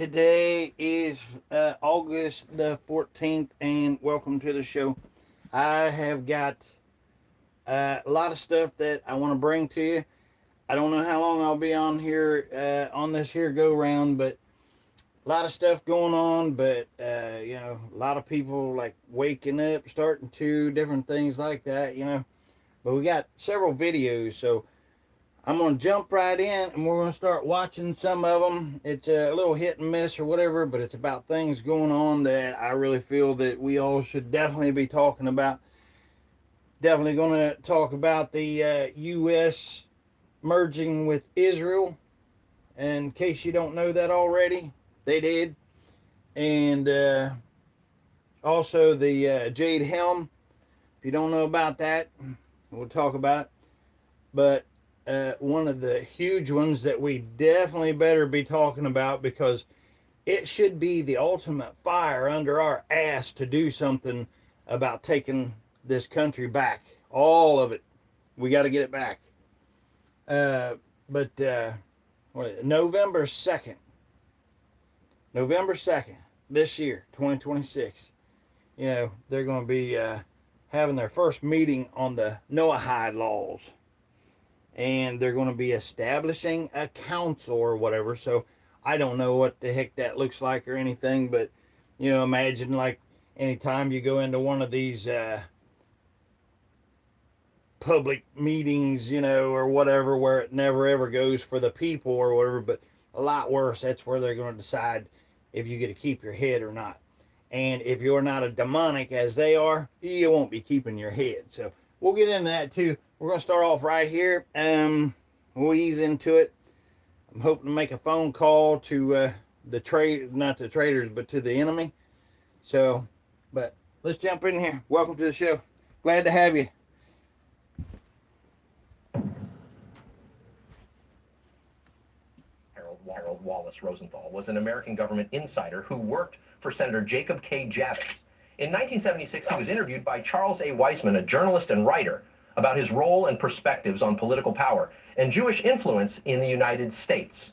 Today is August the 14th, and welcome to the show. I have got a lot of stuff that I want to bring to you. I don't know how long I'll be on here on this here go round, but a lot of stuff going on. But a lot of people like waking up, starting to different things like that. But we got several videos, so I'm going to jump right in and we're going to start watching some of them. It's a little hit and miss or whatever, but it's about things going on that I really feel that we all should definitely be talking about. Definitely going to talk about the U.S. merging with Israel. And in case you don't know that already, they did. And also the Jade Helm. If you don't know about that, we'll talk about it. But one of the huge ones that we definitely better be talking about, because it should be the ultimate fire under our ass to do something about taking this country back. All of it. We got to get it back. November 2nd. November 2nd, this year, 2026. They're going to be having their first meeting on the Noahide laws. And they're going to be establishing a council or whatever. So I don't know what the heck that looks like or anything, but imagine like anytime you go into one of these public meetings, or whatever, where it never ever goes for the people or whatever, but a lot worse, that's where they're going to decide if you get to keep your head or not. And if you're not a demonic as they are, you won't be keeping your head. So we'll get into that too. We're going to start off right here. We'll ease into it. I'm hoping to make a phone call to not the traitors, but to the enemy. So, but let's jump in here. Welcome to the show. Glad to have you. Harold Wallace Rosenthal was an American government insider who worked for Senator Jacob K. Javits. In 1976, he was interviewed by Charles A. Weisman, a journalist and writer, about his role and perspectives on political power and Jewish influence in the United States.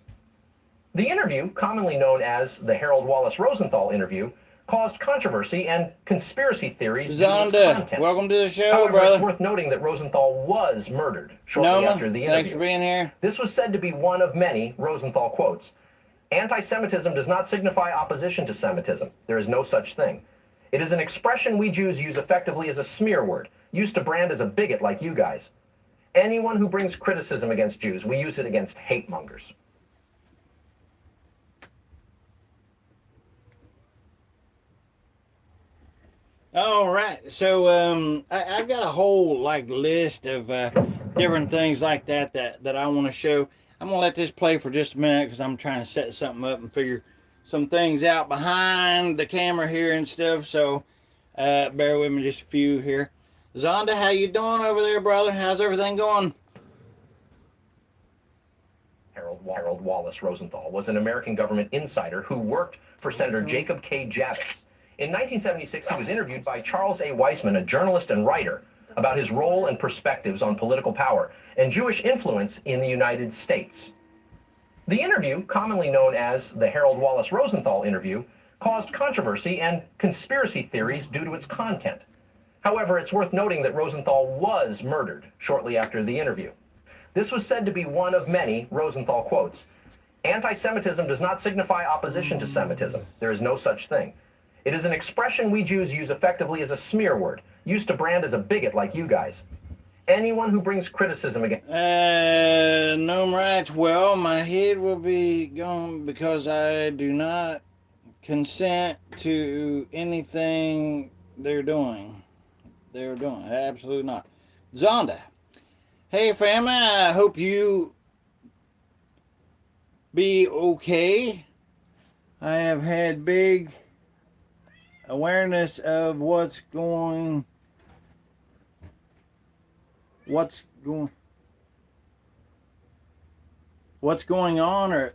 The interview, commonly known as the Harold Wallace Rosenthal interview, caused controversy and conspiracy theories due to its content. Welcome to the show, However, brother. it's worth noting that Rosenthal was murdered shortly after the interview. Thanks for being here. This was said to be one of many Rosenthal quotes. Anti-Semitism does not signify opposition to Semitism. There is no such thing. It is an expression we Jews use effectively as a smear word, used to brand as a bigot like you guys. Anyone who brings criticism against Jews, we use it against hate mongers. All right, so I've got a whole list of different things like that I want to show. I'm gonna let this play for just a minute because I'm trying to set something up and figure some things out behind the camera here and stuff. So bear with me just a few here. Zonda, how you doing over there, brother? How's everything going? Harold Wallace Rosenthal was an American government insider who worked for Senator Jacob K. Javits. In 1976, he was interviewed by Charles A. Weisman, a journalist and writer, about his role and perspectives on political power and Jewish influence in the United States. The interview, commonly known as the Harold Wallace Rosenthal interview, caused controversy and conspiracy theories due to its content. However, it's worth noting that Rosenthal was murdered shortly after the interview. This was said to be one of many Rosenthal quotes. Anti-Semitism does not signify opposition to Semitism. There is no such thing. It is an expression we Jews use effectively as a smear word, used to brand as a bigot like you guys. Anyone who brings criticism against... No rights. Well, my head will be gone because I do not consent to anything they're doing. Absolutely not. Zonda. Hey, family. I hope you be okay. I have had big awareness of what's going on, or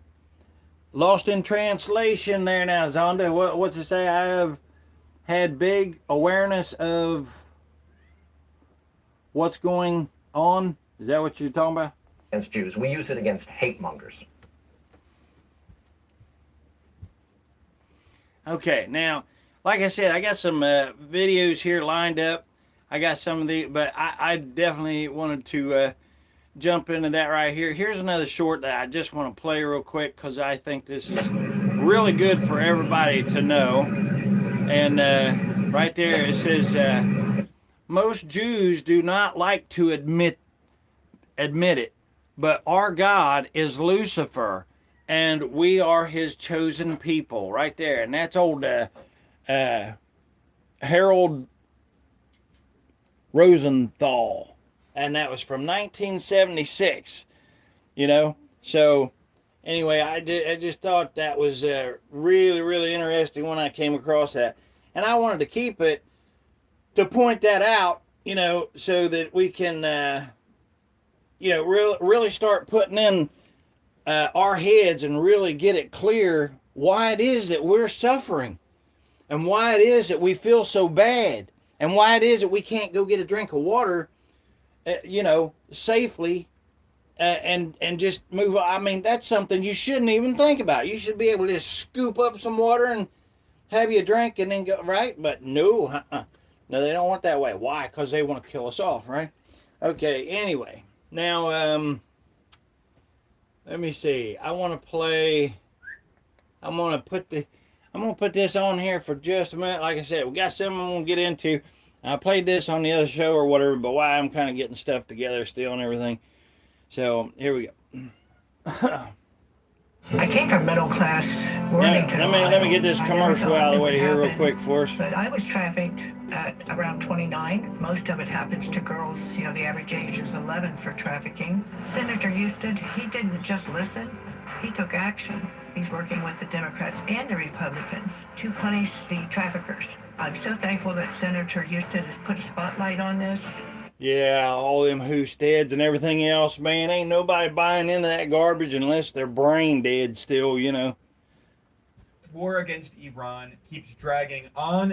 lost in translation there now, Zonda. What's it say? I have had big awareness of what's going on. Is that what you're talking about? Against Jews. We use it against hate mongers. Okay, now, like I said, I got some videos here lined up. I got some of the, but I definitely wanted to jump into that right here. Here's another short that I just want to play real quick because I think this is really good for everybody to know. And right there it says, most Jews do not like to admit it, but our God is Lucifer, and we are His chosen people. Right there, and that's old Harold Rosenthal, and that was from 1976. You know, so anyway, I just thought that was really interesting when I came across that, and I wanted to keep it to point that out. You know, so that we can really start putting in our heads and really get it clear why it is that we're suffering and why it is that we feel so bad and why it is that we can't go get a drink of water, safely and just move on. I mean, that's something you shouldn't even think about. You should be able to just scoop up some water and have you a drink and then go, right? But no, no, they don't want that way. Why? Because they want to kill us off, right? Okay, anyway. Now, let me see. I'm gonna put this on here for just a minute. Like I said, we got something I'm gonna get into. I played this on the other show or whatever, but why I'm kind of getting stuff together still and everything. So here we go. I came from middle class Worthington. Let me get this commercial out of the way here real quick for us. But I was trafficked at around 29. Most of it happens to girls. You know, the average age is 11 for trafficking. Senator Houston, he didn't just listen. He took action. He's working with the Democrats and the Republicans to punish the traffickers. I'm so thankful that Senator Houston has put a spotlight on this. Yeah, all them Husteds and everything else, man. Ain't nobody buying into that garbage unless they're brain dead still, you know. War against Iran keeps dragging on,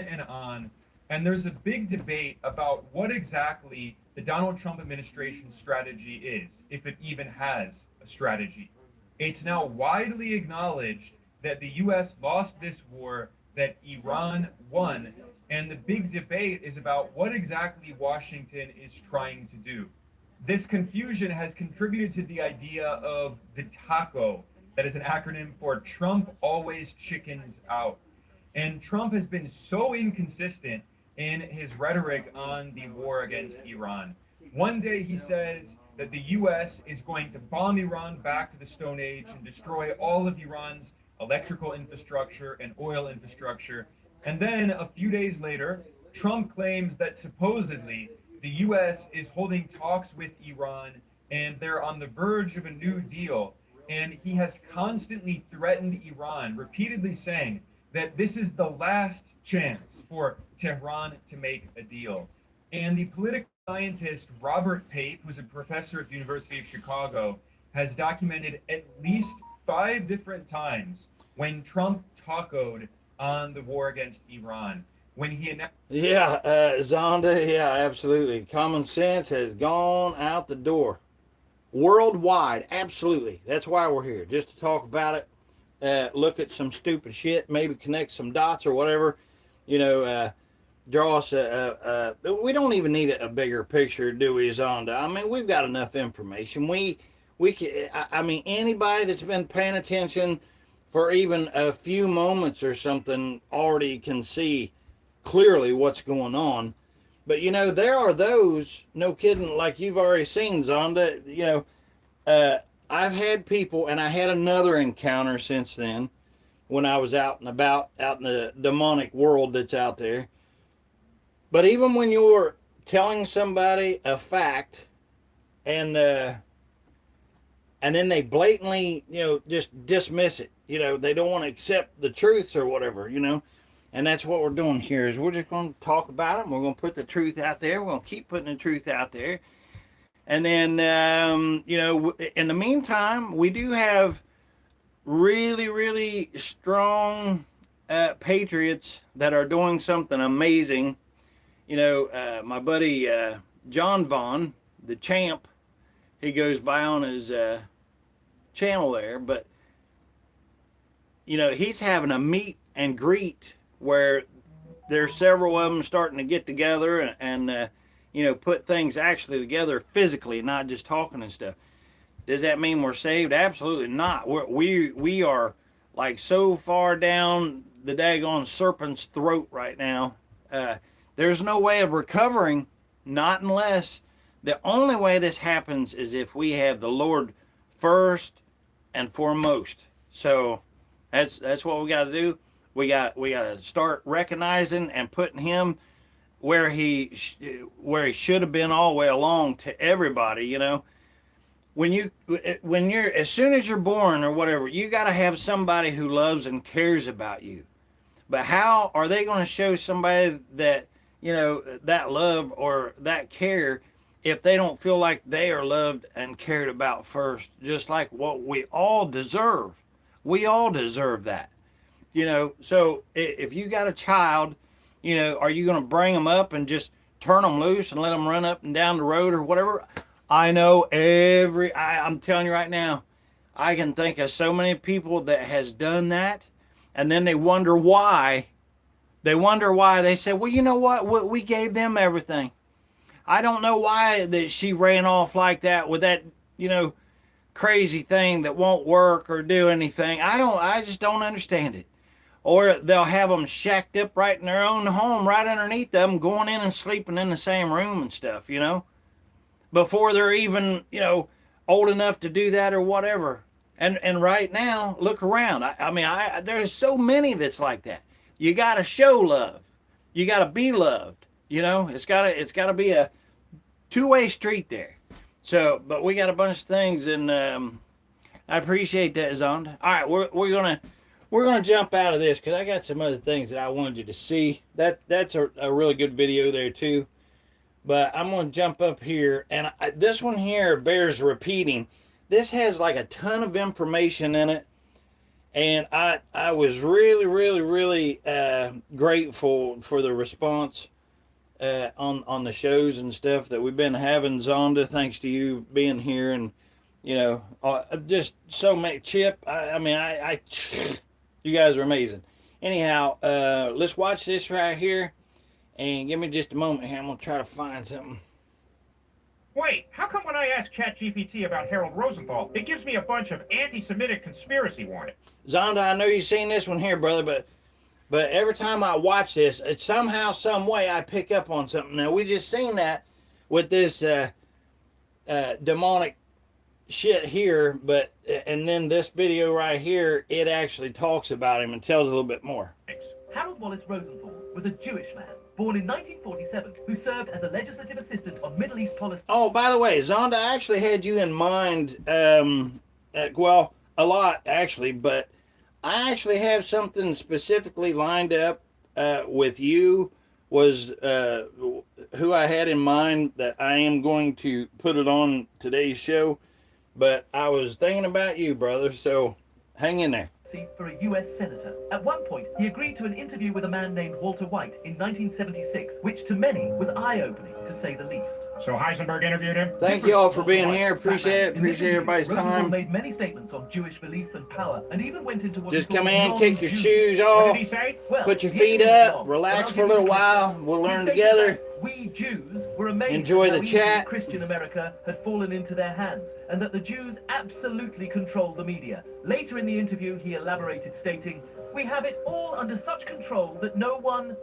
and there's a big debate about what exactly the Donald Trump administration's strategy is, if it even has a strategy. It's now widely acknowledged that the U.S. lost this war, that Iran won, and the big debate is about what exactly Washington is trying to do. This confusion has contributed to the idea of the TACO, that is an acronym for Trump Always Chickens Out. And Trump has been so inconsistent in his rhetoric on the war against Iran. One day he says that the US is going to bomb Iran back to the Stone Age and destroy all of Iran's electrical infrastructure and oil infrastructure. And then a few days later, Trump claims that supposedly the US is holding talks with Iran and they're on the verge of a new deal. And he has constantly threatened Iran, repeatedly saying that this is the last chance for Tehran to make a deal. And the political scientist Robert Pape, who's a professor at the University of Chicago, has documented at least 5 different times when Trump tacoed on the war against Iran. When he announced... Yeah, Zonda, yeah, absolutely. Common sense has gone out the door. Worldwide, absolutely. That's why we're here, just to talk about it, look at some stupid shit, maybe connect some dots or whatever, draw us we don't even need a bigger picture, do we, Zonda? I mean, we've got enough information. We can, I mean, anybody that's been paying attention for even a few moments or something already can see clearly what's going on. But, there are those, no kidding, like you've already seen, Zonda, I've had people, and I had another encounter since then when I was out and about, out in the demonic world that's out there. But even when you're telling somebody a fact and then they blatantly, just dismiss it, they don't want to accept the truths or whatever, and that's what we're doing here is we're just going to talk about it. We're going to put the truth out there. We're going to keep putting the truth out there. And then, in the meantime, we do have really strong patriots that are doing something amazing. My buddy John Vaughn, the champ, he goes by on his channel there. But, he's having a meet and greet where there's several of them starting to get together and put things actually together physically, not just talking and stuff. Does that mean we're saved? Absolutely not. We are like so far down the daggone serpent's throat right now. There's no way of recovering, not unless the only way this happens is if we have the Lord first and foremost. So that's what we got to do. We got to start recognizing and putting him where he should have been all the way along to everybody. When you're as soon as you're born or whatever, you got to have somebody who loves and cares about you. But how are they going to show somebody that that love or that care if they don't feel like they are loved and cared about first? Just like what we all deserve. We all deserve that. So if you got a child, are you going to bring them up and just turn them loose and let them run up and down the road or whatever? I know I'm telling you right now, I can think of so many people that has done that, and then they wonder why. They say, well, you know what? We gave them everything. I don't know why that she ran off like that with that, crazy thing that won't work or do anything. I just don't understand it. Or they'll have them shacked up right in their own home, right underneath them, going in and sleeping in the same room and stuff, before they're even, old enough to do that or whatever. And right now, look around. There's so many that's like that. You got to show love. You got to be loved. It's got to be a two-way street there. So, but we got a bunch of things, and I appreciate that, Zonda. All right, we're gonna jump out of this because I got some other things that I wanted you to see. That's a really good video there too. But I'm gonna jump up here, and this one here bears repeating. This has like a ton of information in it, and I was really, really, really grateful for the response on the shows and stuff that we've been having, Zonda. Thanks to you being here, and just so many. Chip, you guys are amazing. Anyhow, let's watch this right here, and give me just a moment here. I'm gonna try to find something. Wait, how come when I ask ChatGPT about Harold Rosenthal, it gives me a bunch of anti-Semitic conspiracy warnings? Zonda, I know you've seen this one here, brother, but every time I watch this, it's somehow, some way I pick up on something. Now, we just seen that with this demonic shit here, and then this video right here, it actually talks about him and tells a little bit more. Harold Wallace Rosenthal was a Jewish man born in 1947 who served as a legislative assistant on Middle East policy. Oh, by the way, Zonda, I actually had you in mind, well, a lot actually, but I actually have something specifically lined up with you, was who I had in mind that I am going to put it on today's show. But I was thinking about you, brother, so hang in there. For a U.S. senator. At one point, he agreed to an interview with a man named Walter White in 1976, which to many was eye-opening, to say the least. So Heisenberg interviewed him? Thank you all for being here. Appreciate it. Appreciate everybody's Rosenthal time. made many statements on Jewish belief and power, and even went into what Just he called come in, kick your non-Jewish. shoes What off, did he say? Well, put your here's feet his up, blog, relax but for a I'll little give you while. the We'll He learn stated together. that we Jews were amazed Enjoy at the how chat. easily Christian America had fallen into their hands, and that the Jews absolutely controlled the media. Later in the interview, he elaborated, stating, "We have it all under such control that no one,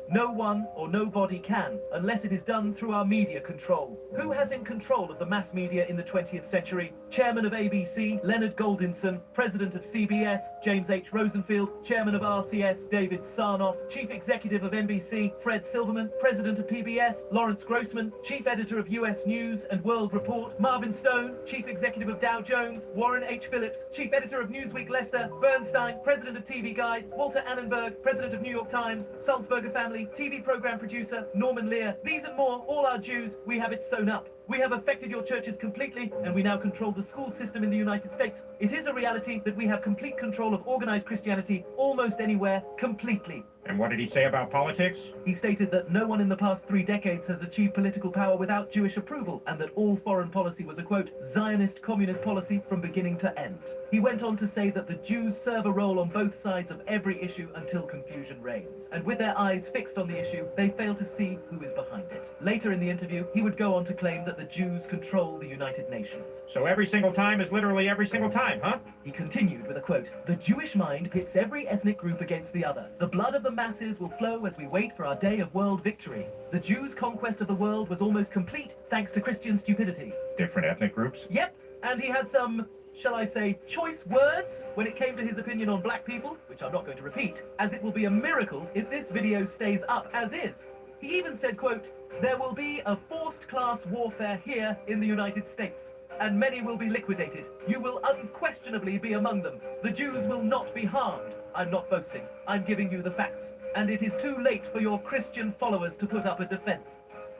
or nobody can, unless it is done through our media control. Who has in control of the mass media in the 20th century? Chairman of ABC, Leonard Goldinson. President of CBS, James H. Rosenfield. Chairman of RCS, David Sarnoff. Chief Executive of NBC, Fred Silverman. President of PBS, Lawrence Grossman. Chief Editor of US News and World Report, Marvin Stone. Chief Executive of Dow Jones, Warren H. Phillips. Chief Editor of Newsweek, Lester Bernstein. President of TV Guide, Walter Annenberg. President of New York Times, Sulzberger Family. TV Program Producer, Norman Lear. These and more, all are Jews. We have it sewn up. We have affected your churches completely, and we now control the school system in the United States. It is a reality that we have complete control of organized Christianity almost anywhere, completely. And what did he say about politics? He stated that no one in the past 3 decades has achieved political power without Jewish approval, and that all foreign policy was a, quote, Zionist communist policy from beginning to end. He went on to say that the Jews serve a role on both sides of every issue until confusion reigns. And with their eyes fixed on the issue, they fail to see who is behind it. Later in the interview, he would go on to claim that the Jews control the United Nations. So every single time is literally every single time, huh? He continued with a quote, "The Jewish mind pits every ethnic group against the other. The blood of the masses will flow as we wait for our day of world victory. The Jews' conquest of the world was almost complete thanks to Christian stupidity." Different ethnic groups? Yep, and he had some, shall I say, choice words when it came to his opinion on black people, which I'm not going to repeat, as it will be a miracle if this video stays up as is. He even said, quote, "There will be a forced class warfare here in the United States, and many will be liquidated. You will unquestionably be among them. The Jews will not be harmed. I'm not boasting. I'm giving you the facts. And it is too late for your Christian followers to put up a defense.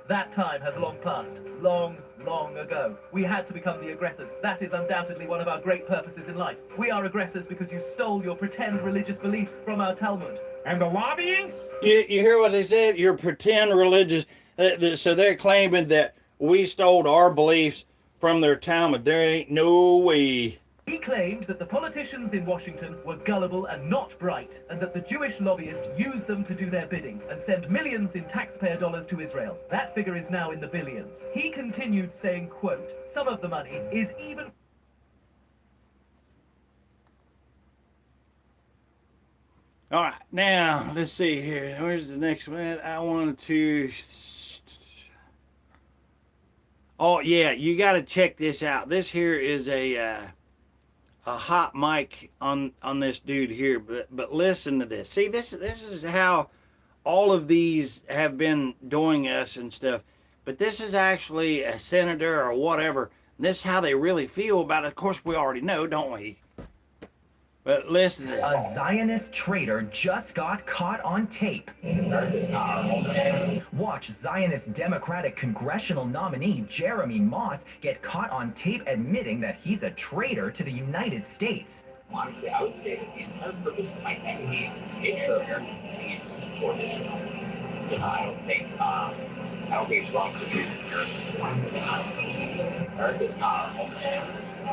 That time has long passed. Long, long ago. We had to become the aggressors. That is undoubtedly one of our great purposes in life. We are aggressors because you stole your pretend religious beliefs from our Talmud." And the lobbying? You hear what they said? You're pretend religious. So they're claiming that we stole our beliefs from their Talmud. There ain't no way. He claimed that the politicians in Washington were gullible and not bright, and that the Jewish lobbyists used them to do their bidding and send millions in taxpayer dollars to Israel. That figure is now in the billions. He continued saying, quote, "Some of the money is even..." All right, now let's see here. Where's the next one? I wanted to. Oh yeah, you got to check this out. This here is a hot mic on this dude here. But listen to this. See, this is how all of these have been doing us and stuff. But this is actually a senator or whatever. This is how they really feel about it. Of course, we already know, don't we? But listen to this. A Zionist traitor just got caught on tape. Watch Zionist Democratic congressional nominee Jeremy Moss get caught on tape admitting that he's a traitor to the United States. Honestly, I would say that the entire purpose of my campaign is to make sure America continues to support Israel. You know, I don't think it's wrong to use America. America is not our homeland.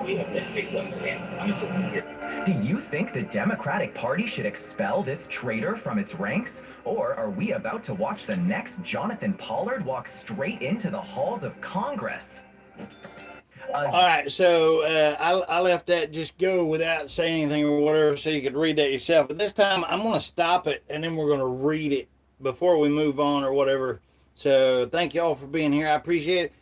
We have been victims of anti-Semitism here. Do you think the Democratic Party should expel this traitor from its ranks? Or are we about to watch the next Jonathan Pollard walk straight into the halls of Congress? All right, so I left that just go without saying anything or whatever so you could read that yourself. But this time I'm going to stop it and then we're going to read it before we move on or whatever. So thank you all for being here. I appreciate it.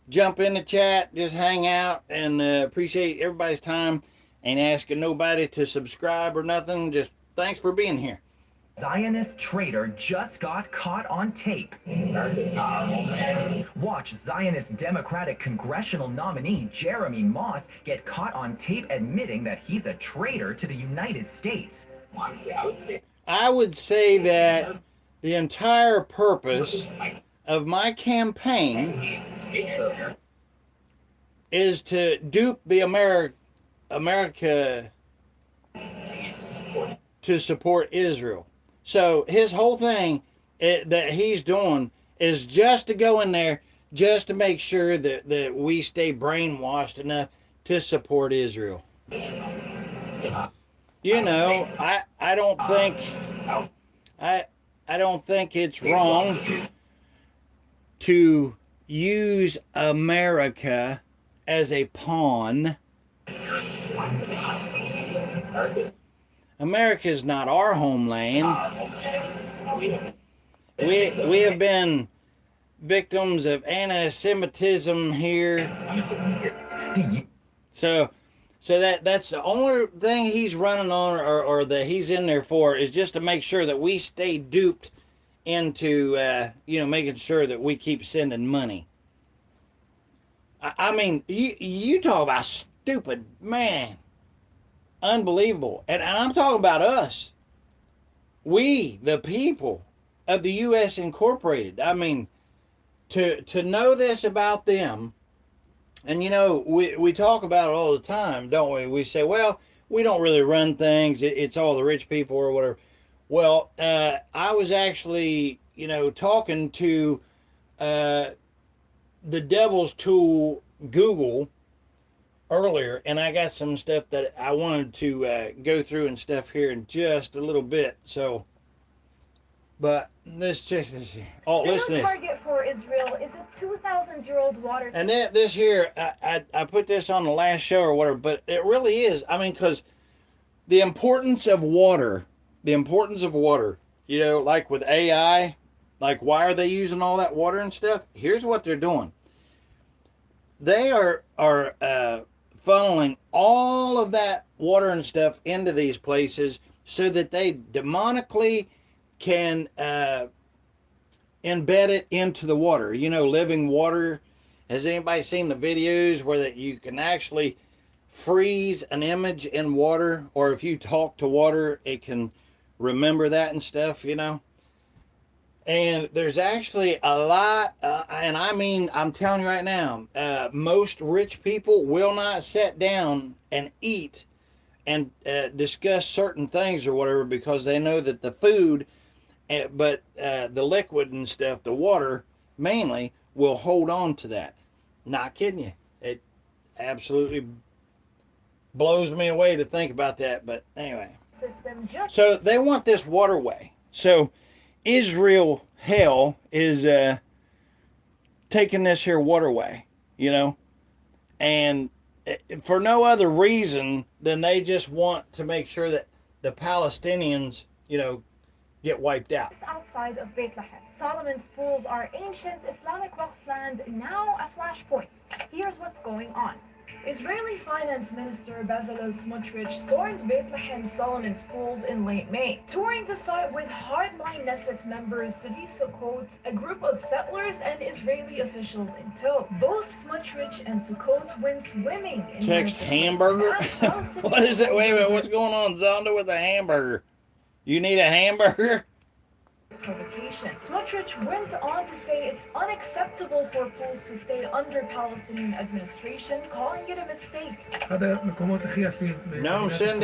Jump in the chat, just hang out, and appreciate everybody's time. Ain't asking nobody to subscribe or nothing. Just thanks for being here. Zionist traitor just got caught on tape. Watch Zionist Democratic congressional nominee Jeremy Moss get caught on tape admitting that he's a traitor to the United States. I would say that the entire purpose of my campaign is to dupe the America to support Israel. So his whole thing that he's doing is just to go in there, just to make sure that we stay brainwashed enough to support Israel. You know, I don't think it's wrong to use America as a pawn. America is not our homeland. We have been victims of anti-Semitism here. So that's the only thing he's running on or that he's in there for is just to make sure that we stay duped into making sure that we keep sending money. I mean, you talk about stupid, man. Unbelievable. And I'm talking about us. We, the people of the U.S. Incorporated. I mean, to know this about them, and we talk about it all the time, don't we? We say, well, we don't really run things. It's all the rich people or whatever. Well, I was actually, talking to the devil's tool Google earlier, and I got some stuff that I wanted to go through and stuff here in just a little bit. So, but let's check this here. Oh, The listen new to this. target for Israel is a 2,000-year-old water. And this here, I put this on the last show or whatever, but it really is. I mean, because the importance of water, like with AI, like why are they using all that water and stuff? Here's what they're doing. They are funneling all of that water and stuff into these places so that they demonically can embed it into the water. Living water. Has anybody seen the videos where that you can actually freeze an image in water, or if you talk to water, it can remember that and stuff, And there's actually a lot, and I mean, I'm telling you right now, most rich people will not sit down and eat and discuss certain things or whatever because they know that the food, but the liquid and stuff, the water mainly, will hold on to that. Not kidding you. It absolutely blows me away to think about that, but anyway. So they want this waterway. So Israel hell is taking this here waterway, and for no other reason than they just want to make sure that the Palestinians, get wiped out. Outside of Bethlehem, Solomon's pools are ancient Islamic Waqf land, now a flashpoint. Here's what's going on. Israeli Finance Minister Bezalel Smotrich stormed Bethlehem Solomon's pools in late May, touring the site with hardline Knesset members Savi Sukkot, a group of settlers and Israeli officials in tow. Both Smotrich and Sukkot went swimming in Text hamburger? What is it? Wait a minute, what's going on, Zonda, with a hamburger? You need a hamburger? Provocation. Smotrich went on to say it's unacceptable for pools to stay under Palestinian administration, calling it a mistake. No, send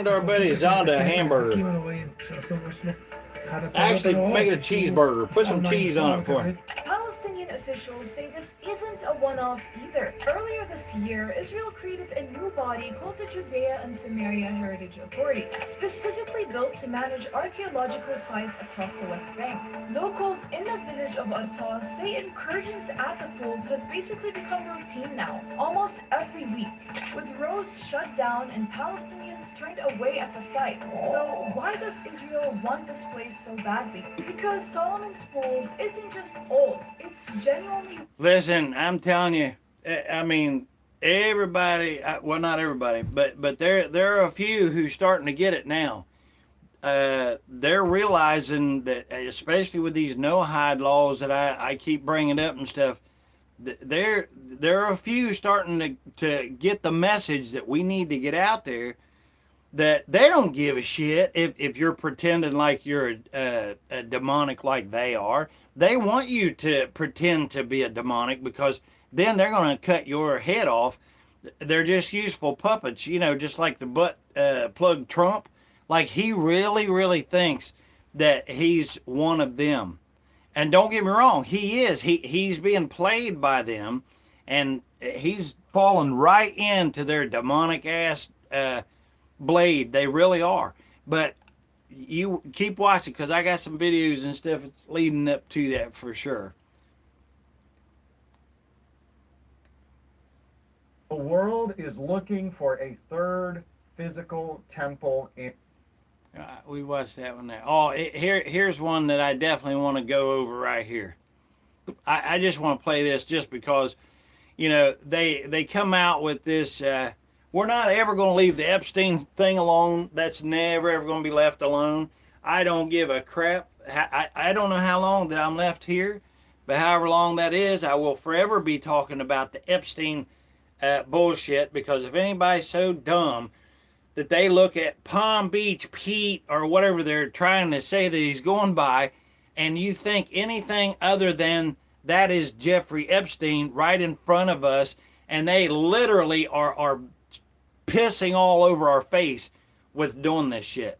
our buddy Zonda a hamburger. Actually, make it a cheeseburger. Put some cheese on it for him. Palestinian officials say this isn't a one-off either. Earlier this year, Israel created a new body called the Judea and Samaria Heritage Authority, specifically built to manage archaeological sites across the West Bank. Locals in the village of Arta say incursions at the pools have basically become routine now, almost every week, with roads shut down and Palestinians turned away at the site. So why does Israel want this place so badly? Because Solomon's pools isn't just old, it's genuinely... Listen, I'm telling you, I mean, everybody, well, not everybody, but there are a few who's starting to get it now. They're realizing that, especially with these no-hide laws that I keep bringing up and stuff, there are a few starting to get the message that we need to get out there, that they don't give a shit if you're pretending like you're a demonic like they are. They want you to pretend to be a demonic because then they're going to cut your head off. They're just useful puppets, just like the butt plug Trump. Like, he really, really thinks that he's one of them. And don't get me wrong, he is. He's being played by them, and he's fallen right into their demonic ass blade. They really are. But you keep watching, because I got some videos and stuff leading up to that for sure. The world is looking for a third physical temple in... We watched that one there. Oh, here's one that I definitely want to go over right here. I just want to play this just because, they come out with this, we're not ever going to leave the Epstein thing alone. That's never ever going to be left alone. I don't give a crap. I don't know how long that I'm left here, but however long that is, I will forever be talking about the Epstein bullshit, because if anybody's so dumb that they look at Palm Beach Pete or whatever they're trying to say that he's going by, and you think anything other than that is Jeffrey Epstein right in front of us, and they literally are pissing all over our face with doing this shit.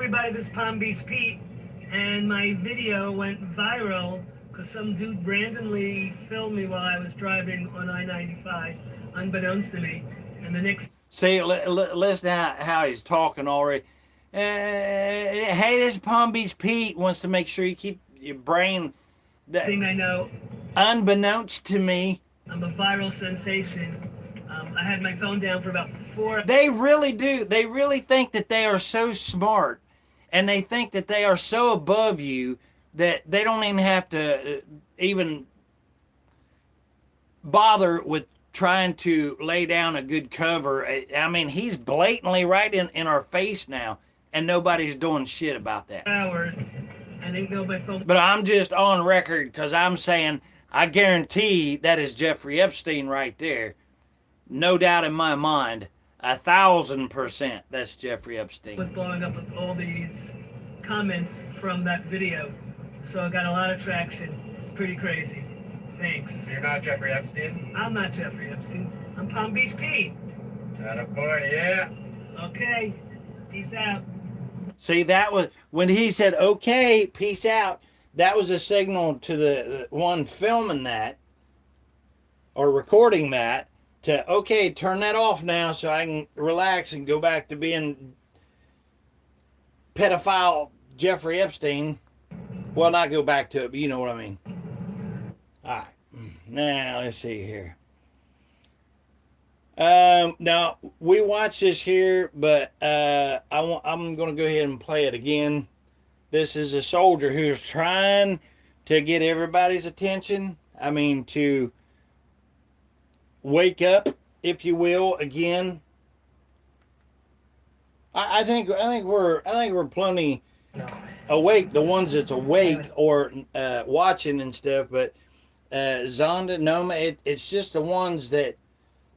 everybody, this is Palm Beach Pete, and my video went viral because some dude randomly filmed me while I was driving on I-95, unbeknownst to me, and the next... See, listen how he's talking already. Hey, this is Palm Beach Pete. Wants to make sure you keep your brain... thing I know, unbeknownst to me, I'm a viral sensation. I had my phone down for about 4... They really do. They really think that they are so smart, and they think that they are so above you that they don't even have to even bother with trying to lay down a good cover. I mean, he's blatantly right in our face now, and nobody's doing shit about that. Hours. I didn't know my phone... But I'm just on record because I'm saying I guarantee that is Jeffrey Epstein right there. No doubt in my mind, 1,000% that's Jeffrey Epstein. Was blowing up with all these comments from that video, so I got a lot of traction. It's pretty crazy. Thanks. So you're not Jeffrey Epstein? I'm not Jeffrey Epstein. I'm Palm Beach Pete. Attaboy, yeah. Okay. Peace out. See, that was when he said, okay, peace out. That was a signal to the one filming that or recording that to, okay, turn that off now so I can relax and go back to being pedophile Jeffrey Epstein. Well, not go back to it, but you know what I mean. All right. Now, let's see here. Now, we watched this here, but I'm going to go ahead and play it again. This is a soldier who's trying to get everybody's attention. I mean, to wake up, if you will, again. I think we're plenty awake, the ones that's awake or watching and stuff. But Zonda, Noma, it's just the ones that,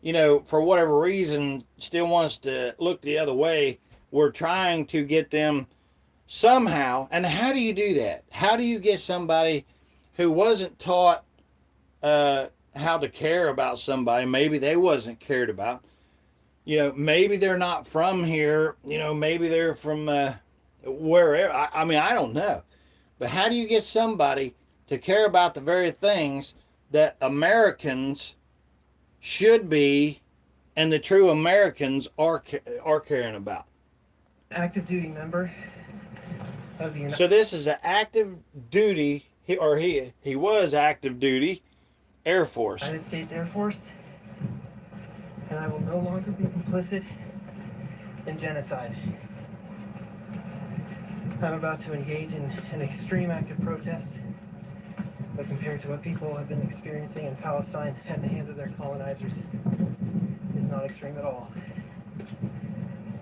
you know, for whatever reason, still wants to look the other way. We're trying to get them somehow. And how do you do that? How do you get somebody who wasn't taught how to care about somebody? Maybe they wasn't cared about. You know, maybe they're not from here. You know, maybe they're from wherever. I mean, I don't know. But how do you get somebody to care about the very things that Americans should be and the true Americans are caring about? Active duty member of the United... So this is an active duty, he was active duty Air Force. United States Air Force, and I will no longer be complicit in genocide. I'm about to engage in an extreme act of protest, but compared to what people have been experiencing in Palestine at the hands of their colonizers, it's not extreme at all.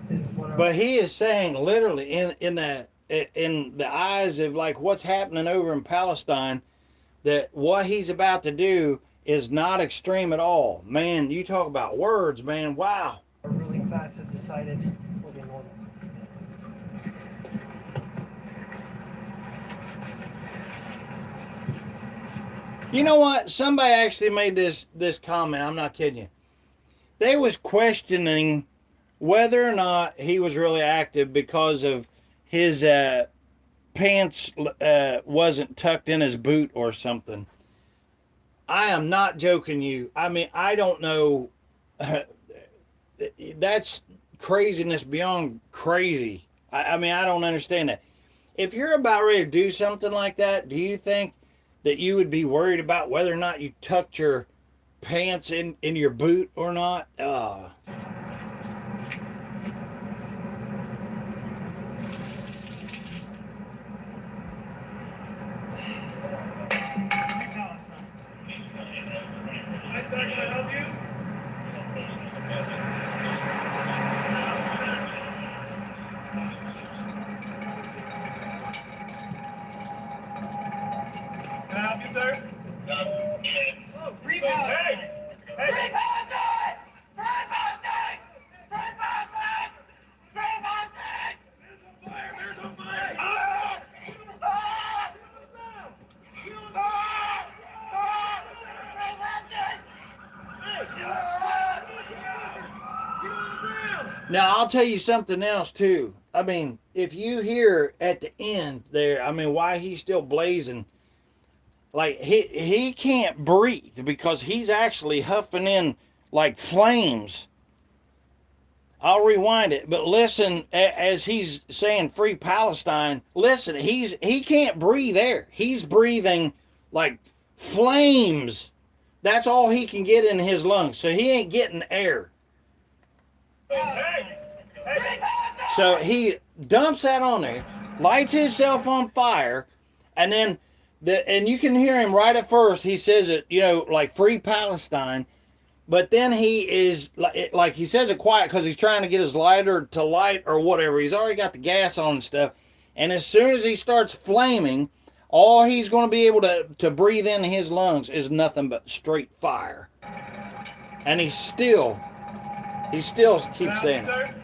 This is one of... But he is saying literally in the eyes of like what's happening over in Palestine, that what he's about to do is not extreme at all. Man, you talk about words, man. Wow. Our ruling class has decided will be normal. You know what? Somebody actually made this comment. I'm not kidding you. They was questioning whether or not he was really active because of his pants wasn't tucked in his boot or something. I am not joking you. I mean, I don't know. That's craziness beyond crazy. I mean, I don't understand that. If you're about ready to do something like that, do you think that you would be worried about whether or not you tucked your pants in your boot or not? Now, I'll tell you something else, too. I mean, if you hear at the end there, I mean, why he's still blazing, like he can't breathe because he's actually huffing in like flames. I'll rewind it, but listen as he's saying "Free Palestine." Listen, he can't breathe air. He's breathing like flames. That's all he can get in his lungs. So he ain't getting air. So he dumps that on there, lights himself on fire, and then and you can hear him right at first. He says it, you know, like "Free Palestine," but then he is like he says it quiet because he's trying to get his lighter to light or whatever. He's already got the gas on and stuff, and as soon as he starts flaming, all he's going to be able to breathe in his lungs is nothing but straight fire, and he still keeps saying it.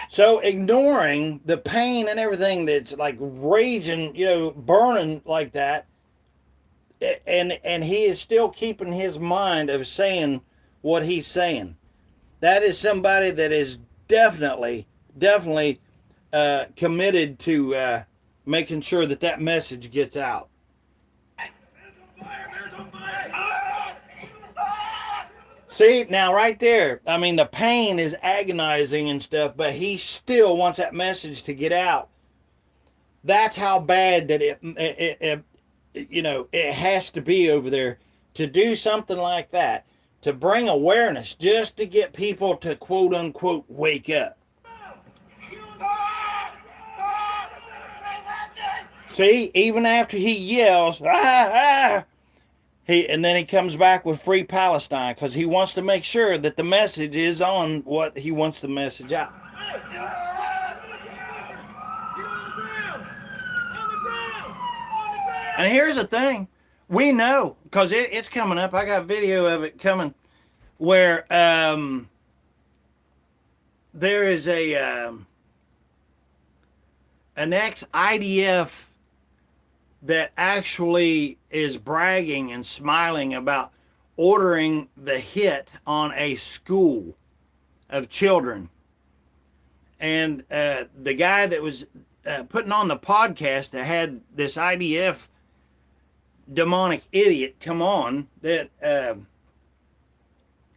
So ignoring the pain and everything that's like raging, you know, burning like that, and he is still keeping his mind of saying what he's saying. That is somebody that is definitely committed to making sure that message gets out. See, now right there, I mean, the pain is agonizing and stuff, but he still wants that message to get out. That's how bad that it you know, it has to be over there to do something like that, to bring awareness, just to get people to quote unquote wake up. See, even after he yells, and then he comes back with "Free Palestine" because he wants to make sure that the message is on what he wants the message out. And here's the thing. We know, because it's coming up. I got video of it coming where there is an ex-IDF that actually is bragging and smiling about ordering the hit on a school of children. And the guy that was putting on the podcast that had this IDF demonic idiot come on, that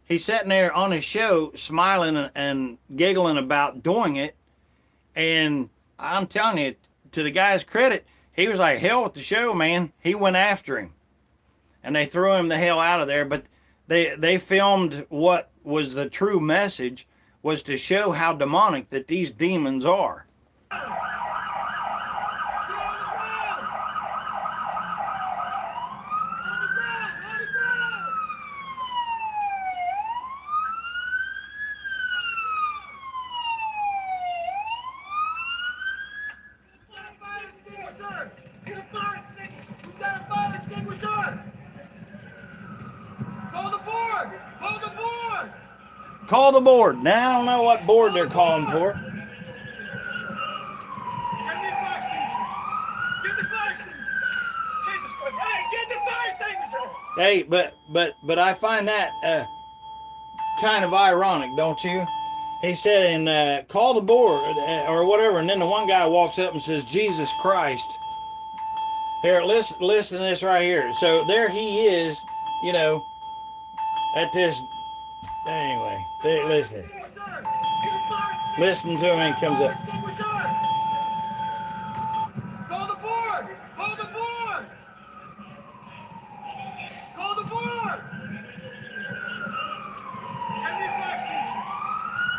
he's sitting there on his show smiling and giggling about doing it. And I'm telling you, to the guy's credit, he was like, hell with the show, man. He went after him. And they threw him the hell out of there. But they filmed what was the true message, was to show how demonic that these demons are. Call the board. Now I don't know what board they're calling for. Hey, but I find that kind of ironic, don't you? He said, and call the board or whatever, and then the one guy walks up and says, "Jesus Christ." Here, listen to this right here. So there he is, you know, at this. Anyway, listen to him and he comes up. Call the board! Call the board! Call the board!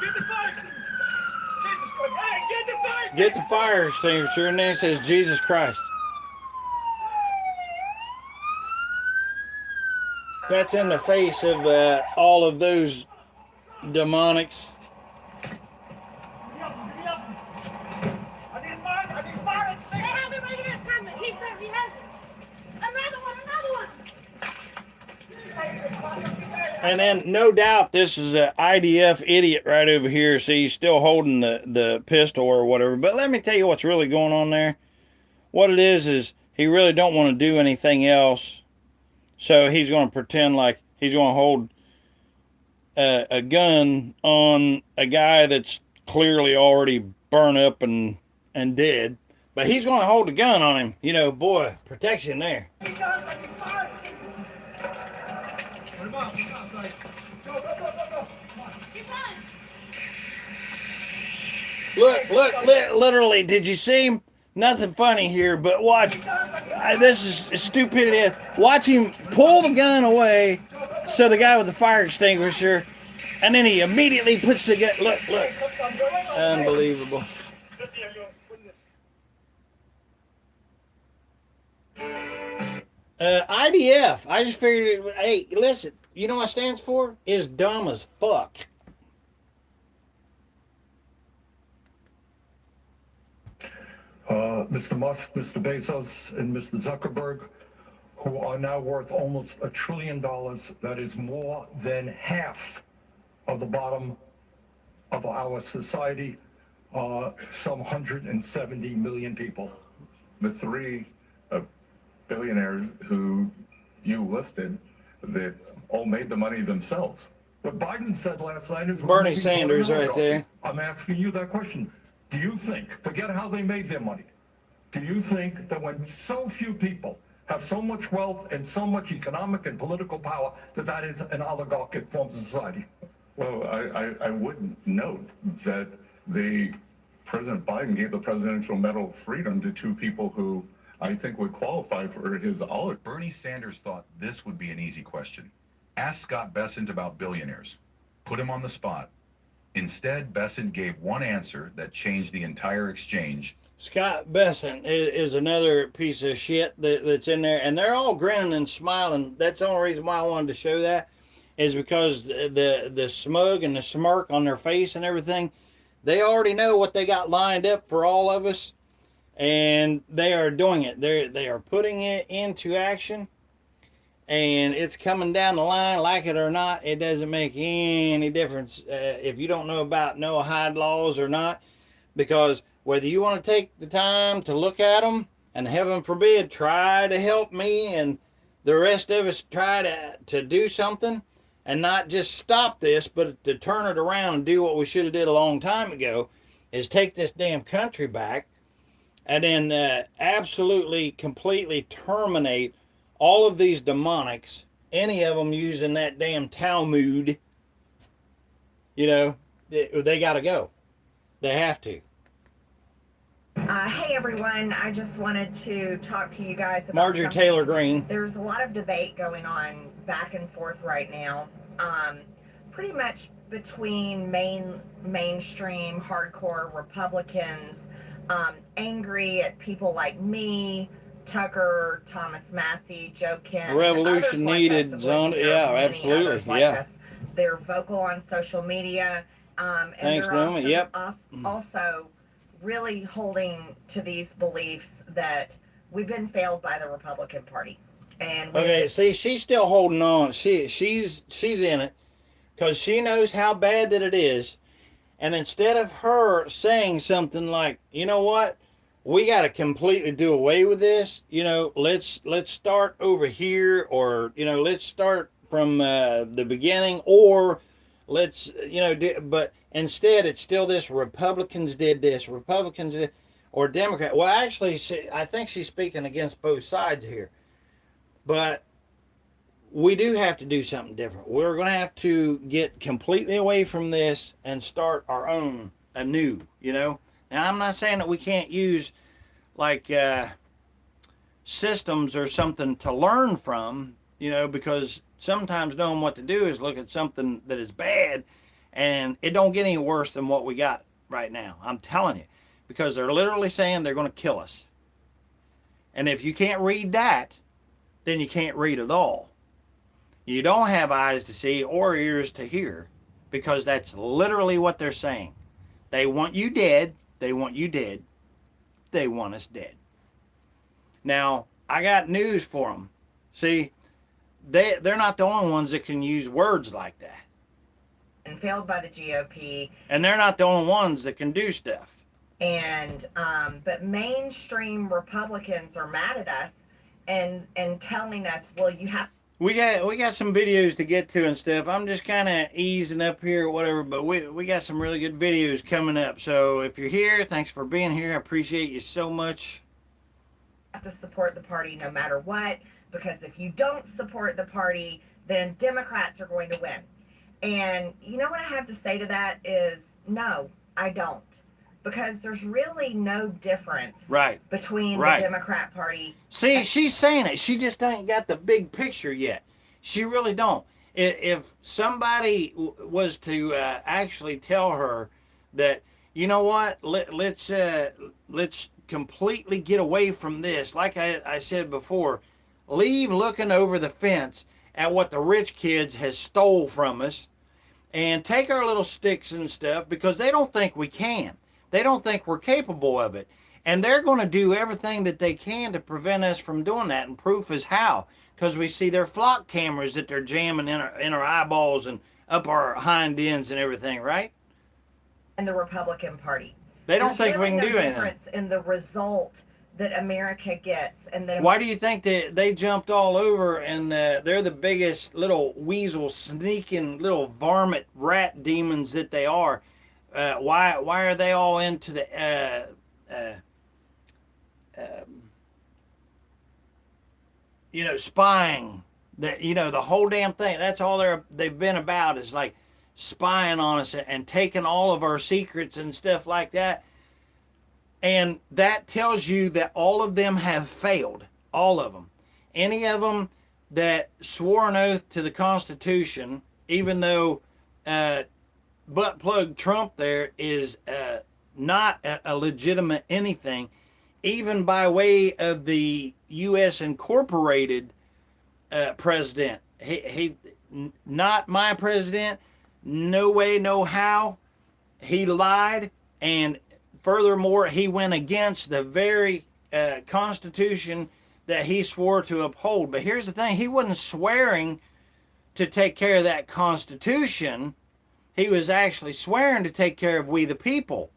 Get the fire extinguisher! Jesus Christ! Hey, get the fire extinguisher! Get the fire extinguisher, and then it says Jesus Christ. That's in the face of all of those demonics. I need a fire extinguisher! He has another one. And then, no doubt, this is an IDF idiot right over here. See, he's still holding the pistol or whatever. But let me tell you what's really going on there. What it is he really don't want to do anything else So he's going to pretend like he's going to hold a gun on a guy that's clearly already burned up and dead. But he's going to hold a gun on him. You know, boy, protection there. Look, literally, did you see him? Nothing funny here, but watch. This is stupidity. Watch him pull the gun away, so the guy with the fire extinguisher, and then he immediately puts the gun. Look. Unbelievable. IDF. I just figured, hey, listen, you know what it stands for? Is dumb as fuck. Mr. Musk, Mr. Bezos, and Mr. Zuckerberg, who are now worth almost $1 trillion. That is more than half of the bottom of our society, some 170 million people. The three billionaires who you listed that all made the money themselves. What Biden said last night is Bernie Sanders right there. I'm asking you that question. Do you think, forget how they made their money, do you think that when so few people have so much wealth and so much economic and political power, that is an oligarchic form of society? Well, I would note that President Biden gave the Presidential Medal of Freedom to two people who I think would qualify for his oligarchy. Bernie Sanders thought this would be an easy question. Ask Scott Bessent about billionaires. Put him on the spot. Instead, Bessent gave one answer that changed the entire exchange. Scott Bessent is another piece of shit that's in there, and they're all grinning and smiling. That's the only reason why I wanted to show that, is because the smug and the smirk on their face and everything, they already know what they got lined up for all of us, and they are doing it. They are putting it into action, and it's coming down the line, like it or not. It doesn't make any difference if you don't know about Noahide laws or not, because whether you want to take the time to look at them, and heaven forbid, try to help me and the rest of us try to do something, and not just stop this, but to turn it around and do what we should have did a long time ago, is take this damn country back, and then absolutely, completely terminate all of these demonics, any of them using that damn Talmud. You know, they got to go. They have to. Hey everyone, I just wanted to talk to you guys about Marjorie something. Taylor Greene. There's a lot of debate going on back and forth right now, pretty much between mainstream hardcore Republicans, angry at people like me, Tucker, Thomas Massey, Joe Kent. Revolution needed zone. Yeah, absolutely. Yeah. They're vocal on social media, and Thanks, they're Newman. Yep. also really holding to these beliefs that we've been failed by the Republican Party. And okay, see, she's still holding on. She's in it because she knows how bad that it is. And instead of her saying something like, you know what, we got to completely do away with this. You know, let's start over here, or let's start from the beginning, or let's but instead it's still this Republicans did this, Republicans did, or Democrat. Well, actually, I think she's speaking against both sides here. But we do have to do something different. We're going to have to get completely away from this and start our own anew, Now, I'm not saying that we can't use like systems or something to learn from, because sometimes knowing what to do is look at something that is bad, and it don't get any worse than what we got right now. I'm telling you, because they're literally saying they're going to kill us. And if you can't read that, then you can't read at all. You don't have eyes to see or ears to hear, because that's literally what they're saying. They want you dead. They want you dead. They want us dead. Now, I got news for them. See, they're not the only ones that can use words like that. And failed by the GOP. And they're not the only ones that can do stuff. And but mainstream Republicans are mad at us and telling us, well, you have. We got some videos to get to and stuff. I'm just kind of easing up here or whatever, but we got some really good videos coming up. So if you're here, thanks for being here. I appreciate you so much. Have to support the party no matter what, because if you don't support the party, then Democrats are going to win. And you know what I have to say to that is no, I don't. Because there's really no difference between the Democrat Party. See, she's saying it. She just ain't got the big picture yet. She really don't. If somebody was to actually tell her that, you know what, let's completely get away from this. Like I said before, leave looking over the fence at what the rich kids has stole from us and take our little sticks and stuff because they don't think we can. They don't think we're capable of it. And they're going to do everything that they can to prevent us from doing that. And proof is how. Because we see their flock cameras that they're jamming in our eyeballs and up our hind ends and everything, right? And the Republican Party. They don't think we can do anything. There's difference in the result that America gets. And that why do you think that they jumped all over and they're the biggest little weasel, sneaking little varmint rat demons that they are? Why are they all into the spying? The whole damn thing. That's all they've been about is like spying on us and taking all of our secrets and stuff like that. And that tells you that all of them have failed. All of them. Any of them that swore an oath to the Constitution, even though butt plug Trump there is not a legitimate anything, even by way of the U.S. Incorporated president. He not my president. No way, no how. He lied, and furthermore, he went against the very Constitution that he swore to uphold. But here's the thing: he wasn't swearing to take care of that Constitution. He was actually swearing to take care of we the people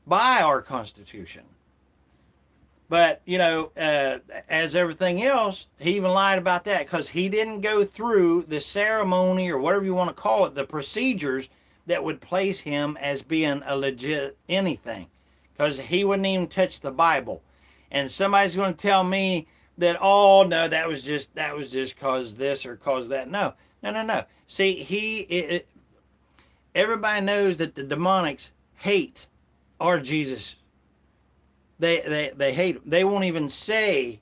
by our Constitution. But, as everything else, he even lied about that because he didn't go through the ceremony or whatever you want to call it, the procedures that would place him as being a legit anything, because he wouldn't even touch the Bible. And somebody's going to tell me that, oh, no, that was just cause this or cause that. No. See, everybody knows that the demonics hate our Jesus. They hate him. They won't even say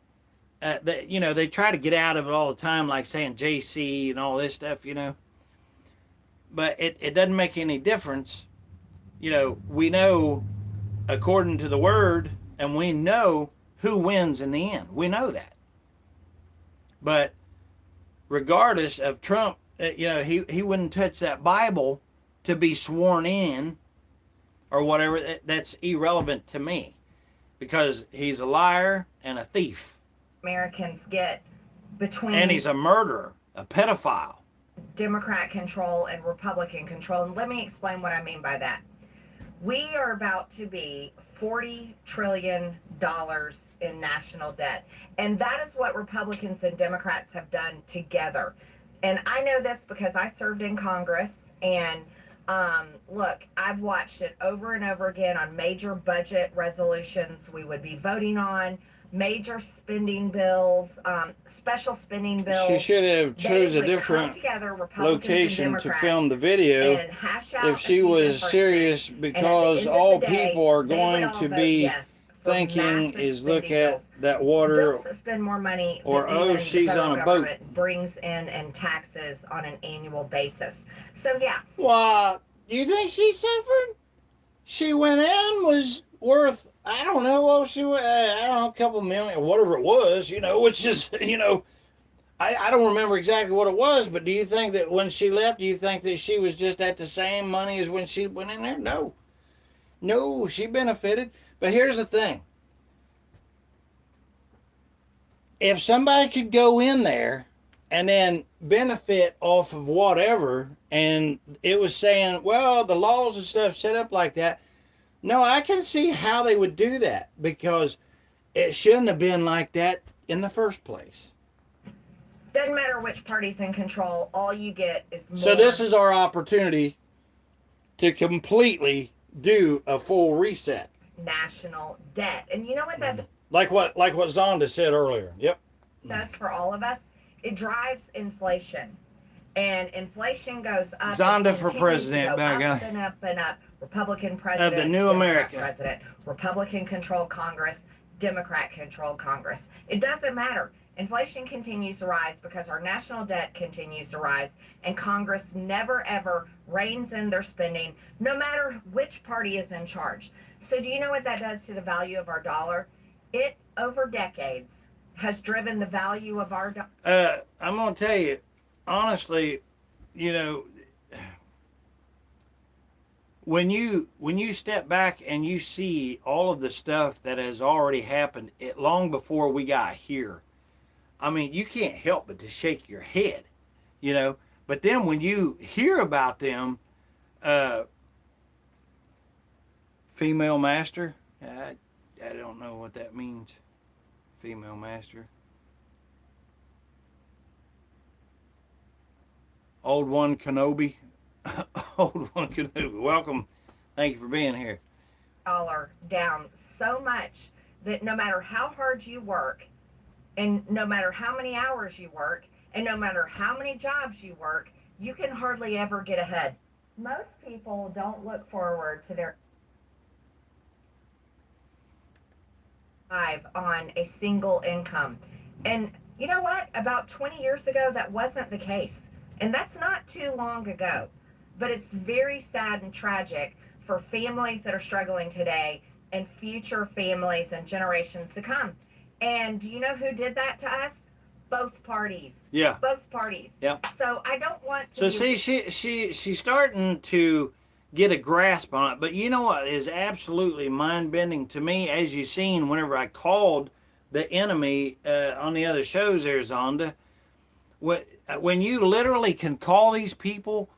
that. They try to get out of it all the time, like saying JC and all this stuff. But it doesn't make any difference. We know according to the word, and we know who wins in the end. We know that. But regardless of Trump, he wouldn't touch that Bible to be sworn in or whatever. That's irrelevant to me because he's a liar and a thief. Americans get between... And he's a murderer, a pedophile. Democrat control and Republican control. And let me explain what I mean by that. We are about to be $40 trillion in national debt. And that is what Republicans and Democrats have done together. And I know this because I served in Congress. And look, I've watched it over and over again on major budget resolutions we would be voting on, major spending bills, special spending bills. She should have chose a different location to film the video if she was serious, because all people are going to be thinking is look at that water, spend more money or oh, she's on a boat. Brings in and taxes on an annual basis. So yeah. Well, you think she suffered? She went in was worth, I don't know what she was, I don't know, a couple million or whatever it was, which is, I don't remember exactly what it was, but do you think that when she left, do you think that she was just at the same money as when she went in there? No, she benefited. But here's the thing. If somebody could go in there and then benefit off of whatever, and it was saying, well, the laws and stuff set up like that, no, I can see how they would do that, because it shouldn't have been like that in the first place. Doesn't matter which party's in control. All you get is more. So this is our opportunity to completely do a full reset. National debt. And you know what that Like what Zonda said earlier. Yep. does for all of us? It drives inflation. And inflation goes up. Zonda and for continues president, to go by up God. and up and up. Republican president. Of the new Democrat America. President. Republican-controlled Congress. Democrat-controlled Congress. It doesn't matter. Inflation continues to rise because our national debt continues to rise, and Congress never ever reins in their spending, no matter which party is in charge. So do you know what that does to the value of our dollar? It, over decades, has driven the value of our dollar. I'm going to tell you, honestly, you know, when you step back and you see all of the stuff that has already happened long before we got here, I mean, you can't help but to shake your head, you know. But then when you hear about them, female master, I don't know what that means, female master. Old one Kenobi. Old one Kenobi. Welcome. Thank you for being here. Dollar down so much that no matter how hard you work, and no matter how many hours you work, and no matter how many jobs you work, you can hardly ever get ahead. Most people don't look forward to their life on a single income. And you know what? About 20 years ago, that wasn't the case. And that's not too long ago. But it's very sad and tragic for families that are struggling today and future families and generations to come. And do you know who did that to us? Both parties. Yeah. Both parties. Yeah. So I don't want to. So see, she's starting to get a grasp on it. But you know what is absolutely mind-bending to me, as you've seen whenever I called the enemy on the other shows there, Zonda, when you literally can call these people,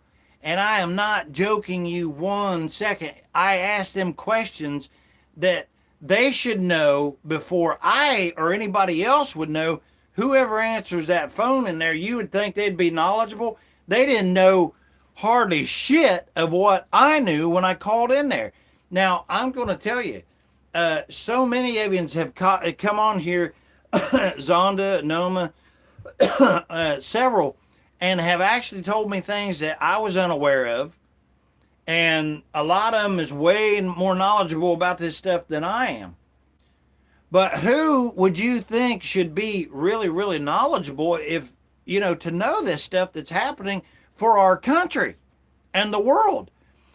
and I am not joking you 1 second, I asked them questions that they should know before I or anybody else would know. Whoever answers that phone in there, you would think they'd be knowledgeable. They didn't know hardly shit of what I knew when I called in there. Now, I'm going to tell you, so many of you have come on here, Zonda, Noma, several, and have actually told me things that I was unaware of. And a lot of them is way more knowledgeable about this stuff than I am. But who would you think should be really, really knowledgeable if, you know, to know this stuff that's happening for our country and the world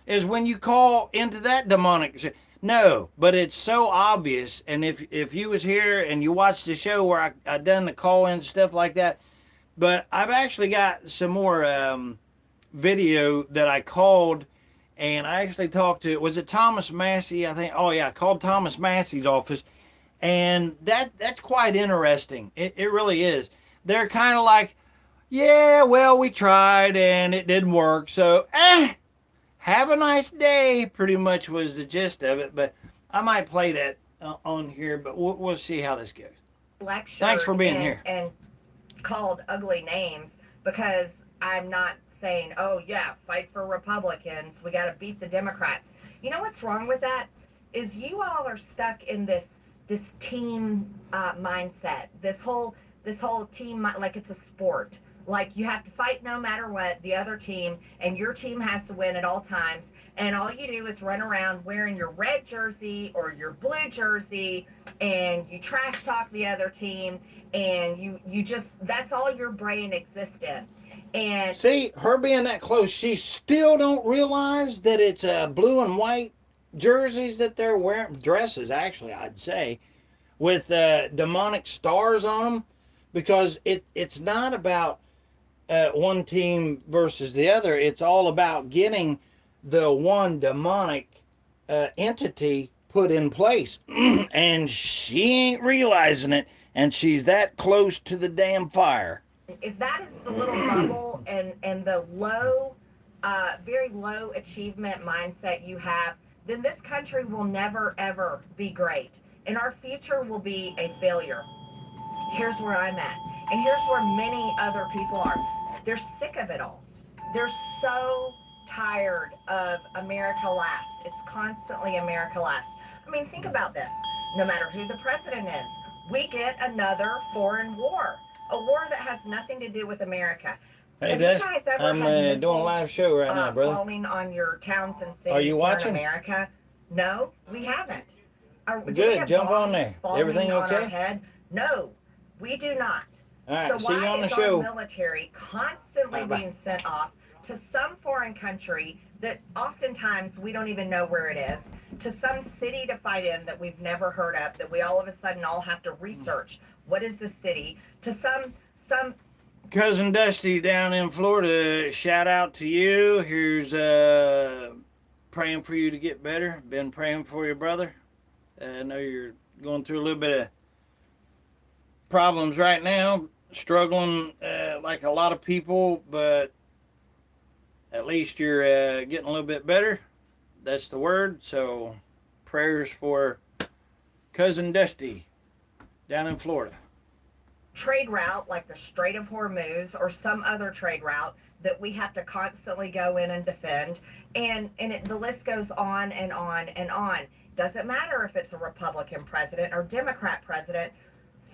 is when you call into that demonic. No, but it's so obvious. And if you was here and you watched the show where I done the call in stuff like that, but I've actually got some more video that I called. And I actually talked to, was it Thomas Massey? I think, oh yeah, I called Thomas Massey's office. And that's quite interesting. It really is. They're kind of like, yeah, well, we tried and it didn't work. So, have a nice day, pretty much was the gist of it. But I might play that on here, but we'll see how this goes. Lectured Thanks for being here. And called ugly names because I'm not saying, oh yeah, fight for Republicans. We got to beat the Democrats. You know what's wrong with that? Is you all are stuck in this team mindset. This whole team, like it's a sport. Like you have to fight no matter what, the other team, and your team has to win at all times. And all you do is run around wearing your red jersey or your blue jersey, and you trash talk the other team, and you just, that's all your brain exists in. And see, her being that close, she still don't realize that it's blue and white jerseys that they're wearing, dresses actually, I'd say, with demonic stars on them, because it's not about one team versus the other. It's all about getting the one demonic entity put in place. And she ain't realizing it, and she's that close to the damn fire. if that is the little bubble and the low, very low achievement mindset you have, then this country will never, ever be great. And our future will be a failure. Here's where I'm at. And here's where many other people are. They're sick of it all. They're so tired of America last. It's constantly America last. I mean, think about this. No matter who the president is, we get another foreign war. A war that has nothing to do with America. Hey, Have Des, you guys ever I'm had doing a live show right now, brother. falling on your towns and cities Are you watching? here in America? No, we haven't. Do we Good, have jump on bombs there. falling Everything on our okay? head? No, we do not. All right, So see you why on the is show. our military constantly Bye-bye. being sent off to some foreign country that oftentimes we don't even know where it is, to some city to fight in that we've never heard of, that we all of a sudden all have to research, what is the city, to some Cousin Dusty down in Florida, shout out to you. Here's praying for you to get better. Been praying for you, brother. I know you're going through a little bit of problems right now, struggling like a lot of people, but at least you're getting a little bit better. That's the word. So prayers for Cousin Dusty down in Florida. trade route like the Strait of Hormuz or some other trade route that we have to constantly go in and defend. And the list goes on and on and on. Doesn't matter if it's a Republican president or Democrat president,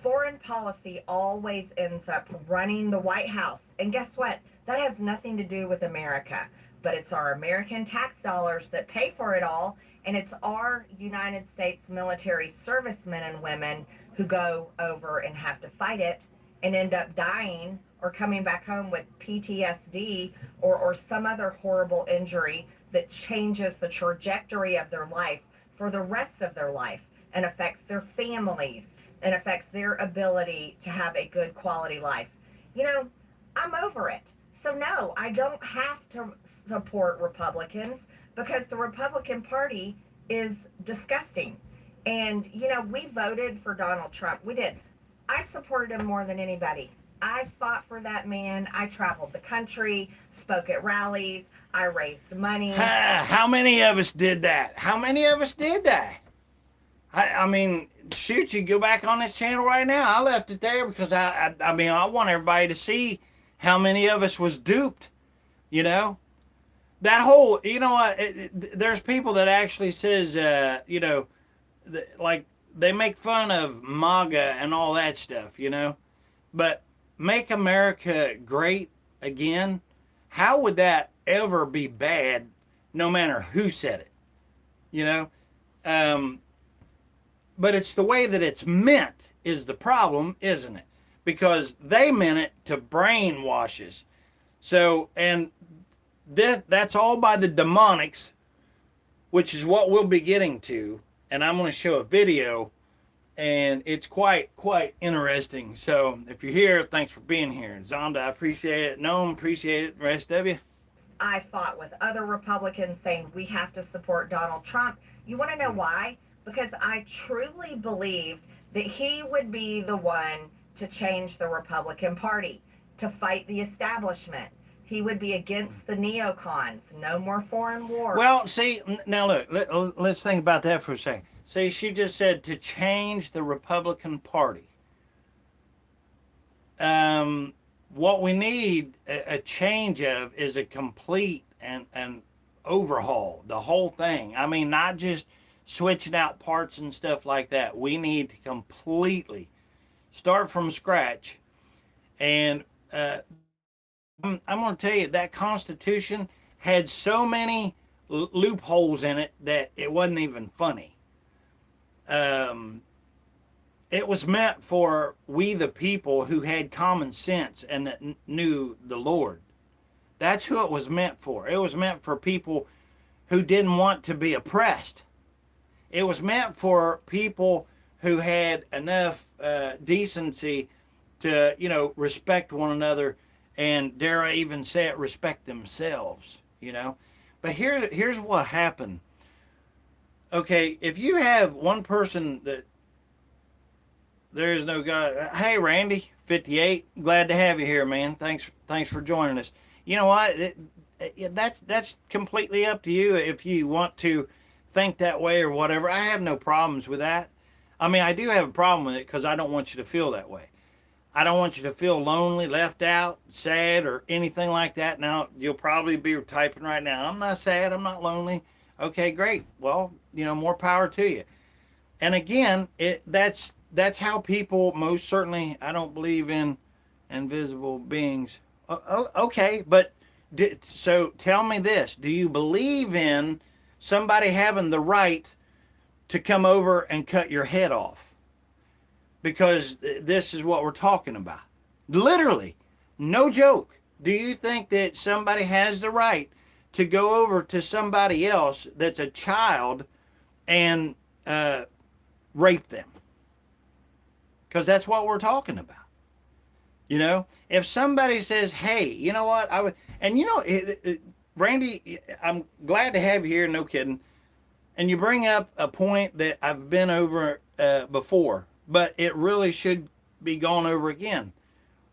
foreign policy always ends up running the White House. And guess what? That has nothing to do with America, but it's our American tax dollars that pay for it all. And it's our United States military servicemen and women who go over and have to fight it and end up dying or coming back home with PTSD or some other horrible injury that changes the trajectory of their life for the rest of their life and affects their families and affects their ability to have a good quality life. You know, I'm over it. So no, I don't have to support Republicans because the Republican Party is disgusting. And, you know, we voted for Donald Trump. We did. I supported him more than anybody. I fought for that man. I traveled the country, spoke at rallies. I raised money. How many of us did that? How many of us did that? I mean, shoot, you go back on this channel right now. I left it there because I mean, I want everybody to see how many of us was duped, you know? That whole, you know what, there's people that actually says, you know, like they make fun of MAGA and all that stuff, you know? But make America great again, how would that ever be bad no matter who said it, you know? But it's the way that it's meant is the problem, isn't it? Because they meant it to brainwash us. So, and that's all by the demonics, which is what we'll be getting to. And I'm going to show a video, and it's quite interesting. So if you're here, thanks for being here. Zonda, I appreciate it. Noam, appreciate it. The rest of you. I fought with other Republicans saying we have to support Donald Trump. You want to know why? Because I truly believed that he would be the one to change the Republican Party, to fight the establishment. He would be against the neocons. No more foreign war. Well, see, now look, let's think about that for a second. See, she just said to change the Republican Party. What we need a change of is a complete and overhaul, the whole thing. I mean, not just switching out parts and stuff like that. We need to completely start from scratch. And I'm going to tell you, that Constitution had so many loopholes in it that it wasn't even funny. It was meant for we the people who had common sense and that knew the Lord. That's who it was meant for. It was meant for people who didn't want to be oppressed. It was meant for people who had enough decency to, you know, respect one another, and dare I even say it, respect themselves, you know. But here's what happened. Okay, if you have one person that there is no God. Hey, Randy, 58. Glad to have you here, man. Thanks for joining us. You know what? That's completely up to you if you want to think that way or whatever. I have no problems with that. I mean, I do have a problem with it because I don't want you to feel that way. I don't want you to feel lonely, left out, sad, or anything like that. Now, you'll probably be typing right now, I'm not sad, I'm not lonely. Okay, great. Well, more power to you. And again, that's how people, most certainly, I don't believe in invisible beings. Okay, but so tell me this. Do you believe in somebody having the right to come over and cut your head off? Because this is what we're talking about. Literally, no joke. Do you think that somebody has the right to go over to somebody else that's a child and rape them? Because that's what we're talking about. If somebody says, hey, you know what, I would, and Randy, I'm glad to have you here, no kidding. And you bring up a point that I've been over before, but it really should be gone over again.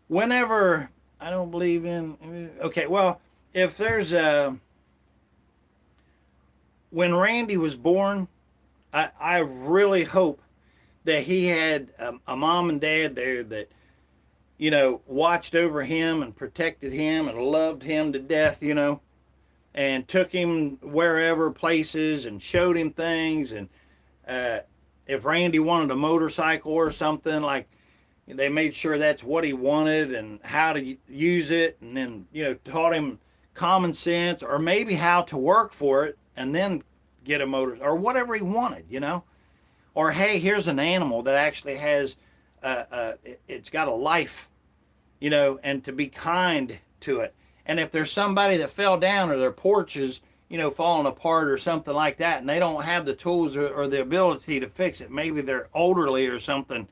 Whenever, I don't believe in, okay, well, if there's when Randy was born, I really hope that he had a mom and dad there that, watched over him and protected him and loved him to death, and took him wherever places and showed him things. And if Randy wanted a motorcycle or something, like, they made sure that's what he wanted and how to use it, and then taught him common sense, or maybe how to work for it and then get a motor or whatever he wanted, or hey, here's an animal that actually has it's got a life, and to be kind to it. And if there's somebody that fell down, or their porch is falling apart or something like that, and they don't have the tools or the ability to fix it, maybe they're elderly or something,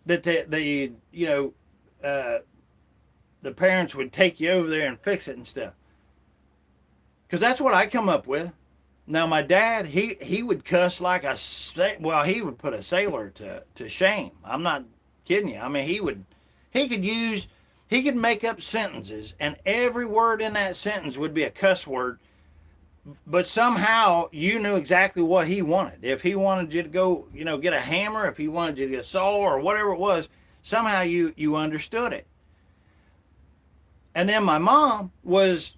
that the parents would take you over there and fix it and stuff. Because that's what I come up with. Now, my dad, he would cuss like he would put a sailor to shame. I'm not kidding you. I mean, he could make up sentences, and every word in that sentence would be a cuss word, but somehow you knew exactly what he wanted. If he wanted you to go, get a hammer, if he wanted you to get a saw or whatever it was, somehow you understood it. And then my mom was,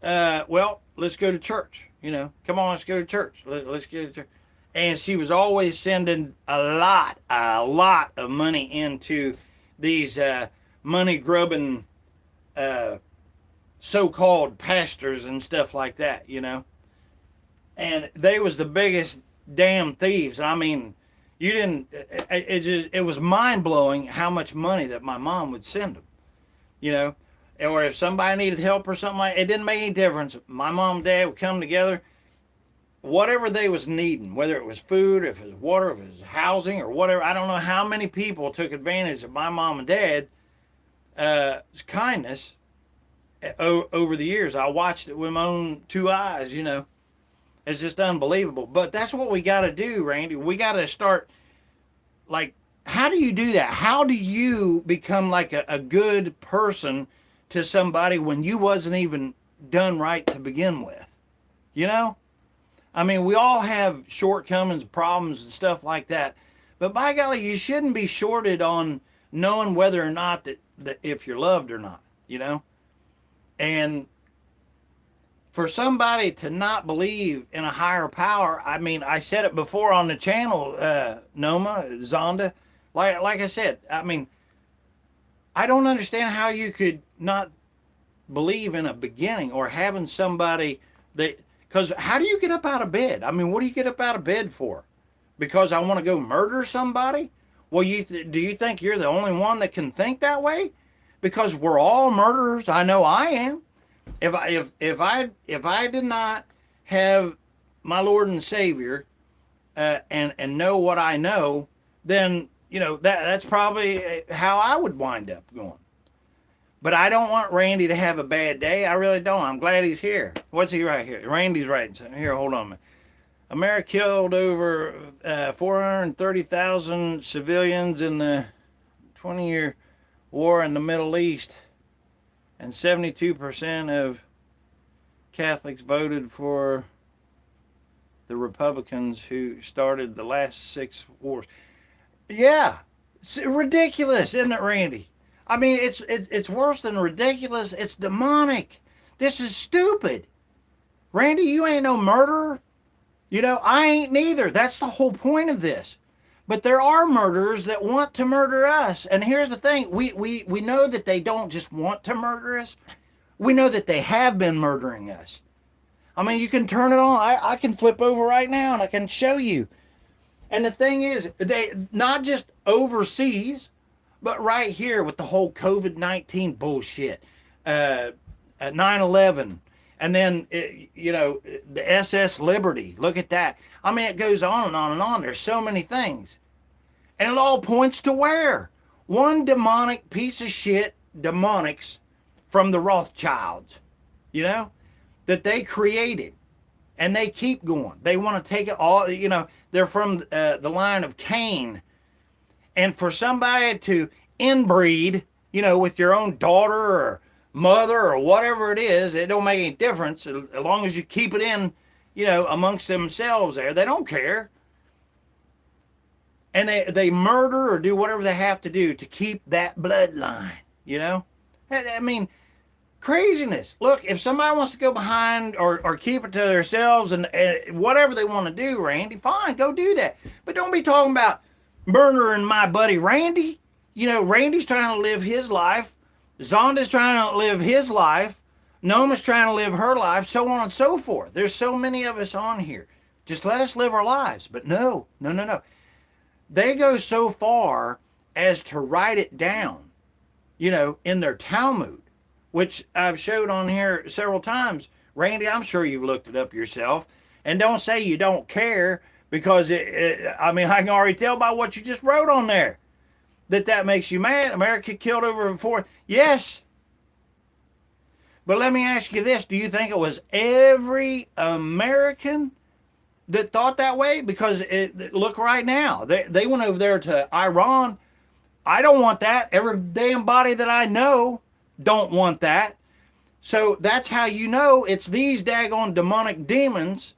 well, let's go to church. Come on, let's go to church. Let's go to church. And she was always sending a lot of money into these money grubbing so-called pastors and stuff like that, and they was the biggest damn thieves. I mean, it was mind-blowing how much money that my mom would send them, or if somebody needed help or something it didn't make any difference. My mom and dad would come together, whatever they was needing, whether it was food, if it was water, if it was housing or whatever. I don't know how many people took advantage of my mom and dad kindness over the years. I watched it with my own two eyes. It's just unbelievable. But that's what we got to do, Randy. We got to start, like, how do you do that? How do you become like a good person to somebody when you wasn't even done right to begin with? I mean, we all have shortcomings, problems, and stuff like that. But by golly, you shouldn't be shorted on knowing whether or not that if you're loved or not, And for somebody to not believe in a higher power, I mean, I said it before on the channel, Noma, Zonda, like I said, I mean, I don't understand how you could not believe in a beginning or having somebody that, because how do you get up out of bed? I mean, what do you get up out of bed for? Because I want to go murder somebody? Well, do you think you're the only one that can think that way? Because we're all murderers. I know I am. If I did not have my Lord and Savior and know what I know, then that's probably how I would wind up going. But I don't want Randy to have a bad day. I really don't. I'm glad he's here. What's he right here? Randy's right here. Hold on a minute. America killed over 430,000 civilians in the 20-year war in the Middle East, and 72% of Catholics voted for the Republicans who started the last 6 wars. Yeah, It's ridiculous, isn't it, Randy? I mean, it's worse than ridiculous. It's demonic. This is stupid. Randy, you ain't no murderer. You know, I ain't neither. That's the whole point of this. But there are murderers that want to murder us. And here's the thing. We know that they don't just want to murder us. We know that they have been murdering us. I mean, you can turn it on. I can flip over right now and I can show you. And the thing is, they not just overseas, but right here with the whole COVID-19 bullshit, 9/11, and then, you know, the SS Liberty. Look at that. I mean, it goes on and on and on. There's so many things. And it all points to where? One demonic piece of shit, demonics from the Rothschilds, you know, that they created. And they keep going. They want to take it all, you know, they're from the line of Cain. And for somebody to inbreed, you know, with your own daughter or mother or whatever it is, it don't make any difference as long as you keep it in, you know, amongst themselves there. They don't care. And they murder or do whatever they have to do to keep that bloodline, you know? I mean, craziness. Look, if somebody wants to go behind or keep it to themselves and whatever they want to do, Randy, fine, go do that. But don't be talking about murdering my buddy Randy. You know, Randy's trying to live his life. Zonda's trying to live his life. Noma's trying to live her life, so on and so forth. There's so many of us on here. Just let us live our lives. But no. They go so far as to write it down, you know, in their Talmud, which I've showed on here several times. Randy, I'm sure you've looked it up yourself. And don't say you don't care, because, I mean, I can already tell by what you just wrote on there that makes you mad. America killed over 4. Yes. But let me ask you this. Do you think it was every American that thought that way? Because look right now. They went over there to Iran. I don't want that. Every damn body that I know don't want that. So that's how you know it's these daggone demonic demons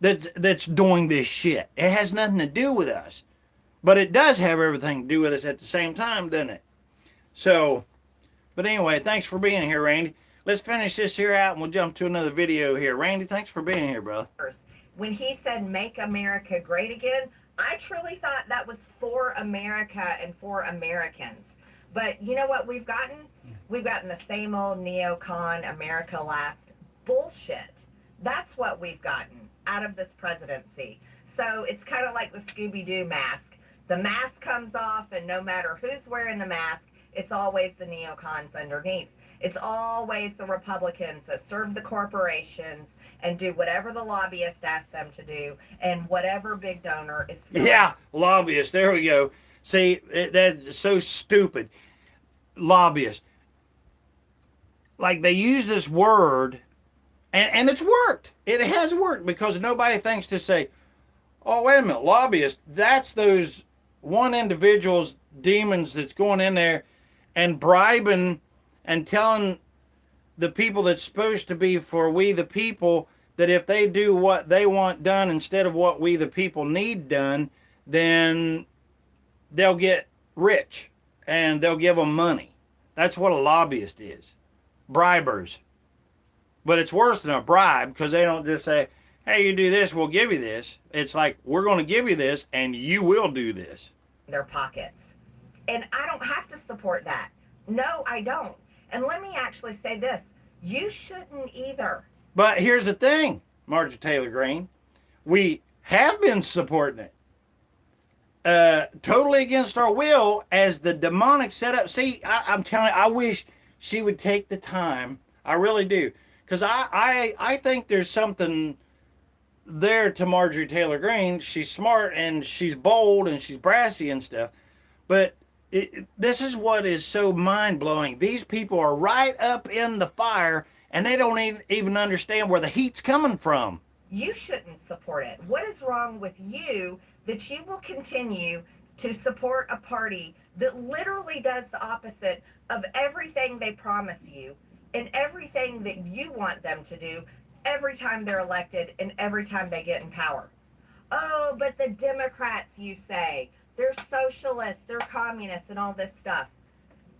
that's doing this shit. It has nothing to do with us. But it does have everything to do with us at the same time, doesn't it? So, but anyway, thanks for being here, Randy. Let's finish this here out and we'll jump to another video here. Randy, thanks for being here, brother. When he said, make America great again, I truly thought that was for America and for Americans. But you know what we've gotten? We've gotten the same old neocon, America last bullshit. That's what we've gotten out of this presidency. So it's kind of like the Scooby-Doo mask. The mask comes off, and no matter who's wearing the mask, it's always the neocons underneath. It's always the Republicans that serve the corporations and do whatever the lobbyist asks them to do, and whatever big donor is filling. Yeah, lobbyists. There we go. See, that's so stupid. Lobbyists. Like, they use this word, and it's worked. It has worked, because nobody thinks to say, oh, wait a minute, lobbyist, that's those one individual's demons that's going in there and bribing and telling the people that's supposed to be for we the people that if they do what they want done instead of what we the people need done, then they'll get rich and they'll give them money. That's what a lobbyist is. Bribers. But it's worse than a bribe, because they don't just say, hey, you do this, we'll give you this. It's like, we're going to give you this and you will do this. Their pockets. And I don't have to support that. No, I don't. And let me actually say this. You shouldn't either. But here's the thing, Marjorie Taylor Greene. We have been supporting it. Totally against our will, as the demonic setup. See, I'm telling you, I wish she would take the time. I really do. Because I think there's something there to Marjorie Taylor Greene. She's smart and she's bold and she's brassy and stuff. But this is what is so mind-blowing. These people are right up in the fire and they don't even understand where the heat's coming from. You shouldn't support it. What is wrong with you that you will continue to support a party that literally does the opposite of everything they promise you and everything that you want them to do every time they're elected and every time they get in power? Oh, but the Democrats, you say. they're socialists, they're communists, and all this stuff.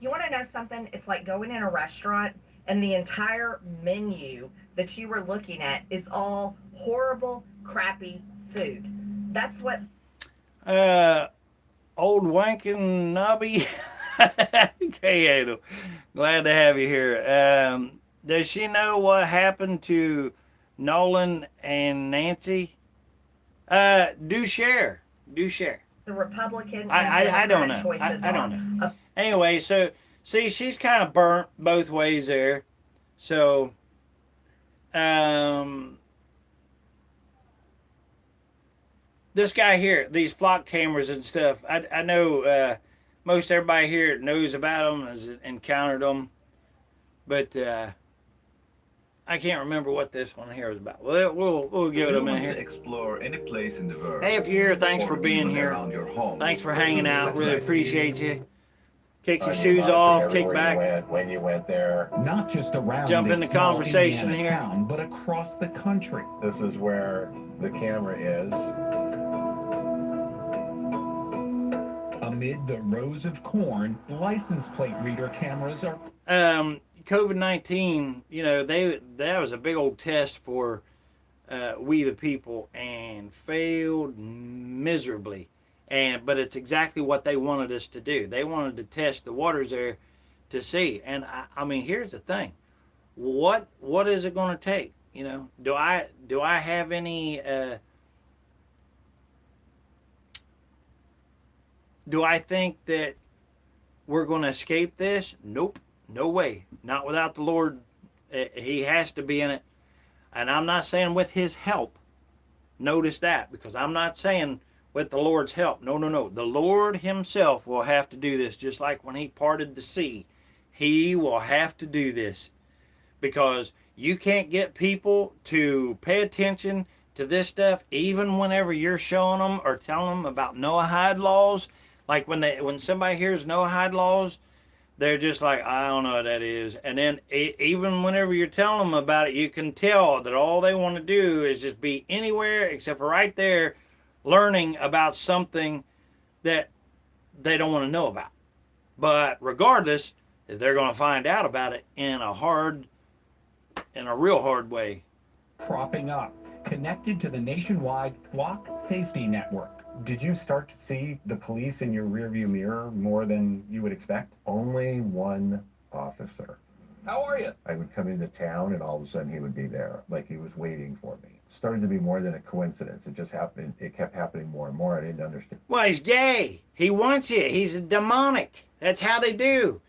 You want to know something? It's like going in a restaurant and the entire menu that you were looking at is all horrible, crappy food. That's what. Old wanking nubby. Hey, Adel. Glad to have you here. Does she know what happened to Nolan and Nancy? Do share. Do share. The Republican and I don't know. choices I don't are. know. Anyway, so see, she's kind of burnt both ways there. So, this guy here, these flock cameras and stuff, I know most everybody here knows about them, has encountered them, but I can't remember what this one here is about. We'll give it a minute here. To explore any place in the world. Hey, if you're here, thanks for or being even here. around your home. Thanks for hanging out. Really appreciate you. Kick your On shoes bus, off, everywhere kick you back. went, when you went there. Not just around Jump this in the small conversation Indiana here. town, but across the country. This is where the camera is. Amid the rows of corn, license plate reader cameras are. COVID-19, you know, that was a big old test for we the people and failed miserably. But it's exactly what they wanted us to do. They wanted to test the waters there to see. And I mean, here's the thing: what is it going to take? You know, do I have any? Do I think that we're going to escape this? Nope, no way. Not without the Lord. He has to be in it. And I'm not saying with His help. Notice that, because I'm not saying with the Lord's help. No, no, no. The Lord Himself will have to do this, just like when He parted the sea. He will have to do this, because you can't get people to pay attention to this stuff, even whenever you're showing them or telling them about Noahide laws. Like when somebody hears Noahide laws, they're just like, I don't know what that is. And then even whenever you're telling them about it, you can tell that all they want to do is just be anywhere except for right there, learning about something that they don't want to know about. But regardless, they're going to find out about it in a real hard way. Cropping up, connected to the nationwide flock safety network. Did you start to see the police in your rearview mirror more than you would expect? Only one officer. How are you? I would come into town and all of a sudden he would be there, like he was waiting for me. It started to be more than a coincidence. It just happened. It kept happening more and more. I didn't understand. Well, he's gay. He wants you. He's demonic. That's how they do.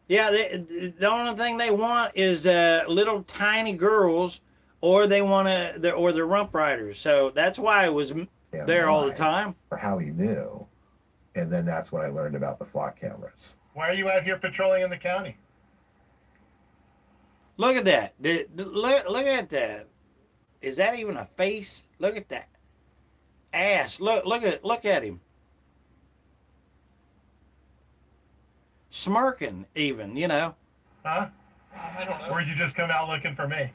Yeah, the only thing they want is little tiny girls, or they want or they're rump riders. So that's why it was there all the time. Or how he knew. And then that's when I learned about the flock cameras. Why are you out here patrolling in the county? Look at that. Look at that. Is that even a face? Look at that. Ass. Look at him. Smirking even, you know. Huh? I don't know. Or you just come out looking for me?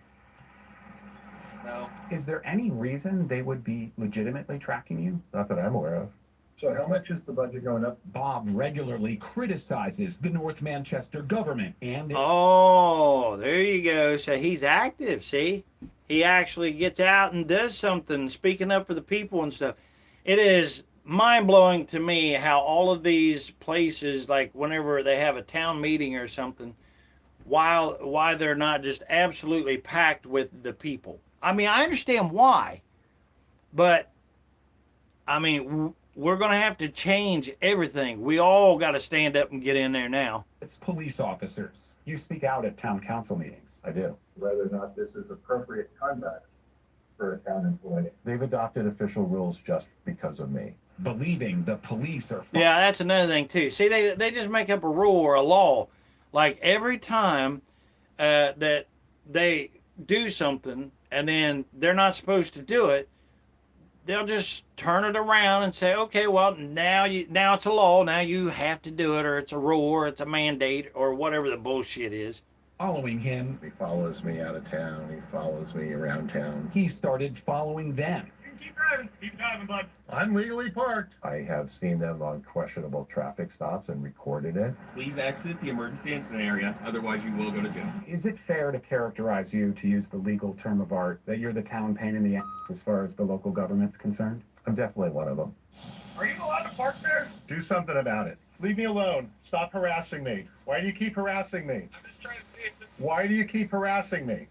No. Is there any reason they would be legitimately tracking you? Not that I'm aware of. So how much is the budget going up? Bob regularly criticizes the North Manchester government and... Oh, there you go. So he's active, see? He actually gets out and does something, speaking up for the people and stuff. It is mind-blowing to me how all of these places, like whenever they have a town meeting or something, why they're not just absolutely packed with the people. I mean, I understand why, but I mean, we're going to have to change everything. We all got to stand up and get in there now. It's police officers. You speak out at town council meetings. I do. Whether or not this is appropriate conduct for a town employee. They've adopted official rules just because of me. Believing the police are... Yeah, that's another thing too. See, they just make up a rule or a law. Like every time that they do something and then they're not supposed to do it, they'll just turn it around and say, okay, well, now it's a law. Now you have to do it, or it's a rule, or it's a mandate, or whatever the bullshit is. Following him. He follows me out of town. He follows me around town. He started following them. Keep driving, bud. I'm legally parked. I have seen them on questionable traffic stops and recorded it. Please exit the emergency incident area, otherwise you will go to jail. Is it fair to characterize you, to use the legal term of art, that you're the town pain in the ass as far as the local government's concerned? I'm definitely one of them. Are you allowed to park there? Do something about it. Leave me alone. Stop harassing me. Why do you keep harassing me? I'm just trying to see if this. Why do you keep harassing me?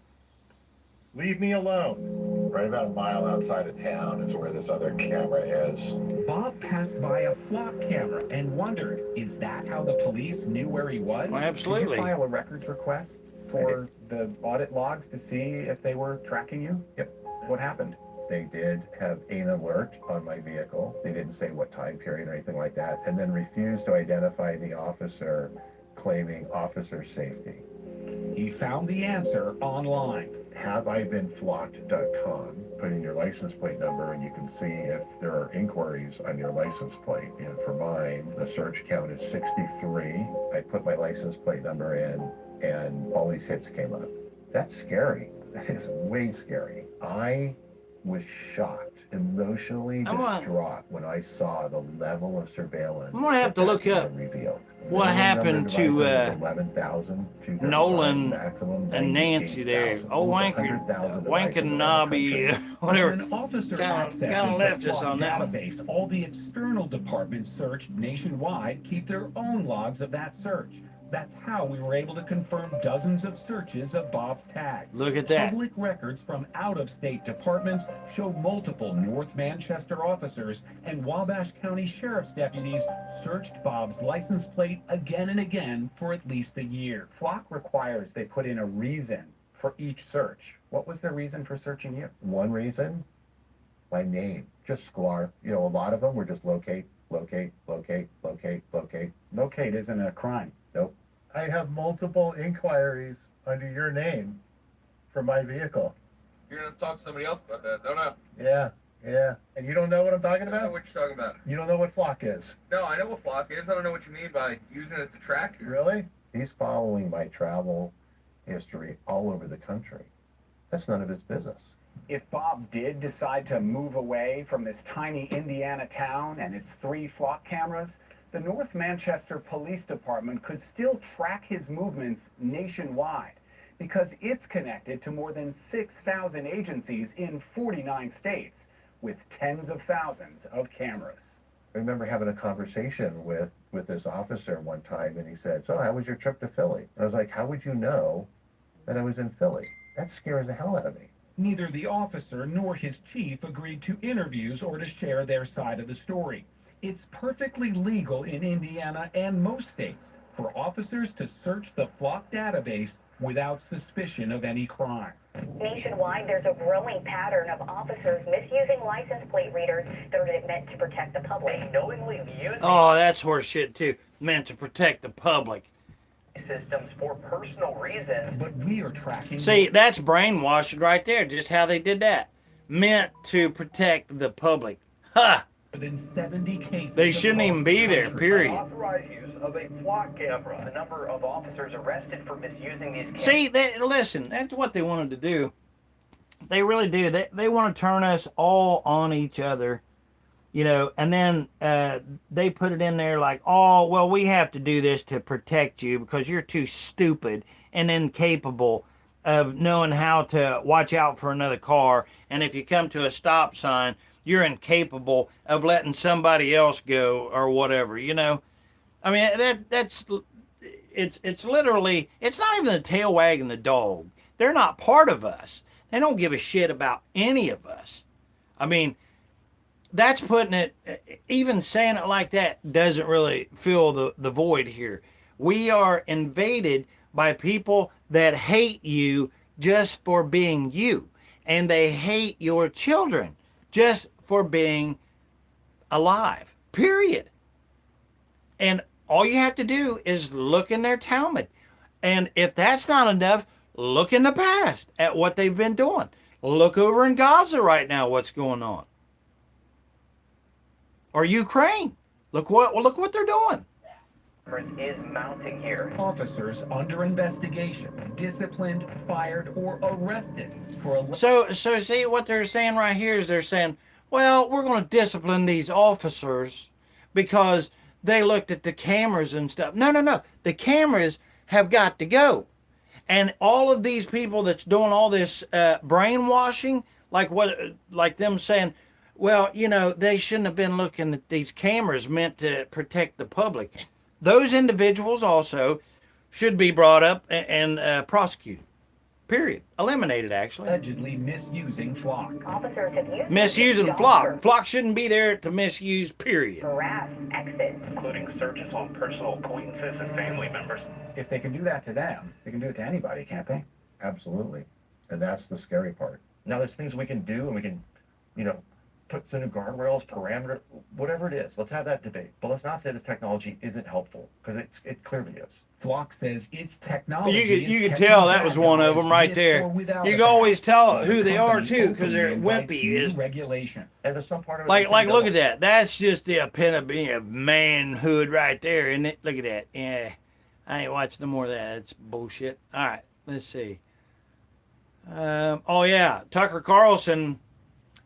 Leave me alone. Right about a mile outside of town is where this other camera is. Bob passed by a flock camera and wondered, is that how the police knew where he was? Well, absolutely. Did you file a records request for the audit logs to see if they were tracking you? Yep. What happened? They did have an alert on my vehicle. They didn't say what time period or anything like that, and then refused to identify the officer, claiming officer safety. He found the answer online. HaveIBeenFlocked.com. Put in your license plate number and you can see if there are inquiries on your license plate. And for mine, the search count is 63. I put my license plate number in and all these hits came up. That's scary. That is way scary. I was shocked, emotionally distraught when I saw the level of surveillance. I'm gonna have to look up revealed. what happened to 11,000, Nolan maximum, and Nancy there. Oh, Wankanobby, whatever. When an officer Kinda accesses left the us flock on that one. database, all the external departments searched nationwide keep their own logs of that search. That's how we were able to confirm dozens of searches of Bob's tags. Look at that. Public records from out-of-state departments show multiple North Manchester officers and Wabash County Sheriff's deputies searched Bob's license plate again and again for at least a year. Flock requires they put in a reason for each search. What was their reason for searching you? One reason, my name, just Sklar. You know, a lot of them were just locate. Locate isn't a crime. Nope. I have multiple inquiries under your name for my vehicle. You're gonna talk to somebody else about that, don't I? Yeah. And you don't know what I'm talking I don't know about? what you're talking about. You don't know what flock is? No, I know what flock is. I don't know what you mean by using it to track you. Really? He's following my travel history all over the country. That's none of his business. If Bob did decide to move away from this tiny Indiana town and its 3 flock cameras, the North Manchester Police Department could still track his movements nationwide because it's connected to more than 6,000 agencies in 49 states with tens of thousands of cameras. I remember having a conversation with this officer one time, and he said, "So how was your trip to Philly?" And I was like, "How would you know that I was in Philly?" That scares the hell out of me. Neither the officer nor his chief agreed to interviews or to share their side of the story. It's perfectly legal in Indiana and most states for officers to search the flock database without suspicion of any crime. Nationwide, there's a growing pattern of officers misusing license plate readers that are meant to protect the public. They knowingly use Oh, that's horseshit too. Meant to protect the public. systems for personal reasons. But we are tracking... See, that's brainwashing right there, just how they did that. Meant to protect the public. Ha! Within 70 cases... They shouldn't even be there, period. Authorized use of a flock camera. The number of officers arrested for misusing these cameras. See, listen, that's what they wanted to do. They really do. They want to turn us all on each other, you know, and then they put it in there like, oh, well, we have to do this to protect you because you're too stupid and incapable of knowing how to watch out for another car. And if you come to a stop sign, you're incapable of letting somebody else go or whatever, you know. I mean, it's literally, it's not even the tail wagging the dog. They're not part of us. They don't give a shit about any of us. I mean, that's putting it, even saying it like that doesn't really fill the void here. We are invaded by people that hate you just for being you. And they hate your children just for being alive, period. And all you have to do is look in their Talmud. And if that's not enough, look in the past at what they've been doing. Look over in Gaza right now, what's going on. Or Ukraine. Look what they're doing. Is mounting here. Officers under investigation, disciplined, fired, or arrested for a... So see what they're saying right here is they're saying, well, we're going to discipline these officers because they looked at the cameras and stuff. No, no, no. The cameras have got to go. And all of these people that's doing all this brainwashing, like them saying, well, you know, they shouldn't have been looking at these cameras meant to protect the public. Those individuals also should be brought up and prosecuted. Period. Eliminated, actually. Allegedly misusing flock. Officers have used Misusing flock. Flock shouldn't be there to misuse, period. harass exits. Including searches on personal acquaintances and family members. If they can do that to them, they can do it to anybody, can't they? Absolutely. And that's the scary part. Now there's things we can do, and we can, you know, put some new guardrails, parameters, whatever it is. Let's have that debate. But let's not say this technology isn't helpful, because it clearly is. Flock says it's technology. You could tell that was one of them right there. You can always tell who they are too, because they're wimpy. Regulation. And there's some part of it. Like look at that. That's just the epitome of manhood right there, isn't it? Look at that. Yeah, I ain't watching no more of that. It's bullshit. All right, let's see. Oh yeah, Tucker Carlson.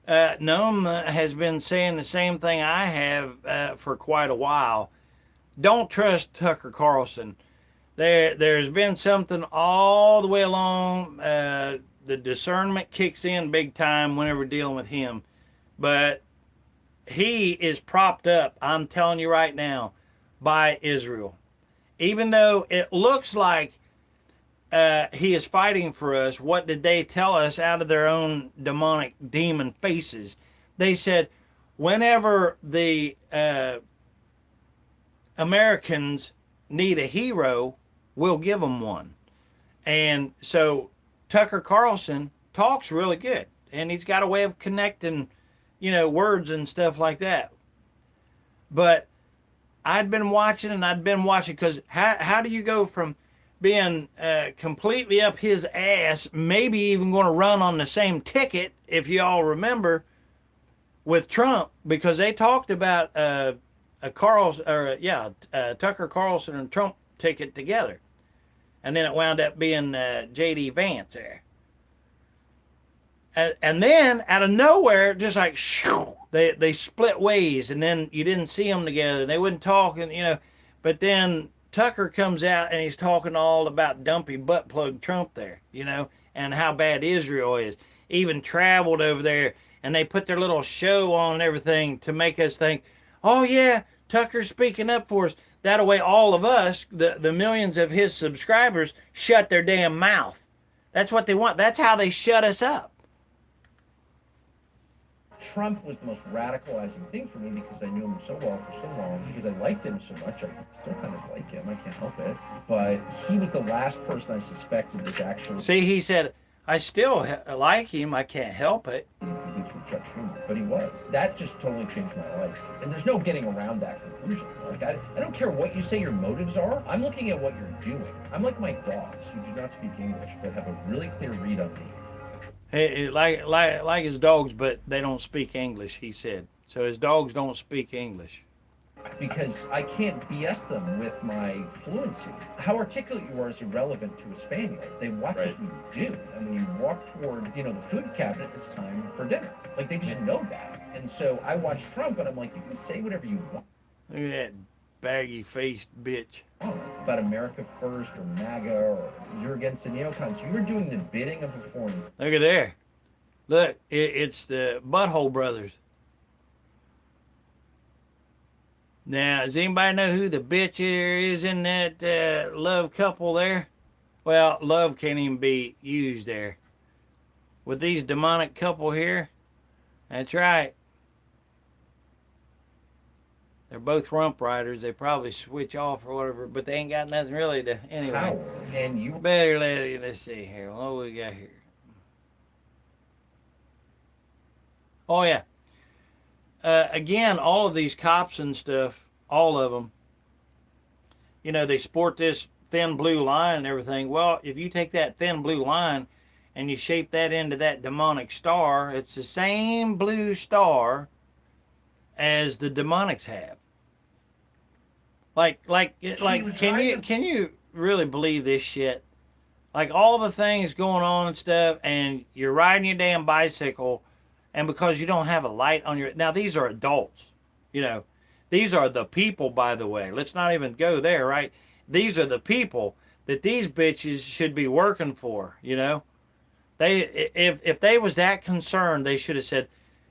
Noam has been saying the same thing I have for quite a while. Don't trust Tucker Carlson. There's been something all the way along. The discernment kicks in big time whenever dealing with him. But he is propped up, I'm telling you right now, by Israel. Even though it looks like he is fighting for us, what did they tell us out of their own demonic demon faces? They said, whenever the Americans need a hero, we'll give them one. And so Tucker Carlson talks really good, and he's got a way of connecting, you know, words and stuff like that. But I'd been watching because how do you go from being completely up his ass, maybe even going to run on the same ticket, if you all remember, with Trump, because they talked about Tucker Carlson and Trump ticket together. And then it wound up being J.D. Vance there. And then, out of nowhere, just like, shoo, they split ways, and then you didn't see them together. They wouldn't talk, and, you know, but then Tucker comes out and he's talking all about dumpy butt plug Trump there, you know, and how bad Israel is. Even traveled over there, and they put their little show on and everything to make us think, oh yeah, Tucker's speaking up for us. That way all of us, the millions of his subscribers, shut their damn mouth. That's what they want. That's how they shut us up. Trump was the most radicalizing thing for me because I knew him so well for so long, because I liked him so much. I still kind of like him. I can't help it. But he was the last person I suspected was actually... See, he said, I still like him. I can't help it. But he was. That just totally changed my life. And there's no getting around that conclusion. Like, I don't care what you say your motives are. I'm looking at what you're doing. I'm like my dogs who do not speak English, but have a really clear read on me. Hey, like his dogs, but they don't speak English, he said. So his dogs don't speak English. Because I can't BS them with my fluency. How articulate you are is irrelevant to a spaniel. They watch what you do. And when you walk toward, you know, the food cabinet, it's time for dinner. Like, they just know that. And so I watch Trump, and I'm like, you can say whatever you want. Look at that baggy-faced bitch. Oh, about America First or MAGA or you're against the neocons. You're doing the bidding of a foreign. Look at there. Look, it's the Butthole Brothers. Now, does anybody know who the bitch is in that love couple there? Well, love can't even be used there. With these demonic couple here, that's right. They're both rump riders. They probably switch off or whatever, but they ain't got nothing really to... Anyway, power. And you better let it... Let's see here. What we got here? Oh, yeah. Again, all of these cops and stuff, all of them, you know, they sport this thin blue line and everything. Well, if you take that thin blue line and you shape that into that demonic star, it's the same blue star as the demonics have. Like, can you really believe this shit? Like, all the things going on and stuff, and you're riding your damn bicycle, and because you don't have a light on your, now these are adults, you know, these are the people, by the way. Let's not even go there, right? These are the people that these bitches should be working for, you know. If they was that concerned, they should have said,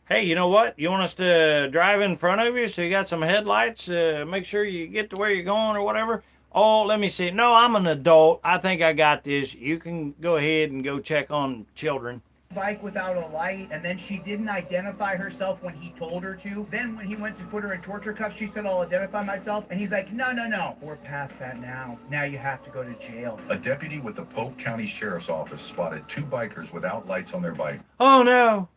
hey, you know what? You want us to drive in front of you so you got some headlights? Make sure you get to where you're going or whatever. Oh, let me see. No, I'm an adult. I think I got this. You can go ahead and go check on children. Bike without a light, and then she didn't identify herself when he told her to. Then when he went to put her in torture cuffs, she said, I'll identify myself. And he's like, no, we're past that now. Now you have to go to jail. A deputy with the Polk County Sheriff's Office spotted 2 bikers without lights on their bike. Oh, no.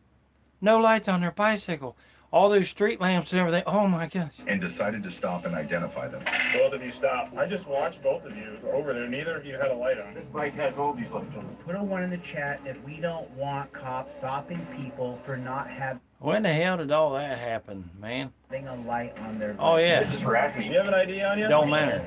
No lights on their bicycle. All those street lamps and everything. Oh, my gosh. And decided to stop and identify them. Both of you stop. I just watched both of you over there. Neither of you had a light on. This bike has all these lights on it. Put a 1 in the chat if we don't want cops stopping people for not having When the hell did all that happen, man? a light on their bike. Oh, yeah. This is harassment. You have an ID on you? Don't matter.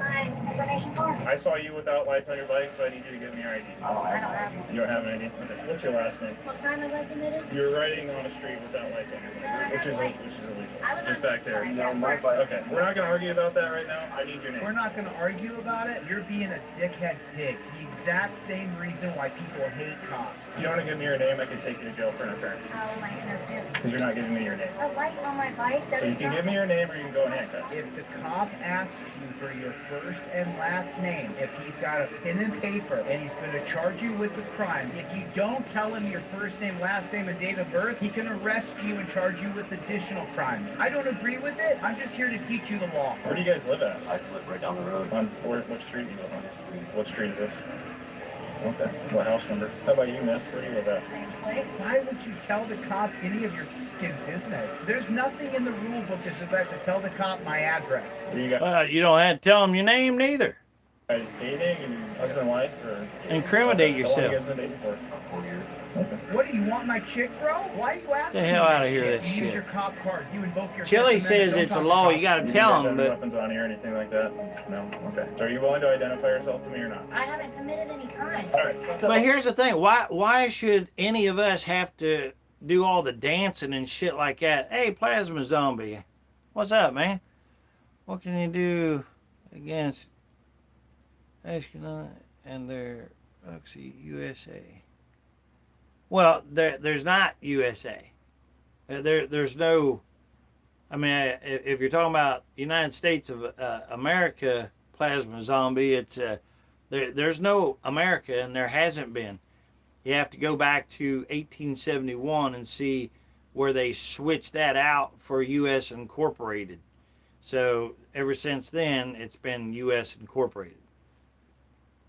I saw you without lights on your bike, so I need you to give me your ID. I don't have one. You don't have an ID? Okay. What's your last name? What crime have I committed? You're riding on a street without lights on your bike, which is illegal. Just back there. No, my bike. Okay, we're not going to argue about that right now. I need your name. We're not going to argue about it. You're being a dickhead pig. The exact same reason why people hate cops. If you don't want to give me your name, I can take you to jail for interference. How am I interfering? Because you're not giving me your name. A light on my bike? So you can give me your name or you can go in handcuffs. If the cop asks you for your first and last name, if he's got a pen and paper and he's going to charge you with the crime, if you don't tell him your first name, last name, and date of birth, he can arrest you and charge you with additional crimes. I don't agree with it. I'm just here to teach you the law. Where do you guys live at? I live right down the road. On which street do you live on? What street is this? Okay. What house number? How about you, miss? Where do you live at? Why would you tell the cop any of your fucking business? There's nothing in the rule book that says I have to tell the cop my address. You don't have to tell them your name neither. Guys dating and husband and wife? Or Incriminate yourself. How long you guys been dating for? 4 years. Okay. What, do you want my chick, bro? Why are you asking Get the hell me out of this here, shit? that You shit. use your cop card. You invoke your Chili Fifth Amendment. says Don't it's a talk to law. cops. You got to You tell guys them, have any but weapons on you or anything like that? No? Okay. So are you willing to identify yourself to me or not? I haven't committed any crime. All right. Let's go. But here's the thing. Why should any of us have to do all the dancing and shit like that? Hey, Plasma Zombie, what's up, man? What can you do against Ashkelon and their Oxy USA? Well, there's not USA. There's no. I mean, if you're talking about United States of America, Plasma Zombie, it's there's no America, and there hasn't been. You have to go back to 1871 and see where they switched that out for U.S. Incorporated. So ever since then, it's been U.S. Incorporated.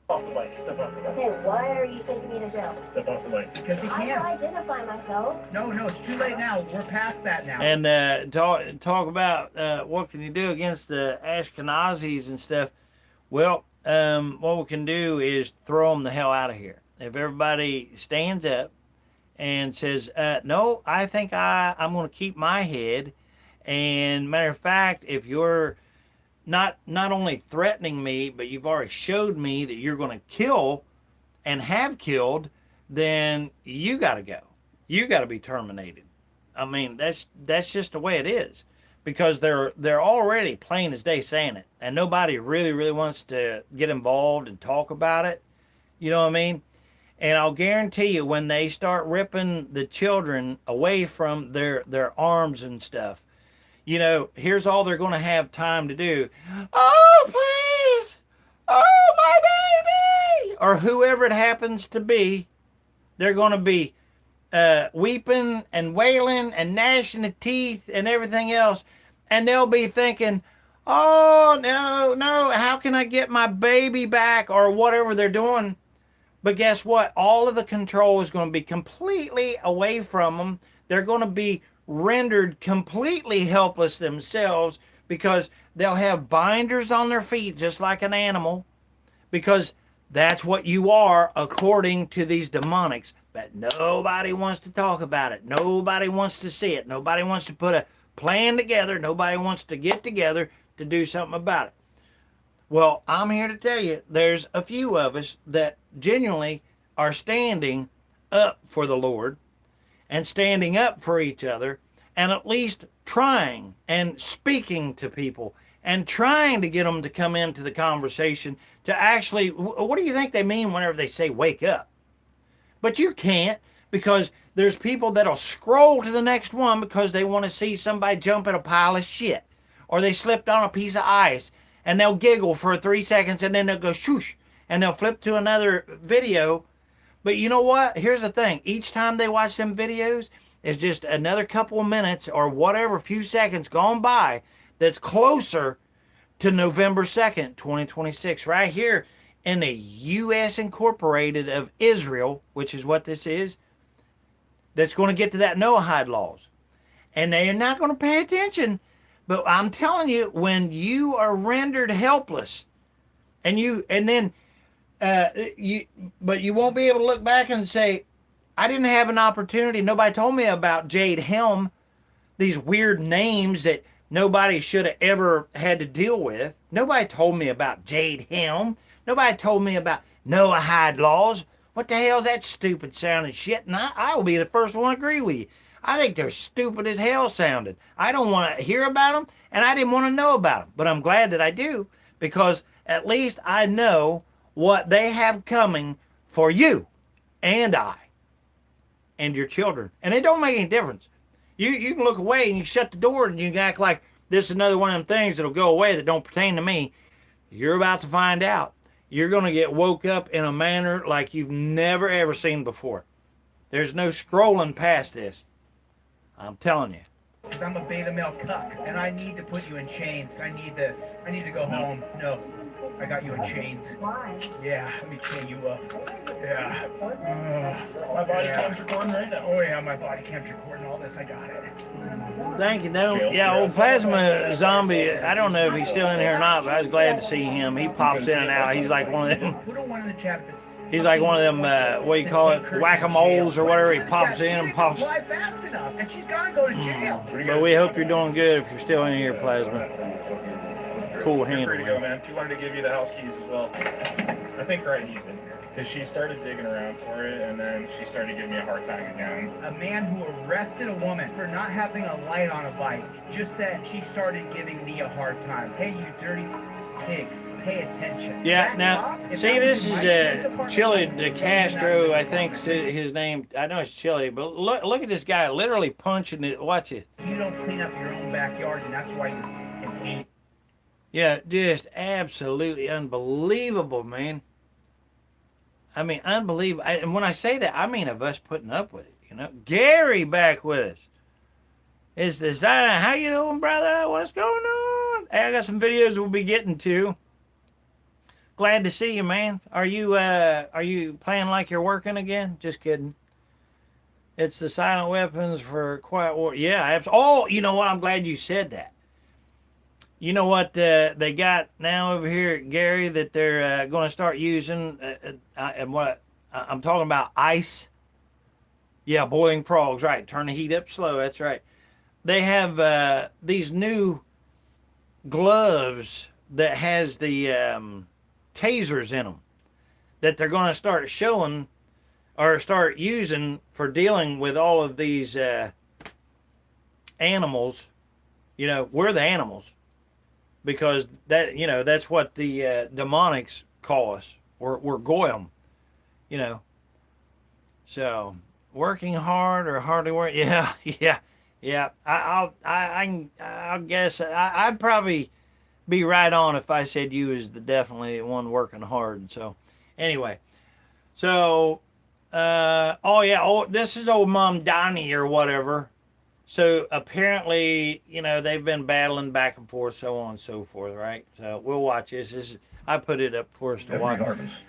Off the bike. Step off the bike. Okay, why are you taking me to jail? Step off the bike. Because he I will can't. identify myself. No, it's too late now. We're past that now. And talk about what can you do against the Ashkenazis and stuff. Well, what we can do is throw them the hell out of here. If everybody stands up and says, no, I think I'm going to keep my head. And matter of fact, if you're not only threatening me, but you've already showed me that you're going to kill and have killed, then you got to go. You got to be terminated. I mean, that's just the way it is, because they're already plain as day saying it, and nobody really wants to get involved and talk about it. You know what I mean? And I'll guarantee you, when they start ripping the children away from their arms and stuff, you know, here's all they're going to have time to do. Oh, please! Oh, my baby! Or whoever it happens to be, they're going to be weeping and wailing and gnashing the teeth and everything else. And they'll be thinking, oh, no, how can I get my baby back, or whatever they're doing. But guess what? All of the control is going to be completely away from them. They're going to be rendered completely helpless themselves, because they'll have binders on their feet just like an animal, because that's what you are according to these demonics. But nobody wants to talk about it. Nobody wants to see it. Nobody wants to put a plan together. Nobody wants to get together to do something about it. Well, I'm here to tell you, there's a few of us that genuinely are standing up for the Lord. and standing up for each other and at least trying and speaking to people and trying to get them to come into the conversation to actually, what do you think they mean whenever they say wake up? But you can't, because there's people that'll scroll to the next one because they want to see somebody jump in a pile of shit, or they slipped on a piece of ice, and they'll giggle for 3 seconds and then they'll go shoosh and they'll flip to another video. But you know what? Here's the thing. Each time they watch them videos, it's just another couple of minutes or whatever, few seconds gone by that's closer to November 2nd, 2026, right here in the U.S. Incorporated of Israel, which is what this is, that's going to get to that Noahide laws. And they are not going to pay attention. But I'm telling you, when you are rendered helpless, but you won't be able to look back and say, I didn't have an opportunity. Nobody told me about Jade Helm, these weird names that nobody should have ever had to deal with. Nobody told me about Jade Helm. Nobody told me about Noahide laws. What the hell is that stupid sounding shit? And I will be the first one to agree with you. I think they're stupid as hell sounding. I don't want to hear about them, and I didn't want to know about them. But I'm glad that I do, because at least I know what they have coming for you and I and your children. And it don't make any difference. You can look away and you shut the door and you can act like this is another one of them things that'll go away that don't pertain to me. You're about to find out. You're going to get woke up in a manner like you've never ever seen before. There's no scrolling past this. I'm telling you. Because I'm a beta male cuck, and I need to put you in chains. I need this. I need to go home. No, I got you in chains. Why? Yeah, let me chain you up. Yeah. My body cam's recording right now. Oh yeah, my body cam's recording all this. I got it. Thank you, no. Yeah, old Plasma Zombie, I don't know if he's still in here or not, but I was glad to see him. He pops in and out. He's like one of them. Put a one in the chat if it's. He's like one of them, what do you call it, whack-a-moles or whatever. He pops in and pops. Fly fast enough, and she's gotta go to jail. But we hope you're doing good if you're still in here, Plasma. Cool handle, Free to go, man. She wanted to give you the house keys as well. I think right he's in here. Because she started digging around for it, and then she started giving me a hard time again. A man who arrested a woman for not having a light on a bike just said she started giving me a hard time. Hey, you dirty pigs, pay attention. Yeah, now, see, this is Chili de Castro, I think his name. I know it's Chili, but look at this guy literally punching it. Watch it. You don't clean up your own backyard, and that's why you can hate. Yeah, just absolutely unbelievable, man. I mean, unbelievable. And when I say that, I mean of us putting up with it, you know. Gary back with us. Is this, how you doing, brother? What's going on? Hey, I got some videos we'll be getting to. Glad to see you, man. Are you playing like you're working again? Just kidding. It's the silent weapons for quiet war. Yeah, absolutely. Oh, you know what? I'm glad you said that. You know what they got now over here, Gary, that they're going to start using? And what I'm talking about, ice. Yeah, boiling frogs, right. Turn the heat up slow, that's right. They have these new gloves that has the tasers in them that they're going to start showing or start using for dealing with all of these animals. You know, we're the animals. Because that, you know, that's what the demonics call us. We're Goyim, you know. So working hard or hardly work, yeah. I'll guess I'd probably be right on if I said you was definitely the one working hard. So anyway, so this is old Mom Donnie or whatever. So apparently, you know, they've been battling back and forth, so on and so forth, right? So we'll watch this. I put it up for us to watch.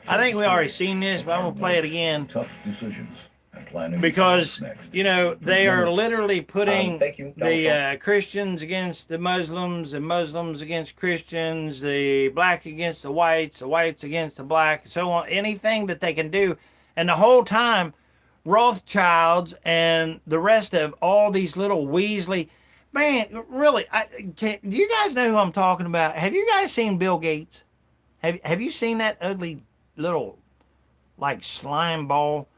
I think we already seen this, but I'm going to play it again. Tough decisions and planning. Because, you know, they are literally putting the Christians against the Muslims, the Muslims against Christians, the black against the whites against the black, so on. Anything that they can do. And the whole time, Rothschilds and the rest of all these little Weasley, man, really, do you guys know who I'm talking about? Have you guys seen Bill Gates? Have you seen that ugly little, like, slime ball?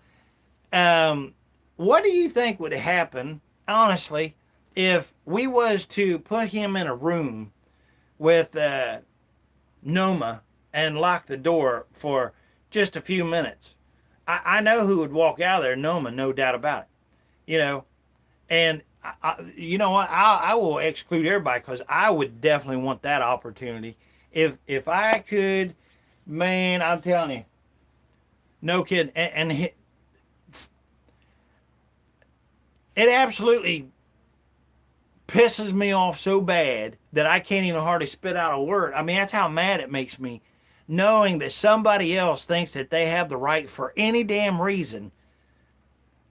what do you think would happen, honestly, if we was to put him in a room with Noma and lock the door for just a few minutes? I know who would walk out of there, Noma, no doubt about it. You know, and you know what? I will exclude everybody because I would definitely want that opportunity. If I could, man, I'm telling you, no kidding. It absolutely pisses me off so bad that I can't even hardly spit out a word. I mean, that's how mad it makes me, knowing that somebody else thinks that they have the right for any damn reason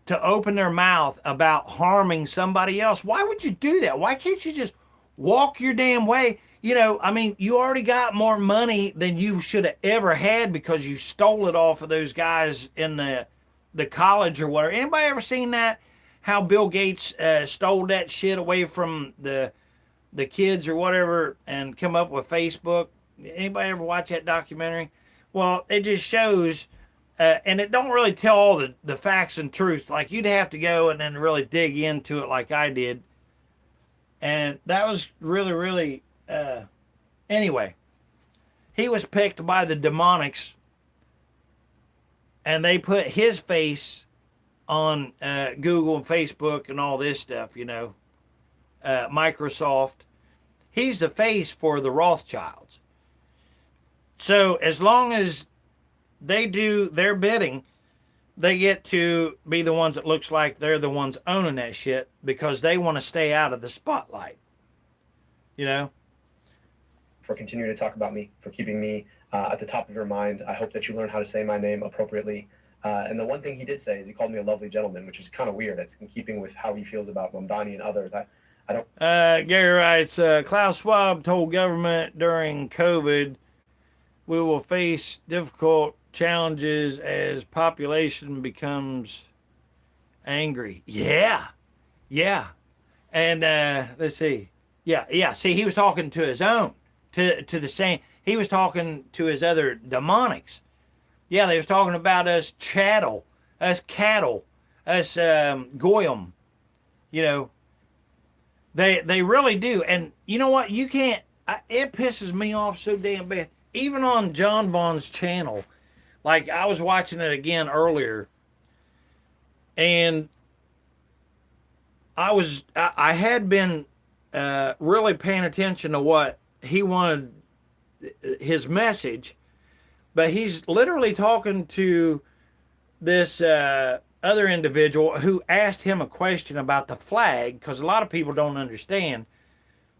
to open their mouth about harming somebody else. Why would you do that? Why can't you just walk your damn way? You know, I mean, you already got more money than you should have ever had because you stole it off of those guys in the college or whatever. Anybody ever seen that? How Bill Gates stole that shit away from the kids or whatever and come up with Facebook? Anybody ever watch that documentary? Well, it just shows, and it don't really tell all the facts and truth. Like, you'd have to go and then really dig into it like I did. And that was really, really, anyway, he was picked by the demonics, and they put his face on Google and Facebook and all this stuff, you know, Microsoft. He's the face for the Rothschilds. So as long as they do their bidding, they get to be the ones that looks like they're the ones owning that shit because they want to stay out of the spotlight, you know? For continuing to talk about me, for keeping me at the top of your mind. I hope that you learn how to say my name appropriately. And the one thing he did say is he called me a lovely gentleman, which is kind of weird. It's in keeping with how he feels about Mamdani and others. I don't. Gary writes, Klaus Schwab told government during COVID, we will face difficult challenges as population becomes angry. Yeah. And let's see. Yeah. See, he was talking to his own, to the same. He was talking to his other demonics. Yeah, they was talking about us cattle, us goyim. You know, they really do. And you know what? You can't. It pisses me off so damn bad. Even on John Bond's channel, like I was watching it again earlier, and I had been really paying attention to what he wanted, his message. But he's literally talking to this other individual who asked him a question about the flag, because a lot of people don't understand.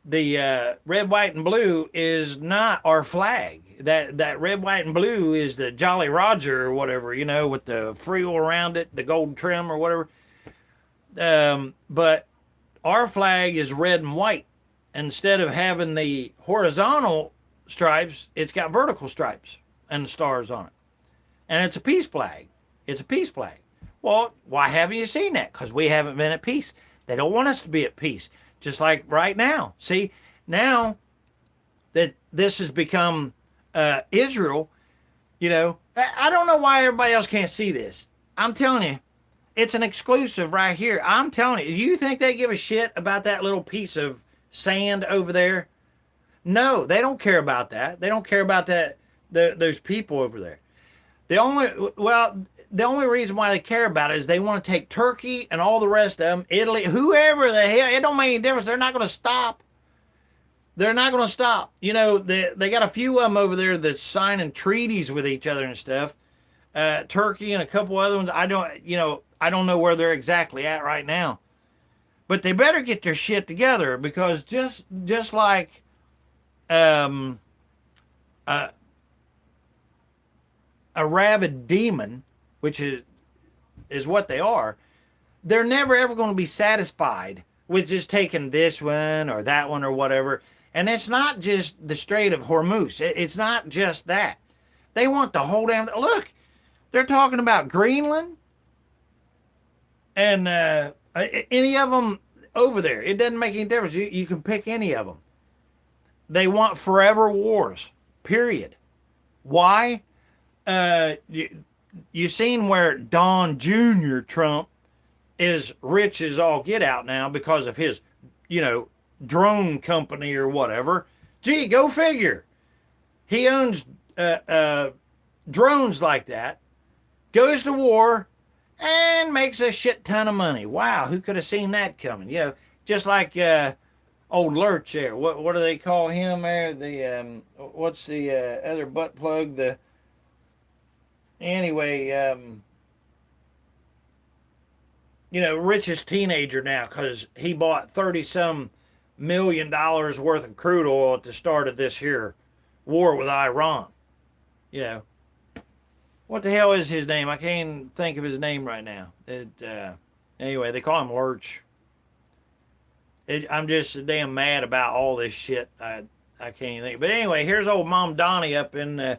The red, white, and blue is not our flag. That red, white, and blue is the Jolly Roger or whatever, you know, with the frill around it, the gold trim or whatever. But our flag is red and white. Instead of having the horizontal stripes, it's got vertical stripes and stars on it. And it's a peace flag. It's a peace flag. Well, why haven't you seen that? Because we haven't been at peace. They don't want us to be at peace. Just like right now. See, now that this has become Israel, you know, I don't know why everybody else can't see this. I'm telling you, it's an exclusive right here. I'm telling you, do you think they give a shit about that little piece of sand over there? No, they don't care about that. They don't care about that. Those people over there. The only reason why they care about it is they want to take Turkey and all the rest of them, Italy, whoever the hell. It don't make any difference. They're not going to stop. They're not going to stop. You know, they got a few of them over there that's signing treaties with each other and stuff. Turkey and a couple other ones. I don't know where they're exactly at right now. But they better get their shit together, because just like a rabid demon, which is what they are, they're never ever going to be satisfied with just taking this one or that one or whatever. And it's not just the Strait of Hormuz. It's not just that. They want the whole damn... Look, they're talking about Greenland and any of them over there. It doesn't make any difference. You can pick any of them. They want forever wars, period. Why? You seen where Don Jr. Trump is rich as all get out now because of his, drone company or whatever. Gee, go figure. He owns drones like that, goes to war, and makes a shit ton of money. Wow, who could have seen that coming? Just like old Lurch there. What do they call him there? The what's the other butt plug? Richest teenager now because he bought $30-some million worth of crude oil at the start of this here war with Iran. What the hell is his name? I can't think of his name right now. Anyway, they call him Lurch. I'm just damn mad about all this shit. I can't even think. But anyway, here's old Mom Donnie up in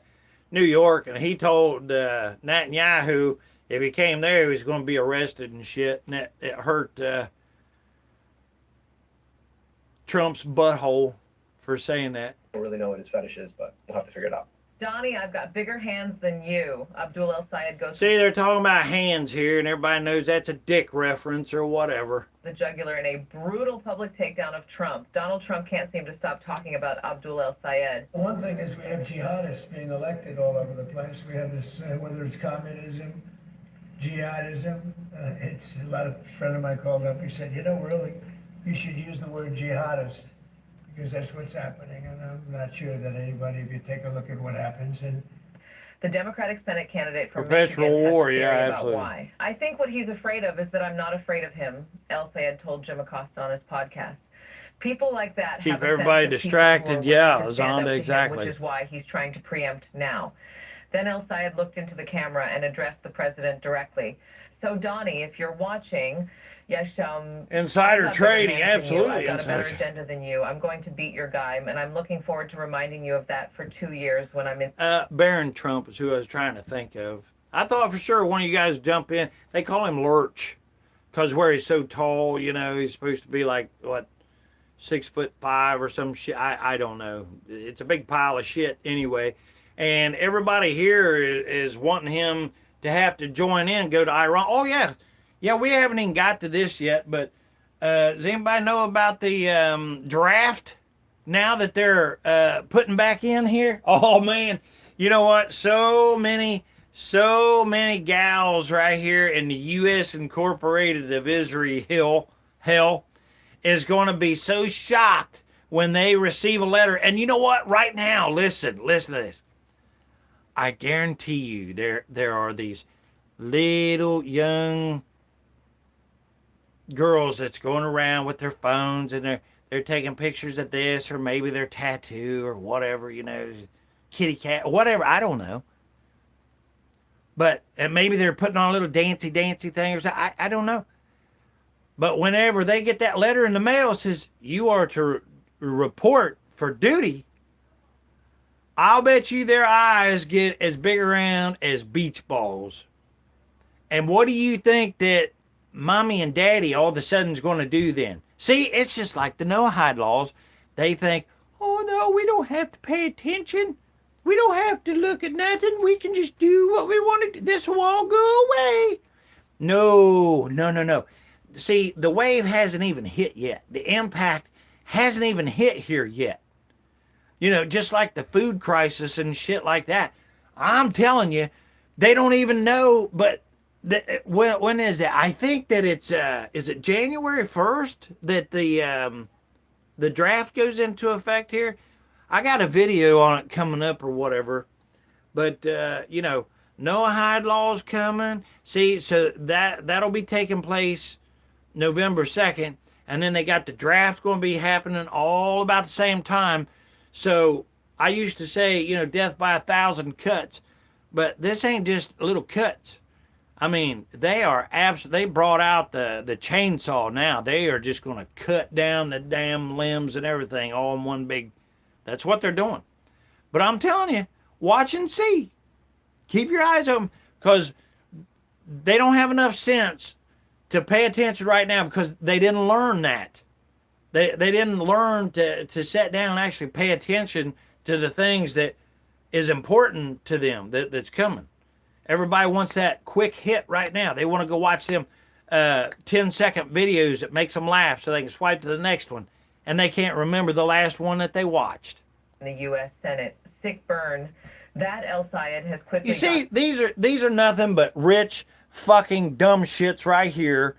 New York, and he told Netanyahu if he came there, he was going to be arrested and shit. And it hurt Trump's butthole for saying that. I don't really know what his fetish is, but we'll have to figure it out. Donnie, I've got bigger hands than you. Abdul El Sayed goes. See, they're talking about hands here, and everybody knows that's a dick reference or whatever. The jugular in a brutal public takedown of Trump. Donald Trump can't seem to stop talking about Abdul El Sayed. One thing is we have jihadists being elected all over the place. We have this, whether it's communism, jihadism. It's a lot of friend of mine called up. He said, really, you should use the word jihadist because that's what's happening. And I'm not sure that anybody, if you take a look at what happens, and the Democratic Senate candidate from Perpetual Michigan war, has a yeah, theory about absolutely. why. I think what he's afraid of is that I'm not afraid of him, El Sayed told Jim Acosta on his podcast. People like that Keep have a everybody sense of distracted. people who are willing Yeah, to stand up Zonda, to him, exactly. which is why he's trying to preempt now. Then El Sayed looked into the camera and addressed the president directly. So Donnie, if you're watching, yes, Insider I've got trading, better hands than you. absolutely. I've got a better Insider. agenda than you. I'm going to beat your guy, and I'm looking forward to reminding you of that for 2 years when I'm in. Barron Trump is who I was trying to think of. I thought for sure one of you guys jump in. They call him Lurch because where he's so tall, he's supposed to be like, 6'5" or some shit. I don't know. It's a big pile of shit anyway. And everybody here is wanting him to have to join in and go to Iran. Oh, yeah. Yeah, we haven't even got to this yet, but does anybody know about the draft now that they're putting back in here? Oh, man. You know what? So many gals right here in the U.S. Incorporated of Israel, hell, is going to be so shocked when they receive a letter. And you know what? Right now, listen to this. I guarantee you there are these little young girls that's going around with their phones and they're taking pictures of this or maybe their tattoo or whatever, kitty cat, whatever, I don't know. But and maybe they're putting on a little dancy thing or something. I don't know. But whenever they get that letter in the mail, it says you are to report for duty. I'll bet you their eyes get as big around as beach balls. And what do you think that mommy and daddy all of a sudden is going to do then? See, it's just like the Noahide laws. They think, oh no, we don't have to pay attention. We don't have to look at nothing. We can just do what we want to do. This will all go away. No. See, the wave hasn't even hit yet. The impact hasn't even hit here yet. Just like the food crisis and shit like that. I'm telling you, they don't even know, but when is it? I think that it's, is it January 1st that the draft goes into effect here? I got a video on it coming up or whatever, but, Noahide law's coming. See, so that'll be taking place November 2nd, and then they got the draft going to be happening all about the same time. So I used to say, death by 1,000 cuts, but this ain't just little cuts. I mean, they are they brought out the chainsaw now. They are just going to cut down the damn limbs and everything all in one big. That's what they're doing. But I'm telling you, watch and see. Keep your eyes open because they don't have enough sense to pay attention right now because they didn't learn that. They didn't learn to sit down and actually pay attention to the things that is important to them that's coming. Everybody wants that quick hit right now. They want to go watch them 10-second videos that makes them laugh so they can swipe to the next one, and they can't remember the last one that they watched. In the U.S. Senate, sick burn. That El Sayed has quickly. You see, these are nothing but rich fucking dumb shits right here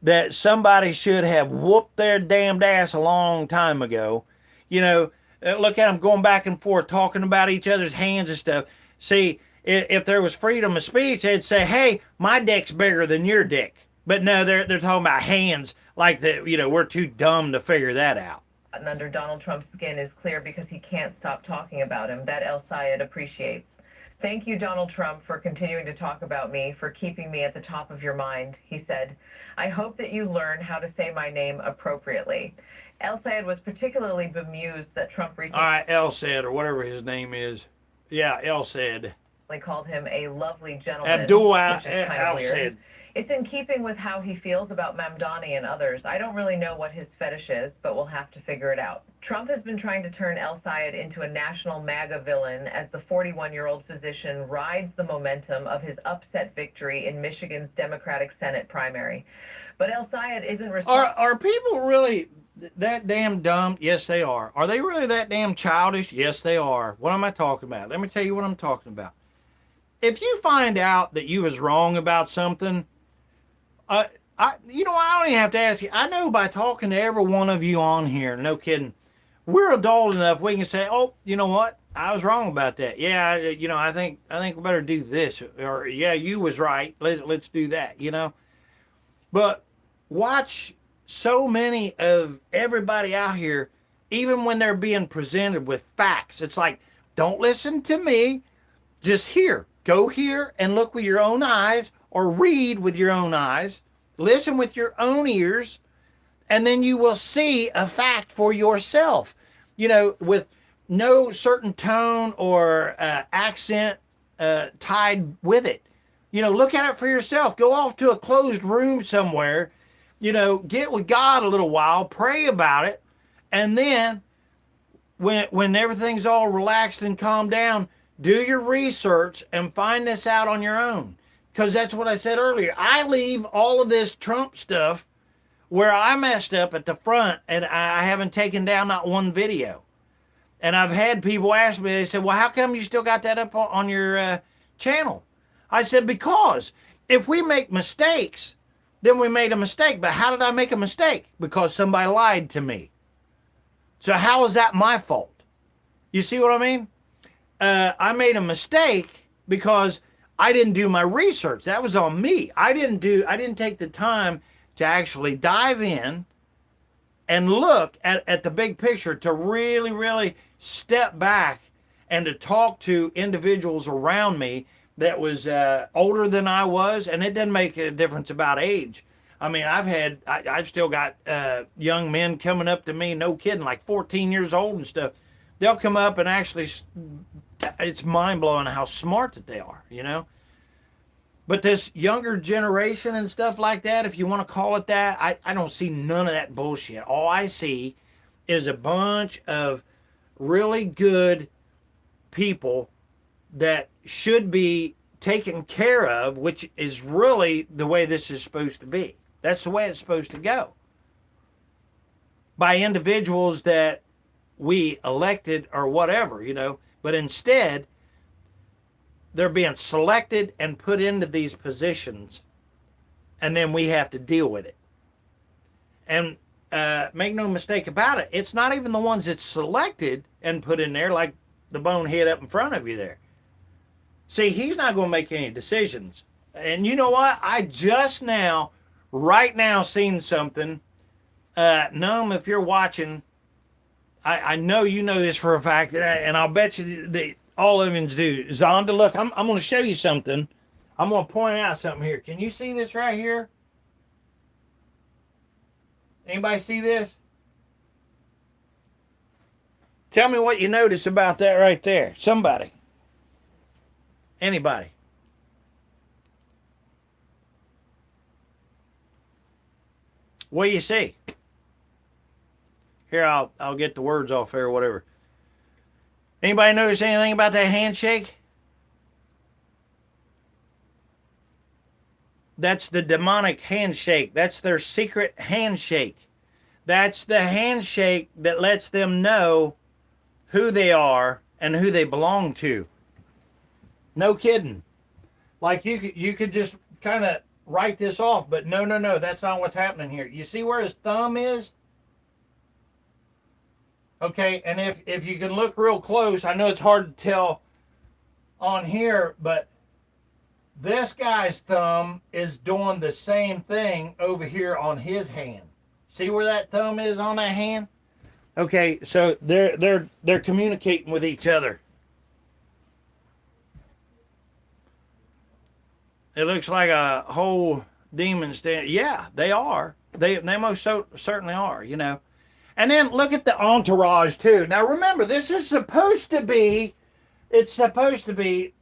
that somebody should have whooped their damned ass a long time ago. You know, look at them going back and forth talking about each other's hands and stuff. See, if there was freedom of speech, they'd say, "Hey, my dick's bigger than your dick." But no, they're talking about hands like that. You know, we're too dumb to figure that out. Under Donald Trump's skin is clear because he can't stop talking about him. That El Sayed appreciates. Thank you, Donald Trump, for continuing to talk about me, for keeping me at the top of your mind, he said. I hope that you learn how to say my name appropriately. El Sayed was particularly bemused that Trump recently... All right, El Sayed, or whatever his name is. Yeah, El Sayed. ...called him a lovely gentleman, Abdul which is kind El of weird. Sayed. It's in keeping with how he feels about Mamdani and others. I don't really know what his fetish is, but we'll have to figure it out. Trump has been trying to turn El Sayed into a national MAGA villain as the 41-year-old physician rides the momentum of his upset victory in Michigan's Democratic Senate primary. But El Sayed isn't responsible. Are people really that damn dumb? Yes, they are. Are they really that damn childish? Yes, they are. What am I talking about? Let me tell you what I'm talking about. If you find out that you was wrong about something, I don't even have to ask you. I know by talking to every one of you on here, no kidding, we're adult enough we can say, oh, you know what? I was wrong about that. Yeah, I think we better do this. Or, yeah, you was right. Let's do that, you know. But watch so many of everybody out here, even when they're being presented with facts, it's like, don't listen to me. Just hear. Go here and look with your own eyes, or read with your own eyes, listen with your own ears, and then you will see a fact for yourself, with no certain tone or accent tied with it. Look at it for yourself. Go off to a closed room somewhere, get with God a little while, pray about it, and then when everything's all relaxed and calmed down, do your research and find this out on your own. Because that's what I said earlier. I leave all of this Trump stuff where I messed up at the front, and I haven't taken down not one video. And I've had people ask me, they said, well, how come you still got that up on your channel? I said, because if we make mistakes, then we made a mistake. But how did I make a mistake? Because somebody lied to me. So how is that my fault? You see what I mean? I made a mistake because I didn't do my research. That was on me. I didn't take the time to actually dive in and look at the big picture, to really, really step back and to talk to individuals around me that was older than I was. And it doesn't make a difference about age. I mean, I've still got young men coming up to me, no kidding, like 14 years old and stuff. They'll come up and actually, it's mind-blowing how smart that they are, But this younger generation and stuff like that, if you want to call it that, I don't see none of that bullshit. All I see is a bunch of really good people that should be taken care of, which is really the way this is supposed to be. That's the way it's supposed to go. By individuals that we elected or whatever, But instead, they're being selected and put into these positions, and then we have to deal with it. And make no mistake about it, it's not even the ones that's selected and put in there, like the bonehead up in front of you there. See, he's not going to make any decisions. And you know what? I just now, right now, seen something. Num, if you're watching, I know you know this for a fact, and I'll bet you that all of you do. Zonda, look, I'm going to show you something. I'm going to point out something here. Can you see this right here? Anybody see this? Tell me what you notice about that right there. Somebody. Anybody. What do you see? Here, I'll get the words off here or whatever. Anybody notice anything about that handshake? That's the demonic handshake. That's their secret handshake. That's the handshake that lets them know who they are and who they belong to. No kidding. Like you could just kind of write this off, but no, that's not what's happening here. You see where his thumb is? Okay, and if you can look real close, I know it's hard to tell on here, but this guy's thumb is doing the same thing over here on his hand. See where that thumb is on that hand? Okay, so they're communicating with each other. It looks like a whole demon stand. Yeah, they are. They most certainly are, you know. And then look at the entourage too. Now remember, this is supposed to be, it's supposed to be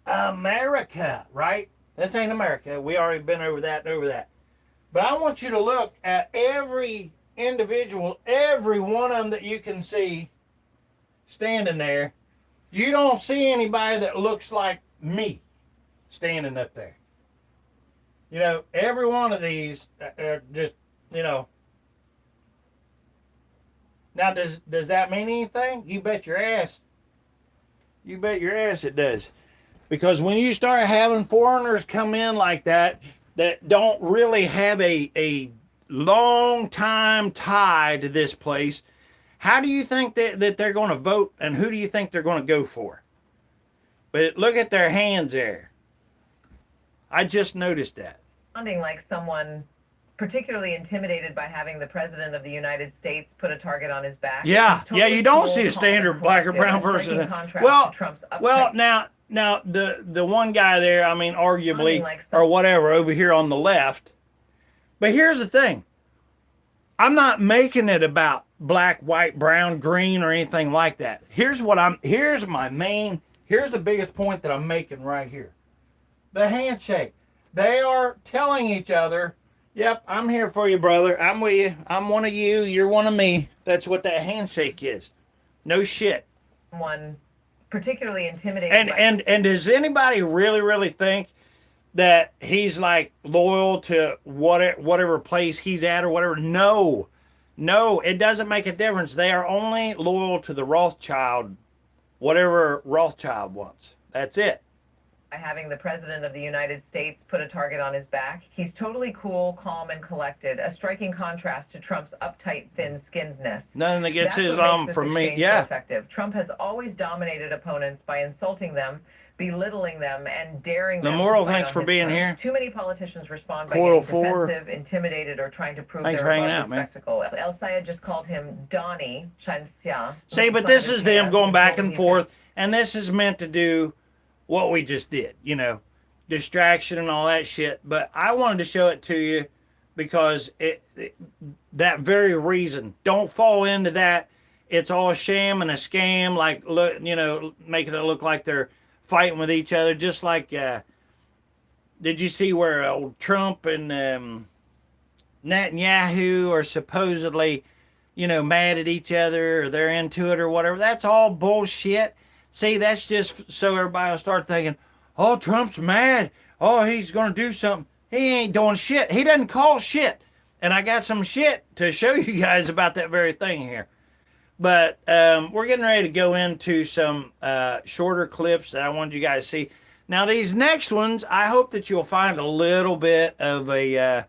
America, right? This ain't America. We already been over that and over that. But I want you to look at every individual, every one of them that you can see standing there. You don't see anybody that looks like me standing up there. You know, every one of these are just, you know. Now, does that mean anything? You bet your ass. You bet your ass it does. Because when you start having foreigners come in like that don't really have a long time tie to this place, how do you think that they're going to vote, and who do you think they're going to go for? But look at their hands there. I just noticed that. Sounding like someone particularly intimidated by having the President of the United States put a target on his back. Yeah, Totally you don't cool, see a standard black or brown person. Well, now the one guy there, I mean, arguably, or whatever, over here on the left. But here's the thing. I'm not making it about black, white, brown, green, or anything like that. Here's the biggest point that I'm making right here. The handshake. They are telling each other, yep, I'm here for you, brother. I'm with you. I'm one of you. You're one of me. That's what that handshake is. No shit. One particularly intimidated. And does anybody really think that he's like loyal to whatever place he's at or whatever? No, it doesn't make a difference. They are only loyal to the Rothschild, whatever Rothschild wants. That's it. By having the President of the United States put a target on his back, he's totally cool, calm, and collected. A striking contrast to Trump's uptight, thin-skinnedness. Nothing that gets his from me. Yeah. So effective. Trump has always dominated opponents by insulting them, belittling them, and daring them. Lamoral, thanks for being here. Too many politicians respond by getting defensive, intimidated, or trying to prove they're above the spectacle. El Sayed just called him Donnie Chanxia. See, but this is them going back and forth, and this is meant to do what we just did, you know, distraction and all that shit. But I wanted to show it to you because that very reason. Don't fall into that. It's all a sham and a scam, like, look, you know, making it look like they're fighting with each other. Just like, did you see where old Trump and Netanyahu are supposedly, you know, mad at each other, or they're into it or whatever? That's all bullshit. See, that's just so everybody will start thinking, oh, Trump's mad. Oh, he's going to do something. He ain't doing shit. He doesn't call shit. And I got some shit to show you guys about that very thing here. But we're getting ready to go into some shorter clips that I wanted you guys to see. Now, these next ones, I hope that you'll find a little bit of a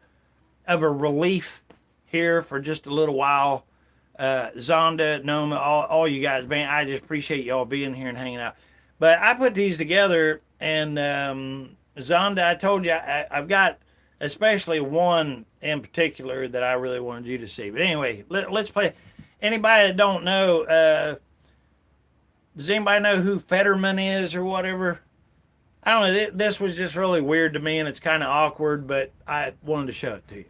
relief here for just a little while. Zonda, Noma, all you guys, man, I just appreciate y'all being here and hanging out. But I put these together, and Zonda, I told you, I've got especially one in particular that I really wanted you to see. But anyway, let's play. Anybody that don't know, does anybody know who Fetterman is or whatever? I don't know. This was just really weird to me, and it's kind of awkward, but I wanted to show it to you.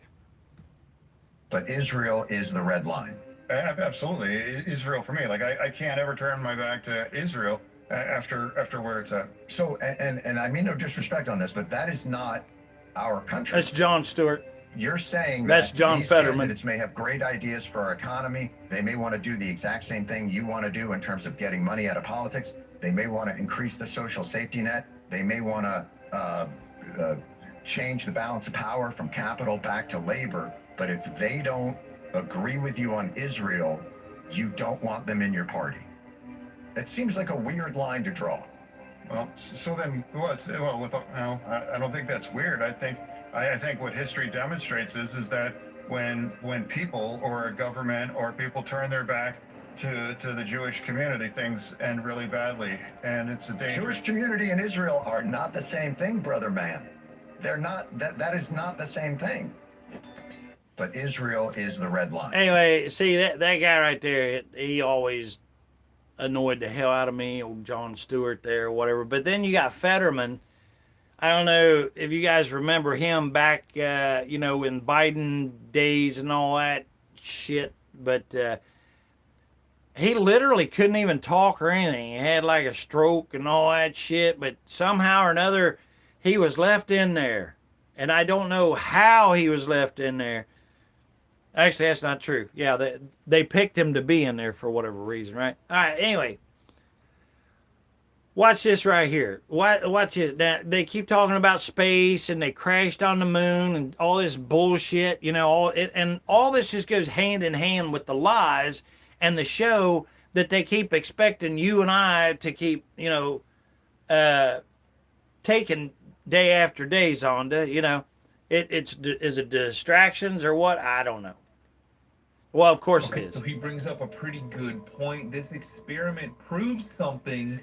But Israel is the red line. Absolutely. Israel for me. Like, I can't ever turn my back to Israel after where it's at. So, and I mean no disrespect on this, but that is not our country. That's Jon Stewart. You're saying that's that John these Fetterman. candidates may have great ideas for our economy. They may want to do the exact same thing you want to do in terms of getting money out of politics. They may want to increase the social safety net. They may want to change the balance of power from capital back to labor, but if they don't agree with you on Israel, you don't want them in your party. It seems like a weird line to draw. Well, so then what's well? With I don't think that's weird. I think what history demonstrates is that when people or a government or people turn their back to the Jewish community, things end really badly, and it's a danger. Jewish community and Israel are not the same thing, brother man. They're not. That is not the same thing. But Israel is the red line. Anyway, see that guy right there, he always annoyed the hell out of me, old John Stewart there or whatever. But then you got Fetterman. I don't know if you guys remember him back, in Biden days and all that shit. But he literally couldn't even talk or anything. He had like a stroke and all that shit. But somehow or another, he was left in there. And I don't know how he was left in there. Actually, that's not true. Yeah, they picked him to be in there for whatever reason, right? All right, anyway. Watch this right here. Watch this. Now, they keep talking about space and they crashed on the moon and all this bullshit, and all this just goes hand in hand with the lies and the show that they keep expecting you and I to keep, taking day after day, Zonda, is it distractions or what? I don't know. Well, of course it is. So he brings up a pretty good point. This experiment proves something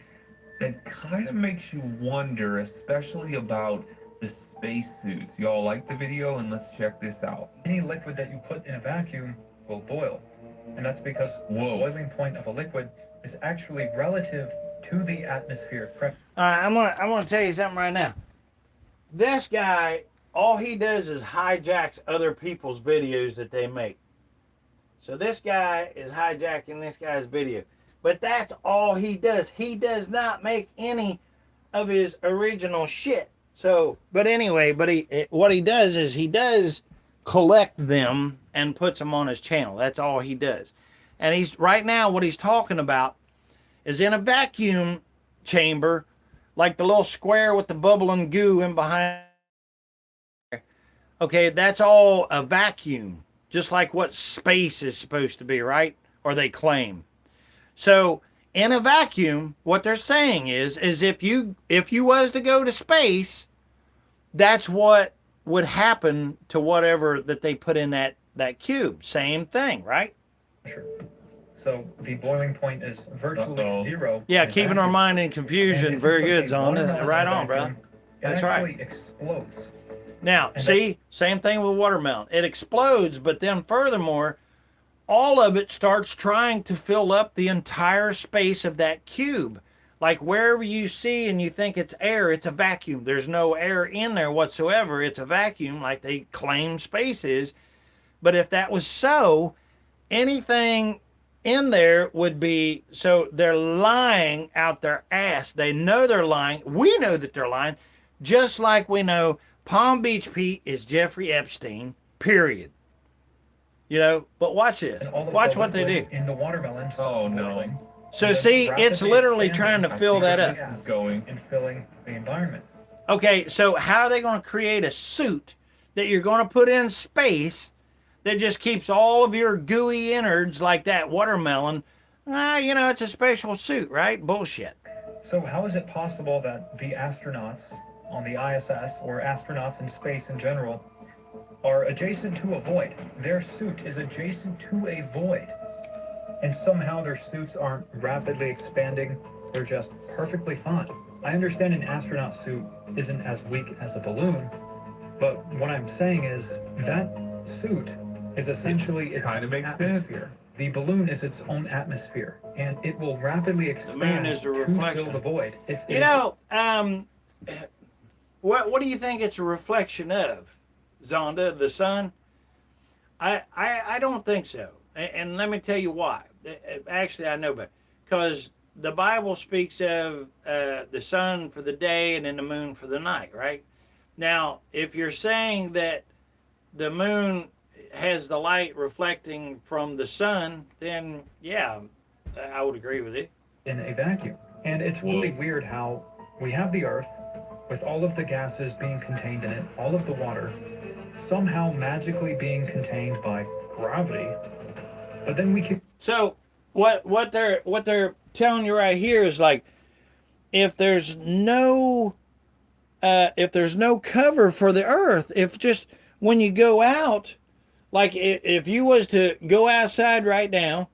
that kind of makes you wonder, especially about the spacesuits. Y'all like the video? And let's check this out. Any liquid that you put in a vacuum will boil. And that's because the boiling point of a liquid is actually relative to the atmospheric pressure. All right, I'm gonna tell you something right now. This guy, all he does is hijacks other people's videos that they make. So this guy is hijacking this guy's video. But that's all he does. He does not make any of his original shit. So, but anyway, what he does is he does collect them and puts them on his channel. That's all he does. And he's right now what he's talking about is in a vacuum chamber, like the little square with the bubbling goo in behind. Okay, that's all a vacuum. Just like what space is supposed to be, right? Or they claim. So in a vacuum, what they're saying is if you was to go to space, that's what would happen to whatever that they put in that cube. Same thing, right? Sure. So the boiling point is virtually zero. Yeah, keeping our mind in confusion. Very good, Zonda. Right on, bro. That's right. It explodes. Now, see, same thing with watermelon. It explodes, but then furthermore, all of it starts trying to fill up the entire space of that cube. Like wherever you see and you think it's air, it's a vacuum. There's no air in there whatsoever. It's a vacuum like they claim space is. But if that was so, anything in there would be, so they're lying out their ass. They know they're lying. We know that they're lying, just like we know Palm Beach Pete is Jeffrey Epstein, period. But watch this. Watch what they do. In the watermelon. Oh, no. So see, it's literally trying to fill that up. And filling the environment. Okay, so how are they going to create a suit that you're going to put in space that just keeps all of your gooey innards like that watermelon? It's a special suit, right? Bullshit. So how is it possible that the astronauts on the ISS or astronauts in space in general are adjacent to a void? Their suit is adjacent to a void. And somehow their suits aren't rapidly expanding. They're just perfectly fine. I understand an astronaut suit isn't as weak as a balloon, but what I'm saying is that suit is essentially its atmosphere. The balloon is its own atmosphere, and it will rapidly expand the moon is the reflection. to fill the void. What do you think it's a reflection of, Zonda? The sun? I don't think so. And let me tell you why. Actually, I know better. Because the Bible speaks of the sun for the day and then the moon for the night, right? Now, if you're saying that the moon has the light reflecting from the sun, then yeah, I would agree with it. In a vacuum. And it's really weird how we have the Earth, with all of the gases being contained in it, all of the water, somehow magically being contained by gravity. But then we can. So what they're telling you right here is like, if there's no cover for the earth, if just when you go out, like if you was to go outside right now,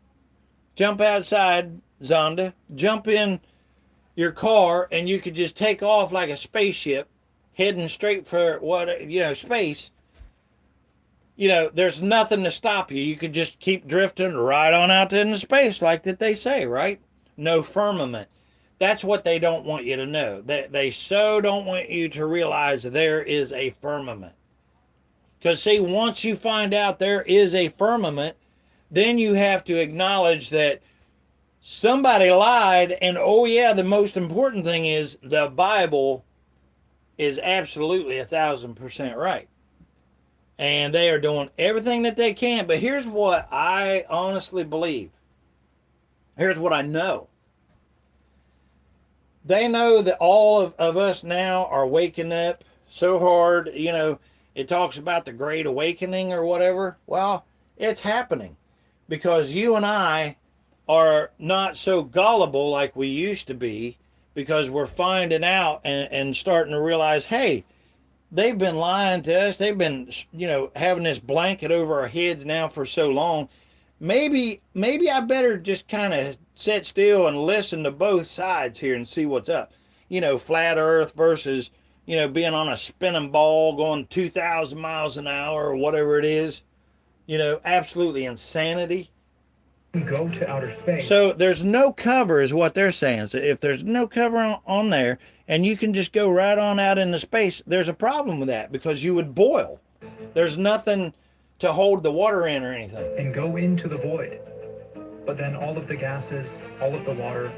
jump outside, Zonda, jump in your car, and you could just take off like a spaceship, heading straight for space. There's nothing to stop you. You could just keep drifting right on out into space, like that they say, right? No firmament. That's what they don't want you to know. They so don't want you to realize there is a firmament. Because, see, once you find out there is a firmament, then you have to acknowledge that somebody lied. And, oh, yeah, the most important thing is the Bible is absolutely 1,000% right. And they are doing everything that they can. But here's what I honestly believe. Here's what I know. They know that all of us now are waking up so hard. It talks about the Great Awakening or whatever. Well, it's happening because you and I are not so gullible like we used to be, because we're finding out and starting to realize, hey, they've been lying to us. They've been, having this blanket over our heads now for so long. Maybe I better just kind of sit still and listen to both sides here and see what's up. Flat Earth versus, being on a spinning ball going 2,000 miles an hour or whatever it is. Absolutely insanity. Go to outer space. So there's no cover is what they're saying. So if there's no cover on there and you can just go right on out into space, there's a problem with that because you would boil. There's nothing to hold the water in or anything. And go into the void. But then all of the gases, all of the water,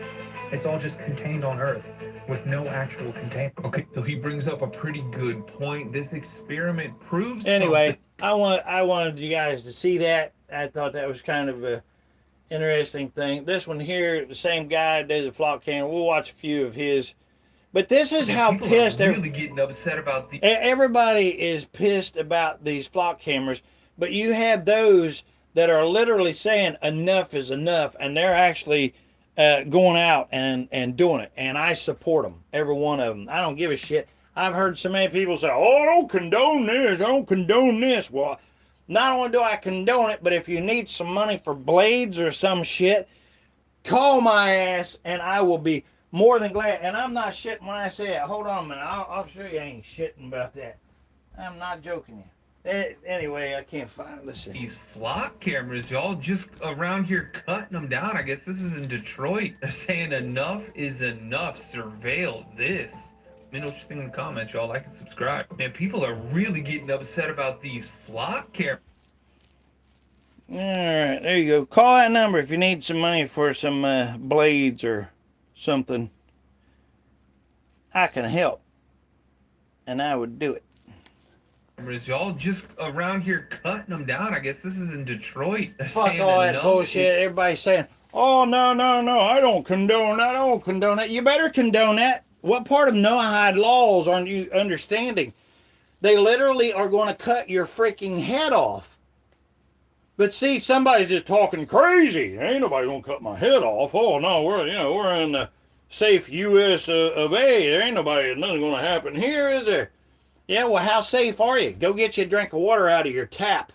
it's all just contained on Earth with no actual container. Okay, so he brings up a pretty good point. This experiment proves Anyway, I wanted you guys to see that. I thought that was kind of a interesting thing. This one here, the same guy does a flock camera. We'll watch a few of his. But this is how pissed really getting upset about the everybody is pissed about these flock cameras. But you have those that are literally saying enough is enough, and they're actually going out and doing it. And I support them, every one of them. I don't give a shit. I've heard so many people say, oh, I don't condone this. I don't condone this. Well, not only do I condone it, but if you need some money for blades or some shit, call my ass, and I will be more than glad. And I'm not shitting when I say it. Hold on a minute. I'll show you I ain't shitting about that. I'm not joking you. Anyway, I can't find this. These flock cameras, y'all, just around here cutting them down. I guess this is in Detroit. They're saying enough is enough. Surveil this. Let me know what you think in the comments, y'all. Like and subscribe. Man, people are really getting upset about these flock cameras. All right, there you go. Call that number if you need some money for some blades or something. I can help, and I would do it. Y'all just around here cutting them down. I guess this is in Detroit. They're Fuck all that bullshit. Everybody's saying, oh, no, I don't condone that. I don't condone that. You better condone that. What part of Noahide laws aren't you understanding? They literally are going to cut your freaking head off. But see, somebody's just talking crazy. Ain't nobody going to cut my head off. Oh, no, we're in the safe U.S. of A. There ain't nothing going to happen here, is there? Yeah, well, how safe are you? Go get you a drink of water out of your tap.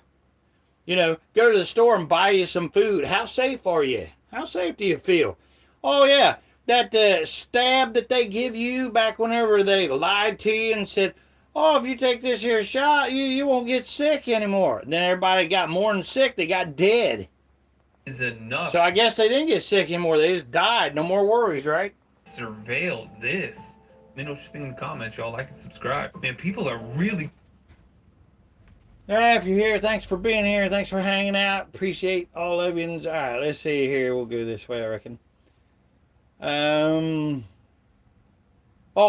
Go to the store and buy you some food. How safe are you? How safe do you feel? Oh, yeah, that stab that they give you back whenever they lied to you and said, oh, if you take this here shot, you won't get sick anymore. And then everybody got more than sick. They got dead. Is enough. So I guess they didn't get sick anymore. They just died. No more worries, right? Surveil this. Let me know what you think in the comments, y'all. Like and subscribe. Man, people are really... If you're here, thanks for being here. Thanks for hanging out. Appreciate all of you. All right, let's see here. We'll go this way, I reckon. Oh,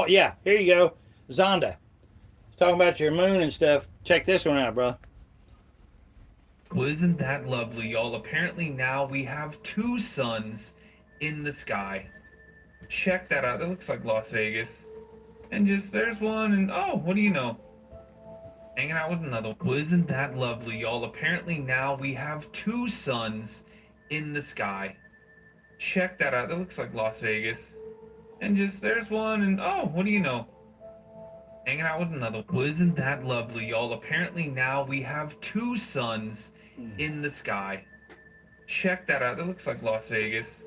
yeah. Here you go. Zonda. Talking about your moon and stuff. Check this one out, bro. Well, isn't that lovely, y'all? Apparently now we have 2 suns in the sky. Check that out. It looks like Las Vegas. And just, there's one, and oh, what do you know? Hanging out with another. Well, isn't that lovely, y'all? Apparently now we have 2 suns in the sky. Check that out. That looks like Las Vegas. And just, there's one, and oh, what do you know? Hanging out with another. Well, isn't that lovely, y'all? Apparently now we have 2 suns in the sky. Check that out. That looks like Las Vegas.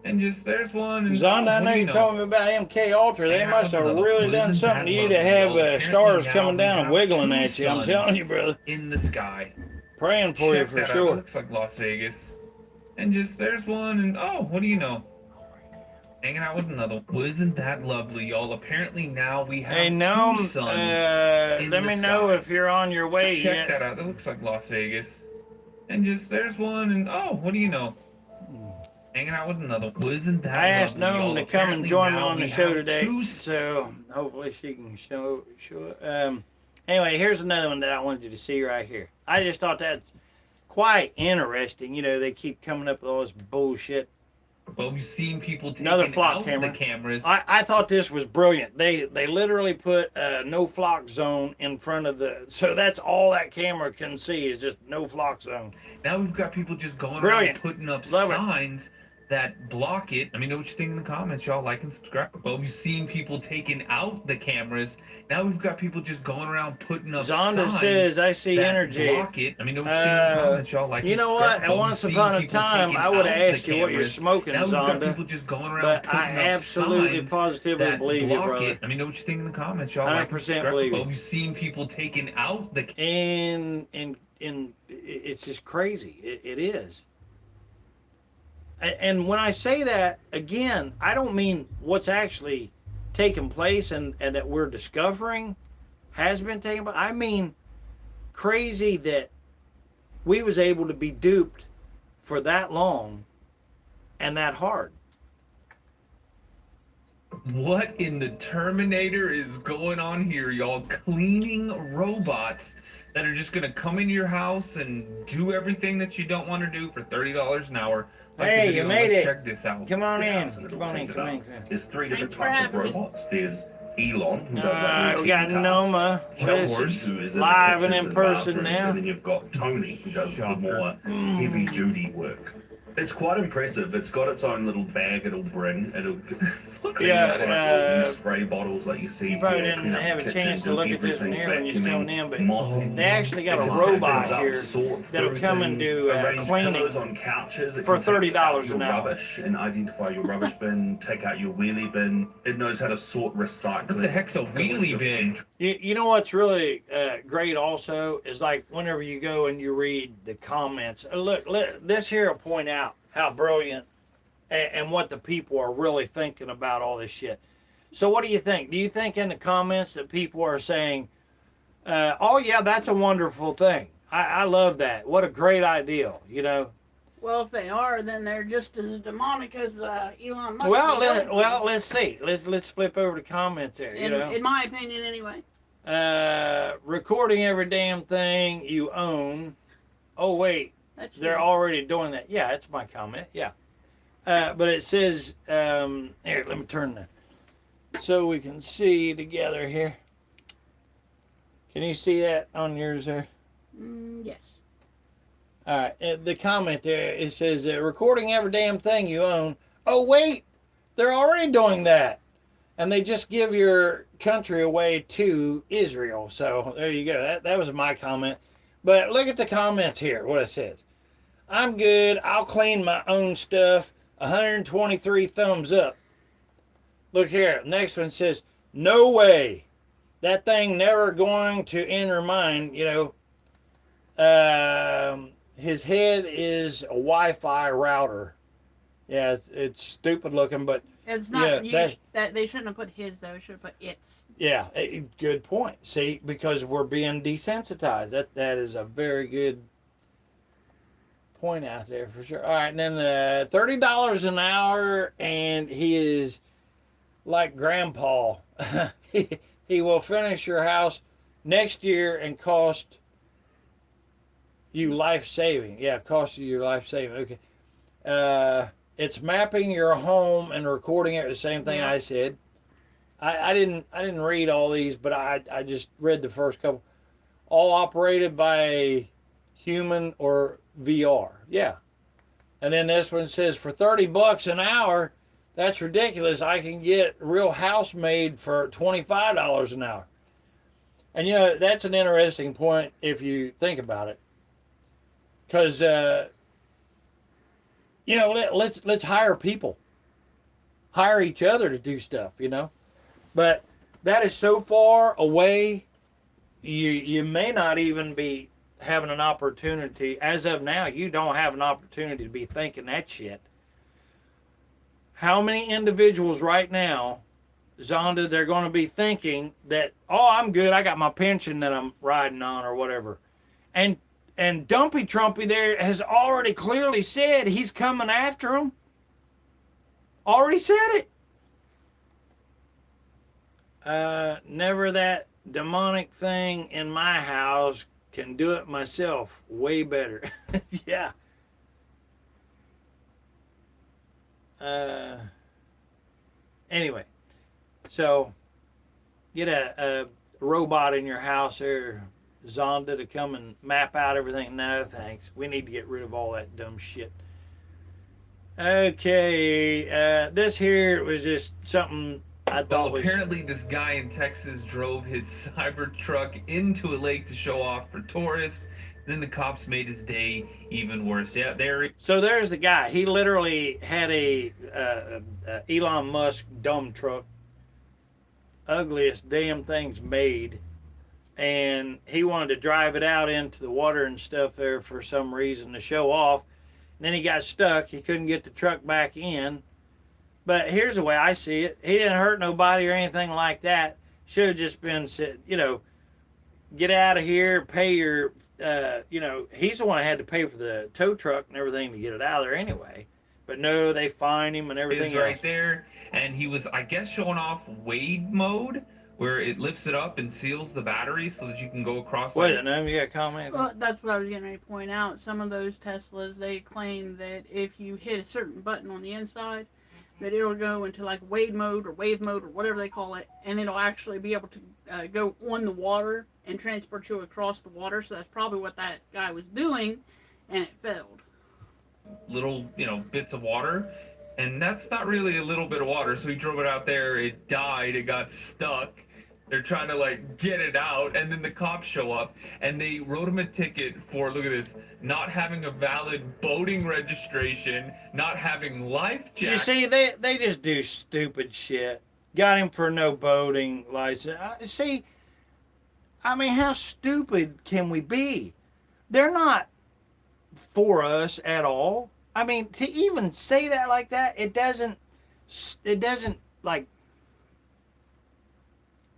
And just, there's one, and Zonda, I what know do you you're talking about MK Ultra. They Hanging must out have with another. really Well, done isn't something that to you to lovely, have y'all? Apparently stars now coming we down and have wiggling 2 at you. I'm suns telling you, brother. in the sky. Praying for you Check for that out. That sure. looks like Las Vegas. And just, there's one, and oh, what do you know? Hanging out with another. Well, isn't that lovely, y'all? Apparently now we have Hey, 2 Gnome, suns in let the me know sky. if you're on your way Check yet. that out. That looks like Las Vegas. And just, there's one, and oh, what do you know? Hanging out with another. Well, isn't that I asked lovely, Gnome y'all? to come and Apparently join me now on the we show have today, 2 so hopefully she can show. Anyway, here's another one that I wanted you to see right here. I just thought that's quite interesting. You know, they keep coming up with all this bullshit. Well, we've seen people taking Another flock out camera. the cameras. I thought this was brilliant. They literally put a no flock zone in front of the, so that's all that camera can see is just no flock zone. Now we've got people just going Brilliant. around putting up Love it. signs that block it. Let me know what you think in the comments, y'all. Like and subscribe. Well, we've seen people taking out the cameras. Now we've got people just going around putting up Zonda signs says, I see that energy. block it. Let me know what you think in the comments, y'all. Like You and know subscribe. what? Well, Once we've seen upon a people time, taking I would out have the asked you what you're cameras. smoking, Now we've got Zonda. people just going around But putting I up absolutely, signs positively that believe you, block brother. it. Let me know what you think in the comments, y'all. Like and 100% subscribe. believe you. Well, we've seen people taking out the And it's just crazy. It is. And when I say that, again, I don't mean what's actually taking place and that we're discovering has been taking place. I mean crazy that we was able to be duped for that long and that hard. What in the Terminator is going on here, y'all? Cleaning robots that are just gonna come into your house and do everything that you don't want to do for $30 an hour. Like the Hey, video, you made let's it. check this out. Come on in. Come Come on in. Come on in. There's 3 different Thanks for types of having me. robots. There's Elon, who does Alright, like we got routine Noma tasks. with Chalmers, who is in the live and kitchens in person bathrooms, now. And then you've got Tony, who does the more heavy-duty work. It's quite impressive. It's got its own little bag it'll bring. It'll clean up like all these spray bottles like you see. You probably here, didn't clean up have the a chance kitchens to and look at this one everything, here when you was coming in, but mopping. they actually got It a can pick robot things up, here sort that'll through come and things, do arrange cleaning pillows on couches. It for can take out $30 your an hour. rubbish and identify your rubbish bin, take out your wheelie bin. It knows how to sort recycling. What the heck's a wheelie bin? You know what's really great also is like whenever you go and you read the comments, look, this here will point out how brilliant and what the people are really thinking about all this shit. So what do you think? Do you think in the comments that people are saying, oh yeah, that's a wonderful thing. I love that. What a great idea, you know? Well, if they are, then they're just as demonic as Elon Musk. Well, let's see. Let's flip over the comments there. You know, In my opinion, anyway. Recording every damn thing you own. Oh wait, they're already doing that. Yeah, it's my comment. Yeah, but it says here. Let me turn that so we can see together here. Can you see that on yours there? Yes. All right, the comment there, it says, recording every damn thing you own. Oh, wait, they're already doing that. And they just give your country away to Israel. So there you go. That was my comment. But look at the comments here, what it says. I'm good. I'll clean my own stuff. 123 thumbs up. Look here. Next one says, no way. That thing never going to enter mine, you know. His head is a Wi-Fi router. Yeah, it's stupid looking, but It's not. yeah, that they shouldn't have put his though. Should have put its. yeah, good point. See, because we're being desensitized. That is a very good point out there for sure. All right, and then $30 an hour, and he is like Grandpa. he will finish your house next year and cost you life-saving. Yeah, cost you your life-saving. Okay. It's mapping your home and recording it. The same thing I said. I didn't read all these, but I just read the first couple. All operated by a human or VR. Yeah. And then this one says for $30 an hour, that's ridiculous. I can get real house made for $25 an hour. And you know, that's an interesting point if you think about it. Because you know, let's hire people. Hire each other to do stuff, you know. But that is so far away, you may not even be having an opportunity. As of now, you don't have an opportunity to be thinking that shit. How many individuals right now, Zonda, they're going to be thinking that, oh, I'm good, I got my pension that I'm riding on or whatever. And Dumpy Trumpy there has already clearly said he's coming after them. Already said it. Never that demonic thing in my house, can do it myself way better. Yeah. Anyway, so get a robot in your house there, Zonda, to come and map out everything. No, thanks. We need to get rid of all that dumb shit. Okay, this here was just something I thought was... apparently this guy in Texas drove his Cybertruck into a lake to show off for tourists. Then the cops made his day even worse. Yeah, there. So there's the guy. He literally had a Elon Musk dump truck, ugliest damn things made, and he wanted to drive it out into the water and stuff there for some reason to show off. And then he got stuck. He couldn't get the truck back in. But here's the way I see it. He didn't hurt nobody or anything like that. Should have just been said, you know, get out of here, pay your, you know, he's the one that had to pay for the tow truck and everything to get it out of there anyway. But no, they fined him and everything Is right there, and he was, I guess, showing off Wade mode, where it lifts it up and seals the battery so that you can go across. Wait, no, you got a comment? Well, that's what I was getting ready to point out. Some of those Teslas, they claim that if you hit a certain button on the inside, that it'll go into like wave mode or whatever they call it, and it'll actually be able to go on the water and transport you across the water. So that's probably what that guy was doing, and it failed. Little, you know, bits of water, and that's not really a little bit of water. So he drove it out there, it died, it got stuck. They're trying to like get it out, and then the cops show up and they wrote him a ticket for, look at this, not having a valid boating registration, not having life jackets. You see, they just do stupid shit. Got him for no boating license. See, I mean, how stupid can we be? They're not for us at all. I mean, to even say that like that, it doesn't like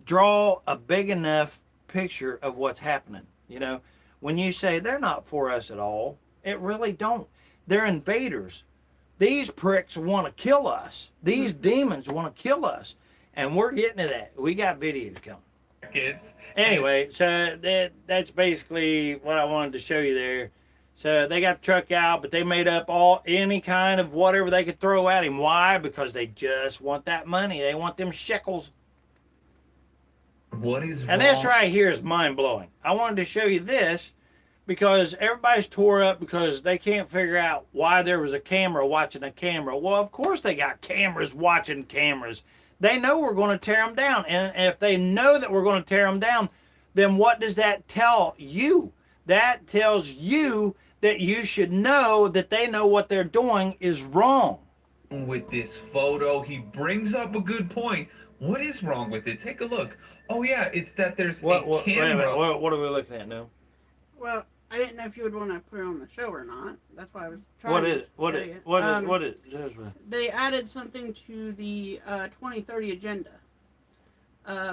draw a big enough picture of what's happening. You know, when you say they're not for us at all, it really don't. They're invaders. These pricks want to kill us. These demons want to kill us, and we're getting to that. We got videos coming. Anyway, so that's basically what I wanted to show you there. So they got the truck out, but they made up any kind of whatever they could throw at him. Why? Because they just want that money. They want them shekels. What is and wrong? this right here is mind-blowing. I wanted to show you this because everybody's tore up because they can't figure out why there was a camera watching a camera. Well, of course they got cameras watching cameras. They know we're going to tear them down. And if they know that we're going to tear them down, then what does that tell you? That tells you that you should know that they know what they're doing is wrong. With this photo, he brings up a good point. What is wrong with it? Take a look. Oh yeah, it's that there's a camera. Wait a minute, what are we looking at now? Well, I didn't know if you would want to put it on the show or not. That's why I was trying What to is it? What is it? They added something to the 2030 agenda.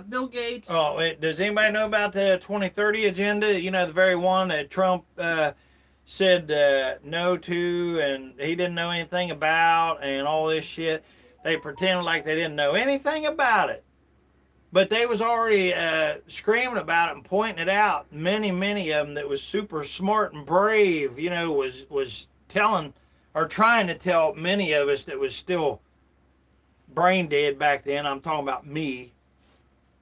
Bill Gates. Oh, wait, does anybody know about the 2030 agenda? You know, the very one that Trump said no to, and he didn't know anything about, and all this shit. They pretended like they didn't know anything about it. But they was already screaming about it and pointing it out. Many of them that was super smart and brave, you know, was telling or trying to tell many of us that was still brain dead back then. I'm talking about me.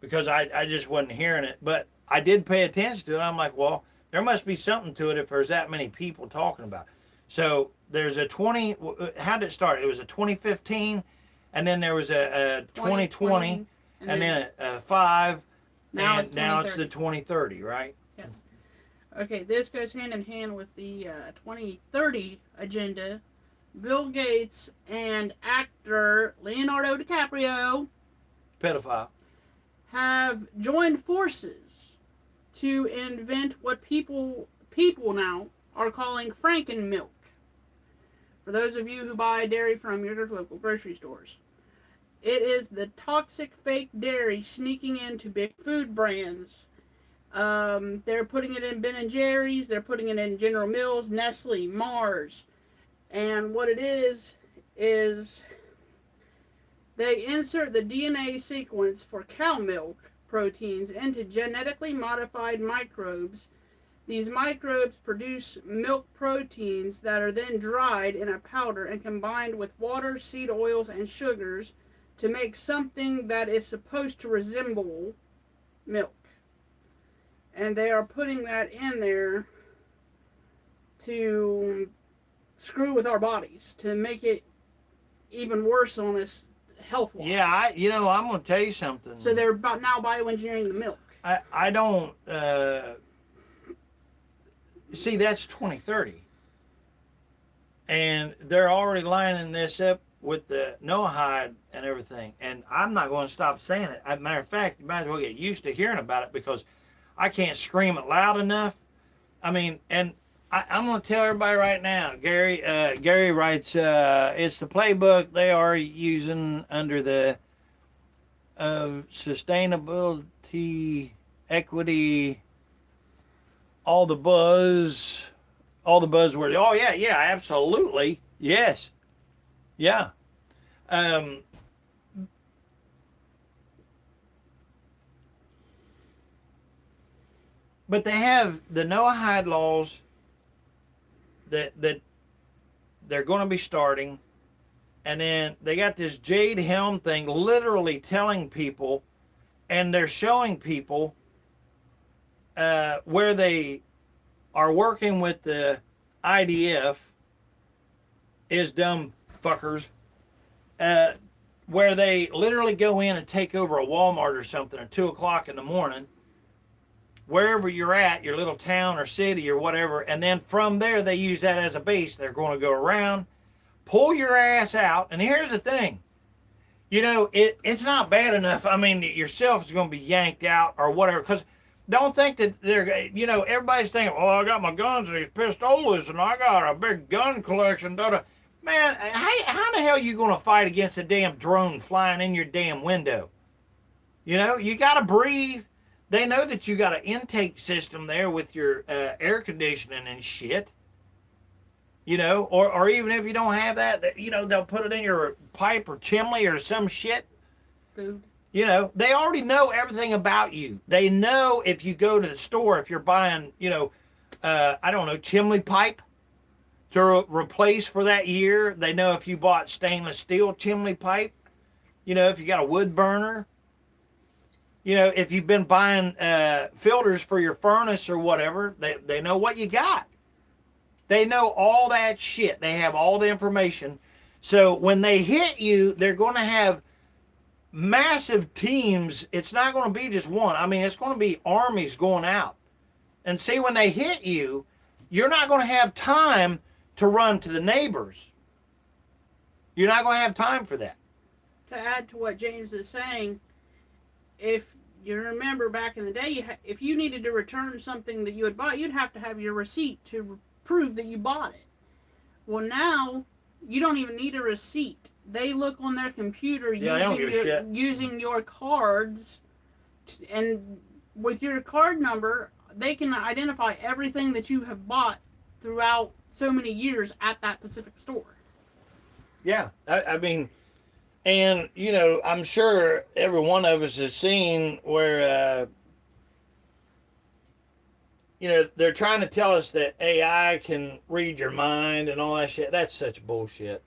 because I just wasn't hearing it. But I did pay attention to it. I'm like, well, there must be something to it if there's that many people talking about it. So there's a 20, how did it start? It was a 2015, and then there was a 2020, and then a 5, now and it's now it's 2030. the 2030, right? Yes. Okay, this goes hand in hand with the 2030 agenda. Bill Gates and actor Leonardo DiCaprio Pedophile. have joined forces to invent what people now are calling Franken milk. For those of you who buy dairy from your local grocery stores, it is the toxic fake dairy sneaking into big food brands. They're putting it in Ben & Jerry's, they're putting it in General Mills, Nestle, Mars. And what it is they insert the DNA sequence for cow milk proteins into genetically modified microbes. These microbes produce milk proteins that are then dried in a powder and combined with water, seed oils, and sugars to make something that is supposed to resemble milk. And they are putting that in there to screw with our bodies, to make it even worse on us health-wise. Yeah, I'm going to tell you something. So they're now bioengineering the milk. I don't, see, that's 2030. And they're already lining this up with the Noahide and everything. And I'm not going to stop saying it. As a matter of fact, you might as well get used to hearing about it because I can't scream it loud enough. I mean, and I'm going to tell everybody right now, Gary writes, it's the playbook they are using under the sustainability, equity, all the buzzwords. Oh, yeah, absolutely. Yes. Yeah. But they have the Noahide laws that they're going to be starting, and then they got this Jade Helm thing literally telling people, and they're showing people where they are working with the IDF is dumb fuckers, where they literally go in and take over a Walmart or something at 2 o'clock in the morning, wherever you're at, your little town or city or whatever, and then from there they use that as a base. They're going to go around, pull your ass out, and here's the thing. It's not bad enough. I mean, yourself is going to be yanked out or whatever, because don't think that they're, everybody's thinking, oh, I got my guns and these pistolas and I got a big gun collection. Man, how the hell are you going to fight against a damn drone flying in your damn window? You got to breathe. They know that you got an intake system there with your air conditioning and shit. Or even if you don't have that, they'll put it in your pipe or chimney or some shit. Food. They already know everything about you. They know if you go to the store, if you're buying, I don't know, chimney pipe to replace for that year. They know if you bought stainless steel chimney pipe, if you got a wood burner. If you've been buying filters for your furnace or whatever, they know what you got. They know all that shit. They have all the information. So when they hit you, they're going to have massive teams. It's not going to be just one. I mean, it's going to be armies going out. And see, when they hit you, you're not going to have time to run to the neighbors. You're not going to have time for that. To add to what James is saying, if you remember back in the day, if you needed to return something that you had bought, you'd have to have your receipt to prove that you bought it. Well, now you don't even need a receipt. They look on their computer using your cards, and with your card number, they can identify everything that you have bought throughout so many years at that specific store. Yeah, I mean... And, I'm sure every one of us has seen where, they're trying to tell us that AI can read your mind and all that shit. That's such bullshit.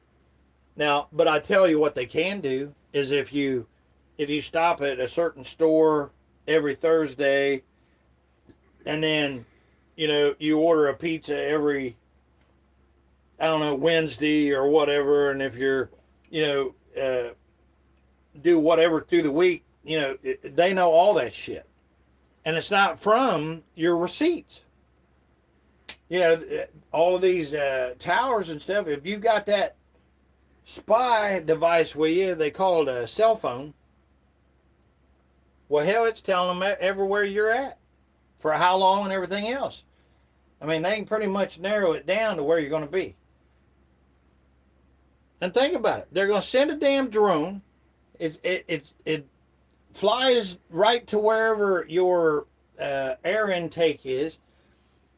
Now, but I tell you what they can do is if you if you stop at a certain store every Thursday, and then, you know, you order a pizza every, I don't know, Wednesday or whatever, and if you're, you know, do whatever through the week, you know, they know all that shit. And it's not from your receipts. You know, all of these towers and stuff, if you got that spy device with you, they call it a cell phone. Well, hell, it's telling them everywhere you're at, for how long and everything else. I mean, they can pretty much narrow it down to where you're going to be. And think about it. They're going to send a damn drone. It flies right to wherever your air intake is.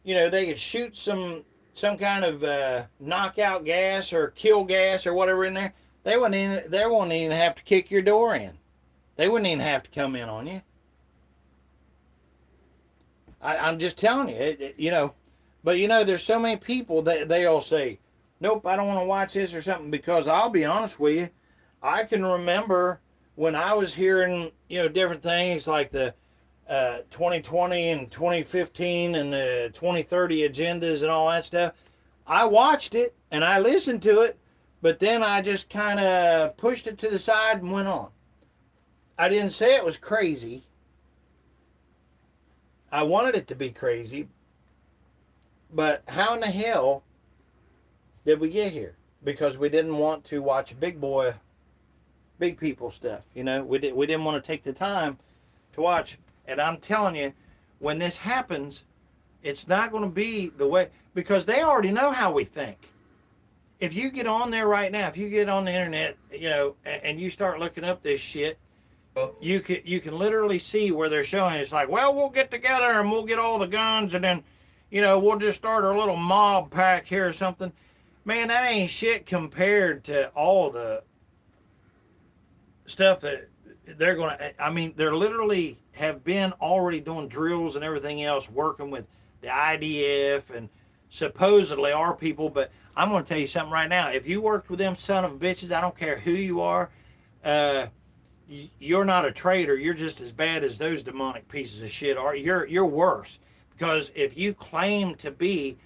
You know, they could shoot some kind of knockout gas or kill gas or whatever in there. They won't even have to kick your door in. They wouldn't even have to come in on you. I'm just telling you, you know. But, you know, there's so many people that they all say, nope, I don't want to watch this or something, because I'll be honest with you, I can remember when I was hearing, you know, different things like the 2020 and 2015 and the 2030 agendas and all that stuff. I watched it and I listened to it, but then I just kind of pushed it to the side and went on. I didn't say it was crazy. I wanted it to be crazy, but how in the hell did we get here? Because we didn't want to watch big people stuff. You know, we didn't want to take the time to watch. And I'm telling you, when this happens, it's not going to be the way, because they already know how we think. If you get on there right now, if you get on the internet, you know, and you start looking up this shit, you can literally see where they're showing. It's like, well, we'll get together and we'll get all the guns, and then, you know, we'll just start our little mob pack here or something. Man, that ain't shit compared to all the stuff that they're going to, I mean, they're literally have been already doing drills and everything else, working with the IDF and supposedly our people. But I'm going to tell you something right now. If you worked with them son of bitches, I don't care who you are, you're not a traitor. You're just as bad as those demonic pieces of shit are. You're worse, because if you claim to be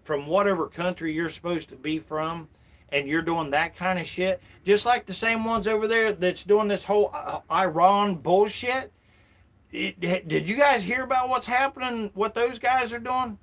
from whatever country you're supposed to be from, and you're doing that kind of shit, just like the same ones over there that's doing this whole Iran bullshit. Did you guys hear about what's happening, what those guys are doing?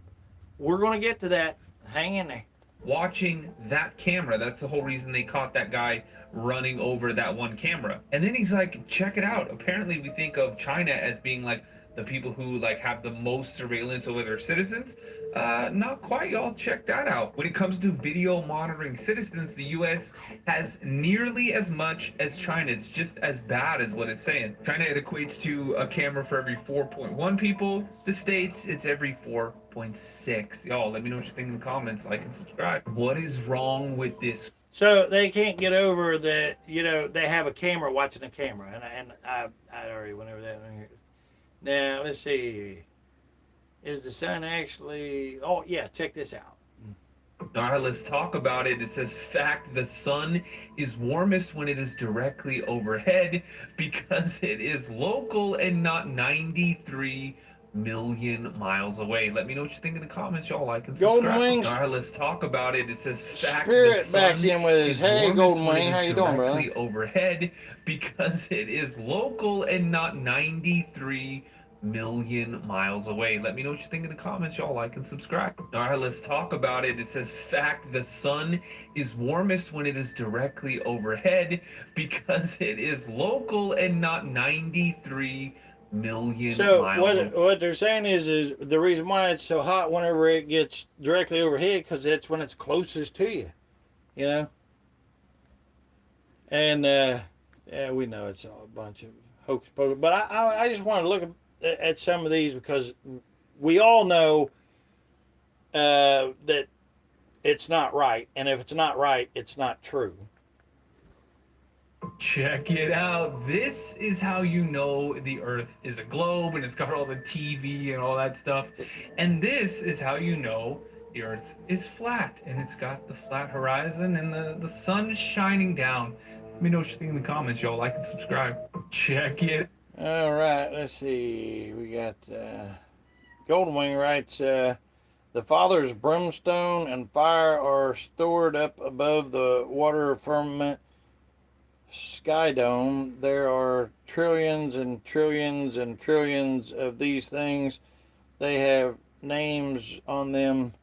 We're going to get to that. Hang in there. Watching that camera, that's the whole reason they caught that guy running over that one camera. And then he's like, check it out. Apparently we think of China as being like the people who like have the most surveillance over their citizens. Not quite, y'all. Check that out. When it comes to video monitoring citizens, the US has nearly as much as China. It's just as bad as what it's saying. China, it equates to a camera for every 4.1 people. The States, it's every 4.6. Y'all, let me know what you think in the comments. Like and subscribe. What is wrong with this? So they can't get over that, you know, they have a camera watching a camera. And I already went over that. Now, let's see. Is the sun actually... Oh, yeah, check this out. All right, let's talk about it. It says, fact, the sun is warmest when it is directly overhead because it is local and not 93 million miles away. Let me know what you think in the comments, y'all. Like and subscribe. Golden Wings. All right, let's talk about it. It says, fact, Spirit the back sun in with his, is hey, warmest Golden when Wing, it how is you doing, brother? directly overhead because it is local and not 93 million miles away. Let me know what you think in the comments, y'all. Like and subscribe. All right, let's talk about it. It says, fact, the sun is warmest when it is directly overhead because it is local and not 93 million miles away. What they're saying is the reason why it's so hot whenever it gets directly overhead, because that's when it's closest to you, you know. And yeah, we know it's all a bunch of hocus pocus, but I just want to look at some of these because we all know that it's not right, and if it's not right, it's not true. Check it out. This is how you know the Earth is a globe, and it's got all the TV and all that stuff. And this is how you know the Earth is flat, and it's got the flat horizon and the sun shining down. me know what you think in the comments, y'all. Like and subscribe. Check it. All right, let's see. We got Golden Wing writes, the Father's brimstone and fire are stored up above the water firmament sky dome. There are trillions and trillions and trillions of these things. They have names on them.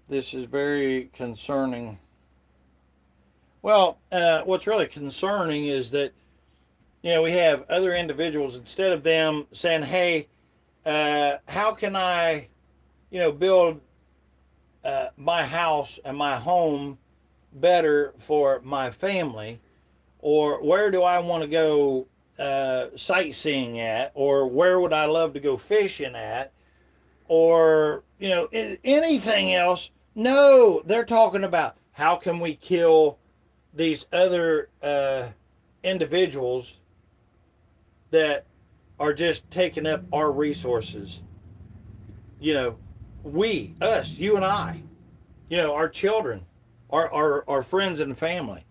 This is very concerning. Well, what's really concerning is that, we have other individuals, instead of them saying, hey, how can I, build my house and my home better for my family? Or where do I want to go sightseeing at? Or where would I love to go fishing at? Or, anything else? No, they're talking about how can we kill these other individuals that are just taking up our resources. We, us, you and I, our children, our friends and family.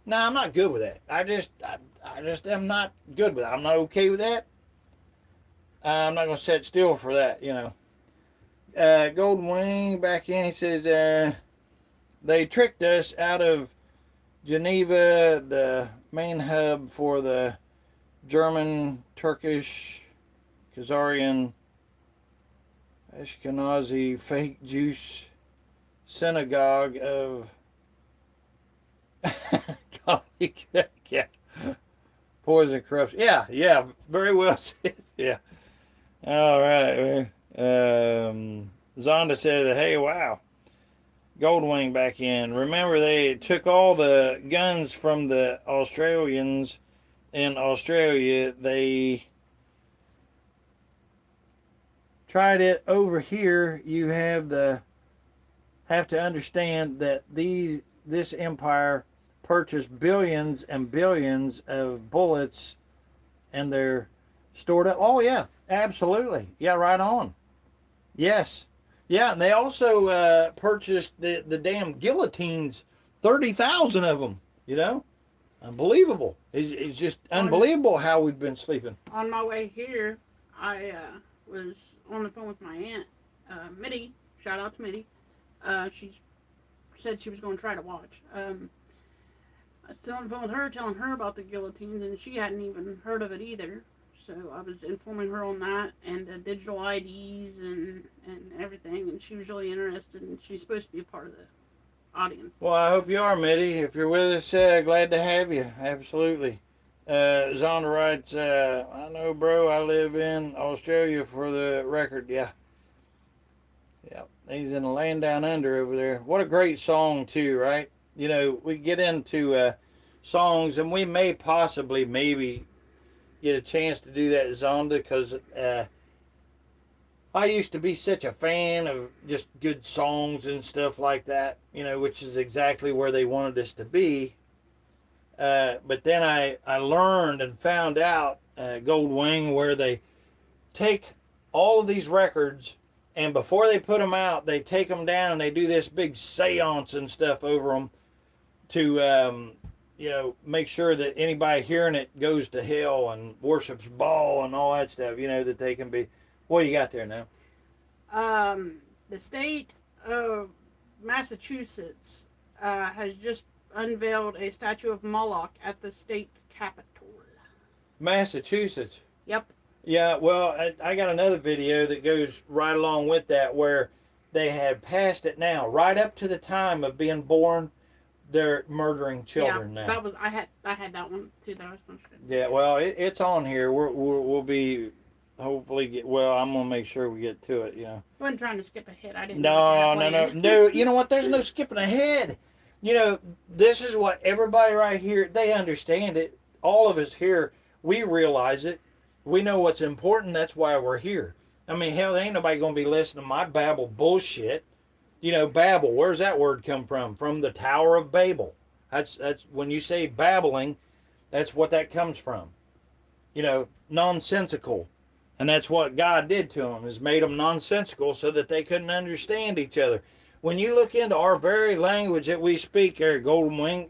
No, I'm not good with that. I just am not good with that. I'm not okay with that. I'm not going to sit still for that, Golden Wing back in, he says, they tricked us out of Geneva, the main hub for the German, Turkish, Khazarian, Ashkenazi fake Jews synagogue of yeah, poison corruption. Yeah, very well said. Yeah. All right. Zonda said, hey, wow. Goldwing back in. Remember, they took all the guns from the Australians in Australia. They tried it over here. You have to understand that this empire purchased billions and billions of bullets, and they're stored up. Oh yeah, absolutely. Yeah, right on. Yes. Yeah, and they also purchased the damn guillotines, 30,000 of them, Unbelievable. It's just unbelievable how we've been sleeping. On my way here, I was on the phone with my aunt, Mitty. Shout out to Mitty. She said she was going to try to watch. I was still on the phone with her, telling her about the guillotines, and she hadn't even heard of it either. So I was informing her on that and the digital IDs and everything, and she was really interested, and she's supposed to be a part of the audience. Well, I hope you are, Mitty. If you're with us, glad to have you. Absolutely. Zonda writes, I know, bro, I live in Australia for the record. Yeah. Yeah. He's in the land down under over there. What a great song, too, right? We get into songs, and we may possibly maybe get a chance to do that, Zonda, because I used to be such a fan of just good songs and stuff like that, which is exactly where they wanted us to be. But then I learned and found out, Gold Wing, where they take all of these records, and before they put them out, they take them down and they do this big seance and stuff over them to make sure that anybody hearing it goes to hell and worships Baal and all that stuff, that they can be. What do you got there now? The state of Massachusetts has just unveiled a statue of Moloch at the state capitol. Massachusetts? Yep. Yeah, well, I got another video that goes right along with that where they had passed it now. Right up to the time of being born, they're murdering children now. That was I had that one too that I was going to. Yeah, well, it's on here. We'll be hopefully I'm gonna make sure we get to it. I wasn't trying to skip ahead. I didn't. No. You know what? There's no skipping ahead. This is what everybody right here, they understand it. All of us here, we realize it. We know what's important. That's why we're here. I mean, hell, there ain't nobody gonna be listening to my babble bullshit. Babel, where's that word come from? From the Tower of Babel. That's when you say babbling, that's what that comes from. Nonsensical. And that's what God did to them, is made them nonsensical so that they couldn't understand each other. When you look into our very language that we speak here, Golden Wing,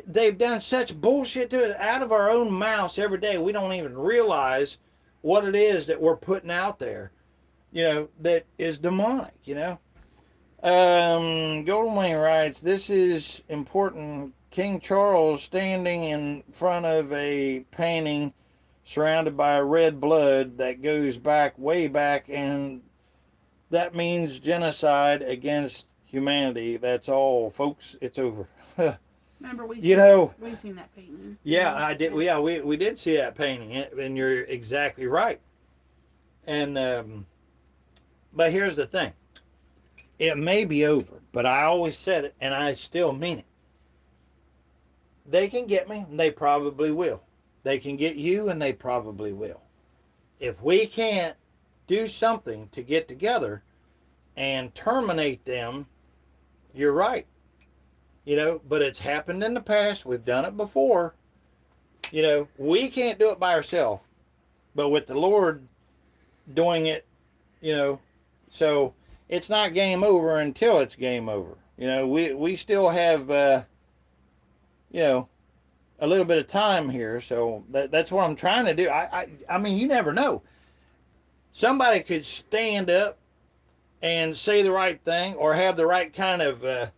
They've done such bullshit to us out of our own mouths every day. We don't even realize what it is that we're putting out there, that is demonic, Golden Wing writes, this is important. King Charles standing in front of a painting surrounded by red blood that goes back, way back, and that means genocide against humanity. That's all, folks. It's over. Remember, we seen that painting. Yeah, I did. Yeah, we did see that painting, and you're exactly right. And but here's the thing. It may be over, but I always said it, and I still mean it. They can get me, and they probably will. They can get you, and they probably will. If we can't do something to get together and terminate them, you're right. But it's happened in the past. We've done it before. We can't do it by ourselves. But with the Lord doing it, so it's not game over until it's game over. We still have, a little bit of time here. So that's what I'm trying to do. I mean, you never know. Somebody could stand up and say the right thing or have the right kind of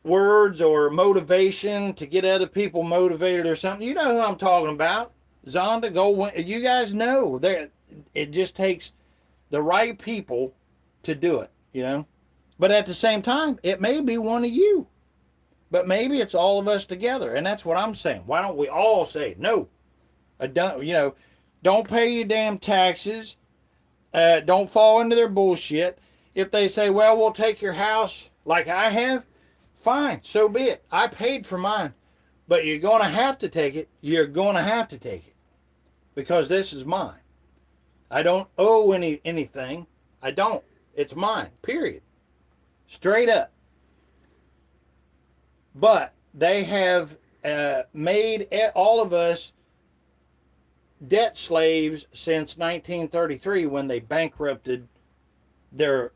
words or motivation to get other people motivated or something. You know who I'm talking about. Zonda, Goldwyn. You guys know. It just takes the right people to do it, But at the same time, it may be one of you. But maybe it's all of us together. And that's what I'm saying. Why don't we all say, no, don't pay your damn taxes. Don't fall into their bullshit. If they say, well, we'll take your house like I have, fine, so be it. I paid for mine. But you're going to have to take it. You're going to have to take it. Because this is mine. I don't owe anything. I don't. It's mine, period. Straight up. But they have made all of us debt slaves since 1933 when they bankrupted their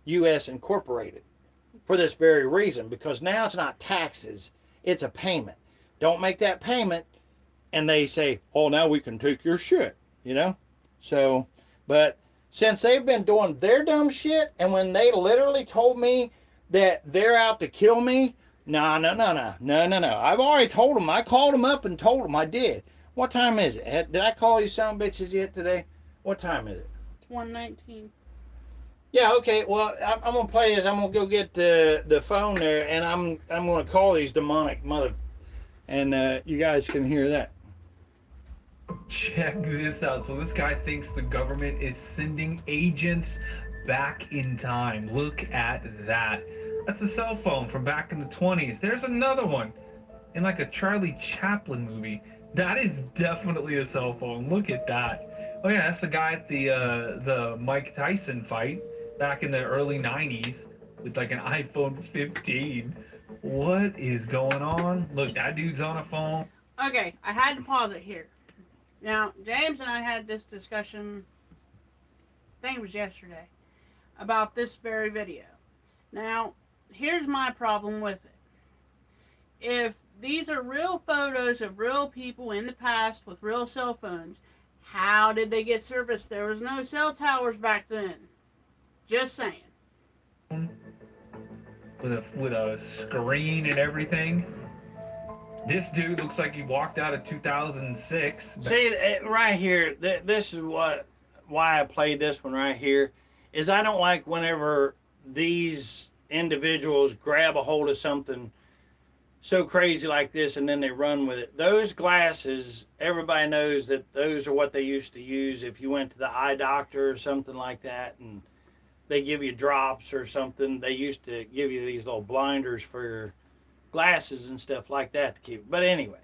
U.S. Incorporated for this very reason, because now it's not taxes, it's a payment. Don't make that payment, and they say, oh, now we can take your shit, So, but since they've been doing their dumb shit, and when they literally told me that they're out to kill me, no. I've already told them. I called them up and told them I did. What time is it? Did I call you some bitches yet today? What time is it? It's 1:19. Yeah, okay. Well, I'm gonna play this. I'm gonna go get the phone there, and I'm gonna call these demonic mother, and you guys can hear that. Check this out. So this guy thinks the government is sending agents back in time. Look at that. That's a cell phone from back in the 20s. There's another one in like a Charlie Chaplin movie. That is definitely a cell phone. Look at that. Oh yeah, that's the guy at the Mike Tyson fight back in the early 90s with like an iPhone 15. What is going on? Look, that dude's on a phone. Okay, I had to pause it here. Now, James and I had this discussion, I think it was yesterday, about this very video. Now, here's my problem with it. If these are real photos of real people in the past with real cell phones, how did they get service? There was no cell towers back then. Just saying. With a screen and everything. This dude looks like he walked out of 2006. See, right here, this is why I played this one right here, is I don't like whenever these individuals grab a hold of something so crazy like this and then they run with it. Those glasses, everybody knows that those are what they used to use if you went to the eye doctor or something like that, and they give you drops or something. They used to give you these little blinders for your glasses and stuff like that to keep. But anyway,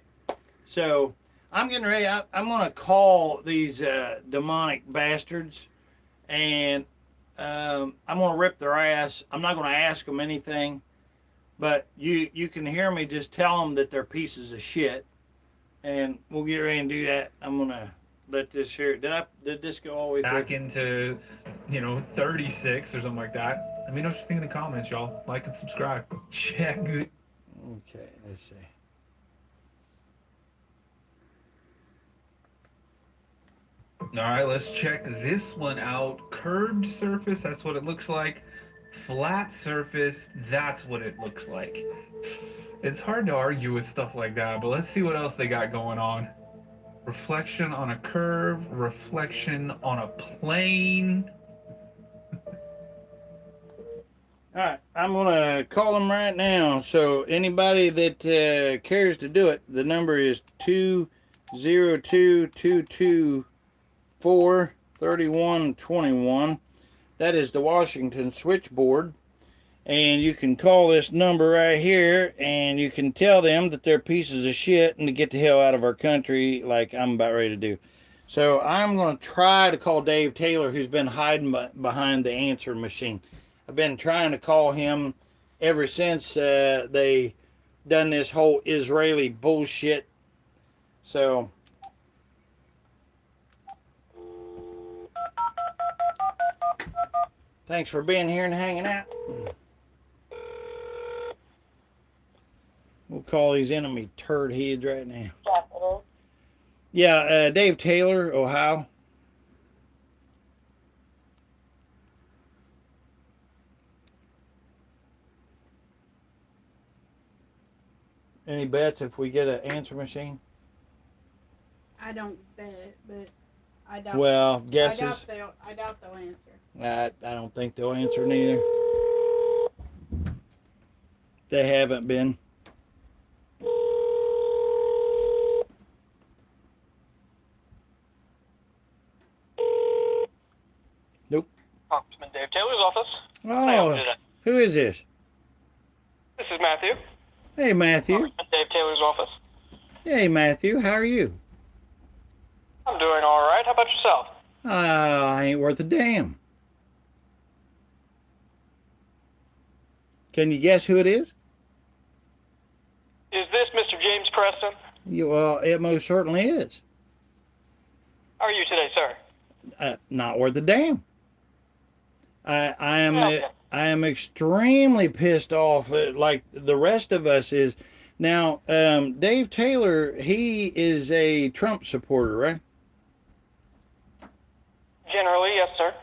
so I'm getting ready. I'm going to call these demonic bastards, and I'm going to rip their ass. I'm not going to ask them anything, but you can hear me just tell them that they're pieces of shit, and we'll get ready and do that. I'm going to let this here. Did this go all the way back through? into 36 or something like that? Let me know what you think in the comments, y'all. Like and subscribe. Check. Okay, let's see. All right, let's check this one out. Curved surface, that's what it looks like. Flat surface, that's what it looks like. It's hard to argue with stuff like that, but let's see what else they got going on. Reflection on a curve, reflection on a plane. All right, I'm gonna call them right now. So anybody that cares to do it, the number is 202-224-3121. That is the Washington switchboard, and you can call this number right here, and you can tell them that they're pieces of shit and to get the hell out of our country, like I'm about ready to do. So I'm gonna try to call Dave Taylor, who's been hiding behind the answer machine. I've been trying to call him ever since they done this whole Israeli bullshit. So thanks for being here and hanging out. We'll call these enemy turd heads right now. Yeah, Dave Taylor, Ohio. Any bets if we get an answer machine? I don't bet, but I doubt. Well, guesses. I doubt they'll answer. I don't think they'll answer neither. They haven't been. Nope. Congressman Dave Taylor's office. Oh, who is this? This is Matthew. Hey, Matthew. Congressman Dave Taylor's office. Hey, Matthew. How are you? I'm doing all right. How about yourself? I ain't worth a damn. Can you guess who it is? Is this Mr. James Preston? Well, it most certainly is. How are you today, sir? Not worth a damn. I am Okay. I am extremely pissed off, like the rest of us is. Now, Dave Taylor, he is a Trump supporter, right? Generally, yes, sir.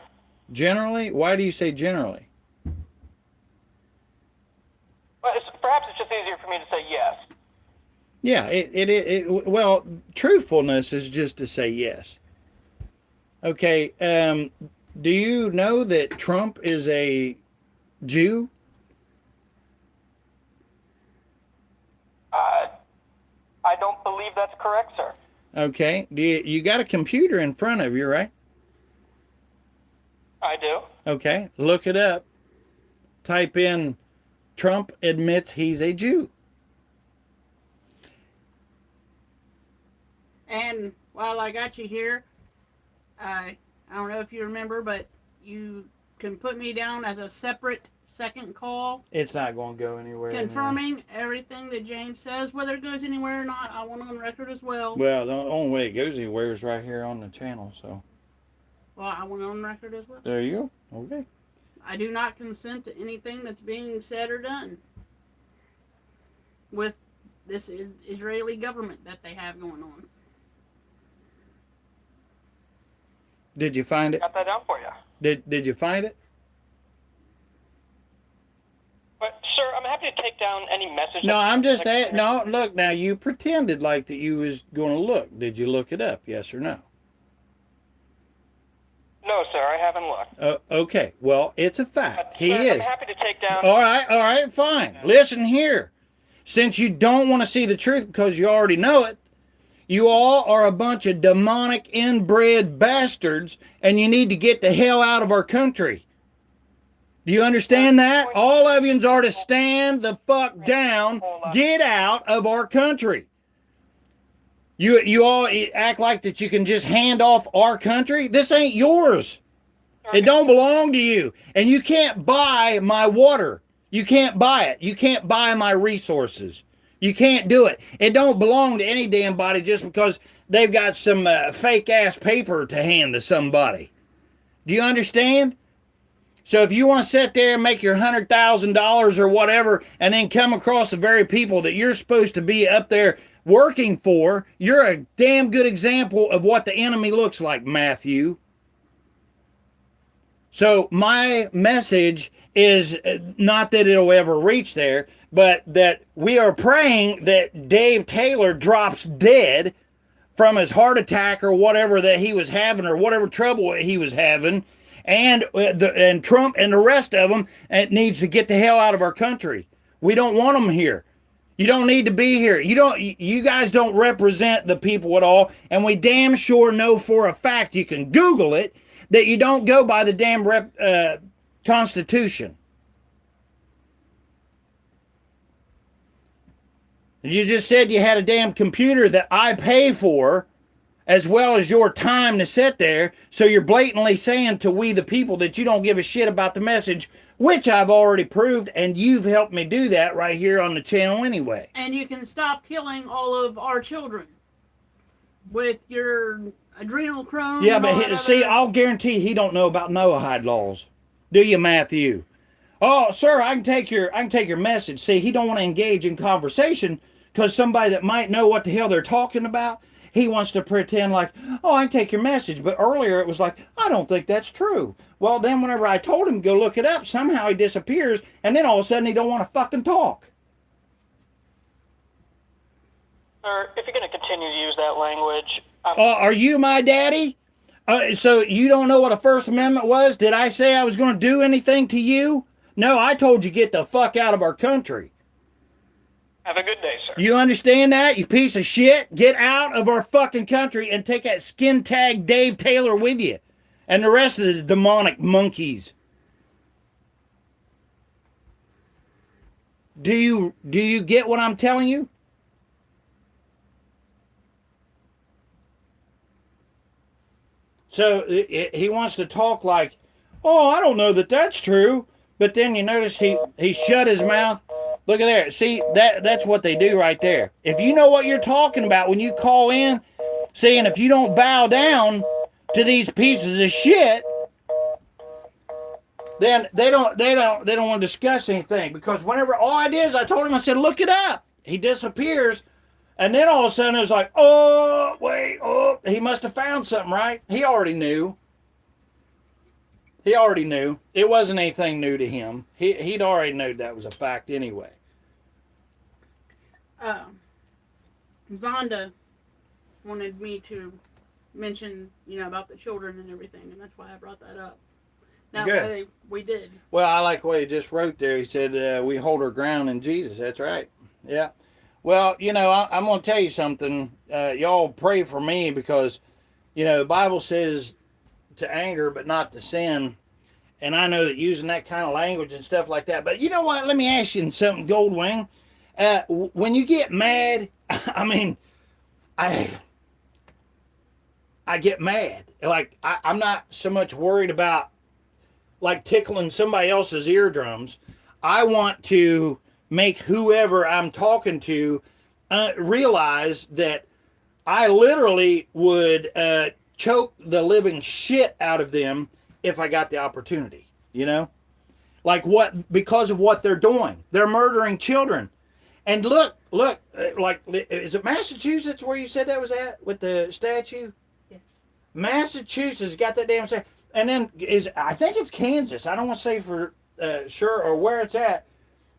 Generally? Why do you say generally? Well, perhaps it's just easier for me to say yes. Yeah, well, truthfulness is just to say yes. Okay, do you know that Trump is a Jew? I don't believe that's correct, sir. Okay, you got a computer in front of you, right? I do. Okay, look it up. Type in Trump admits he's a Jew. And while I got you here, I don't know if you remember, but you can put me down as a separate second call. It's not going to go anywhere. Confirming everything that James says, whether it goes anywhere or not. I want it on record as well. Well, the only way it goes anywhere is right here on the channel, so. Well, I want it on record as well. There you go. Okay. I do not consent to anything that's being said or done with this Israeli government that they have going on. Did you find it? Got that down for you. Did you find it? But, sir, I'm happy to take down any message. No, I'm just no. Look, now you pretended like that you was going to look. Did you look it up? Yes or no? No, sir, I haven't looked. Okay. Well, it's a fact. He Sir, is. I'm happy to take down. All right, fine. Listen here. Since you don't want to see the truth because you already know it, you all are a bunch of demonic inbred bastards, and you need to get the hell out of our country. Do you understand that? All of yous are to stand the fuck down, get out of our country. You all act like that you can just hand off our country. This ain't yours. It don't belong to you. And you can't buy my water. You can't buy it. You can't buy my resources. You can't do it. It don't belong to any damn body just because they've got some fake ass paper to hand to somebody. Do you understand? So if you want to sit there and make your $100,000 or whatever, and then come across the very people that you're supposed to be up there working for, you're a damn good example of what the enemy looks like, Matthew. So my message is not that it'll ever reach there, but that we are praying that Dave Taylor drops dead from his heart attack or whatever that he was having, or whatever trouble he was having, and Trump and the rest of them needs to get the hell out of our country. We don't want them here. You don't need to be here. You guys don't represent the people at all, and we damn sure know for a fact, you can Google it, that you don't go by the damn Constitution. You just said you had a damn computer that I pay for, as well as your time to sit there, so you're blatantly saying to we the people that you don't give a shit about the message, which I've already proved, and you've helped me do that right here on the channel anyway. And you can stop killing all of our children with your adrenochrome. Yeah, but see, I'll guarantee he don't know about Noahide laws. Do you, Matthew? Oh, sir, I can take your message. See, he don't want to engage in conversation because somebody that might know what the hell they're talking about, he wants to pretend like, oh, I can take your message. But earlier it was like, I don't think that's true. Well, then whenever I told him to go look it up, somehow he disappears, and then all of a sudden he don't want to fucking talk. Sir, if you're going to continue to use that language... Are you my daddy? So you don't know what a First Amendment was? Did I say I was going to do anything to you? No, I told you get the fuck out of our country. Have a good day, sir. You understand that, you piece of shit? Get out of our fucking country and take that skin tag Dave Taylor with you. And the rest of the demonic monkeys. Do you get what I'm telling you? So he wants to talk like, oh, I don't know that that's true. But then you notice he shut his mouth. Look at there. See, that's what they do right there. If you know what you're talking about when you call in, saying if you don't bow down to these pieces of shit, then they don't want to discuss anything. Because whenever all I did is I told him, I said, look it up. He disappears. And then all of a sudden it was like, oh, wait, oh, he must have found something, right? He already knew. He already knew. It wasn't anything new to him. He'd already known that was a fact anyway. Zonda wanted me to mention, about the children and everything, and that's why I brought that up. Now, Good. We did. Well, I like what he just wrote there. He said, we hold our ground in Jesus. That's right. Yeah. Well, I'm going to tell you something. Y'all pray for me because, the Bible says to anger but not to sin. And I know that using that kind of language and stuff like that. But you know what? Let me ask you something, Goldwing. When you get mad, I get mad. Like, I'm not so much worried about, like, tickling somebody else's eardrums. I want to make whoever I'm talking to realize that I literally would choke the living shit out of them if I got the opportunity, Like because of what they're doing. They're murdering children. And look, like, is it Massachusetts where you said that was at with the statue? Yes. Massachusetts got that damn statue. And then I think it's Kansas. I don't want to say for sure or where it's at.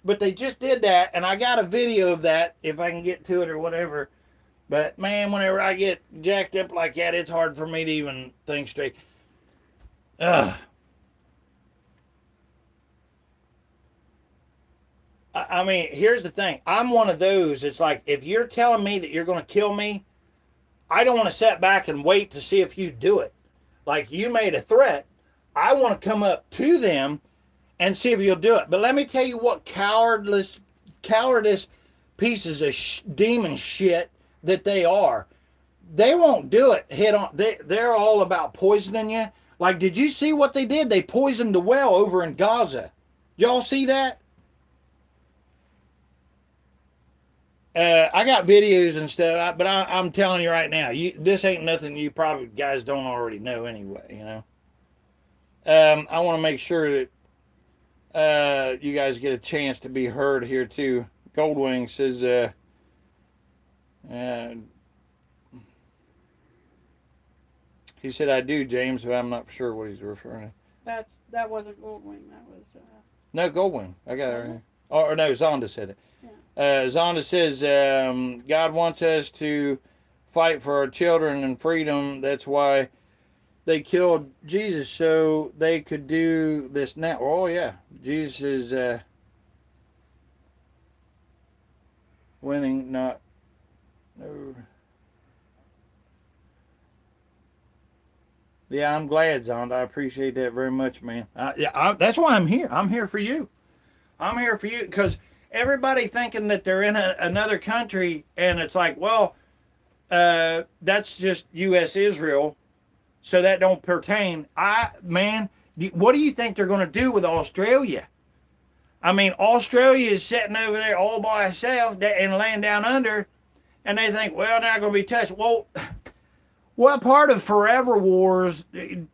But they just did that, and I got a video of that if I can get to it or whatever. But, man, whenever I get jacked up like that, it's hard for me to even think straight. Ugh. I mean, here's the thing. I'm one of those. It's like, if you're telling me that you're going to kill me, I don't want to sit back and wait to see if you do it. Like, you made a threat. I want to come up to them and see if you'll do it. But let me tell you what cowardice pieces of demon shit that they are. They won't do it head on. They're all about poisoning you. Like, did you see what they did? They poisoned the well over in Gaza. Y'all see that? I got videos and stuff, but I'm telling you right now, this ain't nothing you probably guys don't already know anyway, I want to make sure that you guys get a chance to be heard here too. Goldwing says, he said, I do, James, but I'm not sure what he's referring to. That wasn't Goldwing. That was. No, Goldwing. I got it right here. Or no, Zonda said it. Yeah. Zonda says, God wants us to fight for our children and freedom. That's why they killed Jesus, so they could do this now. Oh, yeah. Jesus is winning, not... No. Yeah, I'm glad, Zonda. I appreciate that very much, man. That's why I'm here. I'm here for you. I'm here for you because everybody thinking that they're in another country and it's like, well, that's just U.S. Israel, so that don't pertain. What do you think they're going to do with Australia? I mean, Australia is sitting over there all by itself and laying down under, and they think, well, they're not going to be touched. Well, what part of forever wars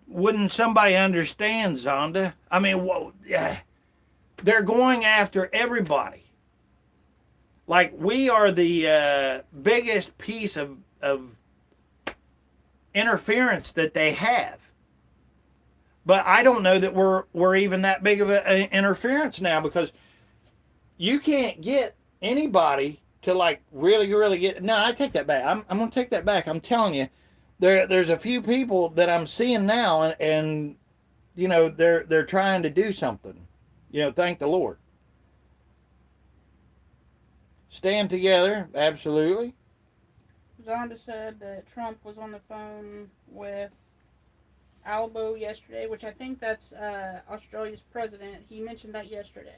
wouldn't somebody understand, Zonda? I mean, they're going after everybody. Like, we are the biggest piece of interference that they have. But I don't know that we're even that big of an interference now, because you can't get anybody to like really get. No, I take that back. I'm going to take that back. I'm telling you, there's a few people that I'm seeing now, and you know they're trying to do something. You know, thank the Lord. Stand together, absolutely. Zonda said that Trump was on the phone with Albo yesterday, which I think that's Australia's president. He mentioned that yesterday.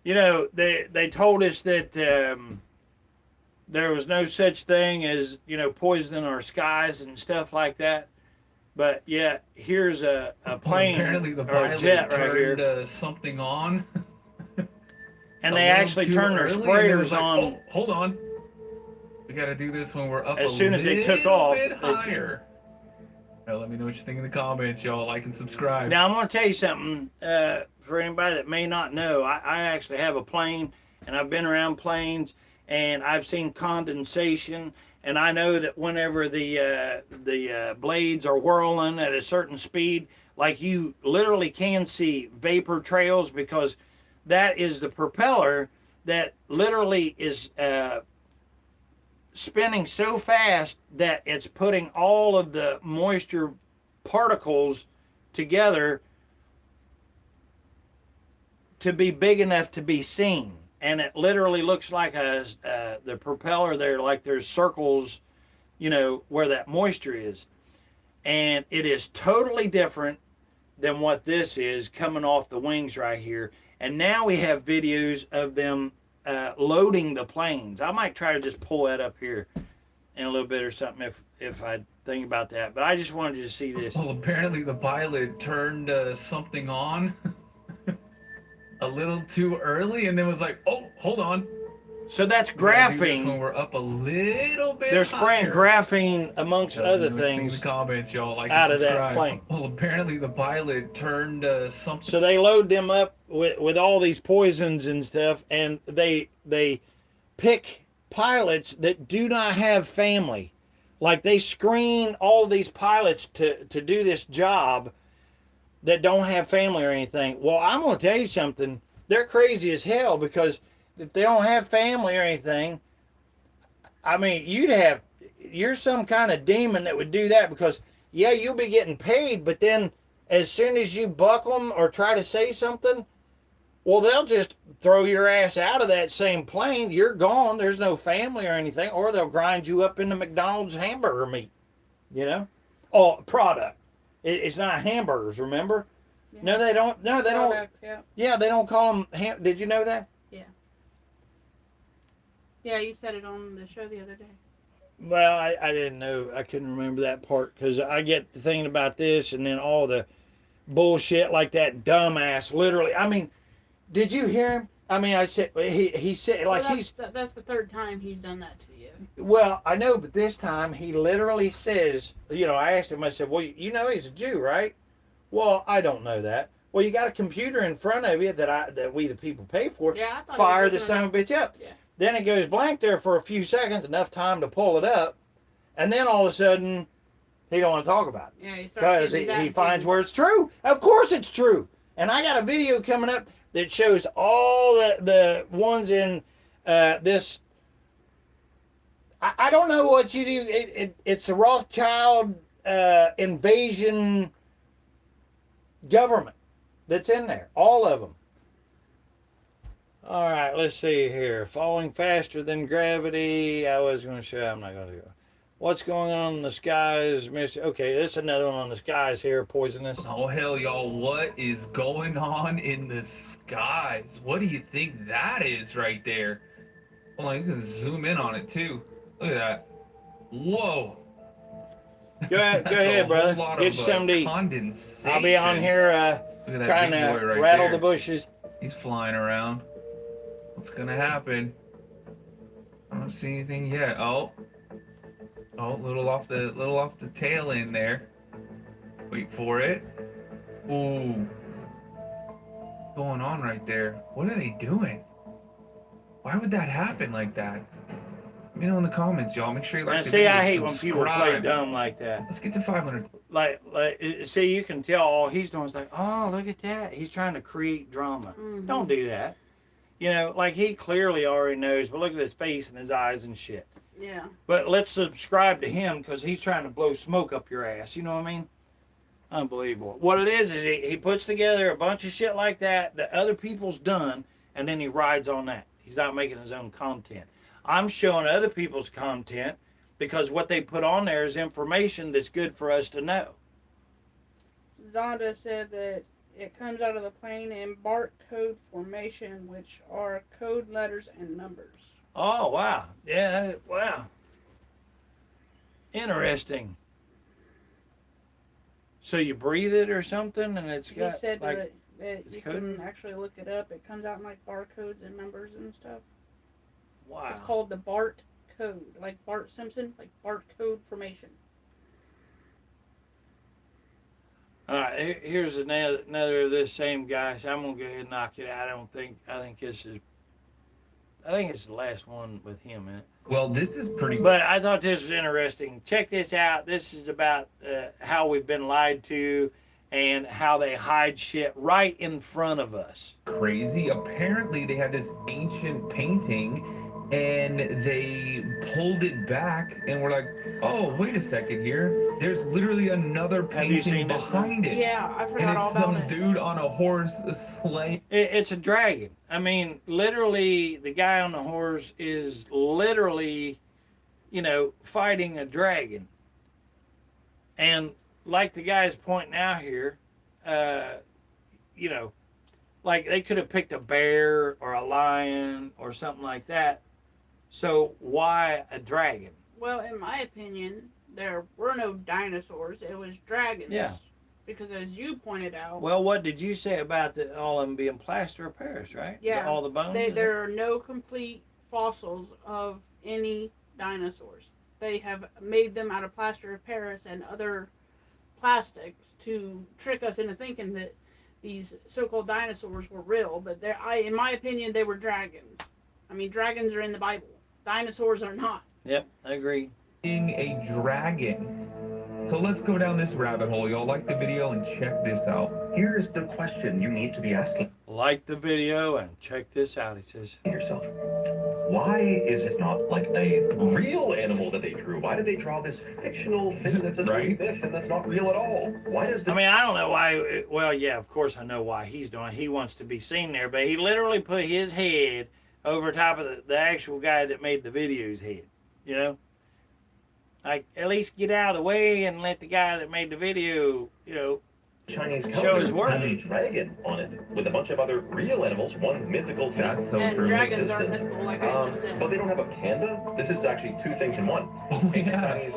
You know, they told us that there was no such thing as, you know, poisoning our skies and stuff like that. But yeah, here's a plane apparently the or a jet right here. Turned something on. And they actually turned their sprayers on. Oh, hold on. We got to do this when we're up as soon as they took off. Higher. Now, let me know what you think in the comments, y'all. Like and subscribe. Now, I'm going to tell you something. For anybody that may not know, I actually have a plane, and I've been around planes, and I've seen condensation, and I know that whenever the blades are whirling at a certain speed, like you literally can see vapor trails, because that is the propeller that literally is spinning so fast that it's putting all of the moisture particles together to be big enough to be seen. And it literally looks like the propeller there, like there's circles, you know, where that moisture is. And it is totally different than what this is coming off the wings right here. And now we have videos of them loading the planes. I might try to just pull that up here in a little bit or something if I think about that. But I just wanted you to see this. Well, apparently the pilot turned something on a little too early, and then was like, "Oh, hold on." So that's graphene. When we're up a little bit. They're spraying graphene amongst other things. In the comments, y'all, like out of that plane. Well, apparently the pilot turned something. So they load them up with all these poisons and stuff, and they pick pilots that do not have family. Like, they screen all these pilots to do this job that don't have family or anything. Well, I'm going to tell you something. They're crazy as hell, because if they don't have family or anything, I mean, you're some kind of demon that would do that, because, yeah, you'll be getting paid, but then as soon as you buck them or try to say something, well, they'll just throw your ass out of that same plane. You're gone. There's no family or anything, or they'll grind you up into McDonald's hamburger meat, you know? Oh, product. It's not hamburgers, remember? Yeah. No, they don't. No, they don't. Yeah, they don't call them Did you know that? Yeah. Yeah, you said it on the show the other day. Well, I didn't know. I couldn't remember that part, because I get to thinking about this and then all the bullshit like that dumbass, literally. I mean, did you hear him? I mean, I said he said like well, that's the third time he's done that to you. Well, I know, but this time he literally says, you know, I asked him. I said, well, you know, he's a Jew, right? Well, I don't know that. Well, you got a computer in front of you that we the people pay for. Yeah, I Fire the son of a bitch up. Yeah. Then it goes blank there for a few seconds, enough time to pull it up, and then all of a sudden, he don't want to talk about it. Yeah, he because he finds where it's true. Of course, it's true. And I got a video coming up that shows all the ones in this. I don't know what you do. It's a Rothschild invasion government that's in there. All of them. All right, let's see here. Falling faster than gravity. I was going to show. I'm not going to do it. What's going on in the skies, Mr. Okay, this is another one on the skies here. Poisonous. Oh, hell, y'all. What is going on in the skies? What do you think that is right there? Hold on, he's going to zoom in on it, too. Look at that. Whoa. Go ahead, brother. Get you something to eat. Condensation. I'll be on here trying to rattle the bushes. He's flying around. What's gonna happen? I don't see anything yet. Oh, little off the tail end there. Wait for it. Ooh, what's going on right there? What are they doing? Why would that happen like that? Let me know in the comments, y'all. Make sure you like the video. I hate when people play dumb like that. Let's get to 500. Like, see, you can tell all he's doing is like, oh, look at that. He's trying to create drama. Mm-hmm. Don't do that. You know, like he clearly already knows, but look at his face and his eyes and shit. Yeah. But let's subscribe to him because he's trying to blow smoke up your ass. You know what I mean? Unbelievable. What it is he puts together a bunch of shit like that other people's done, and then he rides on that. He's not making his own content. I'm showing other people's content because what they put on there is information that's good for us to know. Zonda said that it comes out of the plane in barcode formation, which are code letters and numbers. Oh, wow. Yeah, wow. Interesting. So you breathe it or something, and it's got, he said like, that you can actually look it up. It comes out in, like, barcodes and numbers and stuff. Wow. It's called the Bart code, like Bart Simpson, like Bart code formation. All right, here's another of this same guy. So I'm gonna go ahead and knock it out. I think it's the last one with him in it. Well, this is pretty. But I thought this was interesting. Check this out. This is about how we've been lied to, and how they hide shit right in front of us. Crazy. Apparently, they had this ancient painting. And they pulled it back, and we're like, "Oh, wait a second here. There's literally another painting behind it." Yeah, I forgot all about it. And it's some dude on a horse slaying. It's a dragon. I mean, literally, the guy on the horse is literally, you know, fighting a dragon. And like the guy's pointing out here, you know, like they could have picked a bear or a lion or something like that. So why a dragon? Well, in my opinion, there were no dinosaurs. It was dragons. Yeah. Because as you pointed out. Well, what did you say about all of them being plaster of Paris, right? Yeah. All the bones? There are no complete fossils of any dinosaurs. They have made them out of plaster of Paris and other plastics to trick us into thinking that these so-called dinosaurs were real. But in my opinion, they were dragons. I mean, dragons are in the Bible. Dinosaurs are not. Yep, I agree. Being a dragon. So let's go down this rabbit hole. Y'all like the video and check this out. Here's the question you need to be asking Like the video and check this out, he says. yourself. Why is it not like a real animal that they drew? Why did they draw this fictional thing that's a right? myth and that's not real at all? Why does I mean, I don't know why. Well, yeah, of course I know why he's doing it. He wants to be seen there, but he literally put his head over top of the actual guy that made the video's head, you know? Like, at least get out of the way and let the guy that made the video, you know, Chinese show his work. had a dragon on it with a bunch of other real animals, one mythical thing. That's so And true. dragons aren't mythical, like I just said. But they don't have a panda? This is actually two things in one. Ancient Chinese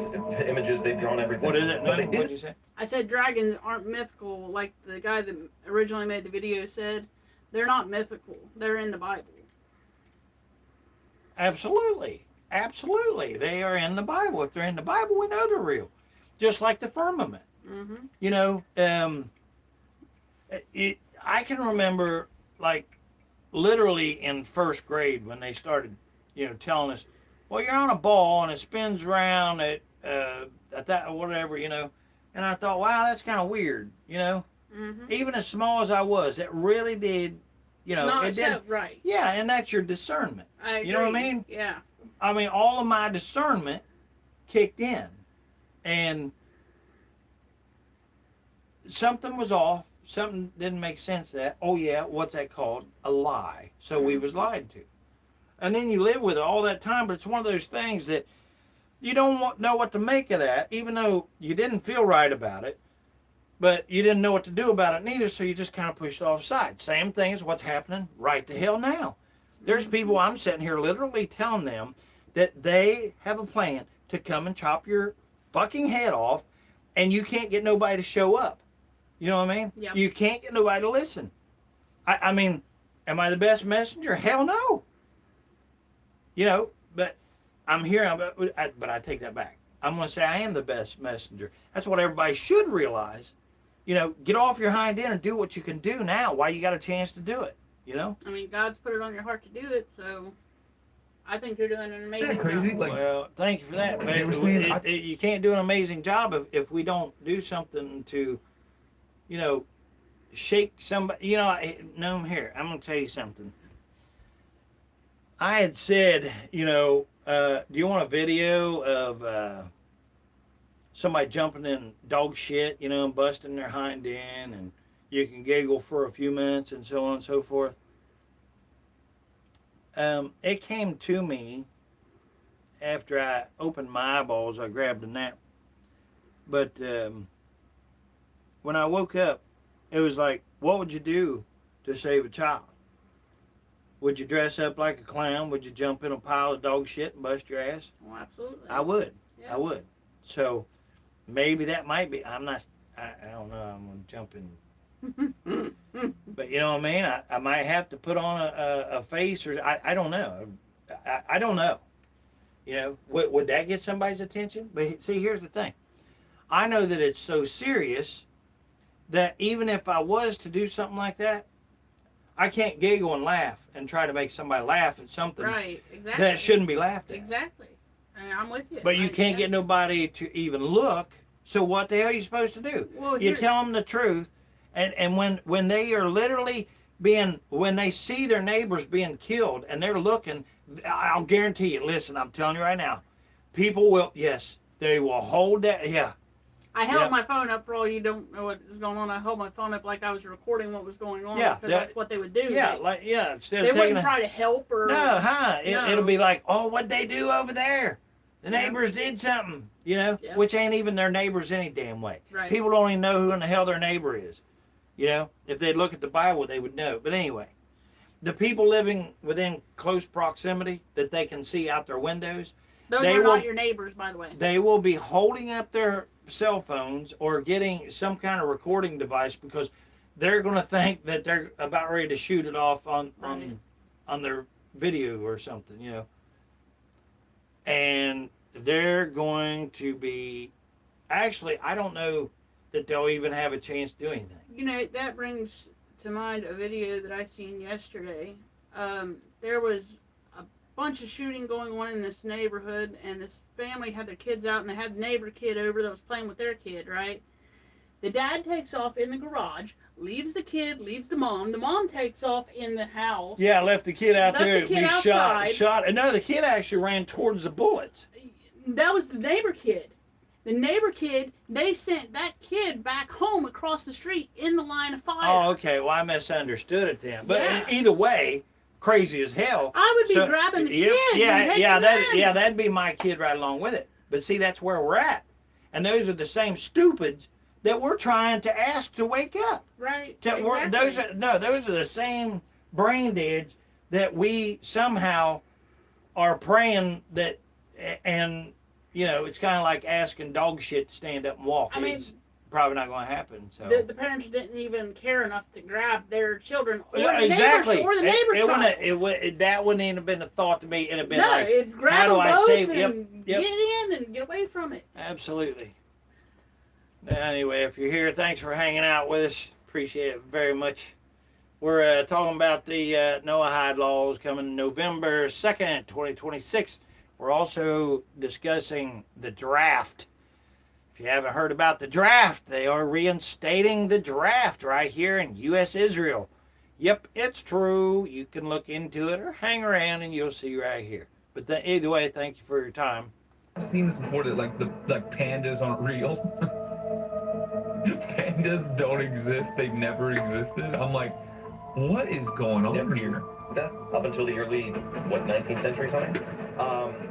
images, they've drawn everything. What is it? But they- What did you say? I said dragons aren't mythical, like the guy that originally made the video said. They're not mythical. They're in the Bible. Absolutely. Absolutely. They are in the Bible. If they're in the Bible, we know they're real. Just like the firmament. Mm-hmm. You know, I can remember, like, literally in first grade when they started, you know, telling us, well, you're on a ball and it spins around at that, whatever, you know. And I thought, wow, that's kind of weird, you know. Mm-hmm. Even as small as I was, it really did, you know. No, it did. right. Yeah, and that's your discernment. I agree. You know what I mean? Yeah. I mean, all of my discernment kicked in. And something was off. Something didn't make sense. That, oh yeah, what's that called? A lie. So we was lied to. And then you live with it all that time, but it's one of those things that you don't know what to make of that, even though you didn't feel right about it, but you didn't know what to do about it neither, so you just kind of pushed it offside. Same thing as what's happening right the hell now. There's people, I'm sitting here literally telling them that they have a plan to come and chop your fucking head off, and you can't get nobody to show up. You know what I mean? Yep. You can't get nobody to listen. I mean, am I the best messenger? Hell no. You know, but I'm here, but I take that back. I'm going to say I am the best messenger. That's what everybody should realize. You know, get off your hind end and do what you can do now while you got a chance to do it, you know? I mean, God's put it on your heart to do it, so I think you're doing an amazing Isn't that crazy? job. Like, well, thank you for that. But they were saying, you can't do an amazing job if we don't do something to, you know, shake somebody. You know, no, I'm here. I'm going to tell you something. I had said, you know, do you want a video of somebody jumping in dog shit, you know, and busting their hind end, and you can giggle for a few minutes and so on and so forth? It came to me after I opened my eyeballs. I grabbed a nap. But when I woke up, it was like, what would you do to save a child? Would you dress up like a clown? Would you jump in a pile of dog shit and bust your ass? Oh, absolutely. I would. Yeah. I would. So maybe that might be, I don't know, I'm going to jump in. But you know what I mean? I might have to put on a face, or I don't know. I don't know. You know, would that get somebody's attention? But see, here's the thing. I know that it's so serious that even if I was to do something like that, I can't giggle and laugh and try to make somebody laugh at something Right, exactly. that shouldn't be laughed at. Exactly. I'm with you. But you can't get nobody to even look. So what the hell are you supposed to do? Well, you tell them the truth, and when they are literally when they see their neighbors being killed and they're looking, I'll guarantee you. Listen, I'm telling you right now, people will. Yes, they will hold that. Yeah. I held my phone up for all you don't know what is going on. I held my phone up like I was recording what was going on. Yeah, because that's what they would do. Yeah, instead they of wouldn't try to help or. No, it'll be like, oh, what'd they do over there? The neighbors did something, you know, which ain't even their neighbors any damn way. Right. People don't even know who in the hell their neighbor is. You know, if they'd look at the Bible, they would know. But anyway, the people living within close proximity that they can see out their windows. Those are not your neighbors, by the way. They will be holding up their cell phones or getting some kind of recording device because they're going to think that they're about ready to shoot it off on their video or something, you know. And they're going to be, actually, I don't know that they'll even have a chance to do anything. You know, that brings to mind a video that I seen yesterday. There was a bunch of shooting going on in this neighborhood, and this family had their kids out, and they had the neighbor kid over that was playing with their kid, right? The dad takes off in the garage, leaves the kid, leaves the mom. The mom takes off in the house. Yeah, left the kid out there the kid to be outside. shot. And no, the kid actually ran towards the bullets. That was the neighbor kid. The neighbor kid, they sent that kid back home across the street in the line of fire. Oh, okay. Well, I misunderstood it then. But either way, crazy as hell. I would be grabbing the kids and taking them. That'd be my kid right along with it. But see, that's where we're at. And those are the same stupids that we're trying to ask to wake up. Right. Exactly. Those are the same brain deads that we somehow are praying that, and you know, it's kind of like asking dog shit to stand up and walk. I mean, it's probably not going to happen. So The parents didn't even care enough to grab their children or yeah, the exactly. neighbors or the neighbor's child. That wouldn't even have been a thought to me. It'd have been No, like, it grab how do them I both save? and Yep. get in and get away from it. Absolutely. Anyway, if you're here, thanks for hanging out with us. Appreciate it very much. We're talking about the Noahide laws coming November 2nd, 2026. We're also discussing the draft. If you haven't heard about the draft, they are reinstating the draft right here in U.S. Israel. Yep, it's true. You can look into it or hang around and you'll see right here. But either way, thank you for your time. I've seen this before that like pandas aren't real. Pandas don't exist. They've never existed. I'm like, what is going on here? Up until the early, 19th century something?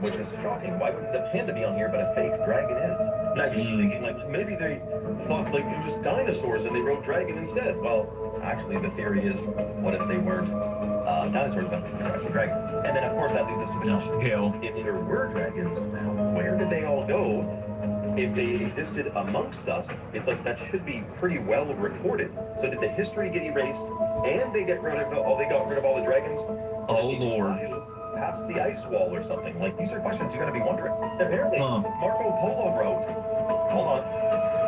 Which is shocking. Why would the panda be on here, but a fake dragon is? Now you're thinking, like, maybe they thought, like, it was dinosaurs and they wrote dragon instead. Well, actually, the theory is, what if they weren't dinosaurs, but they're actually dragons? And then, of course, that leads us to the question. If there were dragons, where did they all go? If they existed amongst us, it's like that should be pretty well reported. So did the history get erased, and they got rid of all the dragons? Oh Lord! Past the ice wall or something. Like, these are questions you're going to be wondering. Apparently, Marco Polo wrote. Hold on.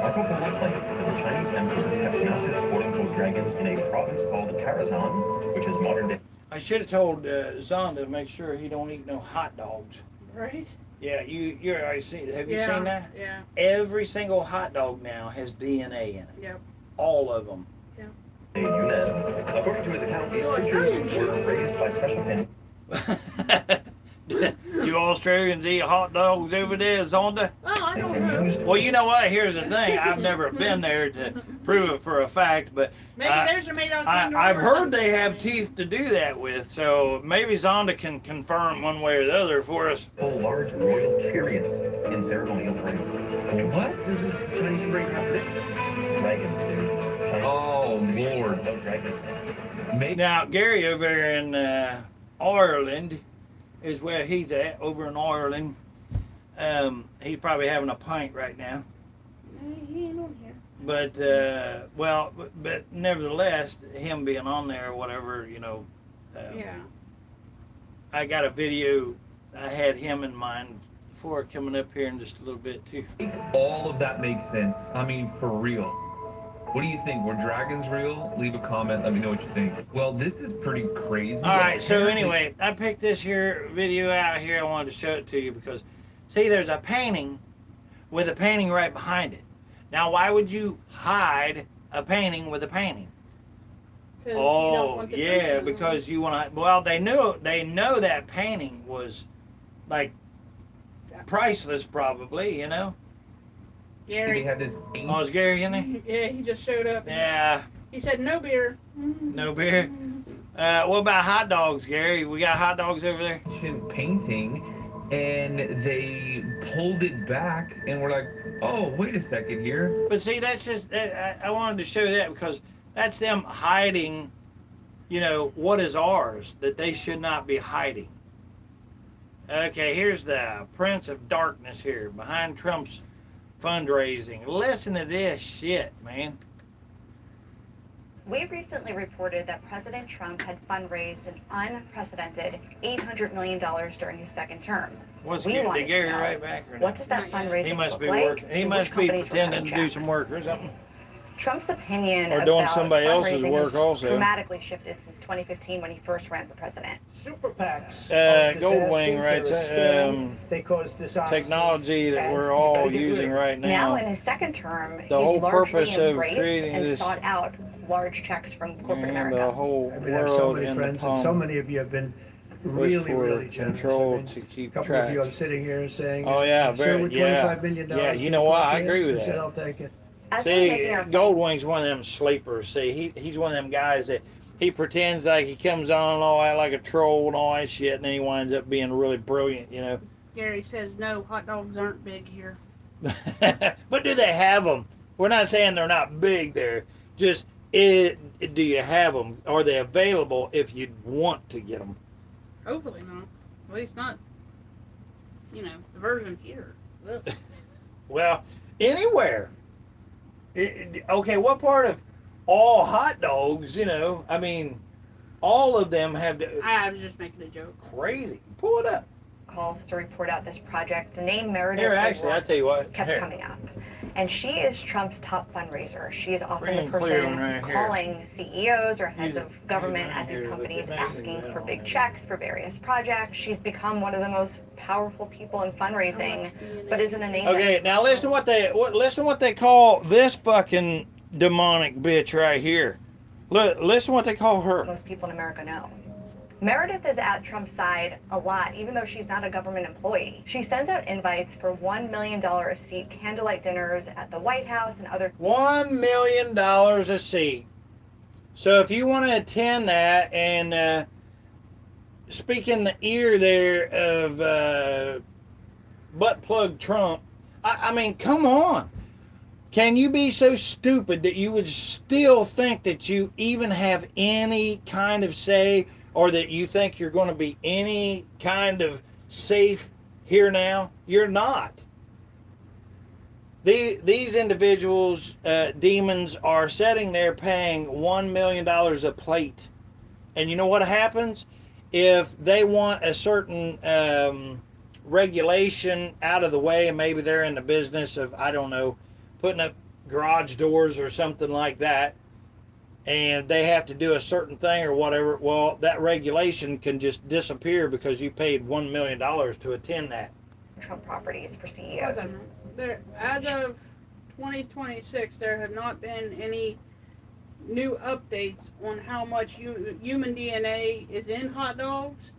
Marco Polo claimed that the Chinese emperor kept massive quote-unquote dragons in a province called Karazhan, which is modern day. I should have told Zonda to make sure he don't eat no hot dogs. Right? Yeah, you already seen it. Have you Yeah, seen that? yeah. Every single hot dog now has DNA in it. Yep. All of them. Yunnan. According to his account, these creatures were raised by special pen. You Australians eat hot dogs over there, Zonda? Oh, I don't know. Well, you know what? Here's the thing. I've never been there to prove it for a fact, but Maybe theirs are made out of condor I've or heard something. they have teeth to do that with, so maybe Zonda can confirm one way or the other for us. Large royal chariots in ceremonial parades. What? Chinese great dragons, dude. Oh Lord! Now, Gary over there in Ireland is where he's at, over in Ireland. He's probably having a pint right now. He ain't on here. But, but nevertheless, him being on there or whatever, Yeah. I got a video, I had him in mind before coming up here in just a little bit too. All of that makes sense. I mean, for real. What do you think? Were dragons real? Leave a comment. Let me know what you think. Well, this is pretty crazy. All right, so anyway, I picked this here video out here. I wanted to show it to you because, see, there's a painting with a painting right behind it. Now, why would you hide a painting with a painting? Oh, yeah, because you want to. Well, they know that painting was like priceless, probably. Gary. They had this. Oh, is Gary in there? Yeah, he just showed up. Yeah. He said no beer. No beer. What about hot dogs, Gary? We got hot dogs over there. Painting, and they pulled it back, and we're like, oh, wait a second here. But see, that's just I wanted to show that because that's them hiding, what is ours that they should not be hiding. Okay, here's the Prince of Darkness here behind Trump's fundraising. Listen to this shit, man. We recently reported that President Trump had fundraised an unprecedented $800 million during his second term. What's We Gary? wanted Did Gary to know, write back or what not? does that fundraising He must look be like, working. He and must which be companies were pretending to cutting do some checks? work or something. Trump's opinion Or doing about somebody else's fundraising work has also. dramatically shifted since 2015 when he first ran for president. Super PACs. Goldwing writes They cause dishonesty. technology that and we're you all better get rid using of it. right Now now. in his second term, The he's whole largely purpose of embraced creating and this- sought out large checks from corporate And America. the whole I mean, I have so world many in the friends, and so palm many of you have been was really, for really generous. control I mean, to keep a couple track. of you are sitting here saying, Oh yeah, "Sir, very with yeah. $25 million, Yeah, you can know what? I cooperate?" agree with I said, that. I'll take it. As we're See, making our Goldwing's one of them sleepers. See, he's one of them guys that he pretends like he comes on and all that like a troll and all that shit, and then he winds up being really brilliant, Gary says no, hot dogs aren't big here. But do they have them? We're not saying they're not big there. Just do you have them? Are they available if you want to get them? Hopefully not. At least not, the version here. Ugh. Well, anywhere. Okay, what part of all hot dogs, you know, I mean, all of them have to... I was just making a joke. Crazy. Pull it up. Calls to report out this project. The name Meredith Here, actually, I'll tell you what. kept Here. coming up. And she is Trump's top fundraiser. She is often Free the and clear person right here. calling CEOs or heads Use of government right at these here. companies Look asking amazing. for big checks for various projects. She's become one of the most powerful people in fundraising, but isn't a name. Okay, now listen to what they call this fucking demonic bitch right here. Listen to what they call her. Most people in America know. Meredith is at Trump's side a lot, even though she's not a government employee. She sends out invites for $1 million a seat candlelight dinners at the White House and other... $1 million a seat. So if you want to attend that and speak in the ear there of butt plug Trump, I mean, come on. Can you be so stupid that you would still think that you even have any kind of say, or that you think you're going to be any kind of safe here now? You're not. These individuals, demons, are sitting there paying $1 million a plate. And you know what happens? If they want a certain regulation out of the way, and maybe they're in the business of, I don't know, putting up garage doors or something like that, and they have to do a certain thing or whatever, well, that regulation can just disappear because you paid $1 million to attend that. Trump properties for CEOs. There, as of 2026, there have not been any new updates on how much human DNA is in hot dogs,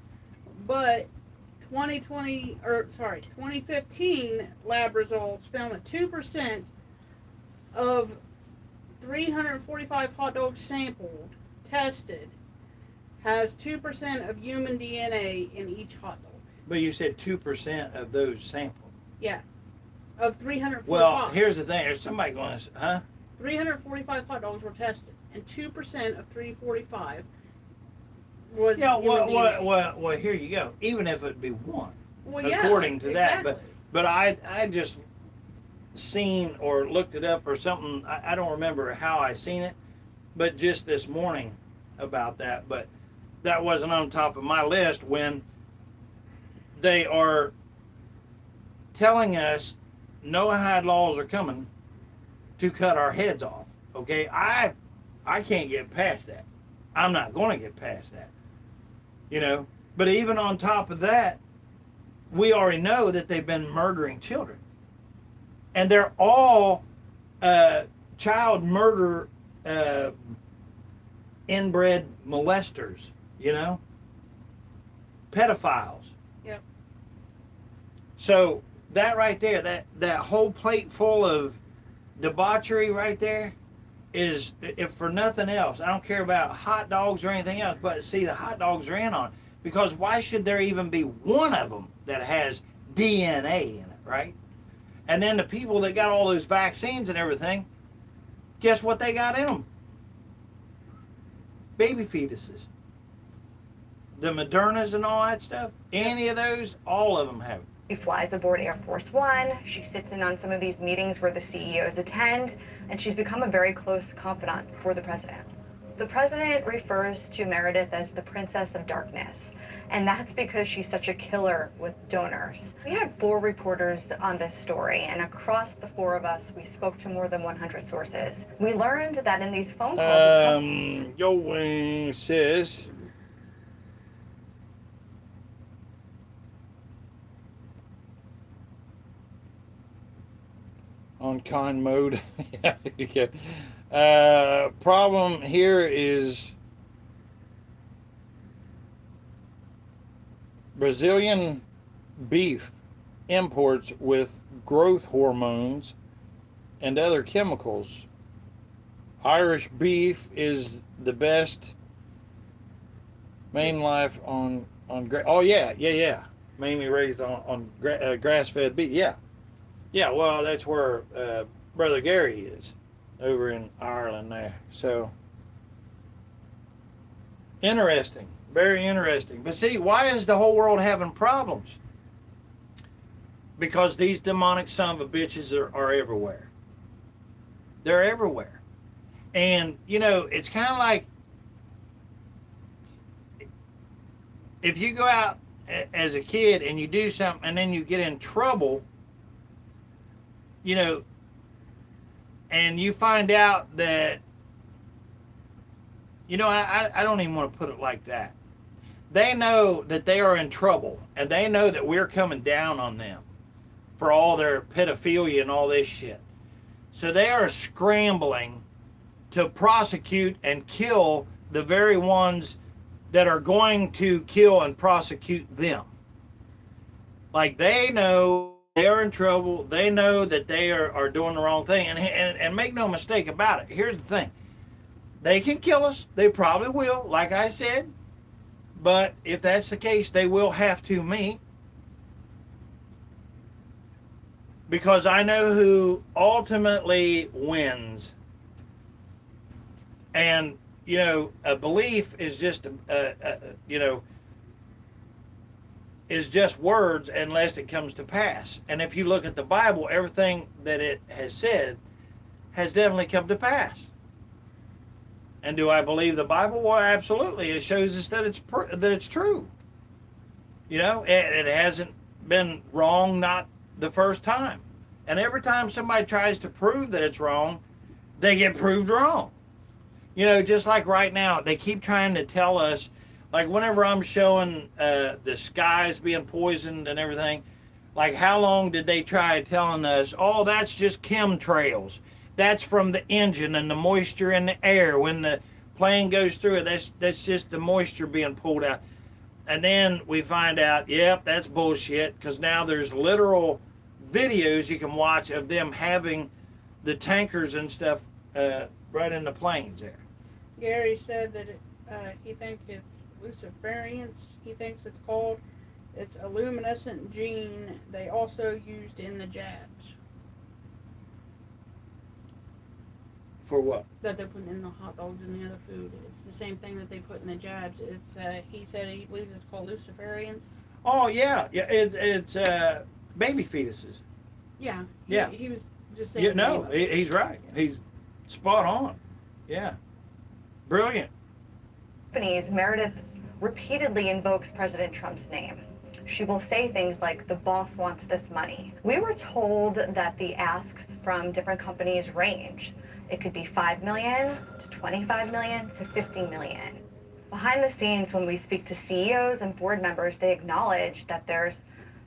but 2015 lab results found that 2% of 345 hot dogs sampled, tested, has 2% of human DNA in each hot dog. But you said 2% of those sampled. Yeah. Of 345. Well, here's the thing. There's somebody going to, huh? 345 hot dogs were tested, and 2% of 345 was Yeah, human DNA. well, here you go. Even if it be one, Well, yeah, according to that. exactly. But I just seen or looked it up or something. I don't remember how I seen it, but just this morning about that. But that wasn't on top of my list when they are telling us no-hide laws are coming to cut our heads off. Okay, I can't get past that. I'm not going to get past that. You know, but even on top of that, we already know that they've been murdering children. And they're all child murder inbred molesters, you know? Pedophiles. Yep. So that right there, that whole plate full of debauchery right there is, if for nothing else, I don't care about hot dogs or anything else, but see, the hot dogs are in on it. Because why should there even be one of them that has DNA in it, right? And then the people that got all those vaccines and everything, guess what they got in them? Baby fetuses. The Modernas and all that stuff, any of those, all of them have it. She flies aboard Air Force One. She sits in on some of these meetings where the CEOs attend, and she's become a very close confidant for the president. The president refers to Meredith as the Princess of Darkness, and that's because she's such a killer with donors. We had 4 reporters on this story, and across the 4 of us, we spoke to more than 100 sources. We learned that in these phone calls... Yo, wing says... on con mode. Yeah. Problem here is Brazilian beef imports with growth hormones and other chemicals. Irish beef is the best. Main life on oh yeah, mainly raised on grass-fed beef. Yeah, well, that's where Brother Gary is, over in Ireland there. So, interesting. Very interesting. But see, why is the whole world having problems? Because these demonic son of a bitches are everywhere. They're everywhere. And, you know, it's kind of like if you go out as a kid and you do something and then you get in trouble, you know, and you find out that, you know, I don't even want to put it like that. They know that they are in trouble, and they know that we're coming down on them for all their pedophilia and all this shit. So they are scrambling to prosecute and kill the very ones that are going to kill and prosecute them. Like, they know they are in trouble. They know that they are doing the wrong thing. And make no mistake about it. Here's the thing. They can kill us. They probably will, like I said. But if that's the case, they will have to me. Because I know who ultimately wins. And, you know, a belief is just, you know, is just words unless it comes to pass. And if you look at the Bible, everything that it has said has definitely come to pass. And do I believe the Bible? Well, absolutely. It shows us that it's true. You know, it hasn't been wrong, not the first time. And every time somebody tries to prove that it's wrong, they get proved wrong. You know, just like right now, they keep trying to tell us, like whenever I'm showing the skies being poisoned and everything, like how long did they try telling us, oh, that's just chemtrails. That's from the engine and the moisture in the air. When the plane goes through it, that's just the moisture being pulled out. And then we find out, yep, that's bullshit, because now there's literal videos you can watch of them having the tankers and stuff right in the planes there. Gary said that he thinks it's Luciferians, he thinks it's called. It's a luminescent gene they also used in the jabs. For what? That they're putting in the hot dogs and the other food. It's the same thing that they put in the jabs. It's he said he believes it's called Luciferians. Oh yeah, yeah. It's baby fetuses. Yeah. Yeah. He was just saying. Yeah, no, he's right. He's spot on. Yeah. Brilliant. Companies, Meredith repeatedly invokes President Trump's name. She will say things like, the boss wants this money. We were told that the asks from different companies range. It could be 5 million to 25 million to 50 million. Behind the scenes, when we speak to CEOs and board members, they acknowledge that there's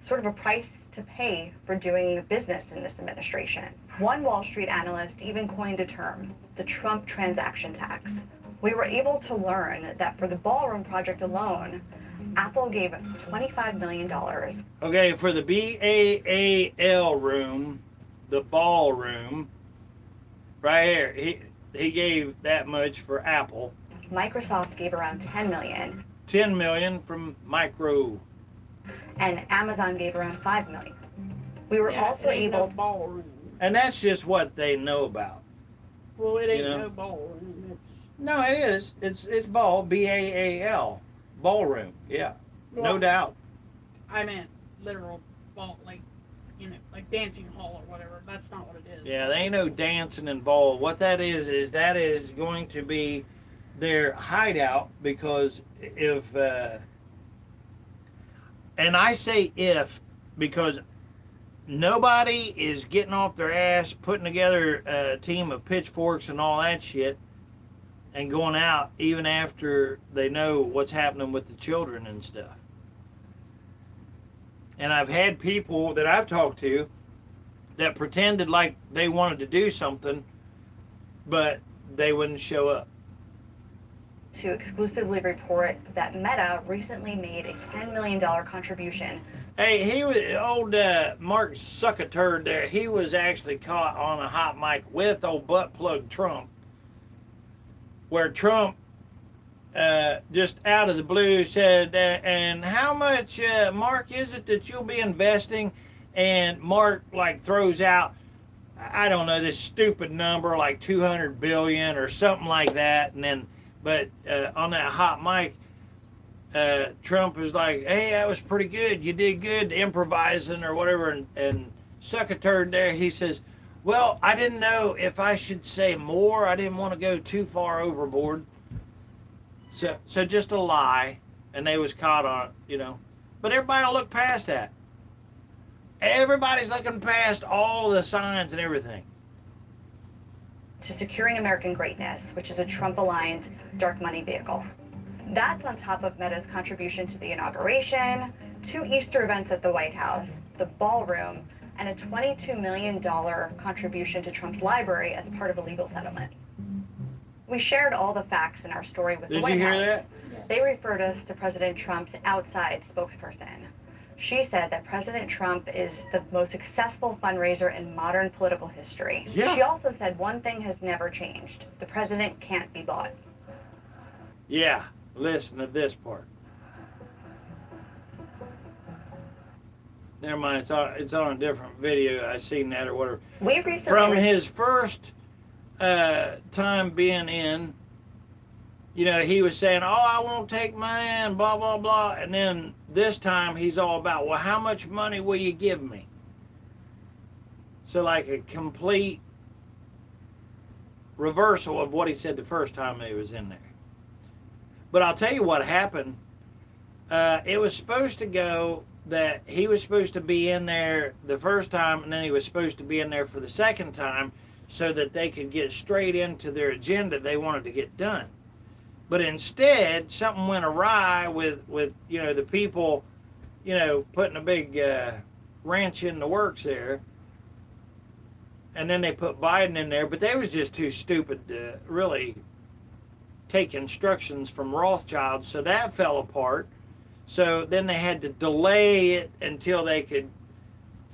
sort of a price to pay for doing business in this administration. One Wall Street analyst even coined a term, the Trump transaction tax. We were able to learn that for the ballroom project alone, Apple gave $25 million. Okay, for the BAAL room, the ballroom, right here, he gave that much for Apple. Microsoft gave around $10 million. 10 million from Micro. And Amazon gave around $5 million. We were also able to ballroom. And that's just what they know about. Well, it ain't You know? no ballroom. It's No, it is. It's ball, BAAL, ballroom. Yeah, no Well, doubt. I meant literal ball, like, you know, like dancing hall or whatever. That's not what it is. Yeah, they ain't no dancing and ball. What that is that is going to be their hideout, because if, and I say if, because nobody is getting off their ass, putting together a team of pitchforks and all that shit, and going out even after they know what's happening with the children and stuff. And I've had people that I've talked to that pretended like they wanted to do something, but they wouldn't show up. to exclusively report that Meta recently made a $10 million contribution. Hey, he was old Mark Suckaturd there. He was actually caught on a hot mic with old butt plug Trump, where Trump just out of the blue said, and how much, Mark, is it that you'll be investing? And Mark like throws out, I don't know, this stupid number like 200 billion or something like that. And then, but on that hot mic, Trump is like, hey, that was pretty good. You did good improvising or whatever. And Suckaturd there, he says, Well, I didn't know if I should say more. I didn't want to go too far overboard. So just a lie, and they was caught on it, you know. But everybody will look past that. Everybody's looking past all the signs and everything. To securing American greatness, which is a Trump-aligned dark money vehicle. That's on top of Meta's contribution to the inauguration, 2 Easter events at the White House, the ballroom, and a $22 million contribution to Trump's library as part of a legal settlement. We shared all the facts in our story with the White House. Did you hear that? They referred us to President Trump's outside spokesperson. She said that President Trump is the most successful fundraiser in modern political history. Yeah. She also said one thing has never changed. The president can't be bought. Yeah, listen to this part. Never mind, it's on a different video. I seen that or whatever. We recently From his first time being in, you know, he was saying, oh, I won't take money and blah, blah, blah. And then this time he's all about, well, how much money will you give me? So like a complete reversal of what he said the first time he was in there. But I'll tell you what happened. It was supposed to go that he was supposed to be in there the first time, and then he was supposed to be in there for the second time so that they could get straight into their agenda they wanted to get done. But instead, something went awry with you know, the people, you know, putting a big wrench in the works there. And then they put Biden in there, but they was just too stupid to really take instructions from Rothschild, so that fell apart. So then they had to delay it until they could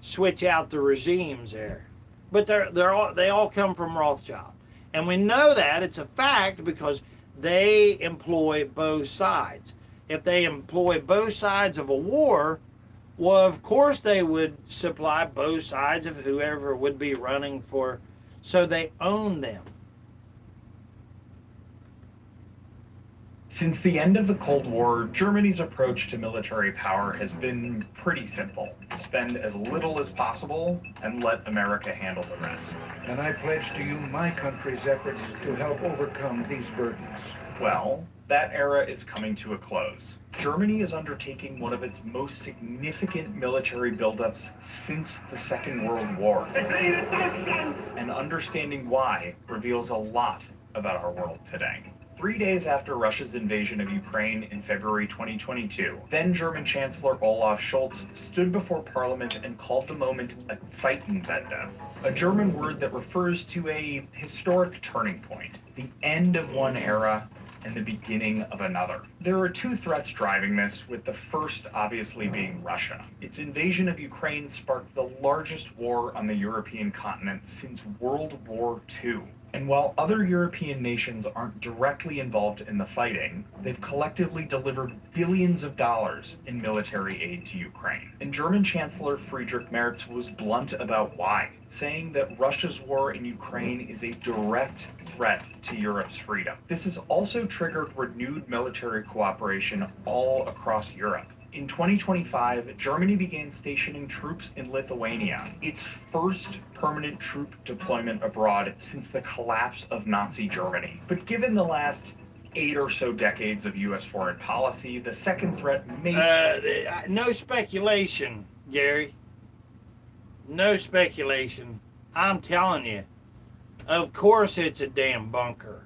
switch out the regimes there. But they all come from Rothschild. And we know that, it's a fact, because they employ both sides. If they employ both sides of a war, well, of course they would supply both sides of whoever would be running for, so they own them. Since the end of the Cold War, Germany's approach to military power has been pretty simple. Spend as little as possible and let America handle the rest. And I pledge to you my country's efforts to help overcome these burdens. Well, that era is coming to a close. Germany is undertaking one of its most significant military buildups since the Second World War. And understanding why reveals a lot about our world today. 3 days after Russia's invasion of Ukraine in February 2022, then German Chancellor Olaf Scholz stood before Parliament and called the moment a Zeitenwende, a German word that refers to a historic turning point, the end of one era and the beginning of another. There are 2 threats driving this, with the first obviously being Russia. Its invasion of Ukraine sparked the largest war on the European continent since World War II. And while other European nations aren't directly involved in the fighting, they've collectively delivered billions of dollars in military aid to Ukraine. And German Chancellor Friedrich Merz was blunt about why, saying that Russia's war in Ukraine is a direct threat to Europe's freedom. This has also triggered renewed military cooperation all across Europe. In 2025, Germany began stationing troops in Lithuania, its first permanent troop deployment abroad since the collapse of Nazi Germany. But given the last 8 or so decades of U.S. foreign policy, the second threat may... No speculation, Gary. No speculation. I'm telling you. Of course it's a damn bunker.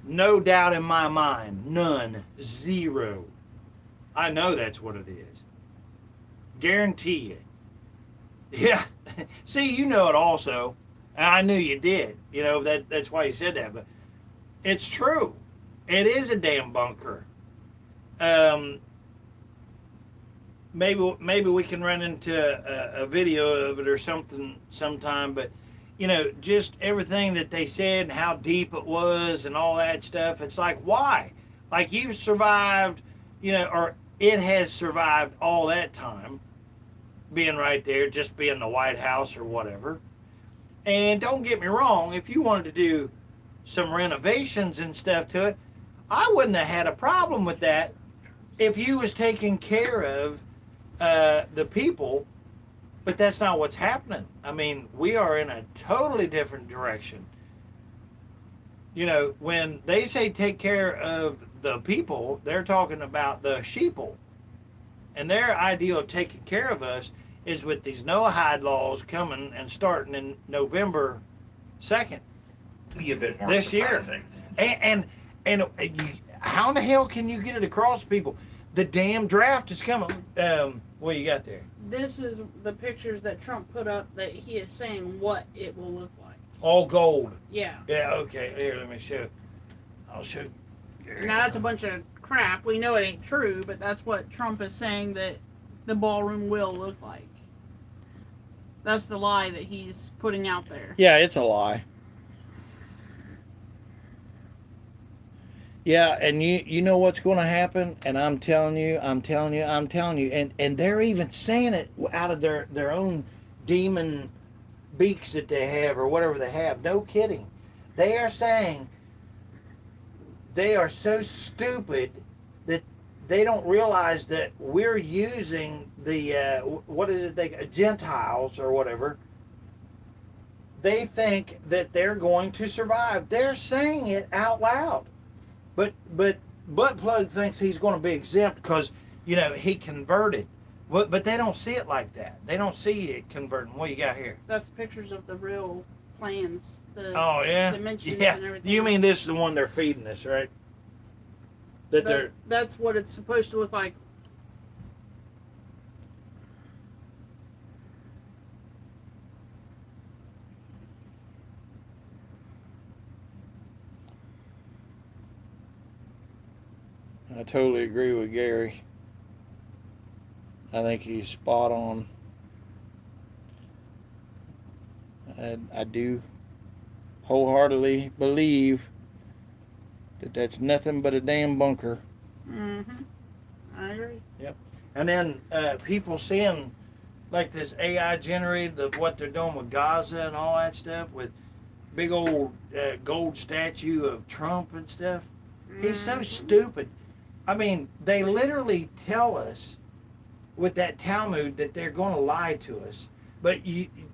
No doubt in my mind. None. Zero. I know that's what it is. Guarantee you. Yeah. See, you know it also. And I knew you did. You know, that's why you said that. But it's true. It is a damn bunker. Maybe we can run into a video of it or something sometime. But, you know, just everything that they said and how deep it was and all that stuff. It's like, why? Like, you've survived, you know, or it has survived all that time, being right there, just being the White House or whatever. And don't get me wrong, if you wanted to do some renovations and stuff to it, I wouldn't have had a problem with that if you was taking care of the people But that's not what's happening. I mean, we are in a totally different direction. You know, when they say take care of the people, they're talking about the sheeple. And their idea of taking care of us is with these no-hide laws coming and starting in November 2nd. Be a bit more this surprising. year. And how in the hell can you get it across to people? The damn draft is coming. What you got there? This is the pictures that Trump put up that he is saying what it will look like. All gold. Yeah. Yeah, okay. Here, let me show. I'll show. Now that's a bunch of crap. We know it ain't true, but that's what Trump is saying that the ballroom will look like. That's the lie that he's putting out there. Yeah, it's a lie. Yeah, and you know what's going to happen, and I'm telling you, and they're even saying it out of their own demon beaks that they have or whatever they have. No kidding. They are saying they are so stupid that they don't realize that we're using the what is it? They Gentiles or whatever. They think that they're going to survive. They're saying it out loud. But Buttplug thinks he's going to be exempt because, you know, he converted. But they don't see it like that. They don't see it converting. What you got here? That's pictures of the real plans, the dimensions and everything. You mean this is the one they're feeding us, right? That's what it's supposed to look like. I totally agree with Gary. I think he's spot on. I do wholeheartedly believe that that's nothing but a damn bunker. Mm-hmm. I agree. Yep. And then people seeing like this AI generated of what they're doing with Gaza and all that stuff with big old gold statue of Trump and stuff. He's so stupid. I mean, they literally tell us with that Talmud that they're going to lie to us. But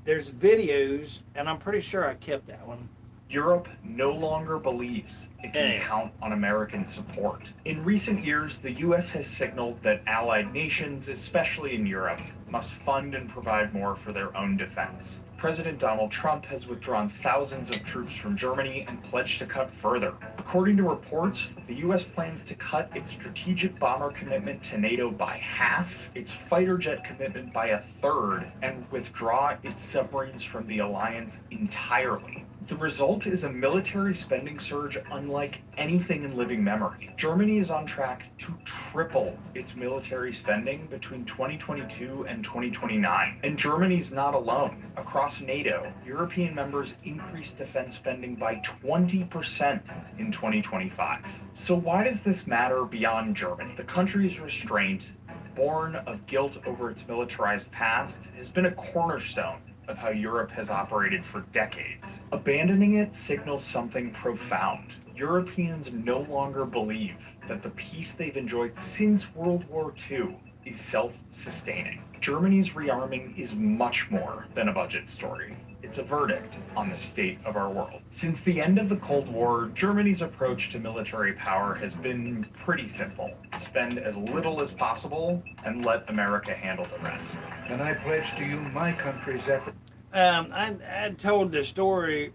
there's videos, and I'm pretty sure I kept that one. Europe no longer believes it can count on American support. In recent years, the U.S. has signaled that allied nations, especially in Europe, must fund and provide more for their own defense. President Donald Trump has withdrawn thousands of troops from Germany and pledged to cut further. According to reports, the U.S. plans to cut its strategic bomber commitment to NATO by half, its fighter jet commitment by a third, and withdraw its submarines from the alliance entirely. The result is a military spending surge unlike anything in living memory. Germany is on track to triple its military spending between 2022 and 2029. And Germany's not alone. Across NATO, European members increased defense spending by 20% in 2025. So why does this matter beyond Germany? The country's restraint, born of guilt over its militarized past, has been a cornerstone of how Europe has operated for decades. Abandoning it signals something profound. Europeans no longer believe that the peace they've enjoyed since World War II is self-sustaining. Germany's rearming is much more than a budget story. It's a verdict on the state of our world. Since the end of the Cold War, Germany's approach to military power has been pretty simple. Spend as little as possible and let America handle the rest. And I pledge to you my country's effort. I told the story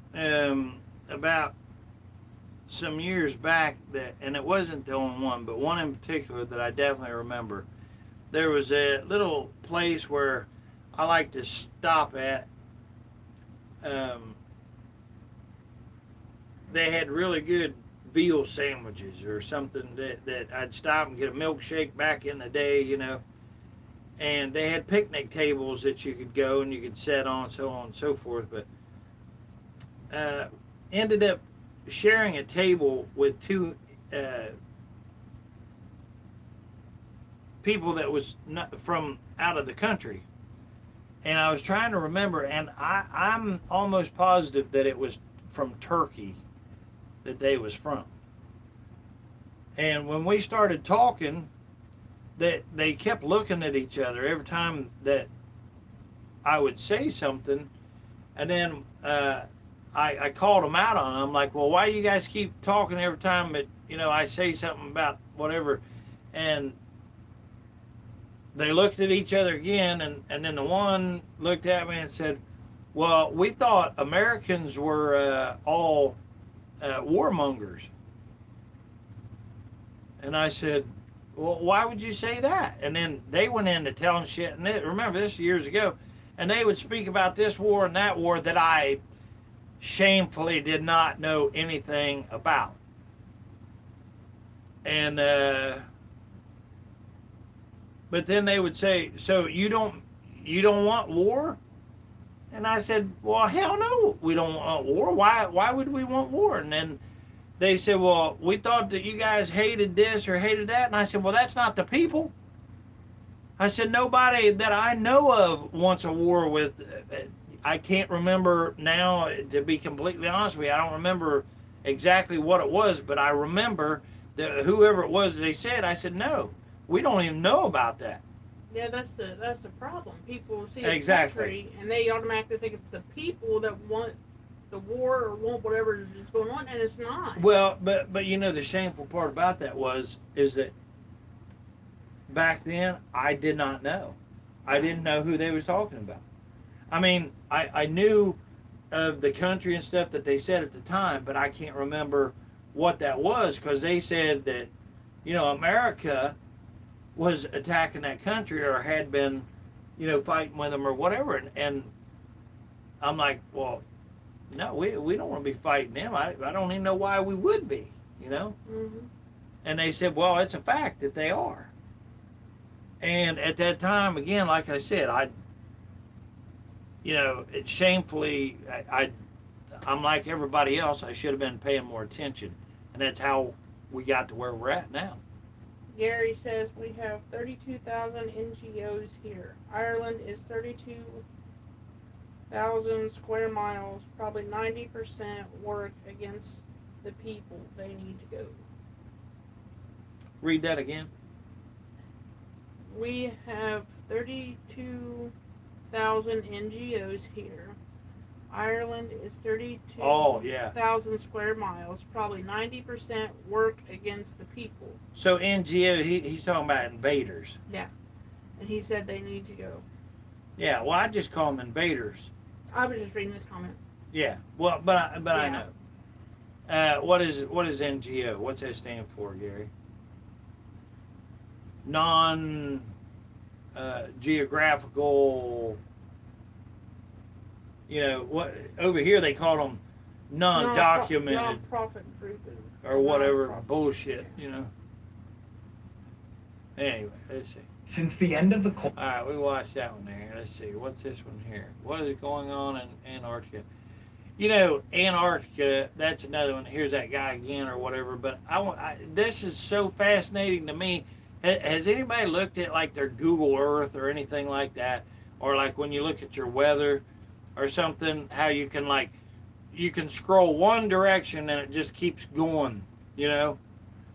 about some years back that, and it wasn't the only one, but one in particular that I definitely remember. There was a little place where I like to stop at. They had really good veal sandwiches or something that I'd stop and get a milkshake back in the day, you know. And they had picnic tables that you could go and you could sit on, so on and so forth. But ended up sharing a table with two people that was not from out of the country. And I was trying to remember, and I'm almost positive that it was from Turkey that they was from. And when we started talking, that they kept looking at each other every time that I would say something, and then I called them out on it. I'm like, well, why you guys keep talking every time that, I say something about whatever? And they looked at each other again, and then the one looked at me and said, well, we thought Americans were all warmongers. And I said, well, why would you say that? And then they went into telling shit, and remember, this years ago, and they would speak about this war and that war that I shamefully did not know anything about. And but then they would say, so you don't want war? And I said, well, hell no, we don't want war. Why would we want war? And then they said, well, we thought that you guys hated this or hated that. And I said, well, that's not the people. I said, nobody that I know of wants a war with. I can't remember now, to be completely honest with you. I don't remember exactly what it was, but I remember that whoever it was they said, I said, no, we don't even know about that. Yeah, that's the problem. People see Exactly. a country and they automatically think it's the people that want the war or want whatever is going on, and it's not. Well, but the shameful part about that is that back then I did not know. I didn't know who they was talking about. I mean, I knew of the country and stuff that they said at the time, but I can't remember what that was, because they said that, America was attacking that country or had been, fighting with them or whatever. And I'm like, well, no, we don't want to be fighting them. I don't even know why we would be, Mm-hmm. And they said, well, it's a fact that they are. And at that time, again, like I said, it shamefully, I'm like everybody else. I should have been paying more attention. And that's how we got to where we're at now. Gary says we have 32,000 NGOs here. Ireland is 32,000 square miles. Probably 90% work against the people. They need to go. Read that again. We have 32,000 NGOs here. Ireland is 32,000 square miles. Probably 90% work against the people. So NGO, he's talking about invaders. Yeah. And he said they need to go. Yeah, well, I just call them invaders. I was just reading this comment. Yeah, well, but I know. What is NGO? What's that stand for, Gary? Geographical. What over here they call them non-documented non-profit group or whatever bullshit. Anyway, let's see. Since the end of the All right, we watched that one there. Let's see. What's this one here? What is going on in Antarctica? Antarctica, that's another one. Here's that guy again or whatever. But this is so fascinating to me. Has anybody looked at like their Google Earth or anything like that? Or like when you look at your weather or something, how you can scroll one direction and it just keeps going,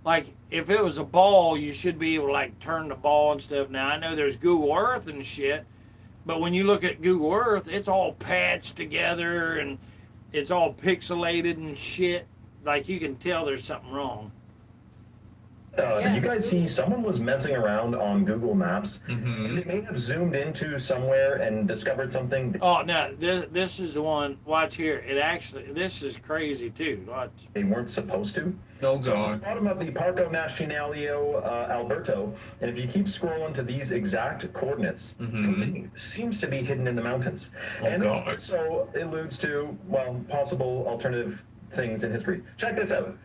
Like if it was a ball, you should be able to turn the ball and stuff. Now I know there's Google Earth and shit, but when you look at Google Earth, it's all patched together and it's all pixelated and shit. Like you can tell there's something wrong. Did you guys see someone was messing around on Google Maps? Mm-hmm. And they may have zoomed into somewhere and discovered something. Oh, no, this is the one. Watch here. This is crazy too. Watch. They weren't supposed to. Oh, So God. at the bottom of the Parco Nacional Alberto, and if you keep scrolling to these exact coordinates, something seems to be hidden in the mountains. Oh, and God. it also alludes to, possible alternative things in history. Check this out.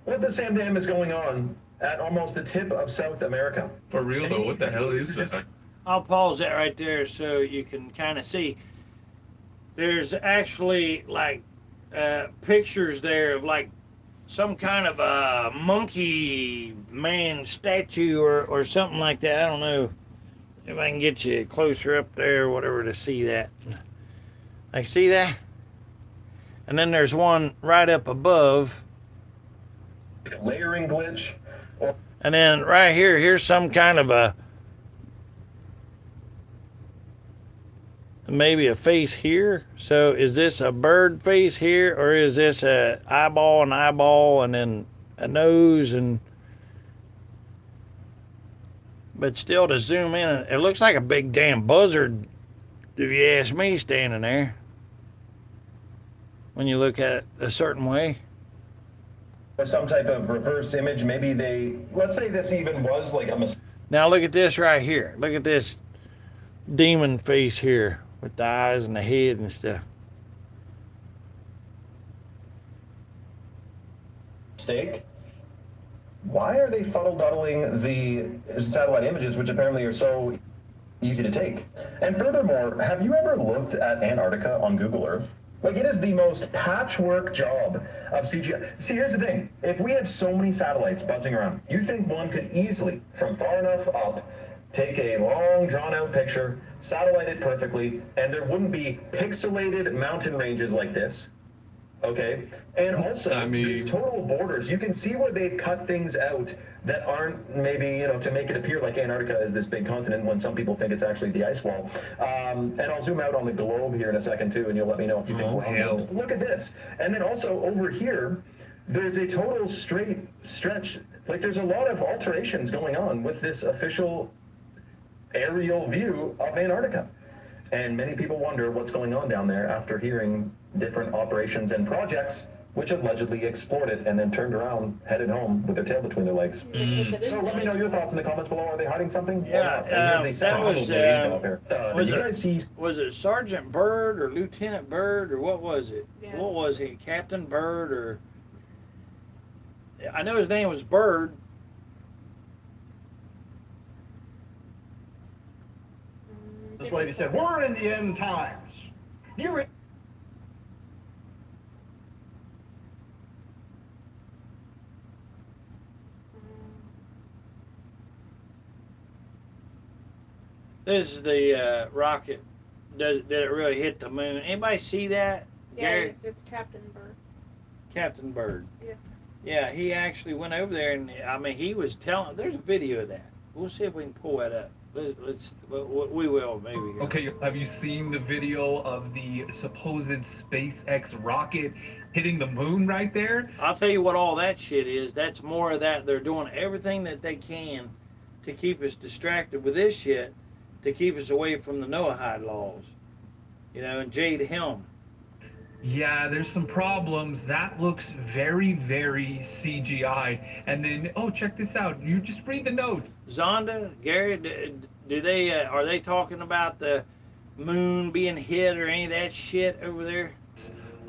What the Sam Dam is going on at almost the tip of South America. For real, though, what the hell is that? I'll pause that right there so you can kind of see. There's actually pictures there of some kind of a monkey man statue or something like that. I don't know if I can get you closer up there or whatever to see that. See that? And then there's one right up above. Layering glitch. And then right here's some kind of a maybe a face here. So is this a bird face here, or is this a eyeball and then a nose? And but still, to zoom in, it looks like a big damn buzzard, if you ask me, standing there when you look at it a certain way. Some type of reverse image. Maybe let's say this even was like a mistake. Now look at this right here. Look at this demon face here with the eyes and the head and stuff. Why are they fuddle-duddling the satellite images, which apparently are so easy to take? And furthermore, have you ever looked at Antarctica on Google Earth? Like, it is the most patchwork job of CGI. See, here's the thing. If we had so many satellites buzzing around, you think one could easily, from far enough up, take a long, drawn-out picture, satellite it perfectly, and there wouldn't be pixelated mountain ranges like this. Okay, and also these total borders. You can see where they've cut things out that aren't maybe, to make it appear like Antarctica is this big continent when some people think it's actually the ice wall. And I'll zoom out on the globe here in a second too, and you'll let me know if you think we're wrong. Look at this. And then also over here, there's a total straight stretch. Like, there's a lot of alterations going on with this official aerial view of Antarctica. And many people wonder what's going on down there after hearing different operations and projects which allegedly explored it and then turned around, headed home with their tail between their legs. So let me know your thoughts in the comments below. Are they hiding something? Yeah, was it Sergeant Bird or Lieutenant Bird or what was it? Yeah. What was he? Captain Bird or... I know his name was Bird. This lady said, we're in the end times. This is the rocket. Did it really hit the moon? Anybody see that? Yeah, it's Captain Bird. Captain Bird. Yeah. Yeah, he actually went over there, and I mean, he was telling. There's a video of that. We'll see if we can pull that up. We will maybe. Okay, have you seen the video of the supposed SpaceX rocket hitting the moon right there? I'll tell you what all that shit is. That's more of that. They're doing everything that they can to keep us distracted with this shit, to keep us away from the Noahide laws. And Jade Helm. Yeah, there's some problems. That looks very, very CGI. And then, check this out. You just read the notes. Zonda, Gary, do they are they talking about the moon being hit or any of that shit over there?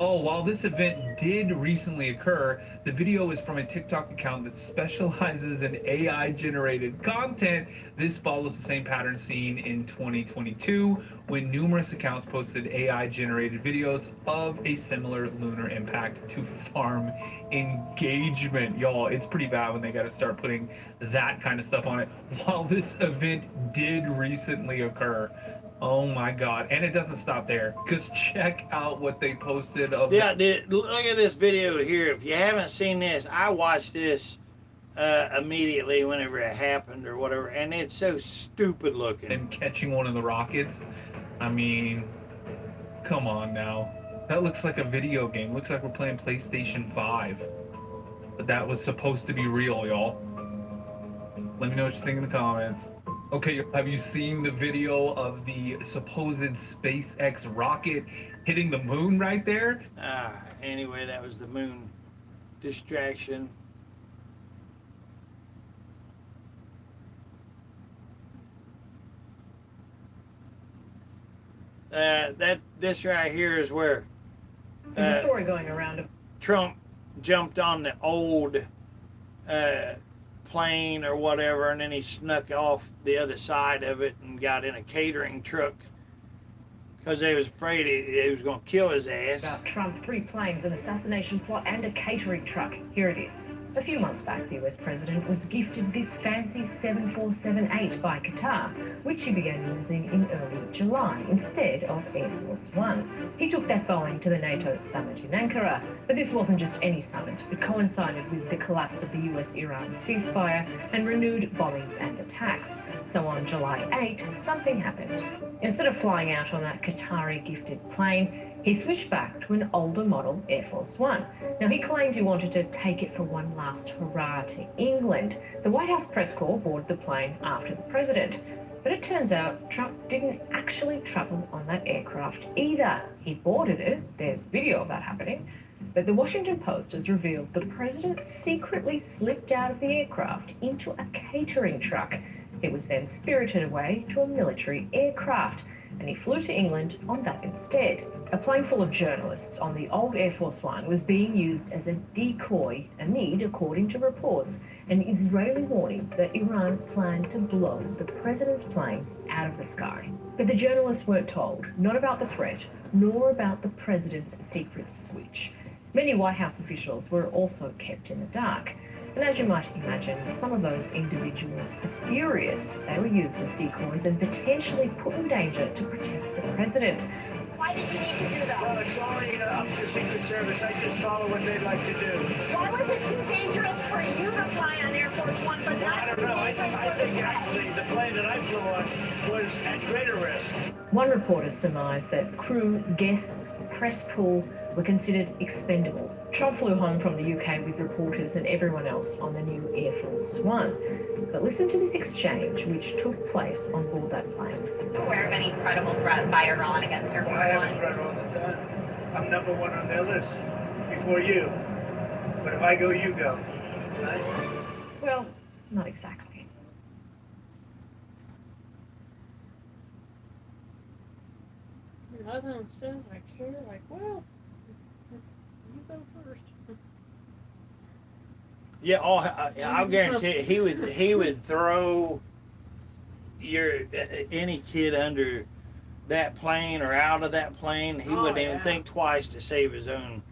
While this event did recently occur, the video is from a TikTok account that specializes in AI-generated content. This follows the same pattern seen in 2022, when numerous accounts posted AI-generated videos of a similar lunar impact to farm engagement. Y'all, it's pretty bad when they got to start putting that kind of stuff on it. While this event did recently occur, oh my God. And it doesn't stop there, because check out what they posted of look at this video here. If you haven't seen this, I watched this immediately whenever it happened or whatever, and it's so stupid looking. And catching one of the rockets. I mean, come on now. That looks like a video game. Looks like we're playing PlayStation 5. But that was supposed to be real, y'all. Let me know what you think in the comments. Okay, have you seen the video of the supposed SpaceX rocket hitting the moon right there? Anyway, that was the moon distraction. This right here is where there's a story going around. Trump jumped on the old plane or whatever, and then he snuck off the other side of it and got in a catering truck because they was afraid he was going to kill his ass. About Trump, 3 planes, an assassination plot, and a catering truck. Here it is. A few months back, the US president was gifted this fancy 747-8 by Qatar, which he began using in early July instead of Air Force One. He took that Boeing to the NATO summit in Ankara, but this wasn't just any summit. It coincided with the collapse of the US-Iran ceasefire and renewed bombings and attacks. So on July 8, something happened. Instead of flying out on that Qatari gifted plane, he switched back to an older model Air Force One. Now, he claimed he wanted to take it for one last hurrah to England. The White House press corps boarded the plane after the president. But it turns out Trump didn't actually travel on that aircraft either. He boarded it. There's video of that happening. But the Washington Post has revealed the president secretly slipped out of the aircraft into a catering truck. He was then spirited away to a military aircraft, and he flew to England on that instead. A plane full of journalists on the old Air Force One was being used as a decoy amid, according to reports, an Israeli warning that Iran planned to blow the president's plane out of the sky. But the journalists weren't told, not about the threat, nor about the president's secret switch. Many White House officials were also kept in the dark. And as you might imagine, some of those individuals are furious. They were used as decoys and potentially put in danger to protect the president. Why did you need to do that? Well, it's already up to Secret Service. I just follow what they'd like to do. Why was it too dangerous for you to fly on Air Force One, but not I don't know. I think actually the plane that I flew on was at greater risk. One reporter surmised that crew, guests, press pool were considered expendable. Trump flew home from the UK with reporters and everyone else on the new Air Force One. But listen to this exchange which took place on board that plane. aware of any credible threat by Iran against Air Force I have One? a threat all the time. I'm number one on their list before you. But if I go, you go. Right? Well, not exactly. Nothing says I care. Like, well, you go first. Yeah, I'll guarantee he would throw any kid under that plane or out of that plane. He wouldn't even think twice to save his own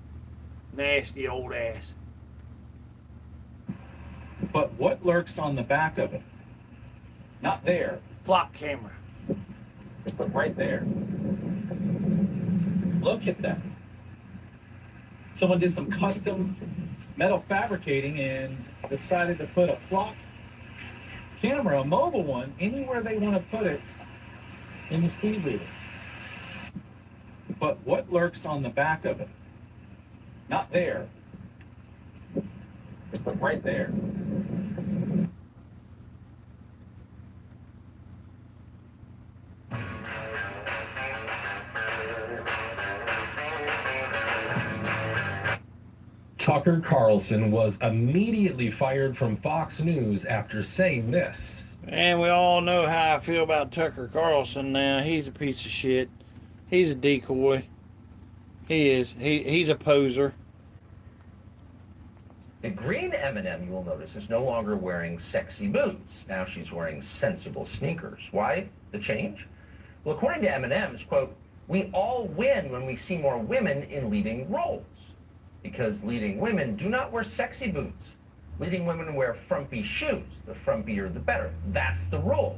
nasty old ass. But what lurks on the back of it? Not there. Flop camera. But right there. Look at that. Someone did some custom metal fabricating and decided to put a flop camera, a mobile one, anywhere they want to put it in the speed reader. But what lurks on the back of it? Not there. But right there. Tucker Carlson was immediately fired from Fox News after saying this. And we all know how I feel about Tucker Carlson now. He's a piece of shit. He's a decoy. He is. He's a poser. The green M&M, you will notice, is no longer wearing sexy boots. Now she's wearing sensible sneakers. Why the change? Well, according to M&M's, quote, we all win when we see more women in leading roles. Because leading women do not wear sexy boots. Leading women wear frumpy shoes. The frumpier, the better. That's the rule.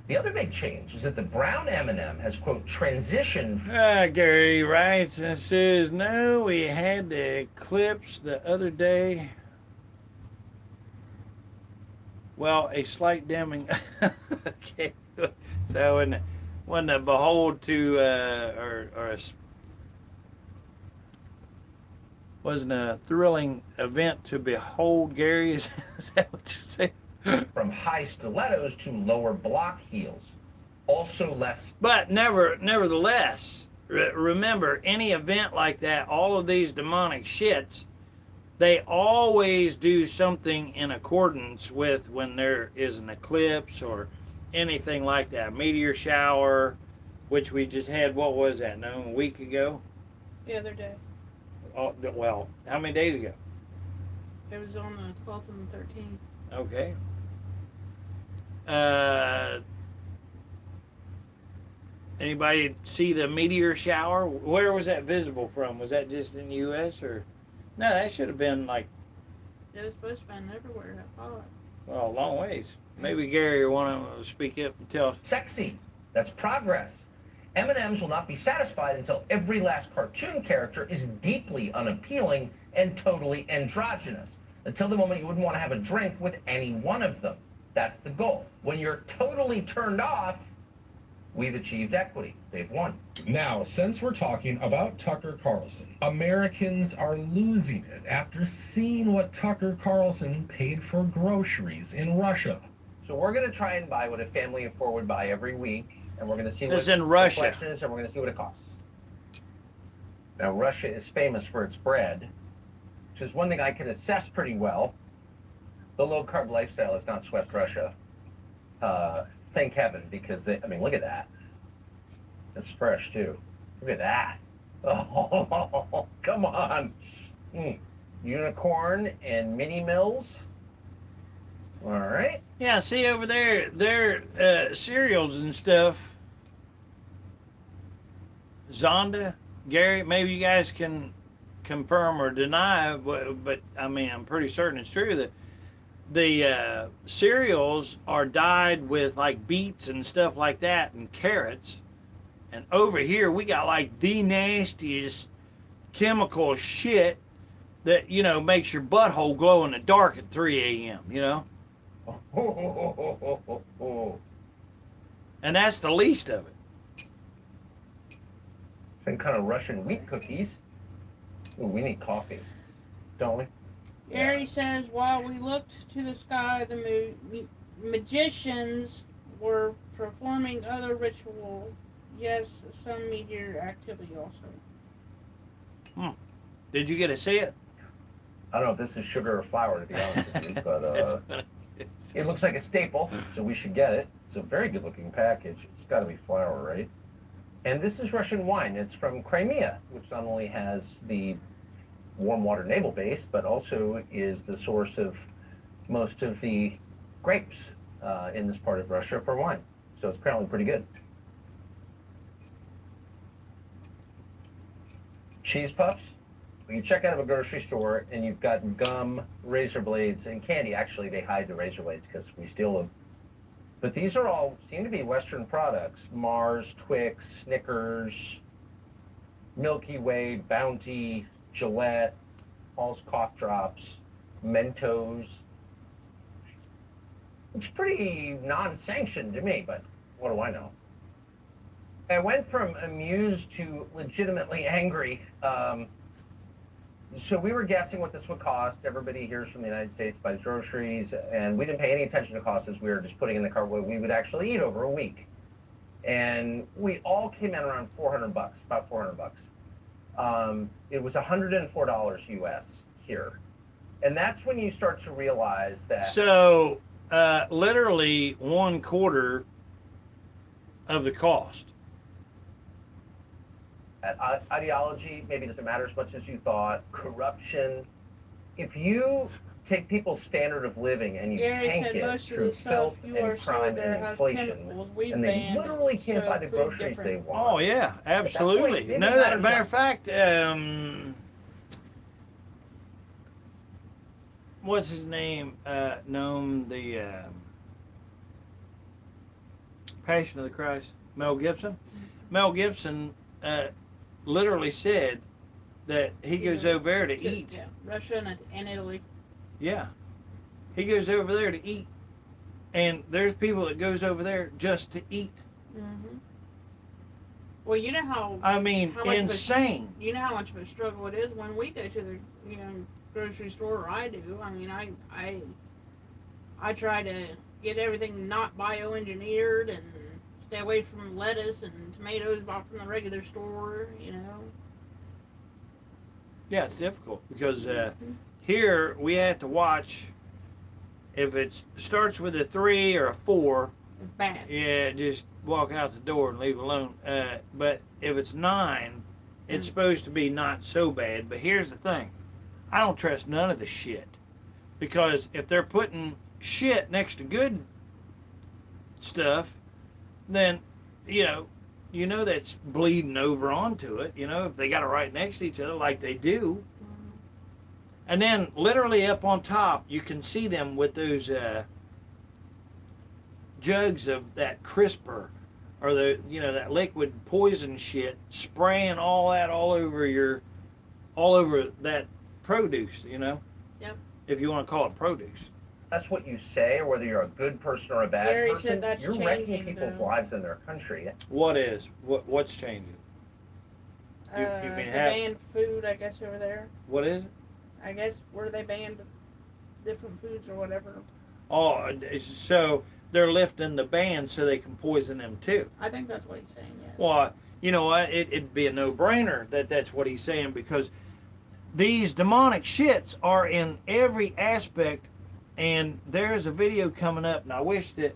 The other big change is that the brown M&M has, quote, transitioned. Gary writes and says, no, we had the eclipse the other day. Well, a slight dimming. Okay. So when the behold to, wasn't a thrilling event to behold, Gary? Is that what you say? From high stilettos to lower block heels. Also less. But nevertheless, remember, any event like that, all of these demonic shits, they always do something in accordance with when there is an eclipse or anything like that. Meteor shower, which we just had, what was that, a week ago? The other day. Oh, well, how many days ago? It was on the 12th and the 13th. Okay. Anybody see the meteor shower? Where was that visible from? Was that just in the U.S. or? No, that should have been like It was supposed to be everywhere, I thought. Well, a long ways. Maybe Gary will want to speak up and tell us. Sexy. That's progress. M&M's will not be satisfied until every last cartoon character is deeply unappealing and totally androgynous. Until the moment you wouldn't want to have a drink with any one of them. That's the goal. When you're totally turned off, we've achieved equity. They've won. Now, since we're talking about Tucker Carlson, Americans are losing it after seeing what Tucker Carlson paid for groceries in Russia. So we're going to try and buy what a family of four would buy every week, and we're going to see This what in Russia. the question is, and we're going to see what it costs. Now, Russia is famous for its bread, which is one thing I can assess pretty well. The low-carb lifestyle has not swept Russia. Thank heaven, because they, I mean, look at that. It's fresh, too. Look at that. Oh, come on. Unicorn and mini mills. All right. Yeah, see over there, their cereals and stuff. Zonda, Gary, maybe you guys can confirm or deny, but I mean, I'm pretty certain it's true that the cereals are dyed with like beets and stuff like that and carrots. And over here, we got like the nastiest chemical shit that, you know, makes your butthole glow in the dark at 3 a.m., you know? And that's the least of it. Some kind of Russian wheat cookies. Ooh, we need coffee, don't we? Gary says, while we looked to the sky, the magicians were performing other ritual. Yes, some meteor activity also. Did you get to see it? I don't know if this is sugar or flour, to be honest with you, but it looks like a staple, so we should get it. It's a very good-looking package. It's got to be flour, right? And this is Russian wine. It's from Crimea, which not only has the warm water naval base, but also is the source of most of the grapes in this part of Russia for wine. So it's apparently pretty good. Cheese puffs. You check out of a grocery store and you've got gum, razor blades, and candy. Actually, they hide the razor blades because we steal them. But these are all seem to be Western products. Mars, Twix, Snickers, Milky Way, Bounty, Gillette, Hall's Cough Drops, Mentos. It's pretty non-sanctioned to me, but what do I know? I went from amused to legitimately angry. So we were guessing what this would cost. Everybody hears from the United States buys groceries, and we didn't pay any attention to costs as we were just putting in the cart what we would actually eat over a week. And we all came in around $400, about $400. It was $104 US here. And that's when you start to realize that... So, literally 1/4 of the cost. Ideology maybe doesn't matter as much as you thought. Corruption. If you take people's standard of living and you tank it through filth and crime and inflation, and they literally can't buy the groceries they want. Oh yeah, absolutely. No, that matter of fact, what's his name? Noam, the Passion of the Christ, Mel Gibson. Mel Gibson literally said that he goes over there to eat. Yeah, Russia and Italy. Yeah. He goes over there to eat. And there's people that goes over there just to eat. Mm-hmm. Well, you know how... I mean, how insane. You know how much of a struggle it is when we go to the grocery store, or I do. I mean, I try to get everything not bioengineered and stay away from lettuce and tomatoes bought from the regular store, you know. Yeah, it's difficult because here we have to watch if it starts with a 3 or a 4. It's bad. Yeah, just walk out the door and leave it alone. But if it's 9, it's supposed to be not so bad. But here's the thing. I don't trust none of the shit. Because if they're putting shit next to good stuff, then, you know that's bleeding over onto it, if they got it right next to each other like they do. And then literally up on top, you can see them with those jugs of that CRISPR or that liquid poison shit, spraying all that all over that produce, Yep. if you want to call it produce. That's what you say, or whether you're a good person or a bad Gary person. said that's you're wrecking changing, people's though. lives in their country. What's changing? You mean They have- banned food, I guess, over there. What is it? I guess where they banned different foods or whatever. Oh, so they're lifting the ban so they can poison them too. I think that's what he's saying, yes. Well, you know what? It'd be a no-brainer that's what he's saying, because these demonic shits are in every aspect. And there's a video coming up, and I wish that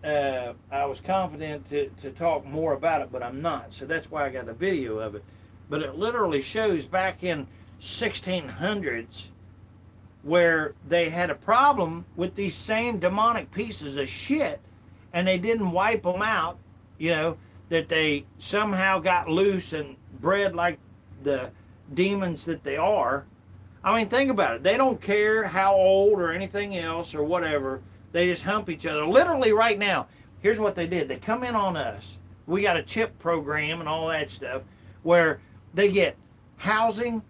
I was confident to talk more about it, but I'm not. So that's why I got a video of it. But it literally shows back in 1600s where they had a problem with these same demonic pieces of shit, and they didn't wipe them out, that they somehow got loose and bred like the demons that they are. I mean, think about it. They don't care how old or anything else or whatever. They just hump each other. Literally right now, here's what they did. They come in on us. We got a chip program and all that stuff where they get housing,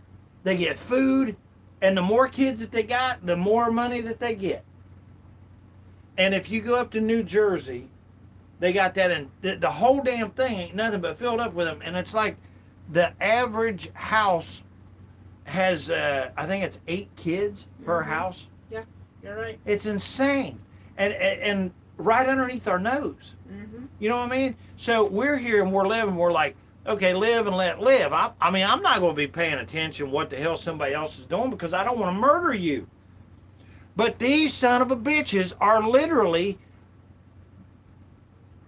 they get food, and the more kids that they got, the more money that they get. And if you go up to New Jersey, they got that, and the whole damn thing ain't nothing but filled up with them. And it's like the average house has, I think it's 8 kids per house. Yeah, you're right. It's insane. And right underneath our nose. Mm-hmm. You know what I mean? So we're here and we're living. We're like, okay, live and let live. I mean, I'm not going to be paying attention what the hell somebody else is doing because I don't want to murder you. But these son of a bitches are literally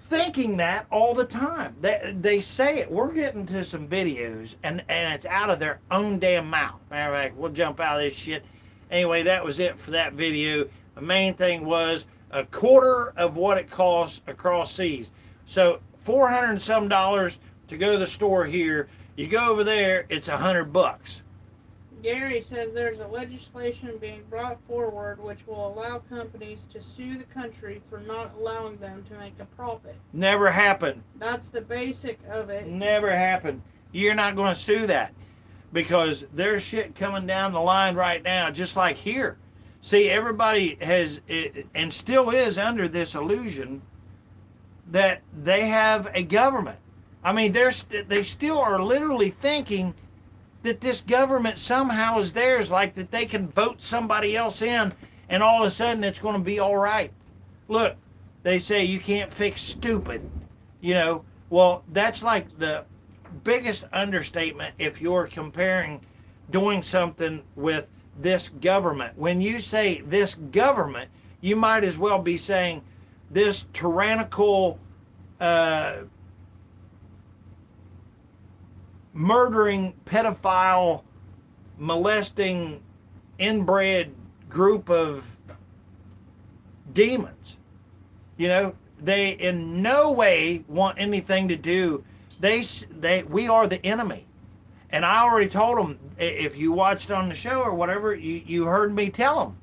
thinking that all the time. They say it. We're getting to some videos, and it's out of their own damn mouth. Matter of fact, we'll jump out of this shit. Anyway, that was it for that video. The main thing was a quarter of what it costs across seas. So $400 and some to go to the store here. You go over there, it's $100. Gary says there's a legislation being brought forward which will allow companies to sue the country for not allowing them to make a profit. Never happened. That's the basic of it. Never happened. You're not going to sue that because there's shit coming down the line right now, just like here. See, everybody has, and still is under this illusion that they have a government. I mean, they still are literally thinking that this government somehow is theirs, like that they can vote somebody else in and all of a sudden it's going to be all right. Look, they say you can't fix stupid, Well, that's like the biggest understatement if you're comparing doing something with this government. When you say this government, you might as well be saying this tyrannical, murdering, pedophile, molesting, inbred group of demons. They in no way want anything to do. We are the enemy. And I already told them, if you watched on the show or whatever, you heard me tell them.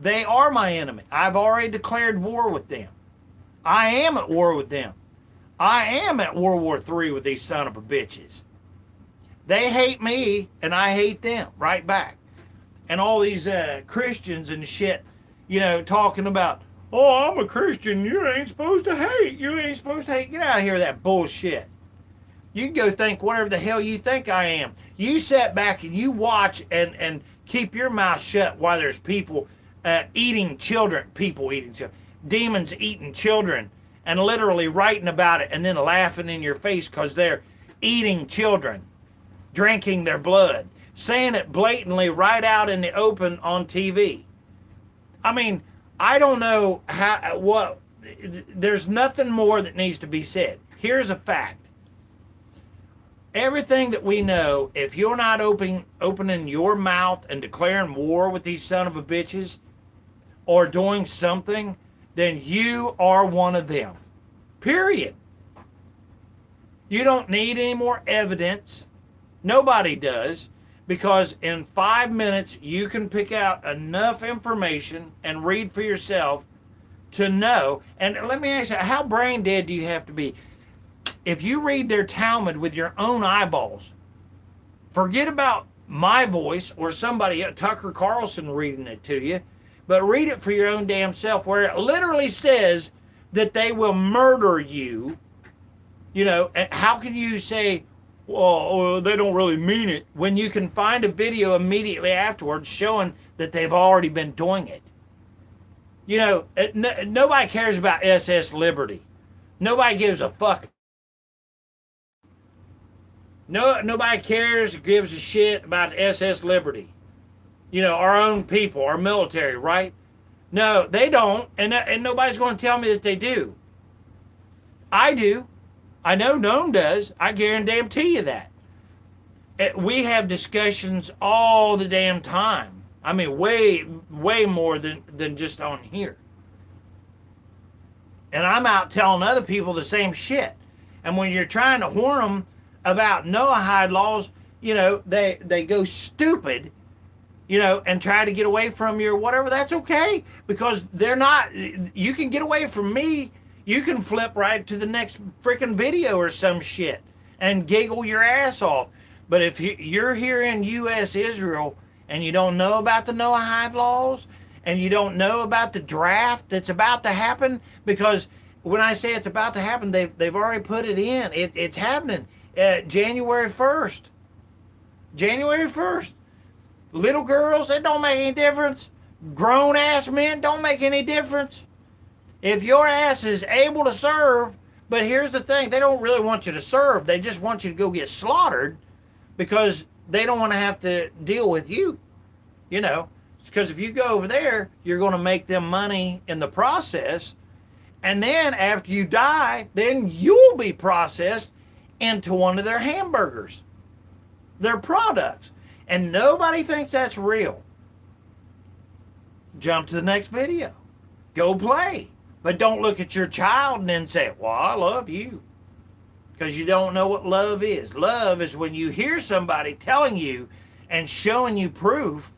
They are my enemy. I've already declared war with them. I am at war with them. I am at World War III with these son of a bitches. They hate me, and I hate them right back. And all these Christians and shit, talking about, oh, I'm a Christian, you ain't supposed to hate. You ain't supposed to hate. Get out of here with that bullshit. You can go think whatever the hell you think I am. You sit back and you watch and keep your mouth shut while there's people eating children, demons eating children, and literally writing about it and then laughing in your face because they're eating children, drinking their blood, saying it blatantly right out in the open on TV. I mean, I don't know there's nothing more that needs to be said. Here's a fact. Everything that we know, if you're not opening your mouth and declaring war with these son of a bitches or doing something, then you are one of them. Period. You don't need any more evidence. Nobody does. because in 5 minutes you can pick out enough information and read for yourself to know. And let me ask you, how brain dead do you have to be? If you read their Talmud with your own eyeballs, forget about my voice or somebody, Tucker Carlson, reading it to you, but read it for your own damn self, where it literally says that they will murder you. You know, how can you say, well, they don't really mean it, when you can find a video immediately afterwards showing that they've already been doing it? You know, nobody cares about SS Liberty. Nobody gives a fuck. Nobody gives a shit about SS Liberty. You know, our own people, our military, right? No, they don't, and nobody's going to tell me that they do. I do. I know Noam does. I guarantee you that. We have discussions all the damn time. I mean, way more than just on here. And I'm out telling other people the same shit. And when you're trying to warn them about Noahide laws, you know, they go stupid, you know, and try to get away from you or whatever. That's okay, because they're not. You can get away from me. You can flip right to the next freaking video or some shit and giggle your ass off. But if you're here in U.S. Israel and you don't know about the Noahide laws and you don't know about the draft that's about to happen, because when I say it's about to happen, they've already put it in. It's happening January 1st. January 1st. Little girls, it don't make any difference. Grown ass men, don't make any difference. If your ass is able to serve, but here's the thing, they don't really want you to serve. They just want you to go get slaughtered because they don't want to have to deal with you. You know, because if you go over there, you're going to make them money in the process. And then after you die, then you'll be processed into one of their hamburgers, their products. And nobody thinks that's real. Jump to the next video. Go play. But don't look at your child and then say, well, I love you. Because you don't know what love is. Love is when you hear somebody telling you and showing you proof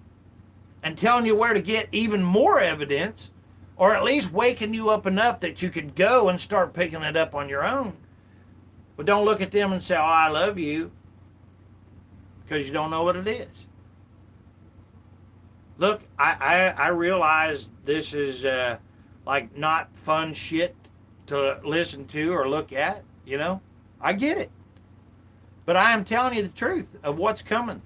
and telling you where to get even more evidence, or at least waking you up enough that you could go and start picking it up on your own. But don't look at them and say, oh, I love you, because you don't know what it is. Look, I realize this is like not fun shit to listen to or look at, you know. I get it. But I am telling you the truth of what's coming.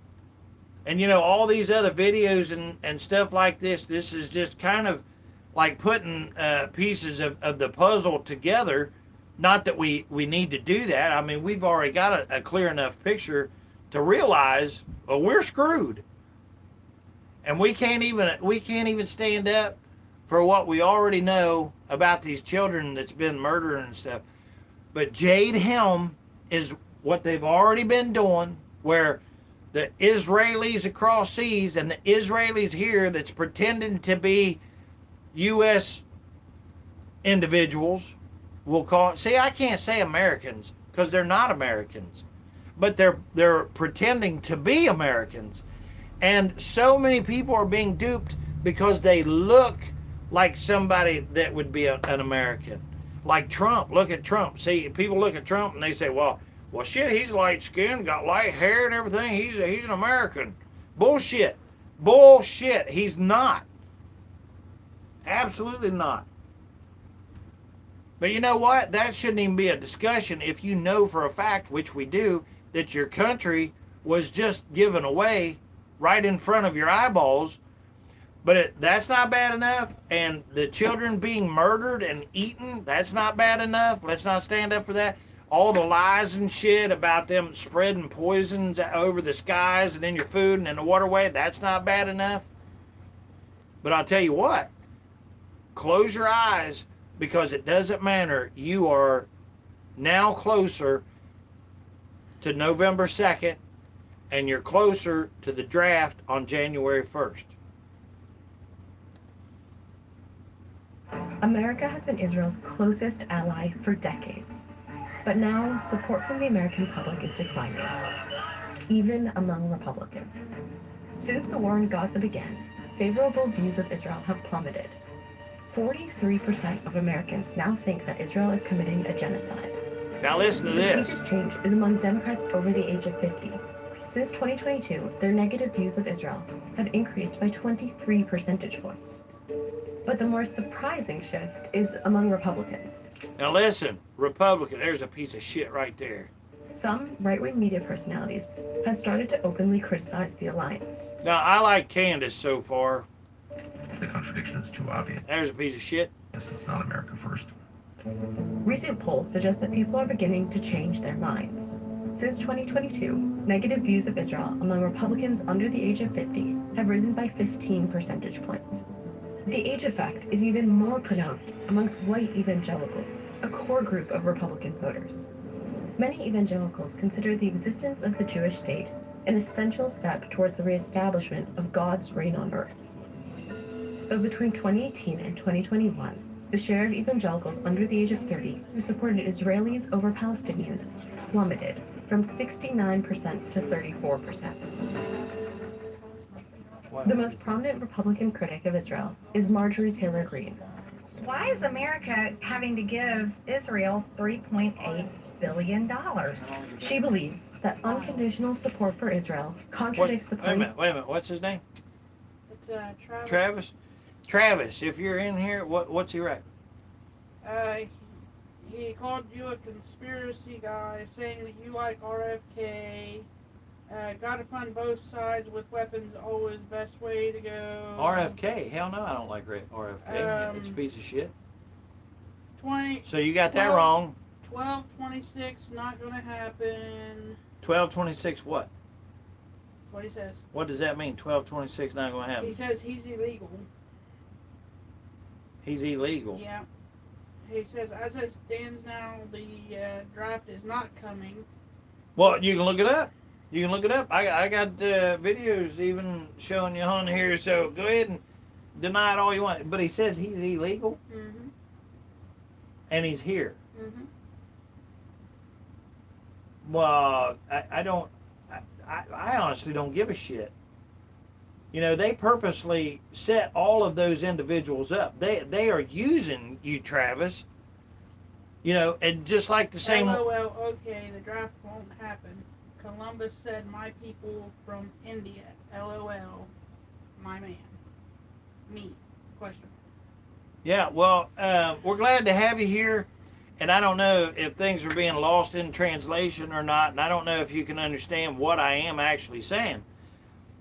And, you know, all these other videos and stuff like this is just kind of like putting pieces of the puzzle together. Not that we need to do that. I mean, we've already got a clear enough picture to realize, well, we're screwed. And we can't even stand up for what we already know about these children that's been murdering and stuff. But Jade Helm is what they've already been doing, where the Israelis across seas and the Israelis here that's pretending to be U.S. individuals, we'll call it. See, I can't say Americans because they're not Americans, but they're pretending to be Americans. And so many people are being duped because they look like somebody that would be an American. Like Trump. Look at Trump. See, people look at Trump and they say, well, shit, he's light-skinned, got light hair and everything. He's an American. Bullshit. Bullshit. He's not. Absolutely not. But you know what? That shouldn't even be a discussion if you know for a fact, which we do, that your country was just given away right in front of your eyeballs. But that's not bad enough. And the children being murdered and eaten, that's not bad enough. Let's not stand up for that. All the lies and shit about them spreading poisons over the skies and in your food and in the waterway, that's not bad enough. But I'll tell you what, close your eyes, because it doesn't matter. You are now closer to November 2nd, and you're closer to the draft on January 1st. America has been Israel's closest ally for decades, but now support from the American public is declining. even among Republicans. Since the war in Gaza began, favorable views of Israel have plummeted. 43% of Americans now think that Israel is committing a genocide. Now listen to The this. steepest change is among Democrats over the age of 50. Since 2022, their negative views of Israel have increased by 23 percentage points. But the more surprising shift is among Republicans. Now listen, Republican, there's a piece of shit right there. Some right-wing media personalities have started to openly criticize the alliance. Now, I like Candace so far. The contradiction is too obvious. There's a piece of shit. Yes, it's not America first. Recent polls suggest that people are beginning to change their minds. Since 2022, negative views of Israel among Republicans under the age of 50 have risen by 15 percentage points. The age effect is even more pronounced amongst white evangelicals, a core group of Republican voters. Many evangelicals consider the existence of the Jewish state an essential step towards the reestablishment of God's reign on earth. But between 2018 and 2021, the share of evangelicals under the age of 30 who supported Israelis over Palestinians plummeted from 69% to 34%. The most prominent Republican critic of Israel is Marjorie Taylor Greene. Why is America having to give Israel $3.8 billion? She believes that unconditional support for Israel contradicts the party. Wait a minute. What's his name? It's Travis. Travis? Travis, if you're in here, what's he write? He called you a conspiracy guy, saying that you like RFK. Gotta fund both sides with weapons, always best way to go. RFK? Hell no, I don't like RFK. It's a piece of shit. 20. So you got that wrong. 1226, not gonna happen. 1226 what? That's what he says. What does that mean? 1226 not going to happen? He says he's illegal. He's illegal. Yeah. He says, as it stands now, the draft is not coming. Well, you can look it up. You can look it up. I got videos even showing you on here. So go ahead and deny it all you want. But he says he's illegal. Mm-hmm. And he's here. Mm-hmm. Well, I honestly don't give a shit. You know, they purposely set all of those individuals up. They are using you, Travis. You know, and just like the same. LOL, okay, the draft won't happen. Columbus said, my people from India. LOL, my man. Me. Question. Yeah, well, we're glad to have you here. And I don't know if things are being lost in translation or not. And I don't know if you can understand what I am actually saying.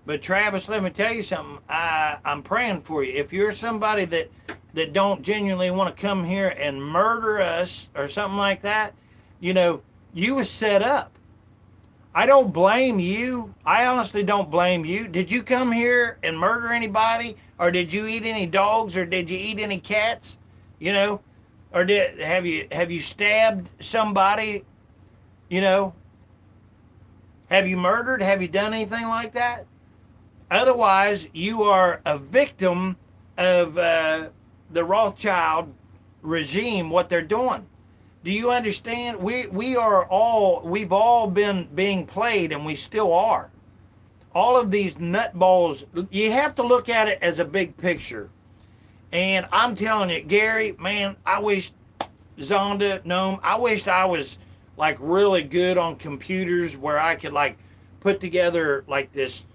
But Travis, let me tell you something. I'm praying for you. If you're somebody that don't genuinely want to come here and murder us or something like that, you know, you was set up. I don't blame you. I honestly don't blame you. Did you come here and murder anybody? Or did you eat any dogs? Or did you eat any cats? You know? Or have you stabbed somebody? You know? Have you murdered? Have you done anything like that? Otherwise, you are a victim of the Rothschild regime, what they're doing. Do you understand? We've all been being played, and we still are. All of these nutballs, you have to look at it as a big picture. And I'm telling you, Gary, man, I wish Zonda, Gnome, I wished I was like really good on computers where I could like put together like this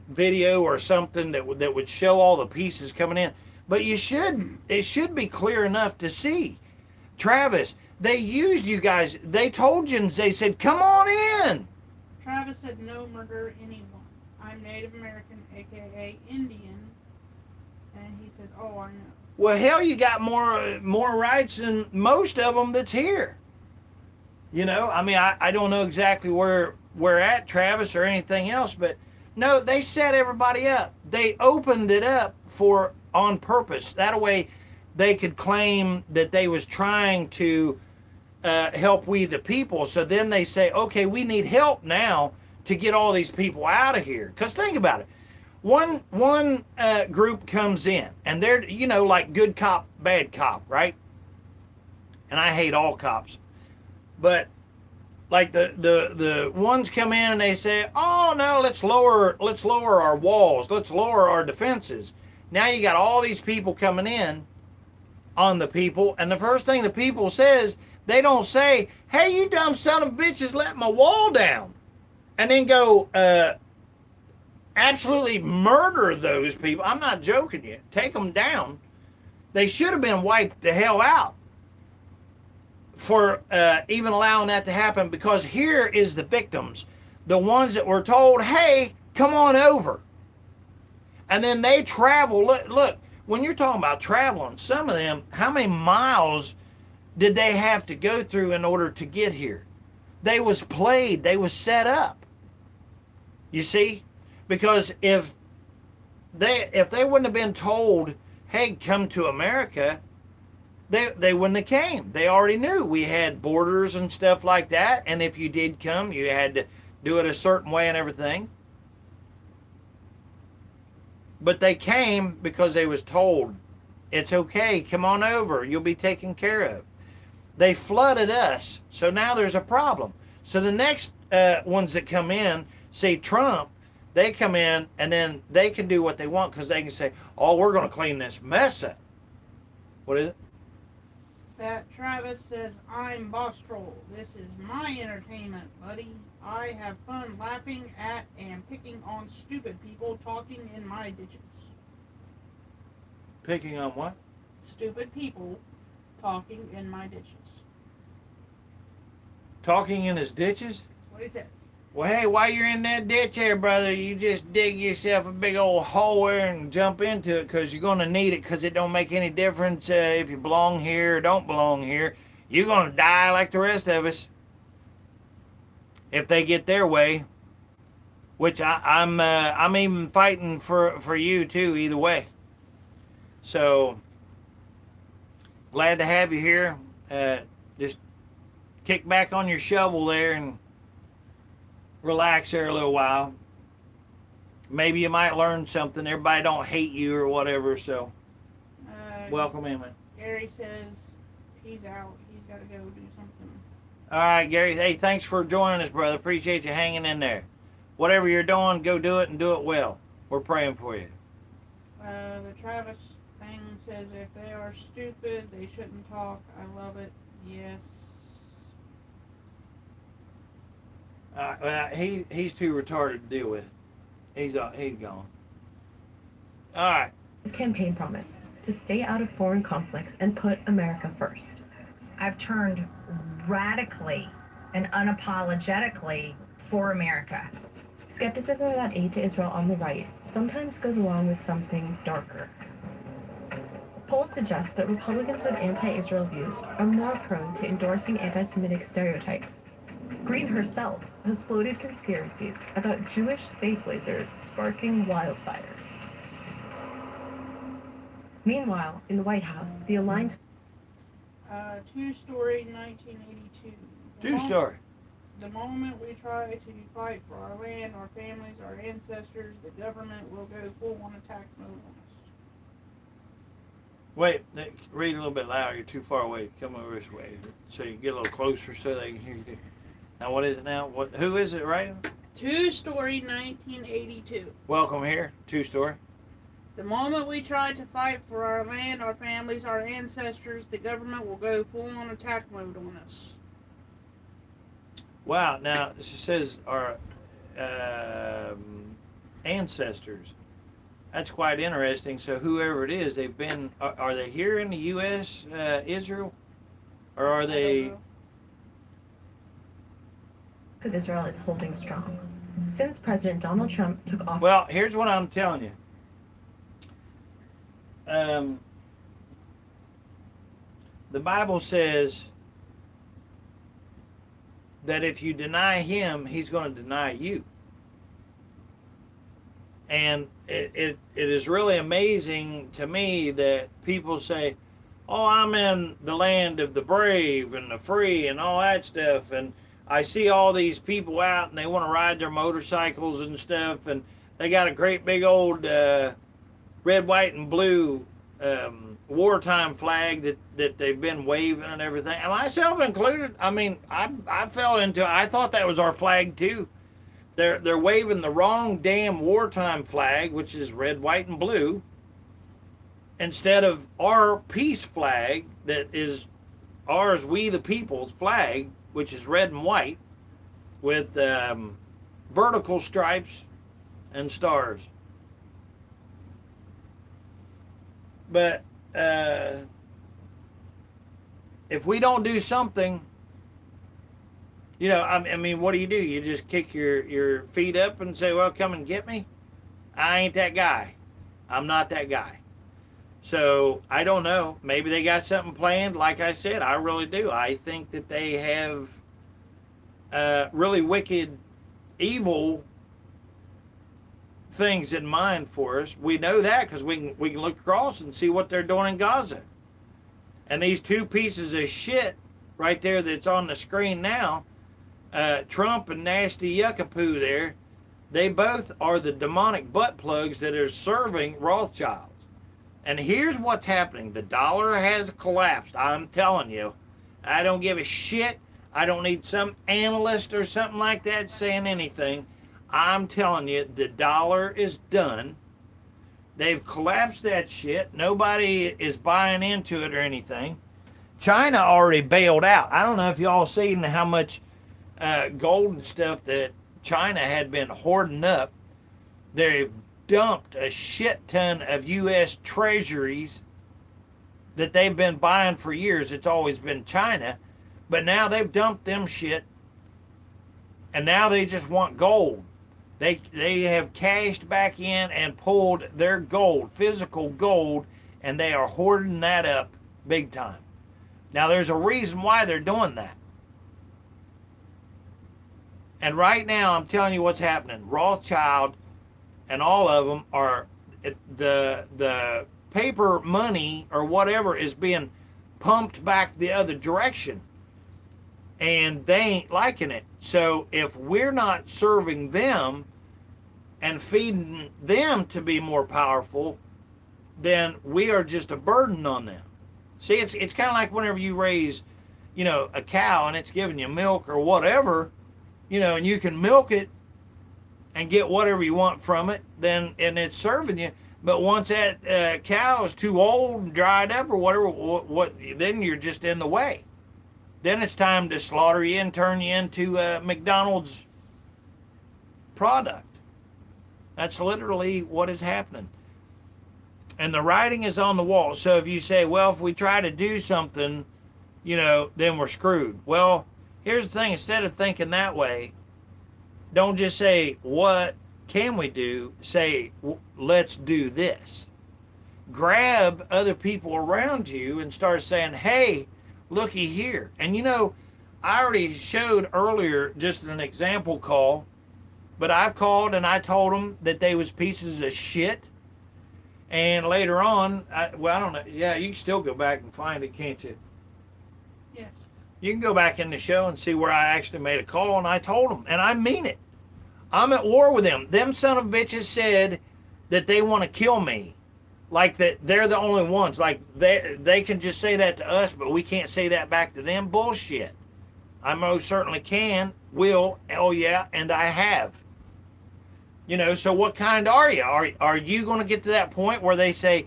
video or something that would show all the pieces coming in. But it should be clear enough to see. Travis, they used you guys. They told you and they said, come on in. Travis said, no murder anyone. I'm Native American, a.k.a. Indian. And he says, oh, I know. Well, hell, you got more rights than most of them that's here. You know, I mean, I don't know exactly where we're at, Travis, or anything else, but no, they set everybody up. They opened it up on purpose. That way they could claim that they was trying to help we the people. So then they say, okay, we need help now to get all these people out of here. Because think about it. One group comes in, and they're, you know, like good cop, bad cop, right? And I hate all cops. But like the ones come in and they say, oh no, let's lower our walls, let's lower our defenses. Now you got all these people coming in on the people, and the first thing the people says, they don't say, hey, you dumb son of bitches, let my wall down, and then go absolutely murder those people. I'm not joking you. Take them down. They should have been wiped the hell out for even allowing that to happen, because here is the victims, the ones that were told, hey, come on over. And then they travel. Look, when you're talking about traveling, some of them, how many miles did they have to go through in order to get here? They was played. They was set up. You see? Because if they wouldn't have been told, hey, come to America, they wouldn't have came. They already knew we had borders and stuff like that. And if you did come, you had to do it a certain way and everything. But they came because they was told, it's okay, come on over, you'll be taken care of. They flooded us, so now there's a problem. So the next ones that come in, say Trump, they come in and then they can do what they want, because they can say, oh, we're going to clean this mess up. What is it? That Travis says, I'm Boss Troll. This is my entertainment, buddy. I have fun laughing at and picking on stupid people talking in my ditches. Picking on what? Stupid people talking in my ditches. Talking in his ditches? That's what he said. Well, hey, while you're in that ditch there, brother, you just dig yourself a big old hole there and jump into it, because you're going to need it, because it don't make any difference if you belong here or don't belong here. You're going to die like the rest of us if they get their way, which I'm even fighting for you too, either way. So glad to have you here. Just kick back on your shovel there and relax there a little while. Maybe you might learn something. Everybody don't hate you or whatever, so welcome in, man. Gary says he's out. He's got to go do something. All right, Gary. Hey, thanks for joining us, brother. Appreciate you hanging in there. Whatever you're doing, go do it and do it well. We're praying for you. The Travis thing says if they are stupid, they shouldn't talk. I love it. Yes. Well, he's too retarded to deal with. He's gone. All right. His campaign promise to stay out of foreign conflicts and put America first. I've turned radically and unapologetically for America. Skepticism about aid to Israel on the right sometimes goes along with something darker. Polls suggest that Republicans with anti-Israel views are more prone to endorsing anti-Semitic stereotypes. Green herself has floated conspiracies about Jewish space lasers sparking wildfires. Meanwhile, in the White House, the alliance... Two-story, 1982. Two-story. The moment we try to fight for our land, our families, our ancestors, the government will go full-on attack mode on us. Wait, read a little bit louder. You're too far away. Come over this way so you can get a little closer so they can hear you. Now, what is it now? Who is it, right? Two-story, 1982. Welcome here. Two-story. The moment we try to fight for our land, our families, our ancestors, the government will go full-on attack mode on us. Wow. Now, it says our ancestors. That's quite interesting. So whoever it is, they've been, are they here in the U.S., Israel? Or are they... of Israel is holding strong. Since President Donald Trump took office... Well, here's what I'm telling you. The Bible says that if you deny him, he's going to deny you. And it is really amazing to me that people say, oh, I'm in the land of the brave and the free and all that stuff. And I see all these people out and they want to ride their motorcycles and stuff. And they got a great big old red, white, and blue wartime flag that they've been waving and everything, and myself included. I mean, I fell into. I thought that was our flag too. They're waving the wrong damn wartime flag, which is red, white, and blue, instead of our peace flag that is ours, we the people's flag, which is red and white with vertical stripes and stars. But if we don't do something, you know, I mean, what do? You just kick your feet up and say, well, come and get me? I ain't that guy. I'm not that guy. So, I don't know. Maybe they got something planned. Like I said, I really do. I think that they have really wicked, evil things in mind for us. We know that because we can look across and see what they're doing in Gaza. And these two pieces of shit right there that's on the screen now, Trump and Nasty Yuckapoo there, they both are the demonic butt plugs that are serving Rothschilds. And here's what's happening. The dollar has collapsed. I'm telling you. I don't give a shit. I don't need some analyst or something like that saying anything. I'm telling you, the dollar is done. They've collapsed that shit. Nobody is buying into it or anything. China already bailed out. I don't know if y'all seen how much gold and stuff that China had been hoarding up. They've dumped a shit ton of U.S. treasuries that they've been buying for years. It's always been China. But now they've dumped them shit. And now they just want gold. They have cashed back in and pulled their gold, physical gold, and they are hoarding that up big time. Now, there's a reason why they're doing that. And right now, I'm telling you what's happening. Rothschild and all of them are, the paper money or whatever is being pumped back the other direction. And they ain't liking it. So if we're not serving them and feeding them to be more powerful, then we are just a burden on them. See, it's kind of like whenever you raise, you know, a cow and it's giving you milk or whatever, you know, and you can milk it and get whatever you want from it, then, and it's serving you. But once that cow is too old and dried up or whatever, then you're just in the way. Then it's time to slaughter you and turn you into a McDonald's product. That's literally what is happening. And the writing is on the wall. So if you say, well, if we try to do something, you know, then we're screwed. Well, here's the thing. Instead of thinking that way, don't just say, what can we do? Say, let's do this. Grab other people around you and start saying, hey, looky here. And you know, I already showed earlier just an example call, but I've called and I told them that they was pieces of shit. And later on, I don't know. Yeah, you can still go back and find it, can't you? Yes. You can go back in the show and see where I actually made a call and I told them, and I mean it. I'm at war with them. Them son of bitches said that they want to kill me. Like that they're the only ones. Like they can just say that to us, but we can't say that back to them. Bullshit. I most certainly can, will, oh yeah, and I have. You know, so what kind are you? Are you going to get to that point where they say,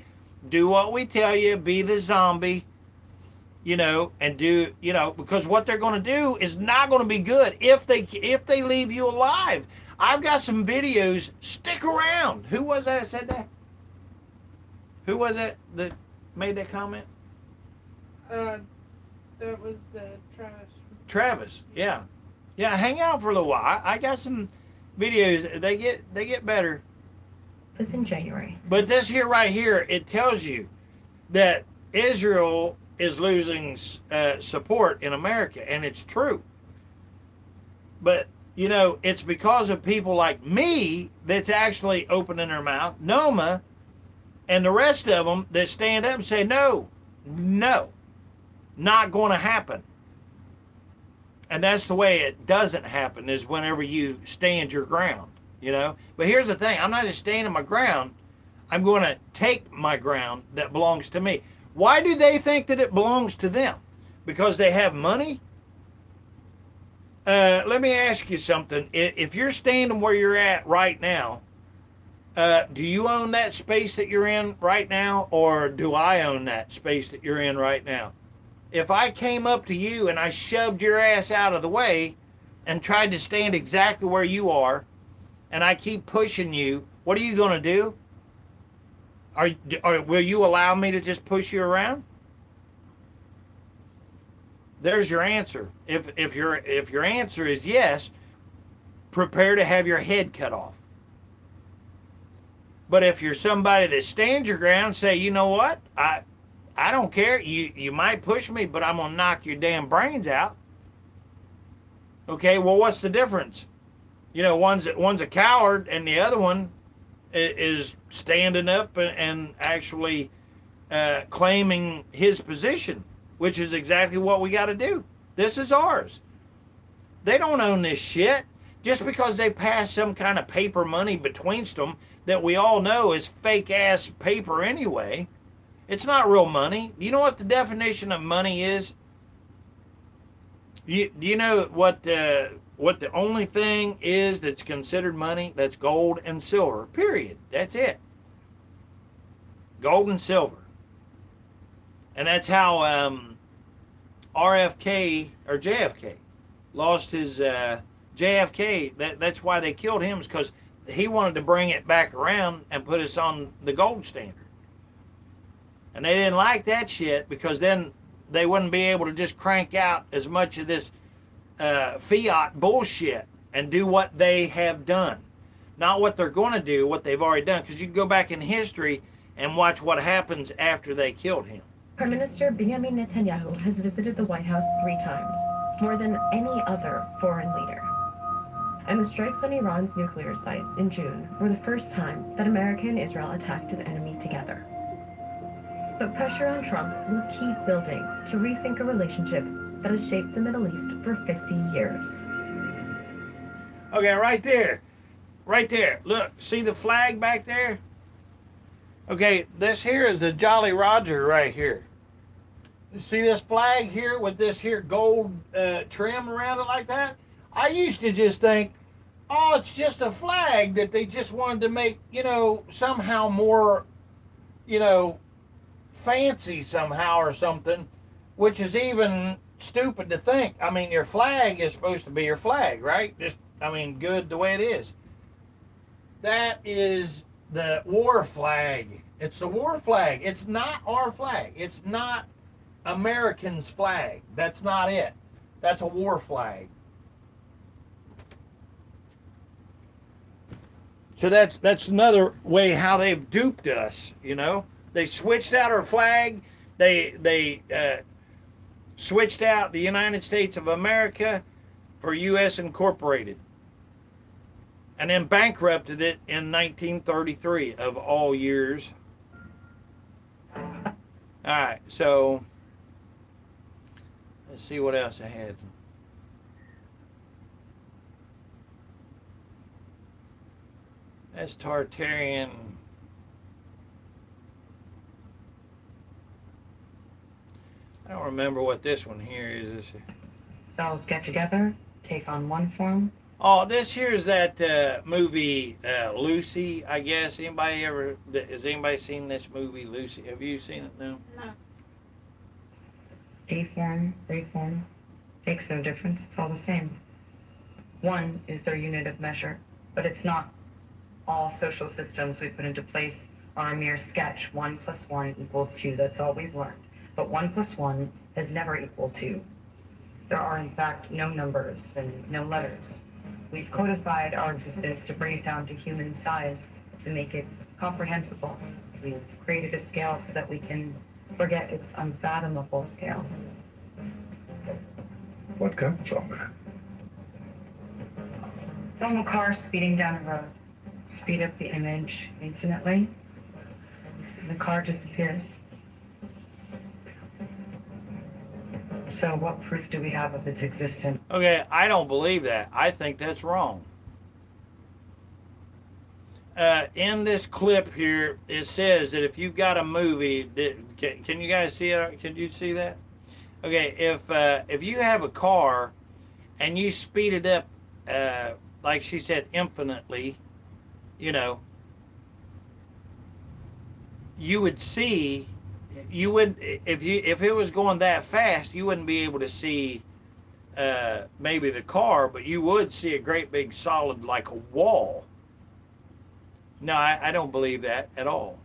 do what we tell you, be the zombie, you know, and do, you know, because what they're going to do is not going to be good if they leave you alive. I've got some videos. Stick around. Who was that said that? Who was it that made that comment? That was the Travis. Travis, yeah. Yeah, hang out for a little while. I got some videos. They get better. This in January. But this here right here, it tells you that Israel is losing support in America, and it's true. But, you know, it's because of people like me that's actually opening their mouth, Noma, and the rest of them that stand up and say, no, not going to happen. And that's the way it doesn't happen, is whenever you stand your ground, you know. But here's the thing. I'm not just standing my ground. I'm going to take my ground that belongs to me. Why do they think that it belongs to them? Because they have money? Let me ask you something. If you're standing where you're at right now, do you own that space that you're in right now, or do I own that space that you're in right now? If I came up to you and I shoved your ass out of the way and tried to stand exactly where you are, and I keep pushing you, what are you going to do? Will you allow me to just push you around? There's your answer. If your answer is yes, prepare to have your head cut off. But if you're somebody that stands your ground and say, you know what, I don't care. You might push me, but I'm gonna knock your damn brains out. Okay, well, what's the difference? You know, one's a coward, and the other one is standing up and actually claiming his position, which is exactly what we got to do. This is ours. They don't own this shit. Just because they pass some kind of paper money betweenst them that we all know is fake ass paper anyway. It's not real money. You know what the definition of money is? Do you know what the only thing is that's considered money? That's gold and silver. Period. That's it. Gold and silver. And that's how RFK or JFK lost his JFK. That's why they killed him, is because he wanted to bring it back around and put us on the gold standard. And they didn't like that shit, because then they wouldn't be able to just crank out as much of this fiat bullshit and do what they have done. Not what they're going to do, what they've already done. Because you can go back in history and watch what happens after they killed him. Prime Minister Benjamin Netanyahu has visited the White House 3 times, more than any other foreign leader. And the strikes on Iran's nuclear sites in June were the first time that America and Israel attacked an enemy together. But pressure on Trump will keep building to rethink a relationship that has shaped the Middle East for 50 years. Okay, right there. Right there. Look, see the flag back there? Okay, this here is the Jolly Roger right here. You see this flag here with this here gold trim around it like that? I used to just think, oh, it's just a flag that they just wanted to make, you know, somehow more, you know, fancy somehow or something, which is even stupid to think. I mean, your flag is supposed to be your flag, right? Just, I mean, good the way it is. That is the war flag. It's the war flag. It's not our flag. It's not Americans' flag. That's not it. That's a war flag. So that's another way how they've duped us, you know. They switched out our flag. They switched out the United States of America for U.S. Incorporated. And then bankrupted it in 1933, of all years. All right, so let's see what else I had. That's Tartarian. I don't remember what this one here is. Cells get together, take on one form. Oh, this here's that movie Lucy, I guess. Has anybody seen this movie Lucy? Have you seen it? No. No. D form, reform, makes no difference. It's all the same. One is their unit of measure, but it's not. All social systems we put into place are a mere sketch. 1 + 1 = 2. That's all we've learned. But 1 + 1 is never equal 2. There are, in fact, no numbers and no letters. We've codified our existence to bring it down to human size, to make it comprehensible. We've created a scale so that we can forget its unfathomable scale. What comes from that? Film a car speeding down a road. Speed up the image infinitely. The car disappears. So what proof do we have of its existence? Okay, I don't believe that. I think that's wrong. in this clip here, it says that if you've got a movie, can you guys see it? Can you see that? Okay, if you have a car and you speed it up, like she said, infinitely, you know, you would see, you would, if it was going that fast, you wouldn't be able to see maybe the car, but you would see a great big solid like a wall. No, I don't believe that at all.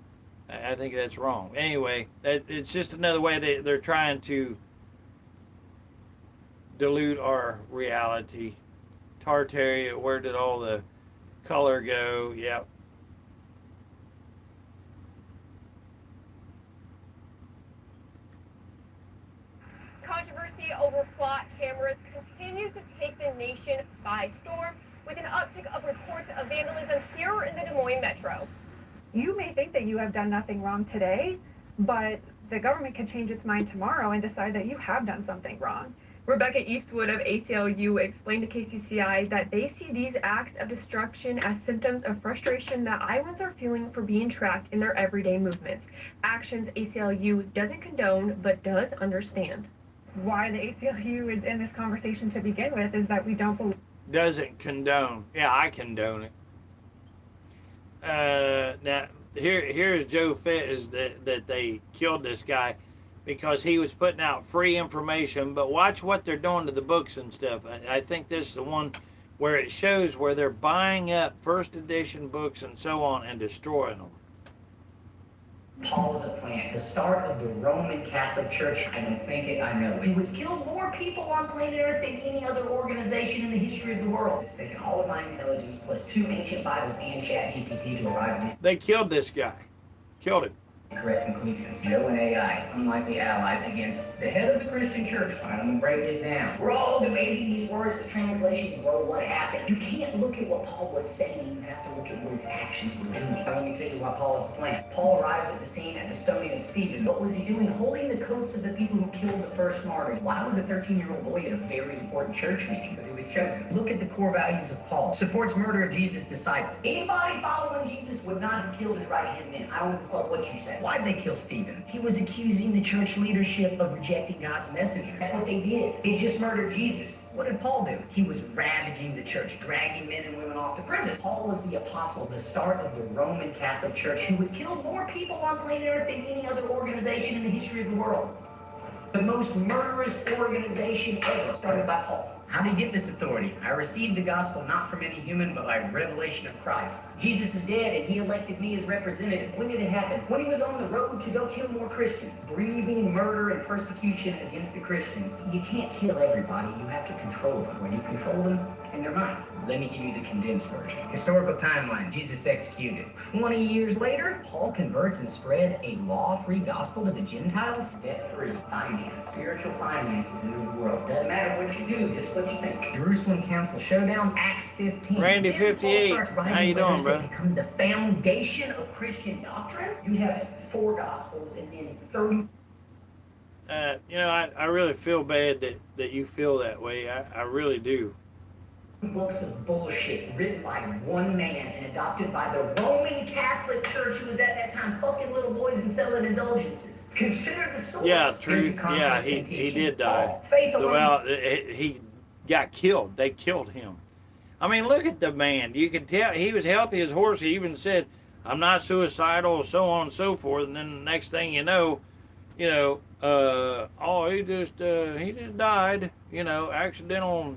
I think that's wrong. Anyway, it's just another way they're trying to dilute our reality. Tartaria, where did all the color go? Yep. Controversy over plot cameras continue to take the nation by storm, with an uptick of reports of vandalism here in the Des Moines metro. You may think that you have done nothing wrong today, but the government could change its mind tomorrow and decide that you have done something wrong. Rebecca Eastwood of ACLU explained to KCCI that they see these acts of destruction as symptoms of frustration that Iowans are feeling for being tracked in their everyday movements. Actions ACLU doesn't condone, but does understand. Why the ACLU is in this conversation to begin with is that we don't believe. Doesn't condone. Yeah, I condone it. Now, here's Joe Fitz that they killed this guy because he was putting out free information. But watch what they're doing to the books and stuff. I think this is the one where it shows where they're buying up first edition books and so on and destroying them. Paul is a plant, the start of the Roman Catholic Church. I don't think it, I know it. Who has killed more people on planet Earth than any other organization in the history of the world. It's taken all of my intelligence plus 2 ancient Bibles and ChatGPT to arrive at these. They killed this guy. Killed him. Correct conclusions. Joe and AI, unlikely allies against the head of the Christian church. I'm gonna break this down. We're all debating these words, the translation, bro, what happened? You can't look at what Paul was saying, you have to look at what his actions were doing. Let me tell you why Paul is a plan. Paul arrives at the scene at the stoning of Stephen. What was he doing? Holding the coats of the people who killed the first martyrs. Why was a 13-year-old boy at a very important church meeting? Because he was chosen. Look at the core values of Paul. Supports murder of Jesus' disciple. Anybody following Jesus would not have killed his right-hand man. I don't give a fuck what you say. Why'd they kill Stephen? He was accusing the church leadership of rejecting God's messenger. That's what they did. They just murdered Jesus. What did Paul do? He was ravaging the church, dragging men and women off to prison. Paul was the apostle, the start of the Roman Catholic Church, who has killed more people on planet Earth than any other organization in the history of the world. The most murderous organization ever, started by Paul. How did he get this authority? I received the gospel not from any human, but by revelation of Christ. Jesus is dead, and he elected me as representative. When did it happen? When he was on the road to go kill more Christians. Breathing murder and persecution against the Christians. You can't kill everybody, you have to control them. When you control them in their mind. Let me give you the condensed version. Historical timeline, Jesus executed. 20 years later, Paul converts and spread a law-free gospel to the Gentiles. Debt-free finance, spiritual finances in the world. Doesn't matter what you do, just what you think. Jerusalem Council Showdown, Acts 15. Randy 58, how you doing, bro? Become the foundation of Christian doctrine. You have 4 gospels and then 30. You know, I really feel bad that you feel that way. I really do. Books of bullshit written by one man and adopted by the Roman Catholic Church, who was at that time fucking little boys and selling indulgences. Consider the source. Yeah, truth. Yeah, he did die. Well, he got killed. They killed him. I mean, look at the man. You could tell he was healthy as a horse. He even said, "I'm not suicidal," so on and so forth. And then the next thing you know, oh, he just died. You know, accidental.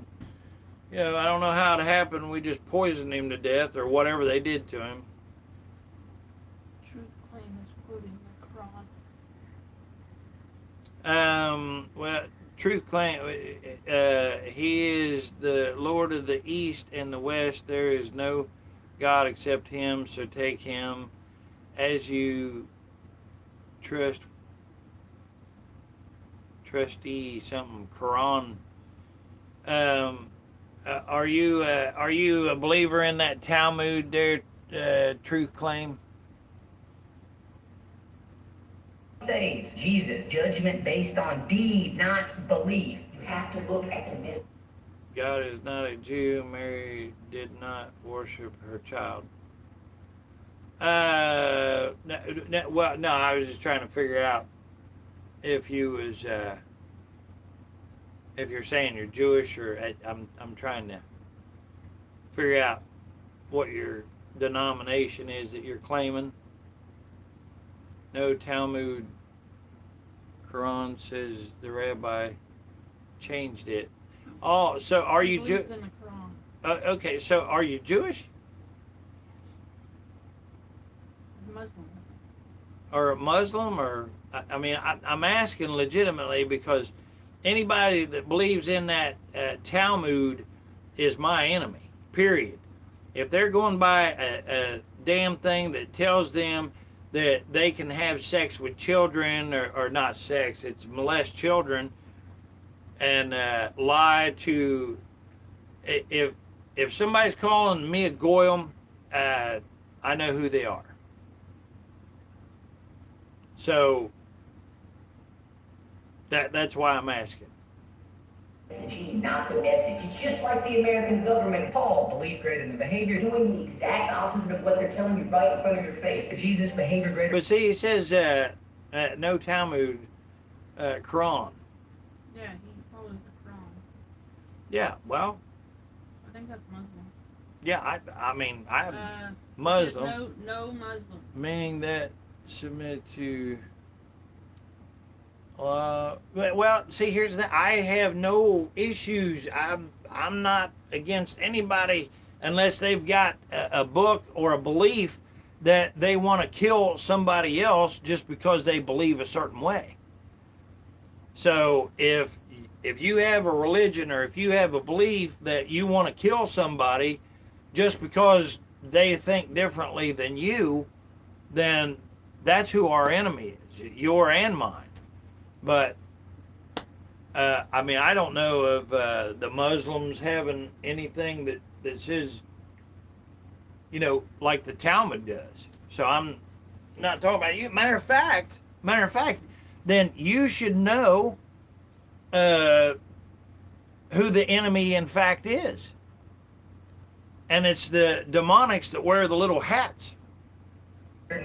You know, I don't know how it happened. We just poisoned him to death or whatever they did to him. Truth Claim is quoting the Quran. Well, Truth Claim, he is the Lord of the East and the West. There is no God except him, so take him as you trustee, something, Quran. Are you a believer in that Talmud there, Truth Claim? Saves Jesus, judgment based on deeds, not belief. You have to look at the message. God is not a Jew. Mary did not worship her child. Well, no, I was just trying to figure out if you was if you're saying you're Jewish, or I'm trying to figure out what your denomination is that you're claiming. No, Talmud Quran says the rabbi changed it. Oh, so are you Jewish? Okay, so are you Jewish? Muslim. Or a Muslim? Or I mean, I'm asking legitimately because anybody that believes in that Talmud is my enemy, period. If they're going by a damn thing that tells them that they can have sex with children, or not sex, it's molest children, and lie to, if somebody's calling me a goyim, I know who they are. So that's why I'm asking. Not the message. It's just like the American government. Paul, belief greater than behavior, doing the exact opposite of what they're telling you right in front of your face. Jesus, behavior greater. But see, he says no Talmud Quran. Yeah, he follows the Quran. Yeah, well, I think that's Muslim. yeah, I mean, I'm Muslim. No Muslim. Meaning that submit to. Well, see, here's the. I have no issues. I'm not against anybody unless they've got a book or a belief that they want to kill somebody else just because they believe a certain way. So if you have a religion, or if you have a belief that you want to kill somebody just because they think differently than you, then that's who our enemy is, your and mine. But I mean, I don't know of the Muslims having anything that says, you know, like the Talmud does. So I'm not talking about you. Matter of fact, then you should know who the enemy in fact is. And it's the demonics that wear the little hats.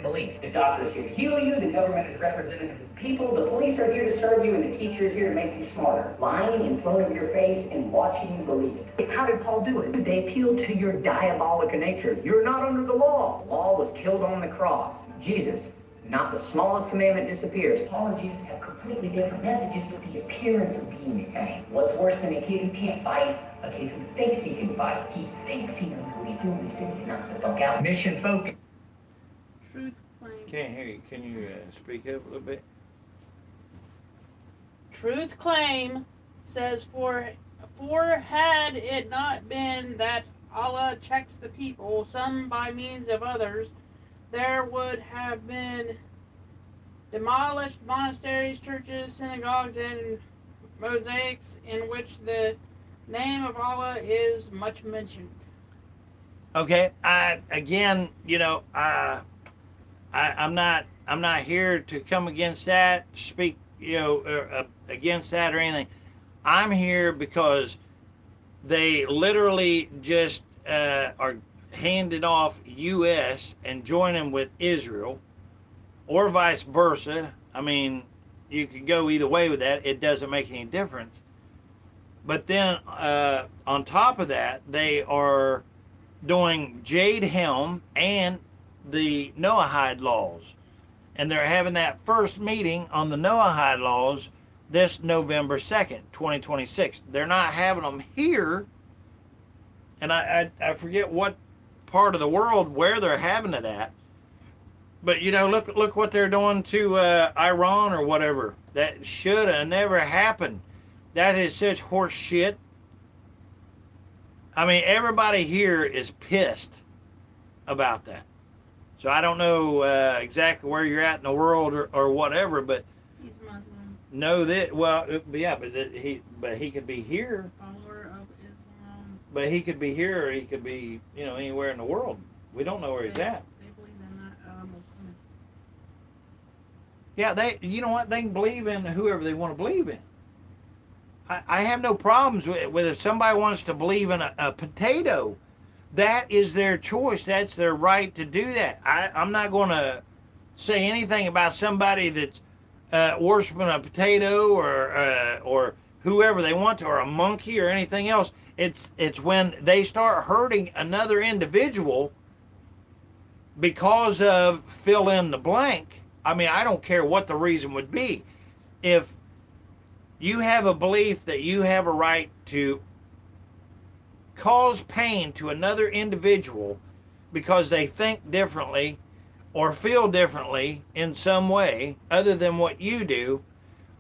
Belief. The doctor is here to heal you, the government is representative of the people, the police are here to serve you, and the teacher is here to make you smarter. Lying in front of your face and watching you believe it. How did Paul do it? They appealed to your diabolic nature. You're not under the law. The law was killed on the cross. Jesus, not the smallest commandment disappears. Paul and Jesus have completely different messages with the appearance of being the same. What's worse than a kid who can't fight? A kid who thinks he can fight. He thinks he knows what he's doing. He's going to get knocked the fuck out. Mission focus. Truth claim. Can't hear you. Can you speak up a little bit? Truth claim says, for had it not been that Allah checks the people, some by means of others, there would have been demolished monasteries, churches, synagogues, and mosaics in which the name of Allah is much mentioned. Okay. Again, you know, I'm not here to come against that, speak, you know, against that or anything. I'm here because they literally just are handing off U.S. and joining with Israel, or vice versa. I mean, you could go either way with that. It doesn't make any difference. But then on top of that, they are doing Jade Helm and the Noahide laws. And they're having that first meeting on the Noahide laws this November 2nd, 2026. They're not having them here. And I forget what part of the world where they're having it at. But, you know, look what they're doing to Iran or whatever. That should have never happened. That is such horse shit. I mean, everybody here is pissed about that. So I don't know exactly where you're at in the world or whatever, but He's Muslim. know that, well, yeah, but he could be here. Follower of Islam. But he could be here, or he could be, you know, anywhere in the world. We don't know where he's at. They believe in that Muslim. Yeah, you know what? They can believe in whoever they want to believe in. I have no problems with if somebody wants to believe in a potato, that is their choice. That's their right to do that. I'm not going to say anything about somebody that's worshiping a potato or whoever they want to, or a monkey or anything else. It's when they start hurting another individual because of fill in the blank. I mean, I don't care what the reason would be. If you have a belief that you have a right to cause pain to another individual because they think differently or feel differently in some way other than what you do,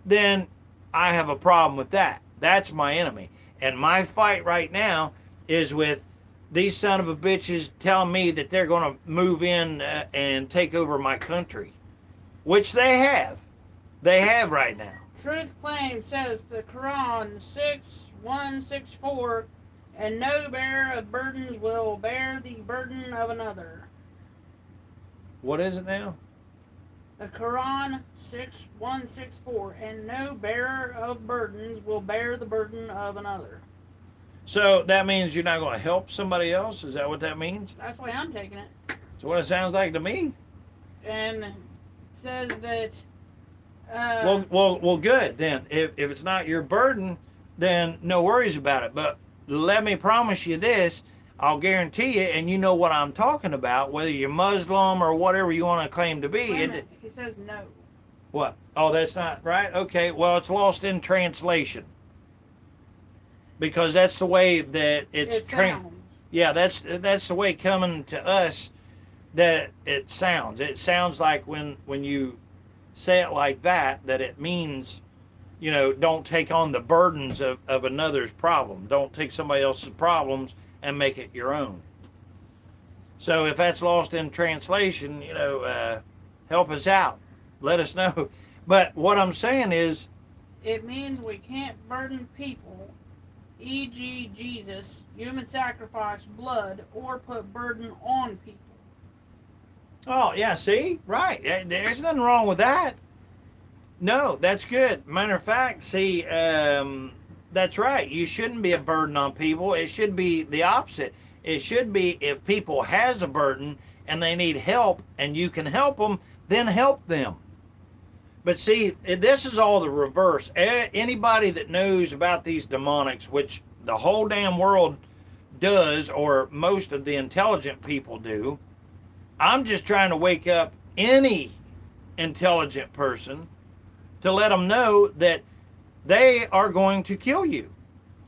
then I have a problem with that. That's my enemy. And my fight right now is with these son of a bitches telling me that they're going to move in and take over my country, which they have. They have right now. Truth Claim says the Quran 6164, and no bearer of burdens will bear the burden of another. What is it now? The Quran 6164, and no bearer of burdens will bear the burden of another. So that means you're not going to help somebody else? Is that what that means? That's the way I'm taking it. That's what it sounds like to me. And it says that... Well, good then. If it's not your burden, then no worries about it. But let me promise you this, I'll guarantee you, and you know what I'm talking about, whether you're Muslim or whatever you want to claim to be. Wait a minute. He says no. What? Oh, that's not right? Okay, well, it's lost in translation. Because that's the way that it sounds. Yeah, that's the way coming to us that it sounds. It sounds like when you say it like that it means, you know, don't take on the burdens of another's problem. Don't take somebody else's problems and make it your own. So if that's lost in translation, you know, help us out. Let us know. But what I'm saying is... It means we can't burden people, e.g. Jesus, human sacrifice, blood, or put burden on people. Oh, yeah, see? Right. There's nothing wrong with that. No, that's good. Matter of fact, see, that's right. You shouldn't be a burden on people. It should be the opposite. It should be if people has a burden and they need help and you can help them, then help them. But see, this is all the reverse. Anybody that knows about these demonics, which the whole damn world does, or most of the intelligent people do, I'm just trying to wake up any intelligent person to let them know that they are going to kill you.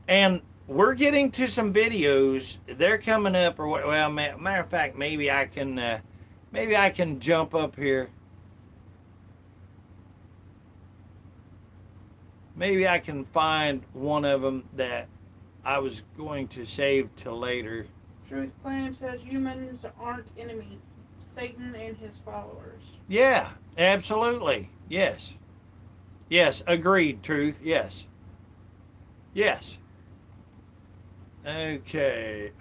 And we're getting to some videos. They're coming up, or what? Well, matter of fact, maybe I can jump up here. Maybe I can find one of them that I was going to save till later. Truth Claim says humans aren't enemy. Satan and his followers. Yeah, absolutely. Yes. Yes, agreed, Truth. Yes. Yes. Okay.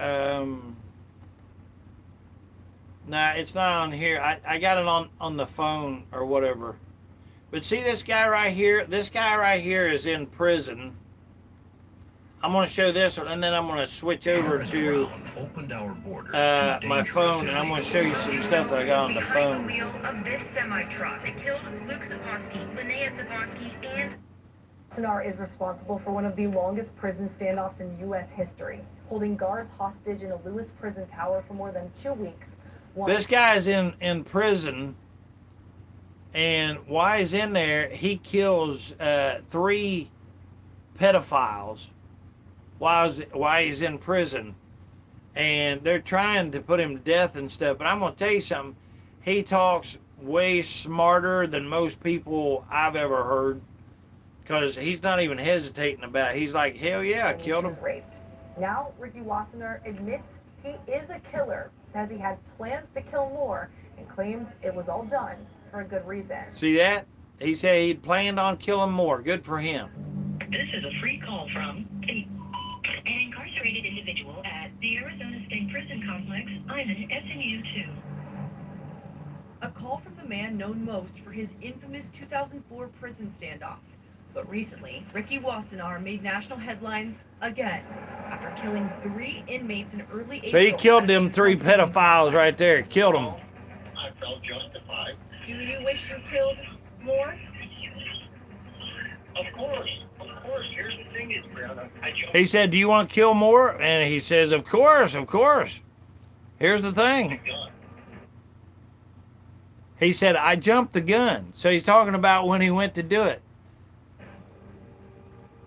Nah, it's not on here. I got it on the phone or whatever. But see this guy right here? This guy right here is in prison. I'm going to show this one, and then I'm going to switch over to my phone, and I'm going to show you some stuff that I got on the phone. The wheel of this semi-truck. It killed Luke Zaposky, Linnea Zaposky, and... Sonar is responsible for one of the longest prison standoffs in U.S. history, holding guards hostage in a Lewis prison tower for more than 2 weeks. This guy's in prison, and while he's in there, he kills 3 pedophiles while he's in prison, and they're trying to put him to death and stuff. But I'm going to tell you something. He talks way smarter than most people I've ever heard, because he's not even hesitating about it. He's like, hell yeah, I killed him. Raped. Now, Ricky Wassenaar admits he is a killer, says he had plans to kill more, and claims it was all done for a good reason. See that? He said he'd planned on killing more. Good for him. This is a free call from an incarcerated individual at the Arizona State Prison Complex. I'm in SMU 2. A call from the man known most for his infamous 2004 prison standoff. But recently, Ricky Wassenaar made national headlines again after killing 3 inmates in early April. So he killed them 3 pedophiles right there. Killed them. I felt justified. Do you wish you killed more? Of course. Here's the thing is, Brianna, He said, do you want to kill more? And he says, of course. Here's the thing. He said, I jumped the gun. So he's talking about when he went to do it.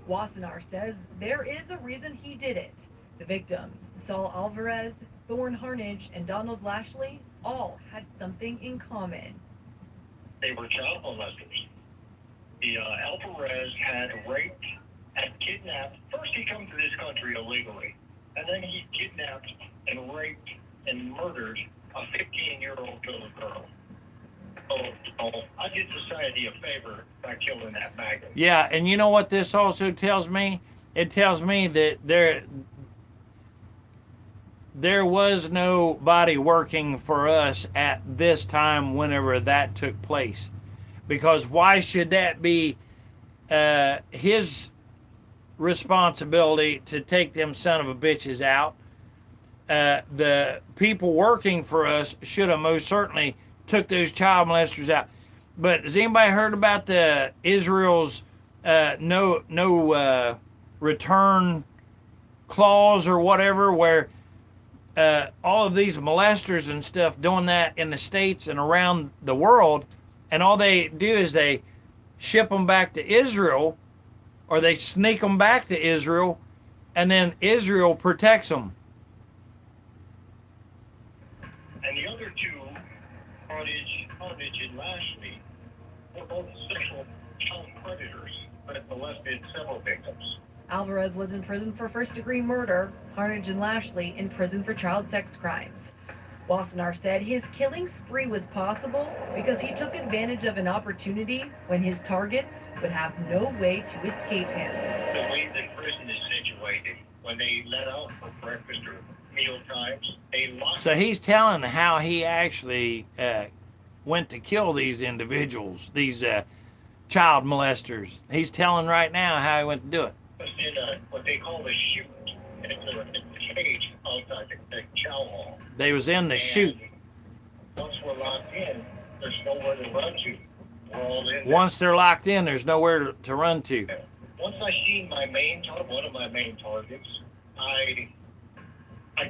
Wassenaar says there is a reason he did it. The victims, Saul Alvarez, Thorne Harnage, and Donald Lashley, all had something in common. They were child molesters. The Alvarez had raped, had kidnapped. First, he come to this country illegally, and then he kidnapped and raped and murdered a 15-year-old little girl. Oh, I did society a favor by killing that maggot. Yeah, and you know what this also tells me? It tells me that there was nobody working for us at this time whenever that took place. Because why should that be his responsibility to take them son of a bitches out? The people working for us should have most certainly took those child molesters out. But has anybody heard about the Israel's no return clause or whatever, where all of these molesters and stuff doing that in the States and around the world, and all they do is they ship them back to Israel, or they sneak them back to Israel, and then Israel protects them. And the other two, Harnage and Lashley, were both sexual child predators that molested several victims. Alvarez was in prison for first-degree murder, Harnage and Lashley in prison for child sex crimes. Wassenaar said his killing spree was possible because he took advantage of an opportunity when his targets would have no way to escape him. The way the prison is situated, when they let out for breakfast or meal times, they lock. So he's telling how he actually went to kill these individuals, these child molesters. He's telling right now how he went to do it. In what they call the chute. It's a cage outside the chow hall. They was in the chute. Once we're locked in, there's nowhere to run to. We're all in there. Once they're locked in, there's nowhere to run to. Once I seen my one of my main targets, I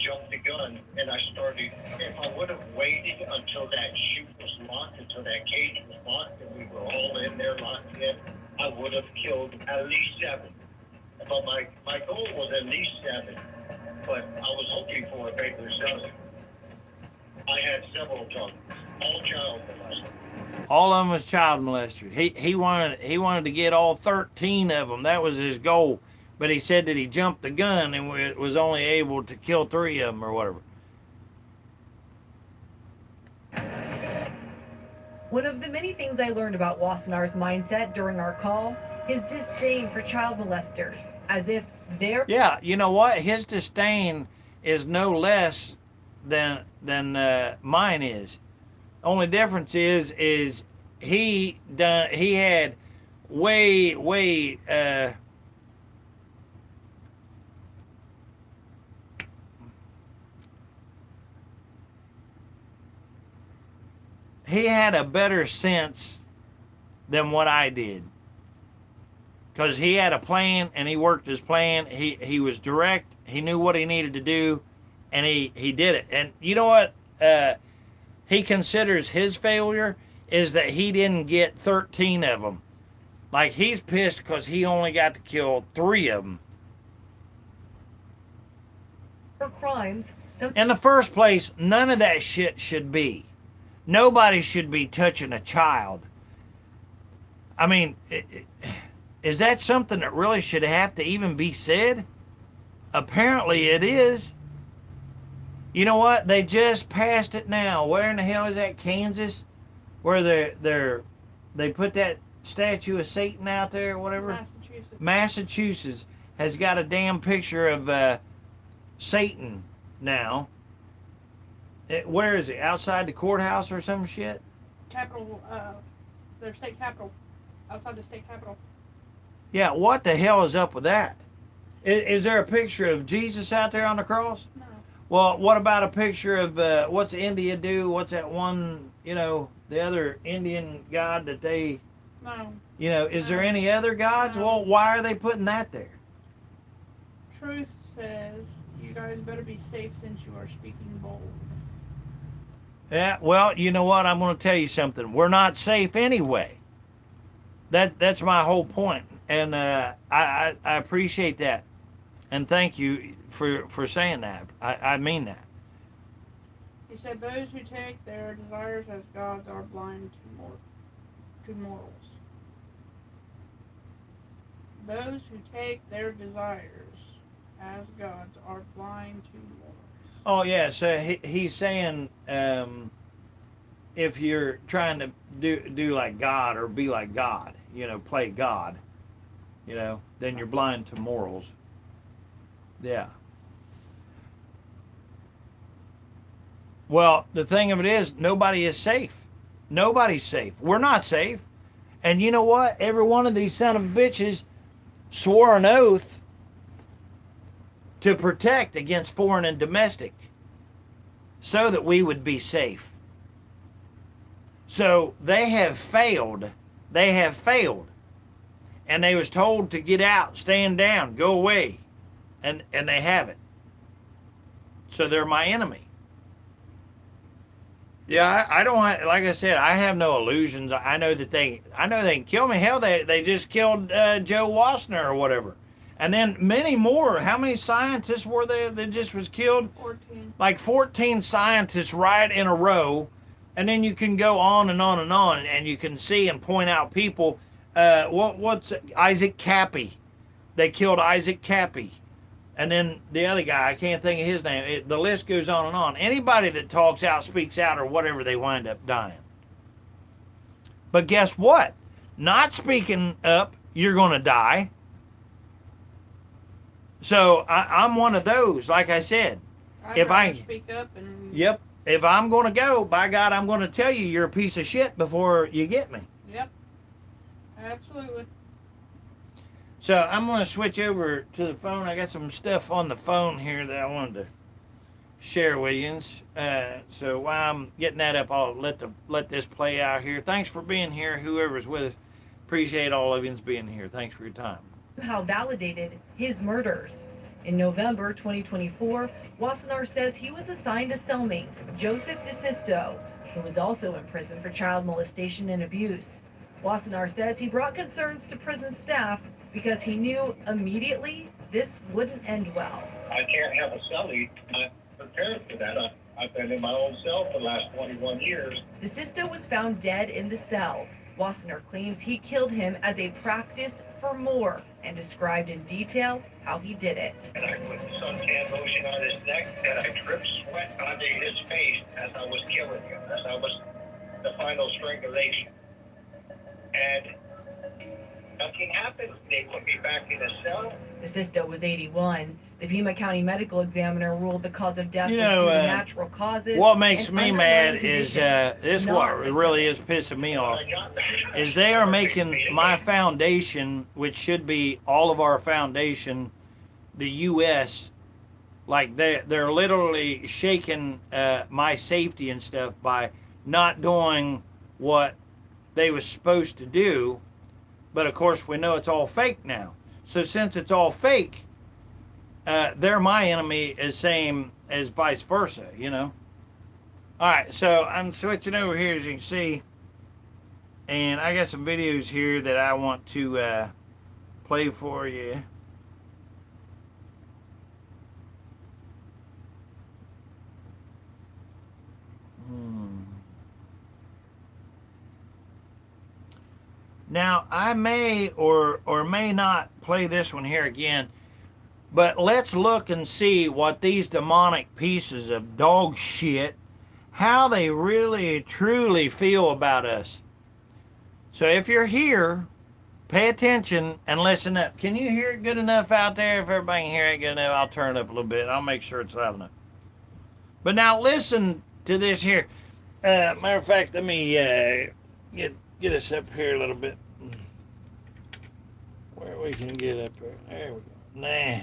jumped the gun and I started. If I would have waited until that chute was locked, until that cage was locked, and we were all in there locked in, I would have killed at least 7. But my goal was at least 7, but I was hoping for a bigger 7. I had several targets, all child molesters. All of them was child molesters. He wanted to get all 13 of them. That was his goal. But he said that he jumped the gun and was only able to kill 3 of them or whatever. One of the many things I learned about Wassenaar's mindset during our call, his disdain for child molesters, as if they're... Yeah, you know what? His disdain is no less than mine is. Only difference is he had way he had a better sense than what I did. Because he had a plan and he worked his plan. He was direct. He knew what he needed to do, and he did it. And you know what? He considers his failure is that he didn't get 13 of them. Like, he's pissed because he only got to kill 3 of them. For crimes. In the first place, none of that shit should be. Nobody should be touching a child. I mean, is that something that really should have to even be said? Apparently it is. You know what? They just passed it now. Where in the hell is that? Kansas? Where they put that statue of Satan out there or whatever? Massachusetts has got a damn picture of Satan now. Where is it? Outside the courthouse or some shit? Capitol, their state capitol. Outside the state capitol. Yeah, what the hell is up with that? Is there a picture of Jesus out there on the cross? No. Well, what about a picture of what's India do? What's that one, the other Indian god that they, No. is there any other gods? No. Well, why are they putting that there? Truth says you guys better be safe since you are speaking bold. Yeah, well, you know what? I'm going to tell you something. We're not safe anyway. That's my whole point. And I appreciate that. And thank you for saying that. I mean that. He said those who take their desires as gods are blind to morals. Those who take their desires as gods are blind to morals. Oh, yeah. So he's saying if you're trying to do like God or be like God, play God, then you're blind to morals. Yeah. Well, the thing of it is, nobody is safe. Nobody's safe. We're not safe. And you know what? Every one of these son of bitches swore an oath to protect against foreign and domestic so that we would be safe. So they have failed. They have failed. And they was told to get out, stand down, go away. And they haven't. So they're my enemy. Yeah, I don't, like I said, I have no illusions. I know they can kill me. Hell, they just killed Joe Wassner or whatever. And then many more. How many scientists were there that just was killed? 14. Like 14 scientists right in a row. And then you can go on and on and on. And you can see and point out people. What's Isaac Cappy? They killed Isaac Cappy. And then the other guy, I can't think of his name. The list goes on and on. Anybody that talks out, speaks out, or whatever, they wind up dying. But guess what? Not speaking up, you're going to die. So I'm one of those, like I said. I'd rather speak up and... Yep. If I'm going to go, by God, I'm going to tell you you're a piece of shit before you get me. Yep. Absolutely. So I'm going to switch over to the phone. I got some stuff on the phone here that I wanted to share with you. So while I'm getting that up, I'll let this play out here. Thanks for being here, whoever's with us. Appreciate all of you being here. Thanks for your time. How validated his murders. In November 2024, Wassenaar says he was assigned a cellmate, Joseph DeSisto, who was also in prison for child molestation and abuse. Wassenaar says he brought concerns to prison staff because he knew immediately this wouldn't end well. I can't have a cellie. I'm prepared for that. I've been in my own cell for the last 21 years. DeSisto was found dead in the cell. Wassenaar claims he killed him as a practice for more and described in detail how he did it. And I put suntan lotion on his neck and I dripped sweat onto his face as I was killing him, as I was the final strangulation. And nothing happened. They put me back in a cell. DeSisto was 81. The Pima County medical examiner ruled the cause of death was due to natural causes. What makes and me underlying mad is conditions, this not what really is pissing me off is they are making my foundation, which should be all of our foundation, the U.S. like they're literally shaking my safety and stuff by not doing what they was supposed to do. But of course we know it's all fake now. So since it's all fake, they're my enemy as same as vice versa, All right, so I'm switching over here, as you can see, and I got some videos here that I want to play for you. Now, I may or may not play this one here again, but let's look and see what these demonic pieces of dog shit, how they really, truly feel about us. So if you're here, pay attention and listen up. Can you hear it good enough out there? If everybody can hear it good enough, I'll turn it up a little bit. I'll make sure it's loud enough. But now listen to this here. Matter of fact, let me get us up here a little bit. Where are we can get up there. There we go. Now,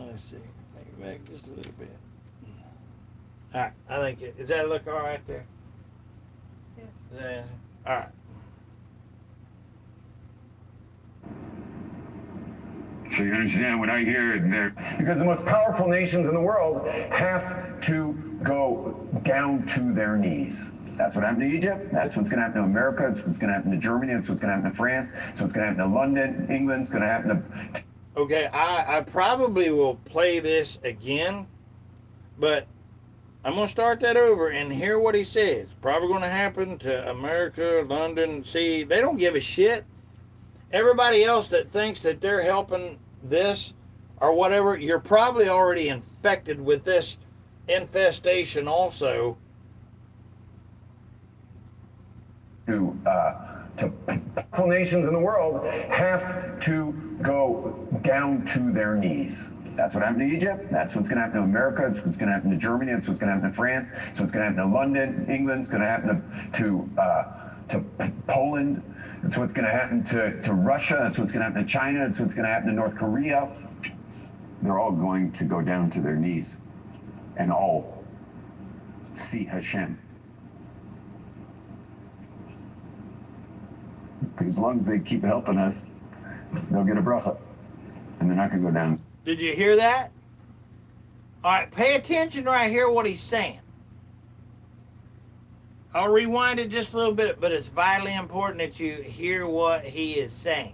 let's see. Make it back just a little bit. All right, I think does that look all right there? Yes. All right. So you understand what I hear there? Because the most powerful nations in the world have to go down to their knees. That's what happened to Egypt. That's what's going to happen to America. That's what's going to happen to Germany. That's what's going to happen to France. That's what's going to happen to London, England. It's going to happen to... Okay, I probably will play this again, but I'm going to start that over and hear what he says. Probably going to happen to America, London. See, they don't give a shit. Everybody else that thinks that they're helping this or whatever, you're probably already infected with this infestation also. To powerful nations in the world have to go down to their knees. That's what happened to Egypt. That's what's going to happen to America. That's what's going to happen to Germany. That's what's going to happen to France. That's what's going to happen to London, England. It's going to happen to Poland. That's what's going to happen to Russia. That's what's going to happen to China. That's what's going to happen to North Korea. They're all going to go down to their knees and all see Hashem. Because as long as they keep helping us, they'll get a bracha. And they're not going to go down. Did you hear that? All right, pay attention right here what he's saying. I'll rewind it just a little bit, but it's vitally important that you hear what he is saying.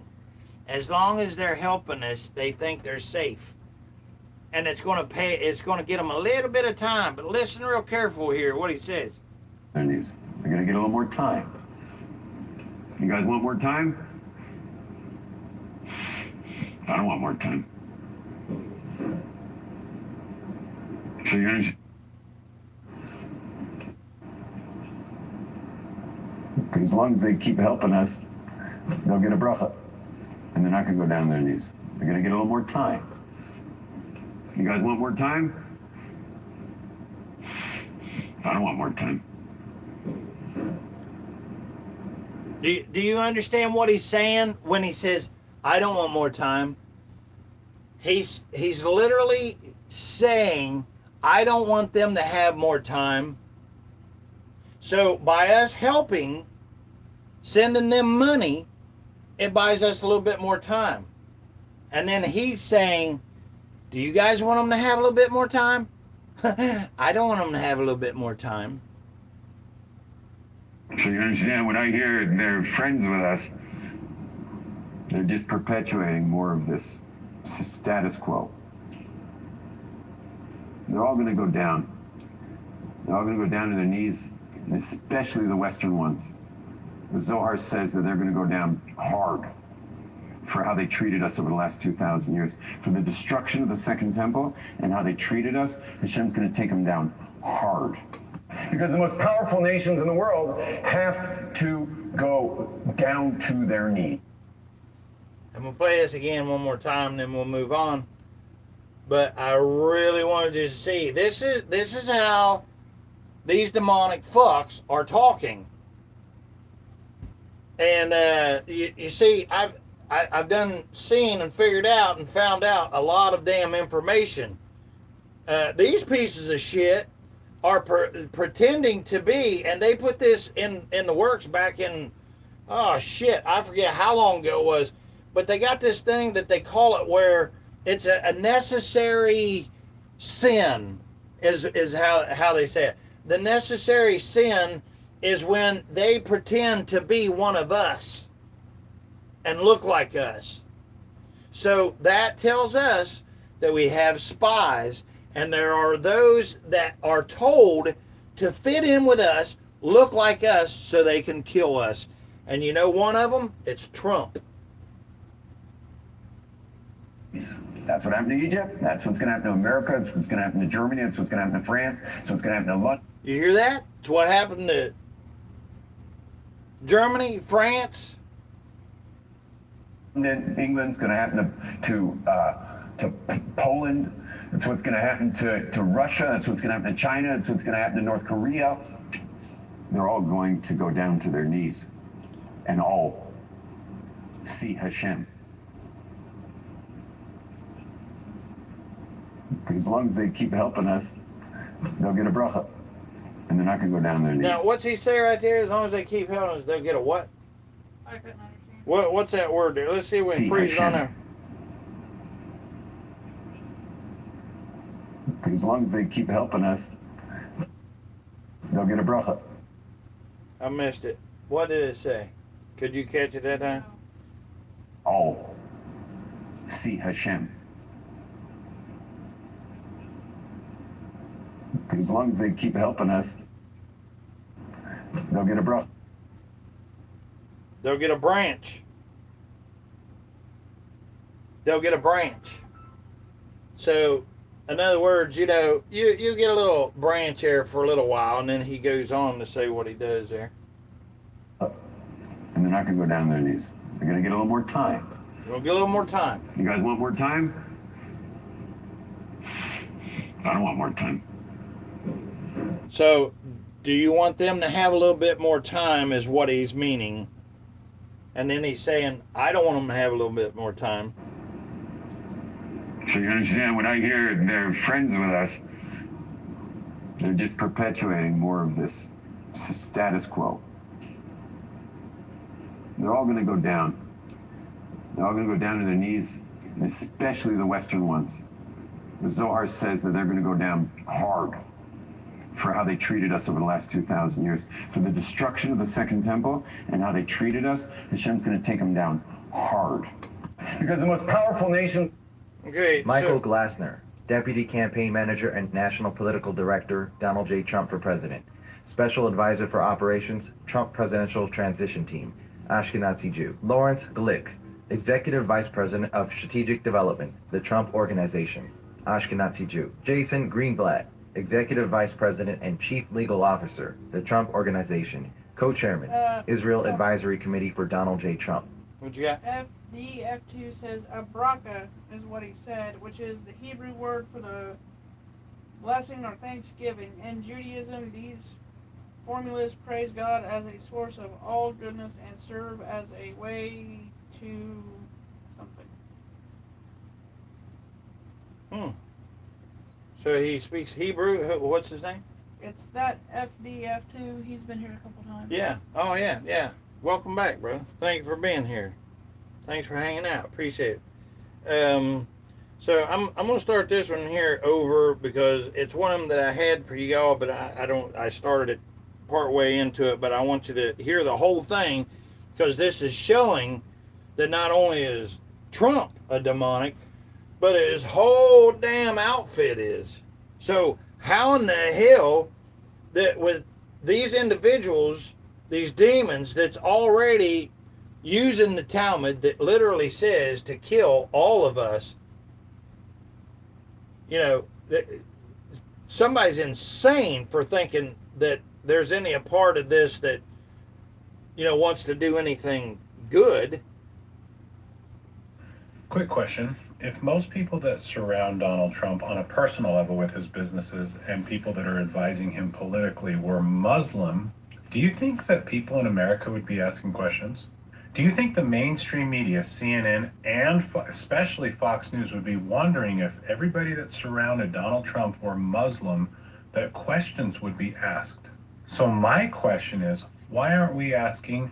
As long as they're helping us, they think they're safe. And it's going to get them a little bit of time, but listen real careful here what he says. They're going to get a little more time. You guys want more time? I don't want more time. So you're going to... As long as they keep helping us, they'll get a bracha. And they're not going to go down on their knees. They're going to get a little more time. You guys want more time? I don't want more time. Do you understand what he's saying when he says, I don't want more time? He's literally saying, I don't want them to have more time. So by us helping, sending them money, it buys us a little bit more time. And then he's saying, do you guys want them to have a little bit more time? I don't want them to have a little bit more time. So you understand what I hear, they're friends with us. They're just perpetuating more of this status quo. They're all going to go down. They're all going to go down to their knees, and especially the Western ones. The Zohar says that they're going to go down hard for how they treated us over the last 2,000 years. For the destruction of the Second Temple and how they treated us, Hashem's going to take them down hard. Because the most powerful nations in the world have to go down to their knees. I'm going to play this again one more time, then we'll move on. But I really wanted you to see, this is how these demonic fucks are talking. And you see, I've done seen and figured out and found out a lot of damn information. These pieces of shit are pretending to be, and they put this in the works back in, oh shit, I forget how long ago it was, but they got this thing that they call it where it's a necessary sin, is how they say it. The necessary sin is when they pretend to be one of us and look like us. So that tells us that we have spies, and there are those that are told to fit in with us, look like us, so they can kill us. And you know one of them? It's Trump. That's what happened to Egypt. That's what's going to happen to America. That's what's going to happen to Germany. That's what's going to happen to France. That's what's going to happen to London. You hear that? It's what happened to Germany, France. England's going to happen to Poland. That's what's going to happen to Russia. That's what's going to happen to China. That's what's going to happen to North Korea. They're all going to go down to their knees and all see Hashem. As long as they keep helping us, they'll get a bracha. And they're not going to go down on their knees. Now, what's he say right there? As long as they keep helping us, they'll get a what? I couldn't understand. What's that word there? Let's see if we can See freeze it on Hashem. there. As long as they keep helping us, they'll get a bracha. I missed it. What did it say? Could you catch it that time? All see Hashem. As long as they keep helping us, they'll get a bracha. They'll get a branch. They'll get a branch. So, in other words, you know, you get a little branch there for a little while, and then he goes on to say what he does there. And they're not going to go down on their knees. They're going to get a little more time. We'll get a little more time. You guys want more time? I don't want more time. So, do you want them to have a little bit more time is what he's meaning. And then he's saying, I don't want them to have a little bit more time. So you understand, when I hear they're friends with us, they're just perpetuating more of this status quo. They're all going to go down. They're all going to go down to their knees, especially the Western ones. The Zohar says that they're going to go down hard for how they treated us over the last 2,000 years. For the destruction of the Second Temple and how they treated us, Hashem's going to take them down hard. Because the most powerful nation... Okay, Michael Glassner, Deputy Campaign Manager and National Political Director, Donald J. Trump for President. Special Advisor for Operations, Trump Presidential Transition Team, Ashkenazi Jew. Lawrence Glick, Executive Vice President of Strategic Development, the Trump Organization, Ashkenazi Jew. Jason Greenblatt, Executive Vice President and Chief Legal Officer, the Trump Organization, Co-Chairman, Israel Advisory Committee for Donald J. Trump. What you got? FD2 says abraka is what he said, which is the Hebrew word for the blessing or thanksgiving. In Judaism, these formulas praise God as a source of all goodness and serve as a way to something. So he speaks Hebrew. What's his name? It's that FDF2. He's been here a couple times. Yeah. Oh, yeah, yeah. Welcome back, bro. Thank you for being here. Thanks for hanging out. Appreciate it. So I'm going to start this one here over because it's one of them that I had for you all, but I started it part way into it, but I want you to hear the whole thing because this is showing that not only is Trump a demonic, but his whole damn outfit is. So how in the hell that with these individuals, these demons that's already using the Talmud that literally says to kill all of us, you know, somebody's insane for thinking that there's any a part of this that, you know, wants to do anything good. Quick question. If most people that surround Donald Trump on a personal level with his businesses and people that are advising him politically were Muslim, do you think that people in America would be asking questions? Do you think the mainstream media, CNN, and especially Fox News would be wondering if everybody that surrounded Donald Trump were Muslim, that questions would be asked? So my question is, why aren't we asking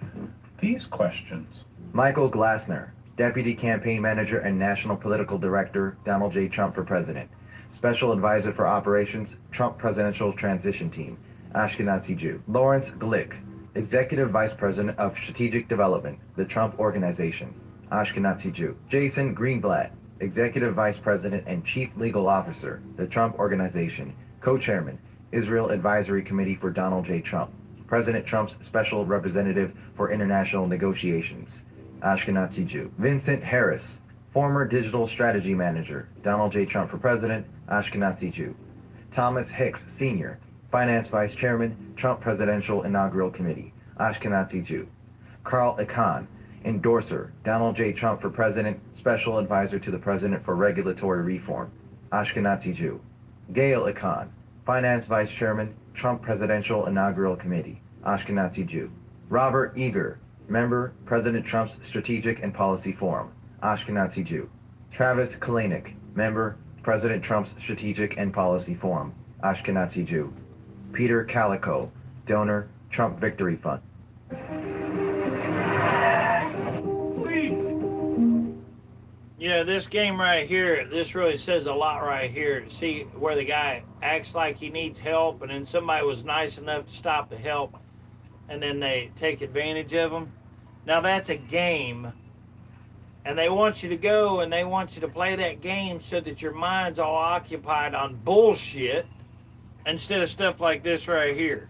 these questions? Michael Glassner, Deputy Campaign Manager and National Political Director, Donald J. Trump for President. Special Advisor for Operations, Trump Presidential Transition Team, Ashkenazi Jew. Lawrence Glick, Executive Vice President of Strategic Development, the Trump Organization, Ashkenazi Jew. Jason Greenblatt, Executive Vice President and Chief Legal Officer, the Trump Organization, Co-Chairman, Israel Advisory Committee for Donald J. Trump, President Trump's Special Representative for International Negotiations, Ashkenazi Jew. Vincent Harris, former Digital Strategy Manager, Donald J. Trump for President, Ashkenazi Jew. Thomas Hicks, Sr., Finance Vice Chairman, Trump Presidential Inaugural Committee, Ashkenazi Jew. Carl Icahn, Endorser, Donald J. Trump for President, Special Advisor to the President for Regulatory Reform, Ashkenazi Jew. Gail Icahn, Finance Vice Chairman, Trump Presidential Inaugural Committee, Ashkenazi Jew. Robert Eager, Member, President Trump's Strategic and Policy Forum, Ashkenazi Jew. Travis Kalanick, Member, President Trump's Strategic and Policy Forum, Ashkenazi Jew. Peter Calico, Donor, Trump Victory Fund. Please. You know, this game right here, this really says a lot right here. See where the guy acts like he needs help, and then somebody was nice enough to stop the help, and then they take advantage of him. Now that's a game, and they want you to go and they want you to play that game so that your mind's all occupied on bullshit instead of stuff like this right here.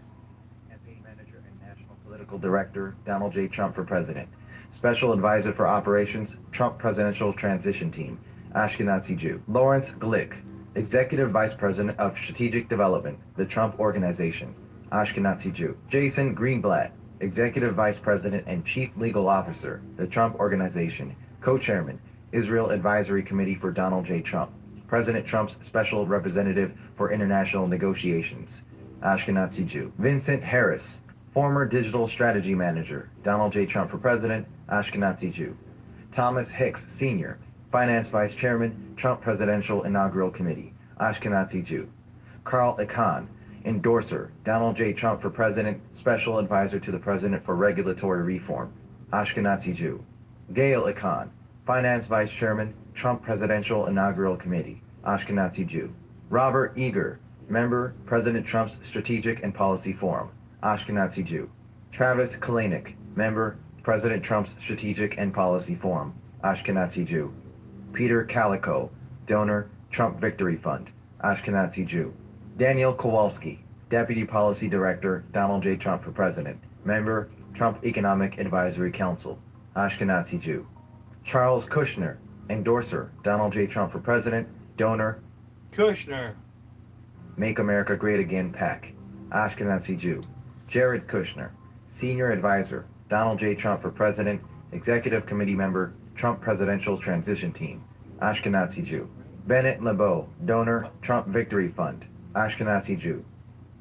Campaign Manager and National Political Director, Donald J. Trump for President. Special Advisor for Operations, Trump Presidential Transition Team, Ashkenazi Jew. Lawrence Glick, Executive Vice President of Strategic Development, the Trump Organization, Ashkenazi Jew. Jason Greenblatt, Executive Vice President and Chief Legal Officer, the Trump Organization, Co-Chairman, Israel Advisory Committee for Donald J. Trump, President Trump's Special Representative for International Negotiations, Ashkenazi Jew. Vincent Harris, former Digital Strategy Manager, Donald J. Trump for President, Ashkenazi Jew. Thomas Hicks, Sr., Finance Vice Chairman, Trump Presidential Inaugural Committee, Ashkenazi Jew. Carl Icahn, Endorser, Donald J. Trump for President, Special Advisor to the President for Regulatory Reform, Ashkenazi Jew. Gail Icahn, Finance Vice Chairman, Trump Presidential Inaugural Committee, Ashkenazi Jew. Robert Eager, Member, President Trump's Strategic and Policy Forum, Ashkenazi Jew. Travis Kalanick, Member, President Trump's Strategic and Policy Forum, Ashkenazi Jew. Peter Calico, Donor, Trump Victory Fund, Ashkenazi Jew. Daniel Kowalski, Deputy Policy Director, Donald J. Trump for President, Member, Trump Economic Advisory Council, Ashkenazi Jew. Charles Kushner, Endorser, Donald J. Trump for President, Donor, Kushner. Make America Great Again PAC, Ashkenazi Jew. Jared Kushner, Senior Advisor, Donald J. Trump for President, Executive Committee Member, Trump Presidential Transition Team, Ashkenazi Jew. Bennett LeBeau, Donor, Trump Victory Fund, Ashkenazi Jew.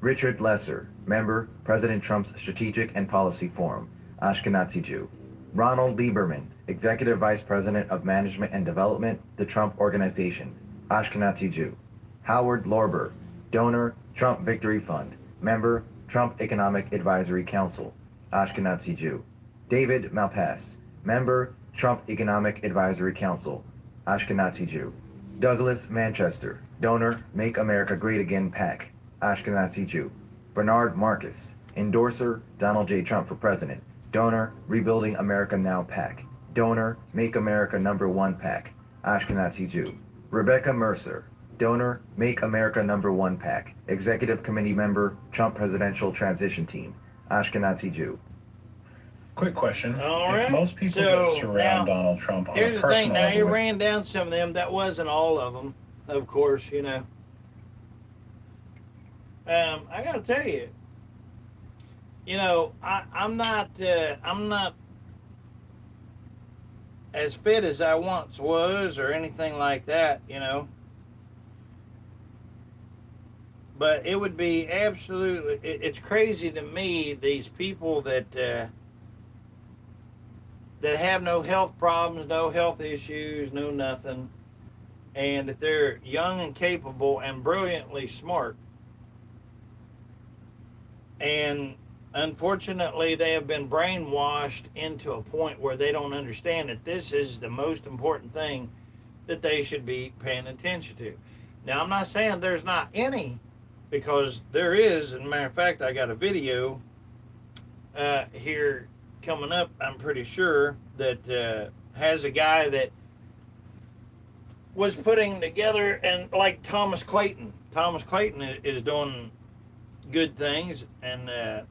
Richard Lesser, Member, President Trump's Strategic and Policy Forum, Ashkenazi Jew. Ronald Lieberman, Executive Vice President of Management and Development, the Trump Organization, Ashkenazi Jew. Howard Lorber, Donor, Trump Victory Fund, Member, Trump Economic Advisory Council, Ashkenazi Jew. David Malpass, Member, Trump Economic Advisory Council, Ashkenazi Jew. Douglas Manchester, Donor, Make America Great Again PAC, Ashkenazi Jew. Bernard Marcus, Endorser, Donald J. Trump for President, Donor, Rebuilding America Now PAC, Donor, Make America #1 PAC, Ashkenazi Jew. Rebecca Mercer, Donor, Make America #1 PAC, Executive Committee Member, Trump Presidential Transition Team, Ashkenazi Jew. Quick question. All If right. most people So, that surround now, Donald Trump on a Here's the personal thing. Now, he level with- ran down some of them. That wasn't all of them, of course, you know. I got to tell you, I'm not as fit as I once was or anything like that, But it would be absolutely, it's crazy to me, these people that have no health problems, no health issues, no nothing, and that they're young and capable and brilliantly smart. And unfortunately, they have been brainwashed into a point where they don't understand that this is the most important thing that they should be paying attention to. Now, I'm not saying there's not any, because there is. As a matter of fact, I got a video here coming up, I'm pretty sure, that has a guy that was putting together, and like Thomas Clayton. Thomas Clayton is doing good things and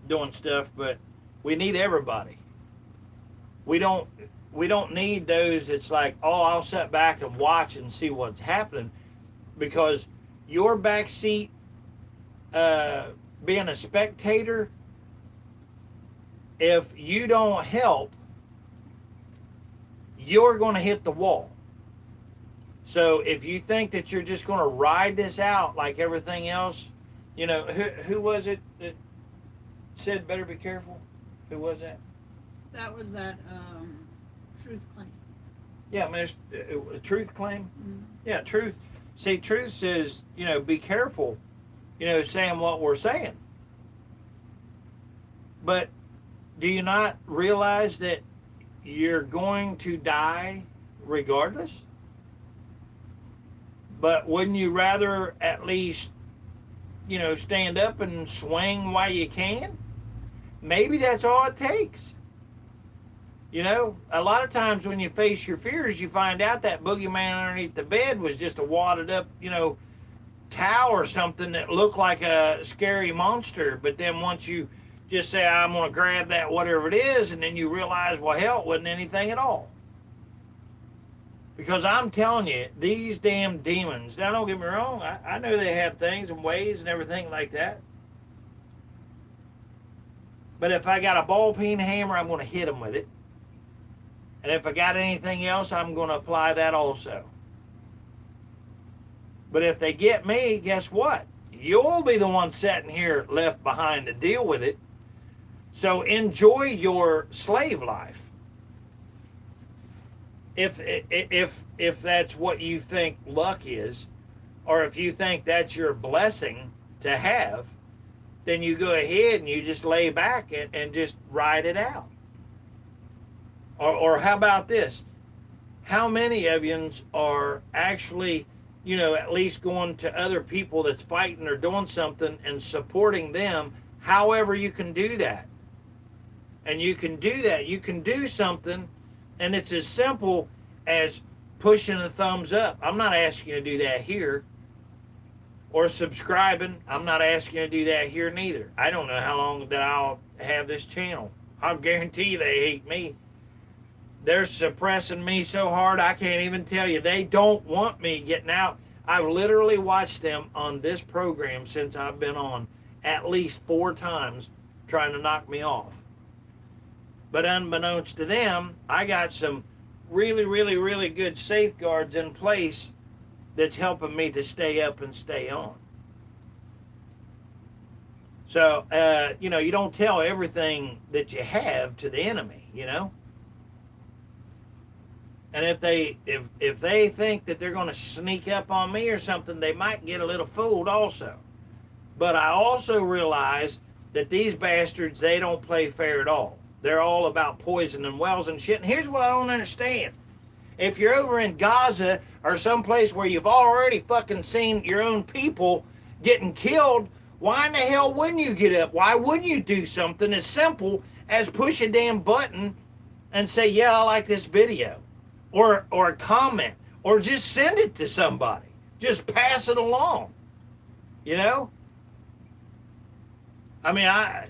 doing stuff, but we need everybody. We don't need those that's like, oh, I'll sit back and watch and see what's happening, because your backseat being a spectator, if you don't help, you're going to hit the wall. So if you think that you're just going to ride this out like everything else, who was it that said better be careful? Who was that? That was that truth claim. Yeah, truth claim. Mm-hmm. Yeah, truth. See, truth says, be careful, saying what we're saying. But do you not realize that you're going to die regardless? But wouldn't you rather at least, stand up and swing while you can? Maybe that's all it takes. A lot of times when you face your fears, you find out that boogeyman underneath the bed was just a wadded up, towel or something that looked like a scary monster. But then once you just say, I'm going to grab that, whatever it is, and then you realize, well, hell, it wasn't anything at all. Because I'm telling you, these damn demons, now don't get me wrong, I know they have things and ways and everything like that. But if I got a ball peen hammer, I'm going to hit them with it. And if I got anything else, I'm going to apply that also. But if they get me, guess what? You'll be the one sitting here left behind to deal with it. So enjoy your slave life. If that's what you think luck is, or if you think that's your blessing to have, then you go ahead and you just lay back and just ride it out. Or how about this? How many of yous are actually, at least going to other people that's fighting or doing something and supporting them, however you can do that? And you can do that. You can do something, and it's as simple as pushing a thumbs up. I'm not asking you to do that here. Or subscribing. I'm not asking you to do that here neither. I don't know how long that I'll have this channel. I guarantee they hate me. They're suppressing me so hard I can't even tell you. They don't want me getting out. I've literally watched them on this program since I've been on at least 4 times trying to knock me off. But unbeknownst to them, I got some really, really, really good safeguards in place that's helping me to stay up and stay on. So, you don't tell everything that you have to the enemy, And if they think that they're going to sneak up on me or something, they might get a little fooled also. But I also realize that these bastards, they don't play fair at all. They're all about poisoning wells and shit. And here's what I don't understand. If you're over in Gaza or someplace where you've already fucking seen your own people getting killed, why in the hell wouldn't you get up? Why wouldn't you do something as simple as push a damn button and say, yeah, I like this video? Or a comment. Or just send it to somebody. Just pass it along. I mean,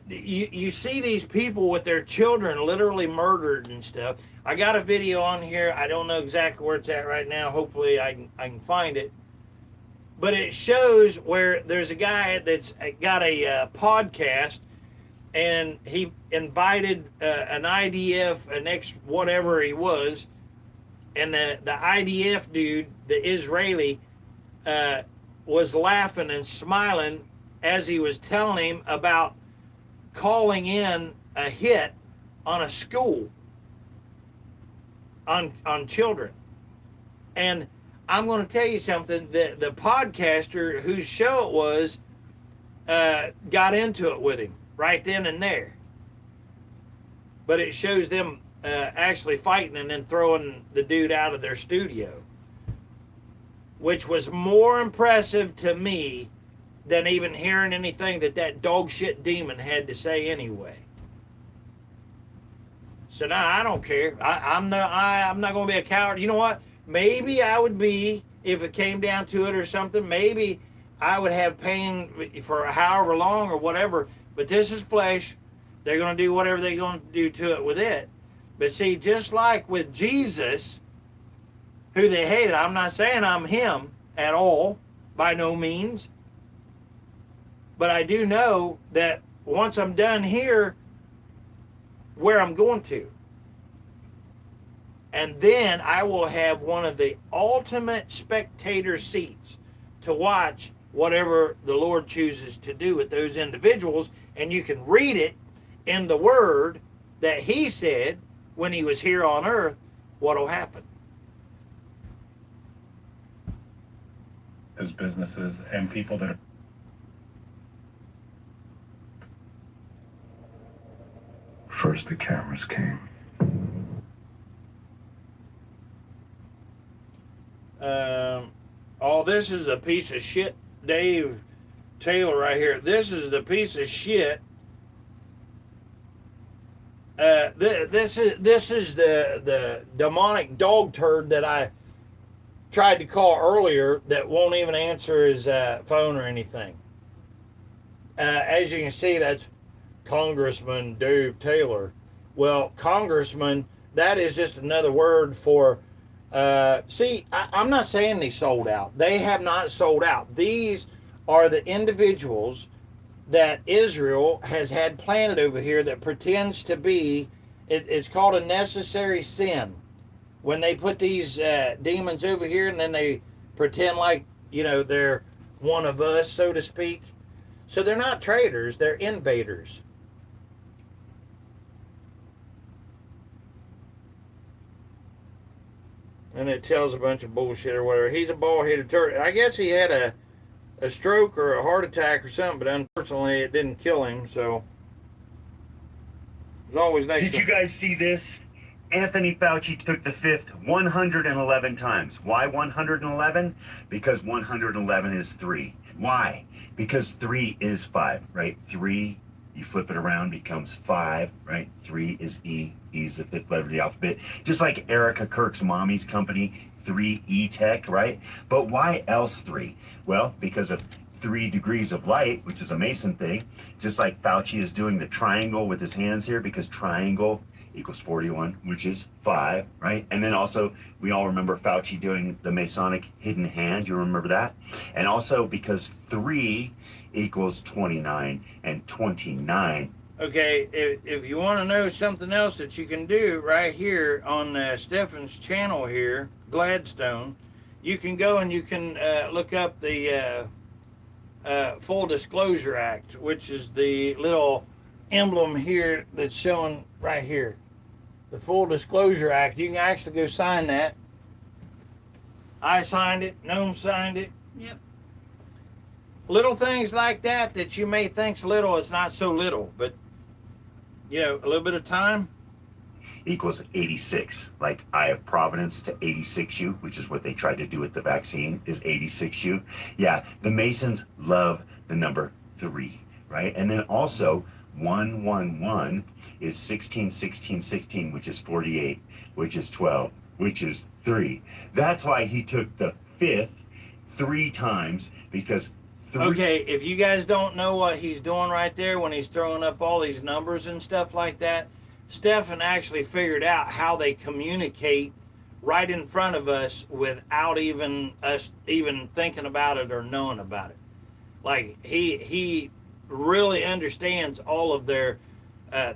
you see these people with their children literally murdered and stuff. I got a video on here. I don't know exactly where it's at right now. Hopefully I can find it. But it shows where there's a guy that's got a podcast, and he invited an IDF, an ex whatever he was, and the IDF dude, the Israeli, was laughing and smiling as he was telling him about calling in a hit on a school on children. And I'm going to tell you something, the podcaster whose show it was got into it with him right then and there. But it shows them actually fighting and then throwing the dude out of their studio, which was more impressive to me than even hearing anything that dog shit demon had to say anyway. So now I don't care. I'm not going to be a coward. You know what? Maybe I would be, if it came down to it or something, maybe I would have pain for however long or whatever. But this is flesh. They're going to do whatever they're going to do to it with it. But see, just like with Jesus, who they hated, I'm not saying I'm him at all, by no means. But I do know that once I'm done here, where I'm going to. And then I will have one of the ultimate spectator seats to watch whatever the Lord chooses to do with those individuals. And you can read it in the Word that he said when he was here on earth what'll happen. As businesses and people that are First the cameras came. Oh, this is a piece of shit, Dave Taylor right here. This is the piece of shit. This is the demonic dog turd that I tried to call earlier that won't even answer his phone or anything. As you can see, that's Congressman Dave Taylor. Well, Congressman, that is just another word for, I'm not saying they sold out. They have not sold out. These are the individuals that Israel has had planted over here that pretends to be, it's called a necessary sin. When they put these demons over here and then they pretend like, they're one of us, so to speak. So they're not traitors, they're invaders. And it tells a bunch of bullshit or whatever. He's a bald-headed turd. I guess he had a stroke or a heart attack or something, but unfortunately it didn't kill him, so there's always next. Did you guys see this? Anthony Fauci took the fifth 111 times. Why 111? Because 111 is 3. Why? Because 3 is 5, right? 3, you flip it around, becomes 5, right? 3 is E. E is the 5th letter of the alphabet. Just like Erica Kirk's mommy's company, 3E Tech, right? But why else 3? Well, because of 3 degrees of light, which is a Mason thing, just like Fauci is doing the triangle with his hands here, because triangle equals 41, which is 5, right? And then also, we all remember Fauci doing the Masonic hidden hand. You remember that? And also because 3 equals 29, and 29. Okay, if you want to know something else that you can do right here on Stefan's channel here, Gladstone, you can go and you can look up the Full Disclosure Act, which is the little emblem here that's showing right here. The Full Disclosure Act. You can actually go sign that. I signed it. Noam signed it. Yep. Little things like that that you may think's little, it's not so little, but a little bit of time equals 86. Like I have Providence to 86U, which is what they tried to do with the vaccine, is 86U. Yeah, the Masons love the number 3, right? And then also 111 is 16, 16, 16, which is 48, which is 12, which is 3. That's why he took the 5th 3 times, because 3. Okay, if you guys don't know what he's doing right there when he's throwing up all these numbers and stuff like that, Stefan actually figured out how they communicate right in front of us without even us even thinking about it or knowing about it. Like he really understands all of their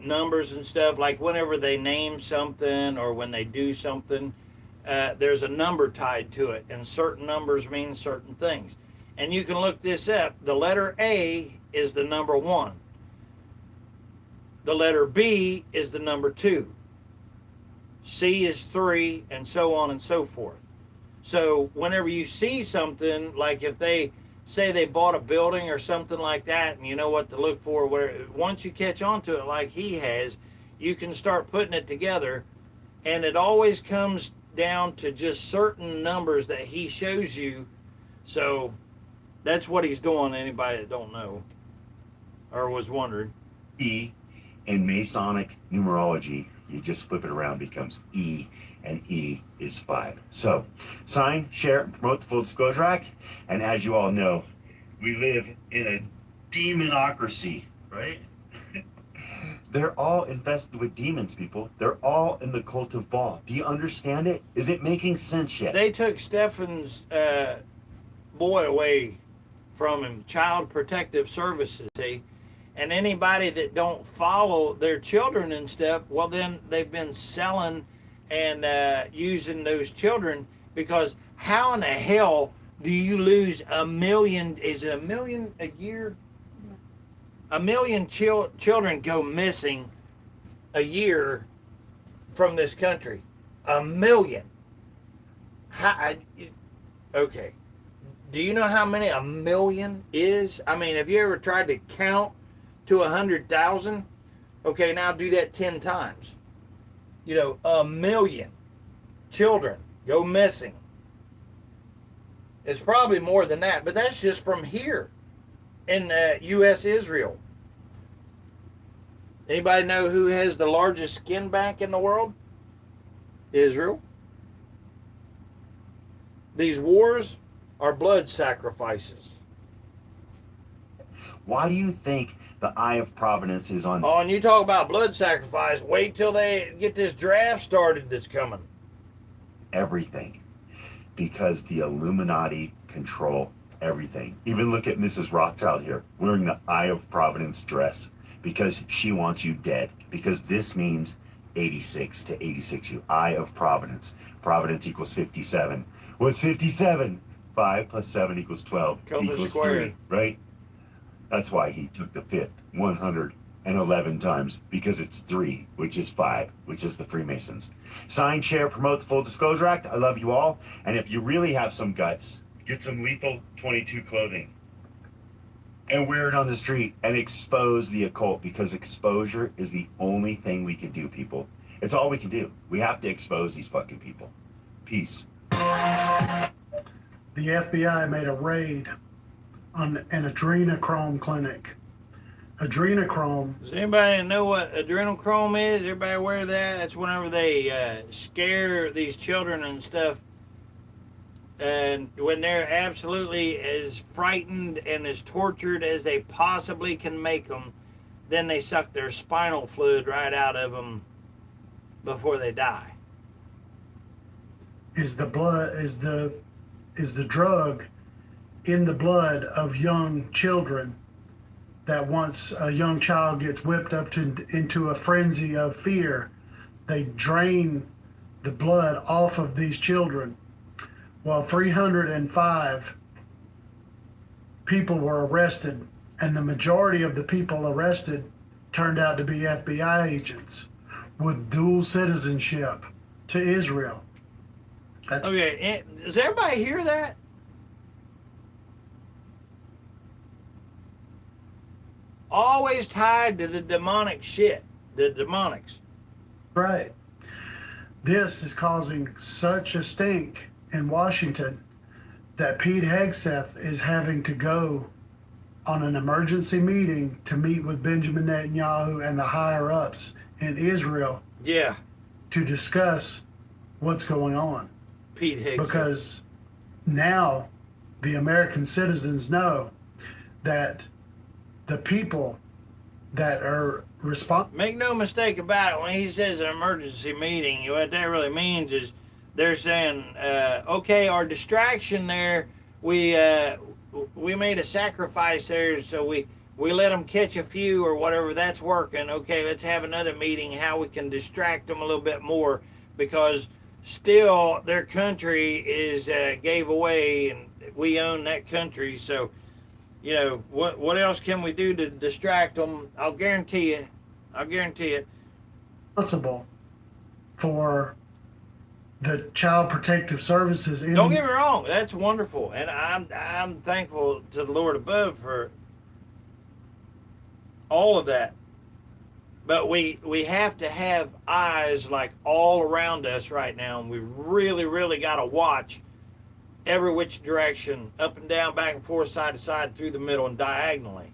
numbers and stuff. Like whenever they name something or when they do something, there's a number tied to it, and certain numbers mean certain things. And you can look this up. The letter A is the number 1. The letter B is the number 2. C is 3, and so on and so forth. So whenever you see something, like if they say they bought a building or something like that, and you know what to look for, once you catch on to it like he has, you can start putting it together, and it always comes down to just certain numbers that he shows you. So that's what he's doing, anybody that don't know or was wondering. E in Masonic numerology, you just flip it around, becomes E, and E is 5. So sign, share, and promote the Full Disclosure Act. And as you all know, we live in a demonocracy, right? They're all infested with demons, people. They're all in the cult of Baal. Do you understand it? Is it making sense yet? They took Stefan's boy away from him, Child Protective Services, see? And anybody that don't follow their children and stuff, well, then they've been selling and using those children, because how in the hell do you lose 1 million? Is it 1 million a year? 1 million children go missing a year from this country. 1 million. Okay. Do you know how many 1 million is? I mean, have you ever tried to count to 100,000? Okay, now do that 10 times. 1 million children go missing. It's probably more than that, but that's just from here in U.S. Israel. Anybody know who has the largest skin bank in the world? Israel. These wars are blood sacrifices. Why do you think the eye of providence is on? Oh, and you talk about blood sacrifice. Wait till they get this draft started that's coming. Everything. Because the Illuminati control everything. Even look at Mrs. Rothschild here, wearing the eye of providence dress. Because she wants you dead. Because this means 86 to 86 you. Eye of providence. Providence equals 57. What's 57? 5 plus 7 equals 12. Equals squared. 3, right? That's why he took the fifth 111 times, because it's 3, which is 5, which is the Freemasons. Sign, share, promote the Full Disclosure Act. I love you all. And if you really have some guts, get some Lethal 22 clothing and wear it on the street and expose the occult, because exposure is the only thing we can do, people. It's all we can do. We have to expose these fucking people. Peace. The FBI made a raid on an adrenochrome clinic. Adrenochrome. Does anybody know what adrenochrome is? Everybody aware of that? That's whenever they scare these children and stuff. And when they're absolutely as frightened and as tortured as they possibly can make them, then they suck their spinal fluid right out of them before they die. Is the drug in the blood of young children, that once a young child gets whipped up into a frenzy of fear, they drain the blood off of these children. Well, 305 people were arrested, and the majority of the people arrested turned out to be FBI agents with dual citizenship to Israel. Okay, does everybody hear that? Always tied to the demonic shit, the demonics. Right. This is causing such a stink in Washington that Pete Hegseth is having to go on an emergency meeting to meet with Benjamin Netanyahu and the higher ups in Israel. Yeah. To discuss what's going on. Pete Hegseth. Because now the American citizens know that the people that are responsible. Make no mistake about it, when he says an emergency meeting, what that really means is they're saying, okay, our distraction there, we made a sacrifice there, so we let them catch a few or whatever, that's working. Okay, let's have another meeting how we can distract them a little bit more, because still their country is gave away and we own that country. So, what else can we do to distract them? I'll guarantee it. Responsible for the Child Protective Services. Don't get me wrong, that's wonderful, and I'm thankful to the Lord above for all of that. But we have to have eyes like all around us right now, and we really, really got to watch every which direction, up and down, back and forth, side to side, through the middle, and diagonally.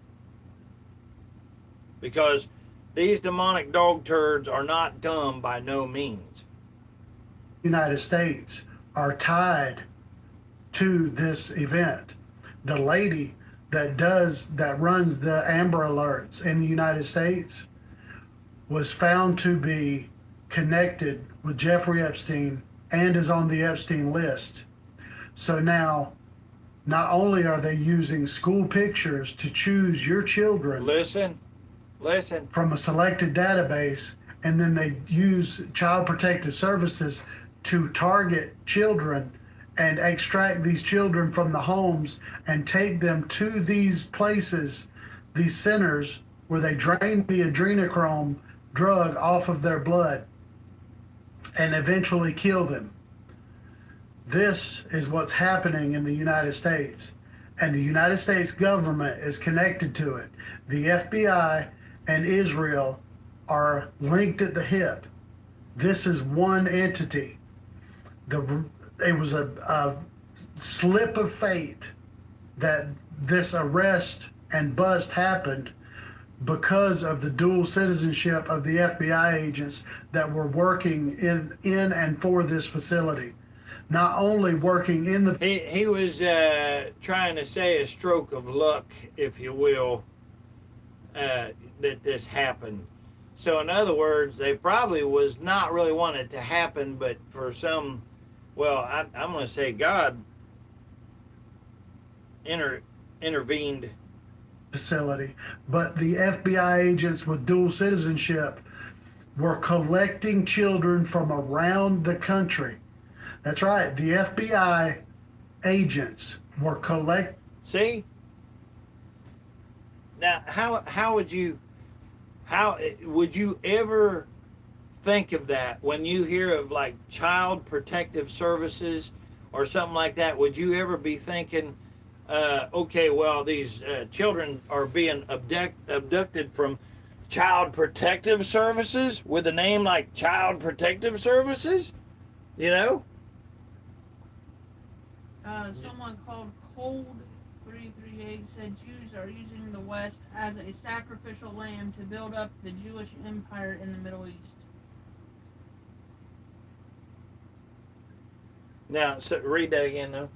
Because these demonic dog turds are not dumb by no means. United States are tied to this event. The lady that runs the Amber Alerts in the United States was found to be connected with Jeffrey Epstein and is on the Epstein list. So now, not only are they using school pictures to choose your children. Listen. From a selected database, and then they use Child Protective Services to target children and extract these children from the homes and take them to these places, these centers where they drain the adrenochrome drug off of their blood and eventually kill them. This is what's happening in the United States, and the United States government is connected to it. The FBI and Israel are linked at the hip. This is one entity. It was a slip of fate that this arrest and bust happened because of the dual citizenship of the FBI agents that were working in and for this facility. Not only working in the... He was trying to say a stroke of luck, if you will, that this happened. So in other words, they probably was not really wanting it to happen, but for some, well, I'm going to say God intervened. Facility, but the FBI agents with dual citizenship were collecting children from around the country. That's right, the FBI agents were See? Now, how would you ever think of that when you hear of like Child Protective Services or something like that? Would you ever be thinking, okay, well, these children are being abducted from Child Protective Services with a name like Child Protective Services? You know? Someone called Cold 338 said Jews are using the West as a sacrificial lamb to build up the Jewish empire in the Middle East. Now, so read that again, though.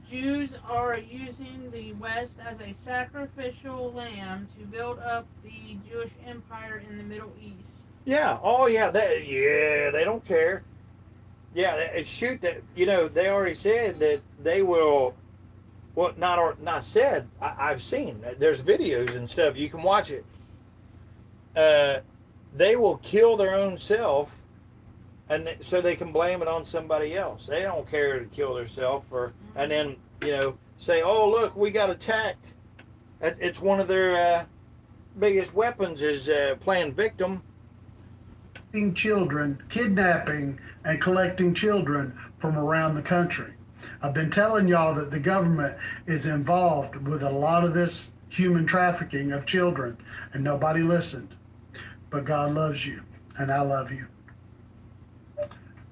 Jews are using the West as a sacrificial lamb to build up the Jewish empire in the Middle East. Yeah. Oh, yeah. They don't care. Yeah, shoot that. You know, they already said that they will. Well, not said. I've seen. There's videos and stuff. You can watch it. They will kill their own self, and so they can blame it on somebody else. They don't care to kill themselves, and then say, "Oh, look, we got attacked." It's one of their biggest weapons is playing victim. Children, kidnapping and collecting children from around the country. I've been telling y'all that the government is involved with a lot of this human trafficking of children, and nobody listened. But God loves you, and I love you.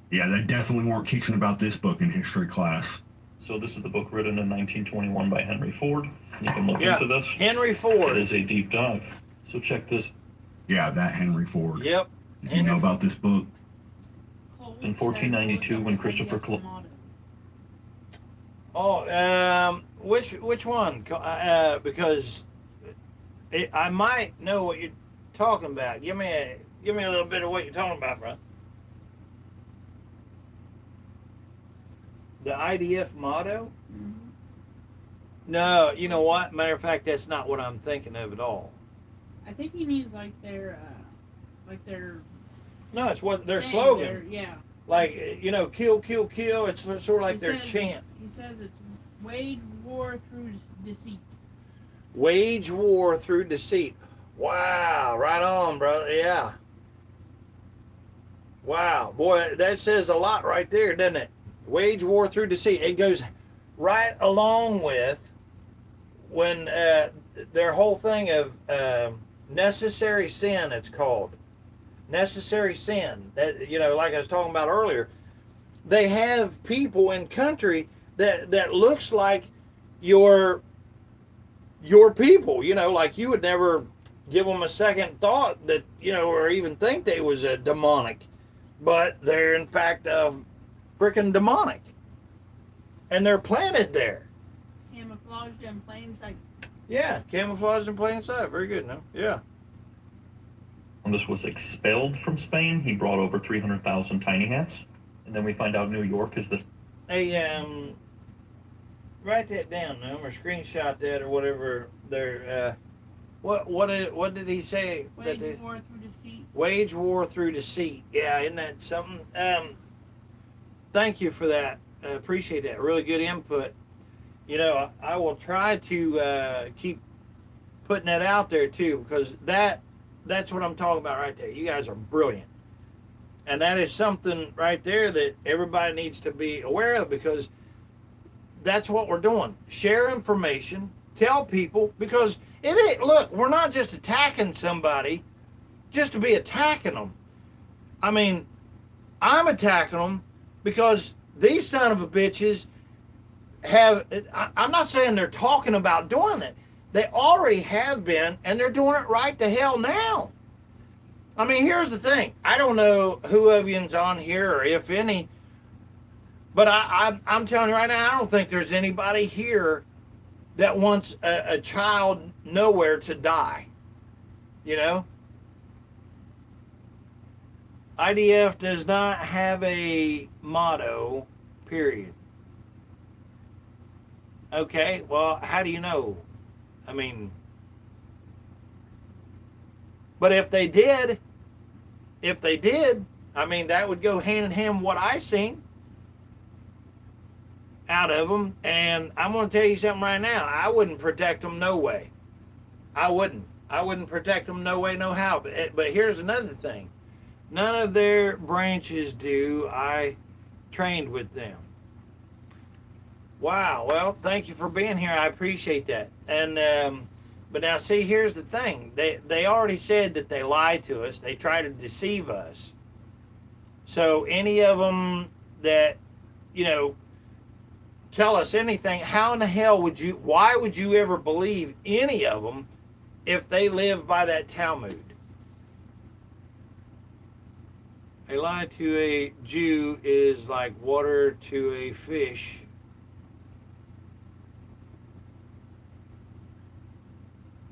Yeah, they definitely weren't teaching about this book in history class. So this is the book written in 1921 by Henry Ford. You can look into this. Henry Ford. It is a deep dive. So check this. Yeah, that Henry Ford. Yep. You know about this book? In 1492, when Christopher Columbus. Oh, which one? Because I might know what you're talking about. Give me a little bit of what you're talking about, bro. The IDF motto? Mm-hmm. No, you know what? Matter of fact, that's not what I'm thinking of at all. I think he means like their No, it's what their thing, slogan. yeah. Like, kill, kill, kill. It's sort of like their chant. He says it's wage war through deceit. Wage war through deceit. Wow, right on, brother. Yeah. Wow, boy, that says a lot right there, doesn't it? Wage war through deceit. It goes right along with when their whole thing of necessary sin, it's called. Necessary sin. That, like I was talking about earlier, they have people in country that looks like your people, like you would never give them a second thought that, or even think they was a demonic, but they're in fact freaking demonic, and they're planted there. Camouflaged in plain sight. Yeah, camouflaged in plain sight. Very good, no? Yeah. Columbus was expelled from Spain. He brought over 300,000 tiny hats, and then we find out New York is this. Hey, write that down, no, or screenshot that, or whatever. They're what did he say? Wage war through deceit. Wage war through deceit. Yeah, isn't that something? Thank you for that. I appreciate that. Really good input. I will try to keep putting that out there too, because that That's what I'm talking about right there. You guys are brilliant. And that is something right there that everybody needs to be aware of, because that's what we're doing. Share information, tell people, because it ain't, look, we're not just attacking somebody just to be attacking them. I mean, I'm attacking them because these son of a bitches have, I'm not saying they're talking about doing it. They already have been, and they're doing it right the hell now. I mean, here's the thing. I don't know who of you's on here, or if any, but I'm telling you right now, I don't think there's anybody here that wants a child nowhere to die. You know? IDF does not have a motto, period. Okay, well, how do you know? I mean, but if they did, I mean, that would go hand in hand with what I seen out of them. And I'm going to tell you something right now. I wouldn't protect them no way. I wouldn't protect them no way, no how. But here's another thing. None of their branches do. I trained with them. Wow. Well, thank you for being here. I appreciate that. And but now, see, here's the thing. They already said that they lied to us. They try to deceive us. So any of them that, you know, tell us anything, how in the hell why would you ever believe any of them if they live by that Talmud? A lie to a Jew is like water to a fish.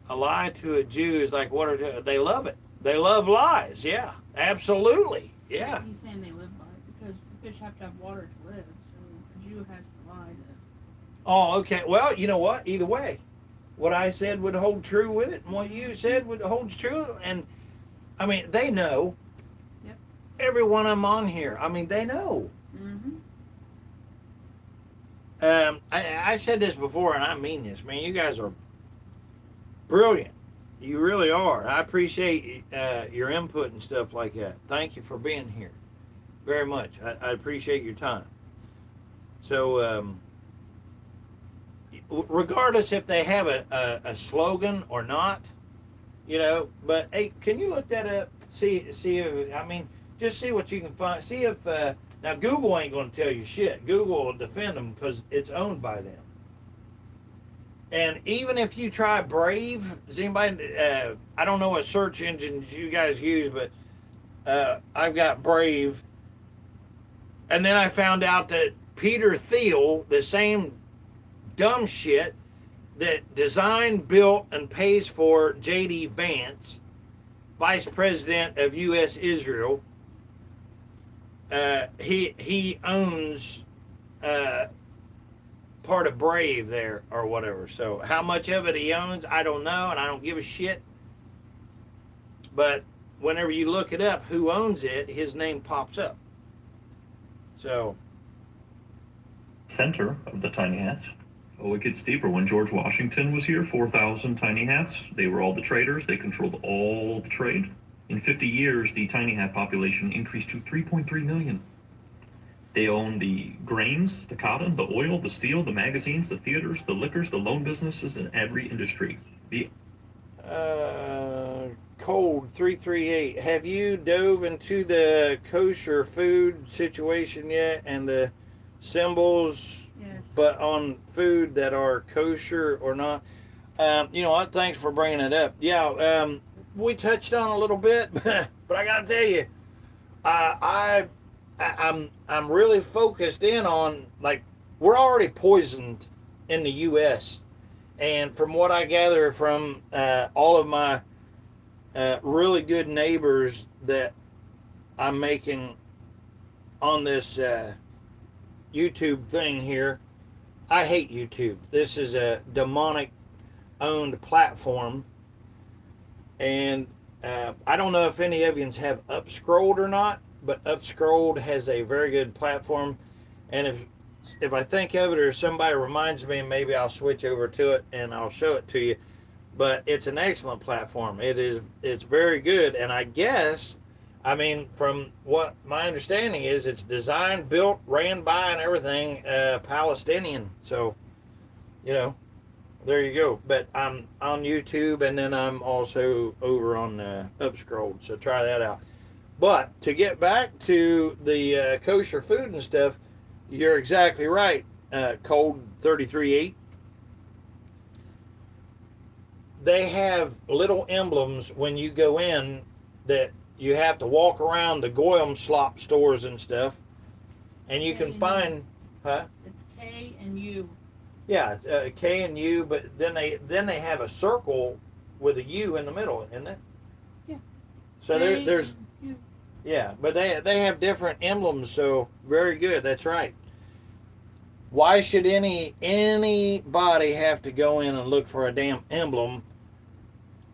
A lie to a Jew is like water to... They love it. They love lies. Yeah, absolutely. Yeah. He's saying they live by it because the fish have to have water to live. So a Jew has to lie to... Oh, okay. Well, you know what? Either way, what I said would hold true with it, and what you said would hold true. And, I mean, they know. Yep. Every one of them on here. I mean, they know. Mm-hmm. I said this before, and I mean this, man. You guys are brilliant. You really are. I appreciate your input and stuff like that. Thank you for being here very much. I appreciate your time. So, regardless if they have a slogan or not, you know, but hey, can you look that up? See if, I mean, just see what you can find. See if, now Google ain't going to tell you shit. Google will defend them because it's owned by them. And even if you try Brave, does anybody, I don't know what search engines you guys use, but I've got Brave. And then I found out that Peter Thiel, the same dumb shit that designed, built, and pays for J.D. Vance, Vice President of U.S. Israel, he owns part of Brave there or whatever. So how much of it he owns, I don't know, and I don't give a shit. But whenever you look it up, who owns it, his name pops up. So. Center of the tiny hats. Oh, it gets deeper. When George Washington was here, 4,000 tiny hats. They were all the traders. They controlled all the trade. In 50 years, the tiny hat population increased to 3.3 million. They own the grains, the cotton, the oil, the steel, the magazines, the theaters, the liquors, the loan businesses, and every industry. The Cold 338. Have you dove into the kosher food situation yet and the symbols, yes, but on food that are kosher or not? You know what? Thanks for bringing it up. Yeah, we touched on a little bit, but I gotta tell you, I'm really focused in on, like, we're already poisoned in the U.S. And from what I gather from all of my really good neighbors that I'm making on this YouTube thing here, I hate YouTube. This is a demonic owned platform. And I don't know if any of you have Upscrolled or not, but Upscrolled has a very good platform. And if I think of it or somebody reminds me, maybe I'll switch over to it and I'll show it to you. but it's an excellent platform. It's very good, and I guess, I mean, from what my understanding is, it's designed, built, ran by, and everything Palestinian. So, you know, there you go. But I'm on YouTube, and then I'm also over on Upscrolled, so try that out. But to get back to the kosher food and stuff, you're exactly right. Code 33.8. They have little emblems when you go in that you have to walk around the Goyim slop stores and stuff, and you can find, huh? It's K and U. Yeah, it's K and U, but then they have a circle with a U in the middle, isn't it? Yeah. So there's U. yeah, but they have different emblems, so very good. That's right. Why should anybody have to go in and look for a damn emblem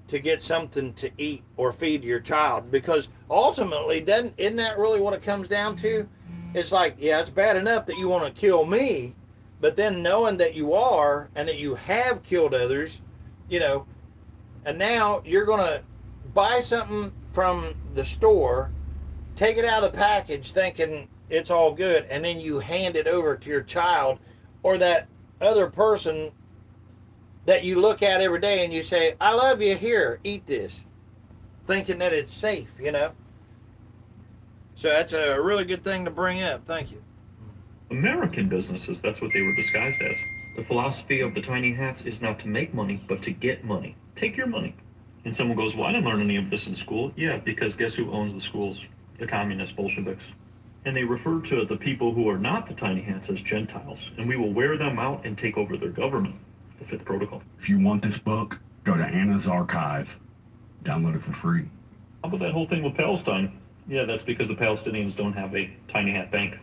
to get something to eat or feed your child? Because ultimately, isn't that really what it comes down to? It's like, yeah, it's bad enough that you want to kill me, but then knowing that you are and that you have killed others, you know, and now you're going to buy something from the store, take it out of the package thinking it's all good, and then you hand it over to your child or that other person that you look at every day and you say, I love you, here, eat this, thinking that it's safe, you know. So that's a really good thing to bring up. Thank you. American businesses, that's what they were disguised as. The philosophy of the tiny hats is not to make money, but to get money. Take your money. And someone goes, well, I didn't learn any of this in school. Yeah, because guess who owns the schools? The communist Bolsheviks. And they refer to the people who are not the tiny hats as Gentiles, and we will wear them out and take over their government. The fifth protocol. If you want this book, go to Anna's archive. Download it for free. How about that whole thing with Palestine? Yeah, that's because the Palestinians don't have a tiny hat bank.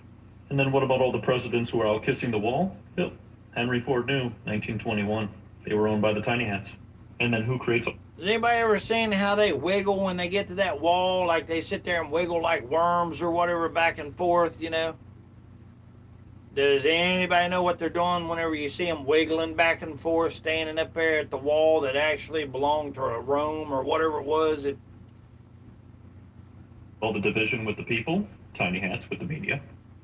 And then what about all the presidents who are out kissing the wall? Yep. Henry Ford knew, 1921. They were owned by the tiny hats. And then who creates them? Has anybody ever seen how they wiggle when they get to that wall? Like they sit there and wiggle like worms or whatever back and forth, you know? Does anybody know what they're doing whenever you see them wiggling back and forth, standing up there at the wall that actually belonged to Rome or whatever it was? All the division with the people, tiny hats with the media.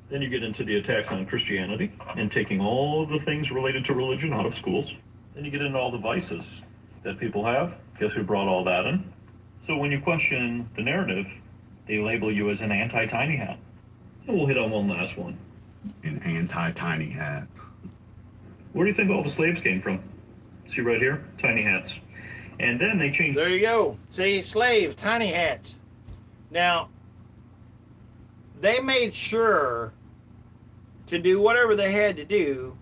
Then you get into the attacks on Christianity and taking all of the things related to religion out of schools. Then you get into all the vices that people have. Guess who brought all that in? So when you question the narrative, they label you as an anti-tiny hat. And we'll hit on one last one. An anti-tiny hat. Where do you think all the slaves came from? See right here? Tiny hats. And then they changed. There you go. See, slaves, tiny hats. Now, they made sure to do whatever they had to do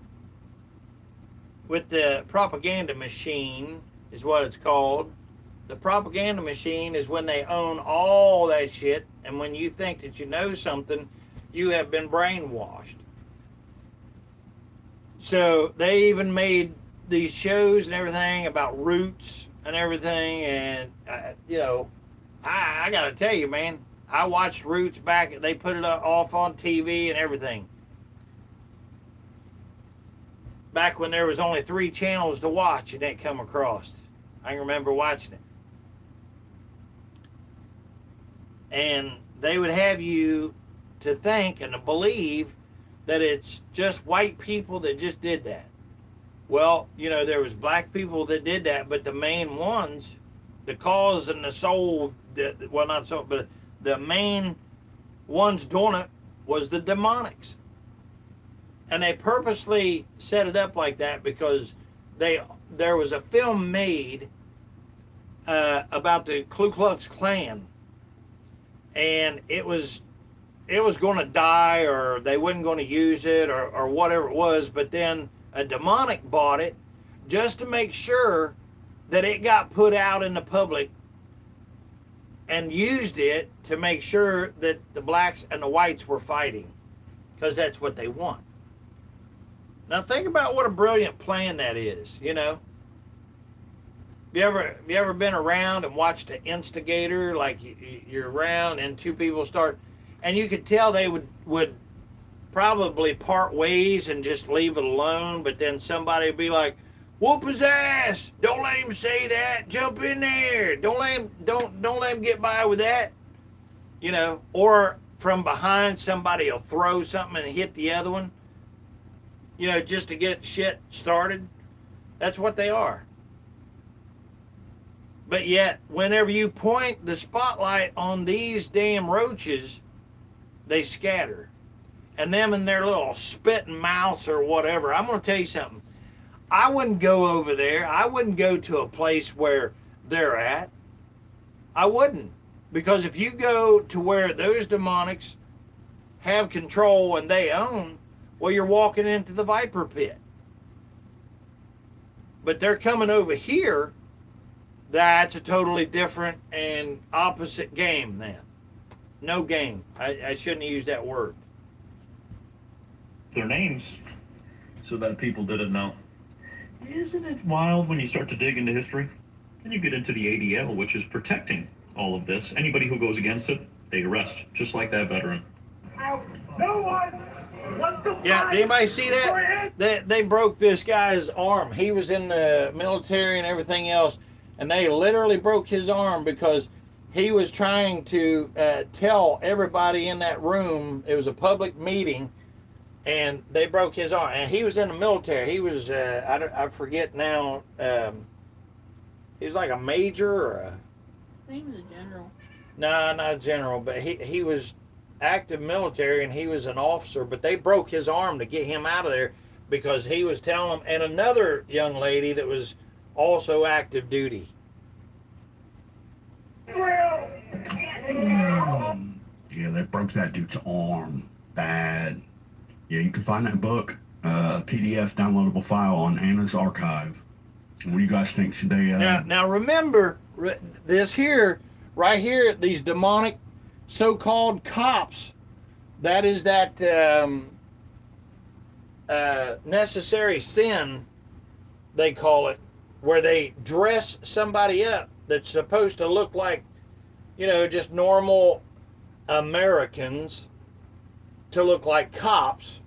with the propaganda machine, is what it's called. The propaganda machine is when they own all that shit, and when you think that you know something, you have been brainwashed. So they even made these shows and everything about roots and everything, and you know, I gotta tell you, man, I watched Roots back. They put it off on TV and everything. Back when there was only 3 channels to watch, and it come across. I can remember watching it. And they would have you to think and to believe that it's just white people that just did that. Well, you know, there was black people that did that, but the main ones, the cause and the soul, well, not so, but the main ones doing it was the demonics. And they purposely set it up like that because there was a film made about the Ku Klux Klan, and it was going to die, or they wasn't going to use it, or whatever it was. But then a demonic bought it just to make sure that it got put out in the public, and used it to make sure that the blacks and the whites were fighting, because that's what they want. Now think about what a brilliant plan that is, you know. Have you ever been around and watched an instigator, like you're around and 2 people start, and you could tell they would probably part ways and just leave it alone, but then somebody would be like, whoop his ass. Don't let him say that. Jump in there. Don't let him get by with that. You know, or from behind somebody will throw something and hit the other one. You know, just to get shit started. That's what they are. But yet, whenever you point the spotlight on these damn roaches, they scatter. And them in their little spitting mouths or whatever. I'm going to tell you something. I wouldn't go over there. I wouldn't go to a place where they're at. I wouldn't. Because if you go to where those demonics have control and they own, well, you're walking into the viper pit. But they're coming over here, that's a totally different and opposite game then. No game. I shouldn't use that word. Their names, so that people didn't know. Isn't it wild when you start to dig into history? Then you get into the ADL, which is protecting all of this. Anybody who goes against it, they arrest, just like that veteran. No one. What the Yeah, did anybody see that? They broke this guy's arm. He was in the military and everything else, and they literally broke his arm because he was trying to tell everybody in that room, it was a public meeting, and they broke his arm. And he was in the military. He was, I forget now, he was like a major or a... I think he was a general. No, not a general, but he was active military and he was an officer, but they broke his arm to get him out of there because he was telling them, and another young lady that was also active duty. Yeah, they broke that dude's arm bad. Yeah, you can find that book, PDF downloadable file on Anna's archive. What do you guys think? Should they? Now remember this here, right here, these demonic so-called cops. That is that necessary sin, they call it, where they dress somebody up that's supposed to look like, you know, just normal Americans to look like cops.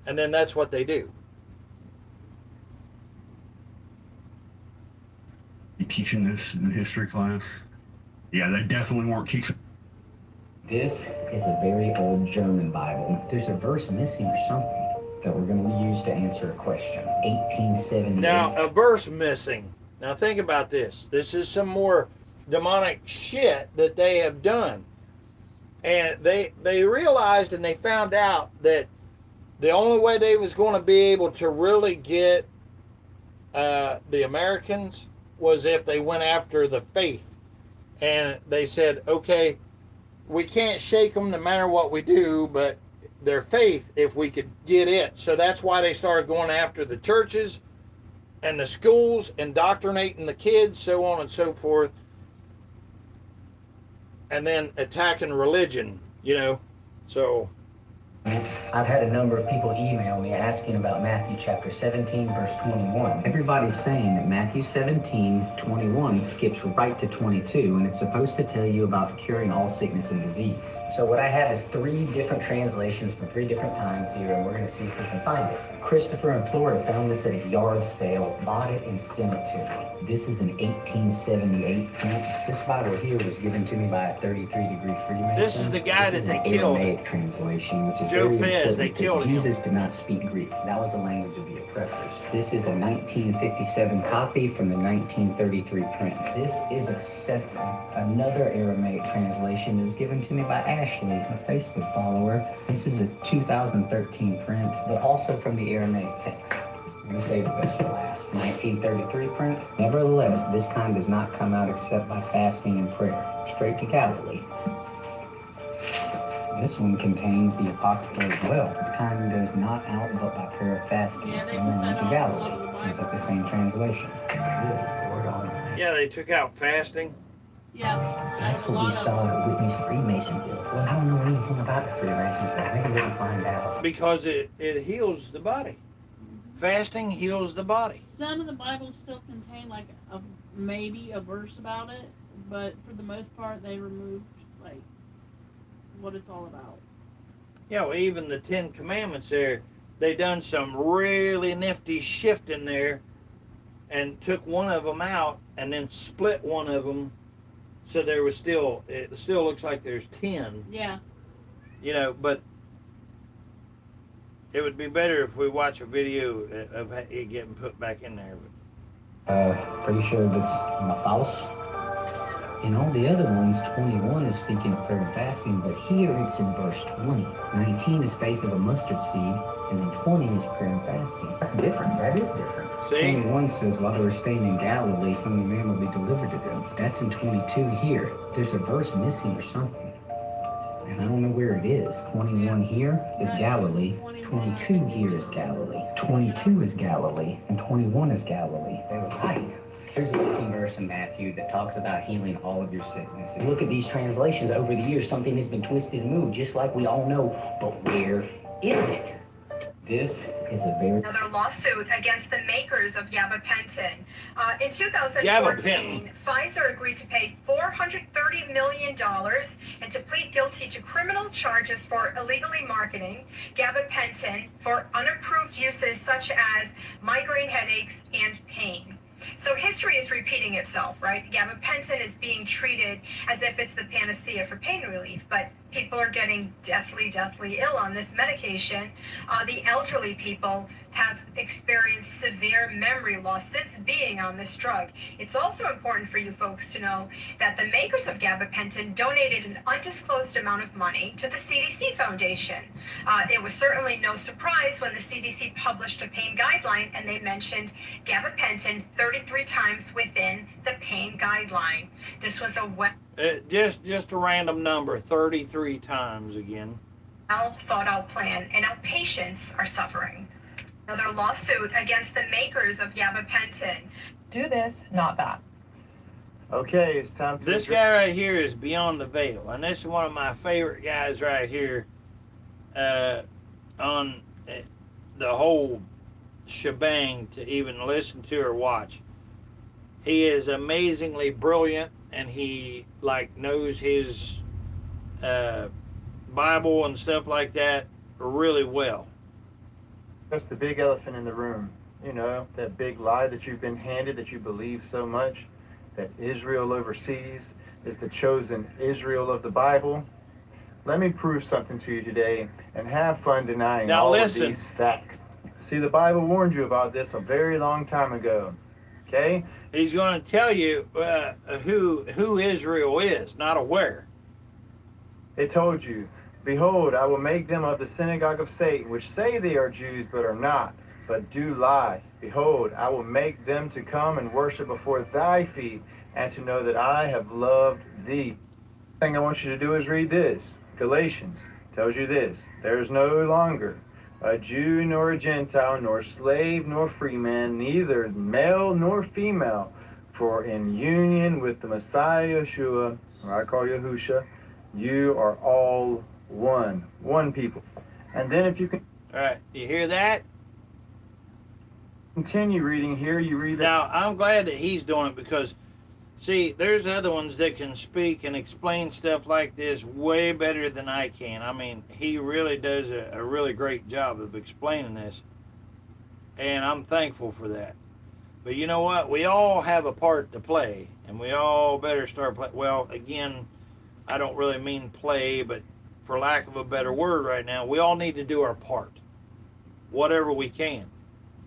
And then that's what they do. You teaching this in history class? Yeah, they definitely weren't teaching. This is a very old German Bible. There's a verse missing or something that we're going to use to answer a question. 1878. Now, a verse missing. Now, think about this. This is some more demonic shit that they have done. And they realized and they found out that the only way they was going to be able to really get the Americans was if they went after the faith. And they said, okay, we can't shake them no matter what we do, but their faith, if we could get it. So that's why they started going after the churches and the schools, indoctrinating the kids, so on and so forth. And then attacking religion, you know. So I've had a number of people email me asking about Matthew chapter 17, verse 21. Everybody's saying that Matthew 17, 21 skips right to 22, and it's supposed to tell you about curing all sickness and disease. So what I have is 3 different translations from 3 different times here, and we're going to see if we can find it. Christopher in Florida found this at a yard sale, bought it and sent it to me. This is an 1878 print. This Bible here was given to me by a 33-degree Freemason. this is the guy that they killed. Aramaic translation, which is Joe very Fez, they important killed because him. Jesus did not speak Greek. That was the language of the oppressors. This is a 1957 copy from the 1933 print. This is a Sefer, another Aramaic translation. It was given to me by Ashley, a Facebook follower. This is a 2013 print, but also from the Aramaic text. I'm going to save the best for last. 1933 print. Nevertheless, this kind does not come out except by fasting and prayer. Straight to Galilee. This one contains the Apocrypha as well. This kind goes not out but by prayer of fasting. Yeah, they and then took went that to out a lot Galilee. of the Seems like the same translation. Good Lord Almighty. Yeah, they took out fasting. Yeah. That's what we saw at Whitney's Freemason build. Well, I don't know anything about the Freemasons, but maybe we can find out. Because it heals the body. Fasting heals the body. Some of the Bibles still contain like maybe a verse about it, but for the most part they removed like what it's all about. Yeah, well, even the 10 Commandments there, they done some really nifty shifting there and took one of them out and then split one of them, so there was still, it still looks like there's 10. Yeah. You know, but it would be better if we watch a video of it getting put back in there. Pretty sure that's false. In all the other ones, 21 is speaking of prayer and fasting, but here it's in verse 20. 19 is faith of a mustard seed, and then 20 is prayer and fasting. That's different. That is different. See? 21 says, while they were staying in Galilee, some of the man will be delivered to them. That's in 22 here. There's a verse missing or something. And I don't know where it is. 21 here is Galilee. 22 here is Galilee. 22 is Galilee. And 21 is Galilee. They were right. There's a missing verse in Matthew that talks about healing all of your sicknesses. Look at these translations. Over the years, something has been twisted and moved, just like we all know. But where is it? This is a very... Another lawsuit against the makers of gabapentin. In 2014, Gabapentin. Pfizer agreed to pay $430 million and to plead guilty to criminal charges for illegally marketing gabapentin for unapproved uses such as migraine headaches and pain. So history is repeating itself, right? Gabapentin is being treated as if it's the panacea for pain relief, but people are getting deathly ill on this medication. The elderly people have experienced severe memory loss since being on this drug. It's also important for you folks to know that the makers of gabapentin donated an undisclosed amount of money to the CDC Foundation. It was certainly no surprise when the CDC published a pain guideline and they mentioned gabapentin 33 times within the pain guideline. This was a just a random number, 33 times again. well thought out plan, and now patients are suffering. Another lawsuit against the makers of gabapentin. Do this, not that. Okay, it's time to... This guy right here is Beyond the Veil, and this is one of my favorite guys right here on the whole shebang to even listen to or watch. He is amazingly brilliant, and he knows his Bible and stuff like that really well. That's the big elephant in the room. You know, that big lie that you've been handed, that you believe so much, that Israel overseas is the chosen Israel of the Bible. Let me prove something to you today and have fun denying all of these facts. See, the Bible warned you about this a very long time ago. Okay? He's going to tell you who Israel is, not where. It told you, behold, I will make them of the synagogue of Satan, which say they are Jews, but are not, but do lie. Behold, I will make them to come and worship before thy feet, and to know that I have loved thee. The thing I want you to do is read this. Galatians tells you this. There is no longer a Jew nor a Gentile, nor slave nor free man, neither male nor female, for in union with the Messiah Yeshua, or I call Yahusha, you are all one people. And then if you can... All right, you hear that? Continue reading here, you read that. Now, I'm glad that he's doing it because, see, there's other ones that can speak and explain stuff like this way better than I can. I mean, he really does a really great job of explaining this, and I'm thankful for that. But you know what? We all have a part to play, and we all better start playing. Well, again, I don't really mean play, but for lack of a better word right now, we all need to do our part, whatever we can.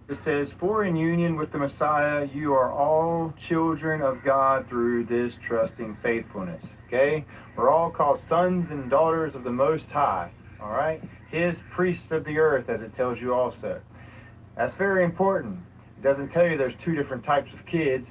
It says, for in union with the Messiah, you are all children of God through this trusting faithfulness. Okay? We're all called sons and daughters of the Most High. All right? His priests of the earth, as it tells you also. That's very important. It doesn't tell you there's two different types of kids.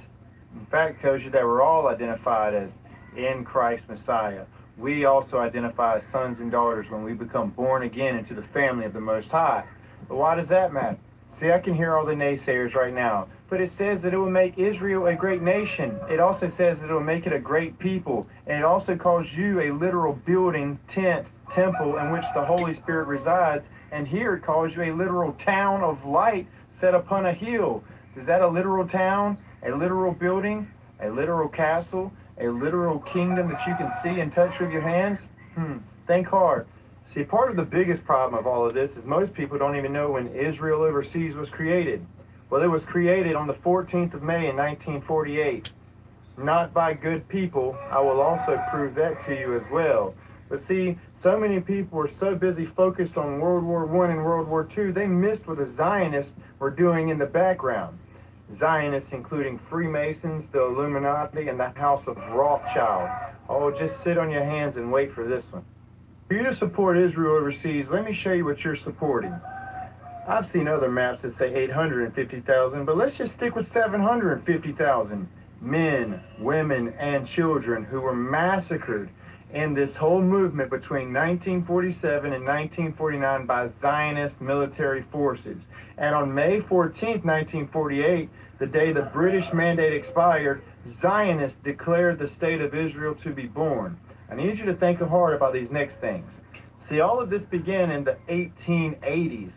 In fact, it tells you that we're all identified as in Christ Messiah. We also identify as sons and daughters when we become born again into the family of the Most High. But why does that matter? See, I can hear all the naysayers right now, but it says that it will make Israel a great nation. It also says that it will make it a great people. And it also calls you a literal building, tent, temple in which the Holy Spirit resides. And here it calls you a literal town of light set upon a hill. Is that a literal town, a literal building, a literal castle, a literal kingdom that you can see and touch with your hands? Think hard. See, part of the biggest problem of all of this is most people don't even know when Israel Overseas was created. Well, it was created on the 14th of May in 1948. Not by good people. I will also prove that to you as well. But see, so many people were so busy focused on World War I and World War II, they missed what the Zionists were doing in the background. Zionists including Freemasons, the Illuminati, and the House of Rothschild. Oh, just sit on your hands and wait for this one. For you to support Israel Overseas, let me show you what you're supporting. I've seen other maps that say 850,000, but let's just stick with 750,000 men, women, and children who were massacred in this whole movement between 1947 and 1949 by Zionist military forces. And on May 14, 1948, the day the British mandate expired, Zionists declared the state of Israel to be born. I need you to think hard about these next things. See, all of this began in the 1880s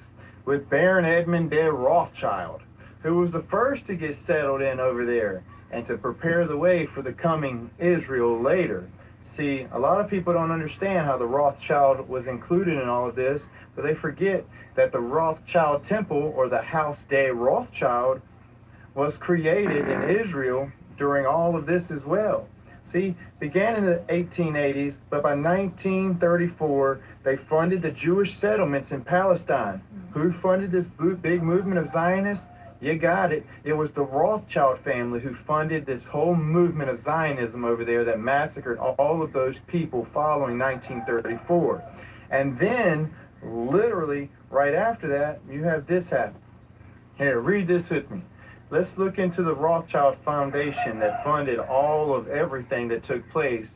with Baron Edmund de Rothschild, who was the first to get settled in over there and to prepare the way for the coming Israel later. See, a lot of people don't understand how the Rothschild was included in all of this, but they forget that the Rothschild Temple, or the House de Rothschild, was created in Israel during all of this as well. See, began in the 1880s, but by 1934, they funded the Jewish settlements in Palestine. Who funded this big movement of Zionists? You got it. It was the Rothschild family who funded this whole movement of Zionism over there that massacred all of those people following 1934. And then, literally, right after that, you have this happen. Here, read this with me. Let's look into the Rothschild Foundation that funded all of everything that took place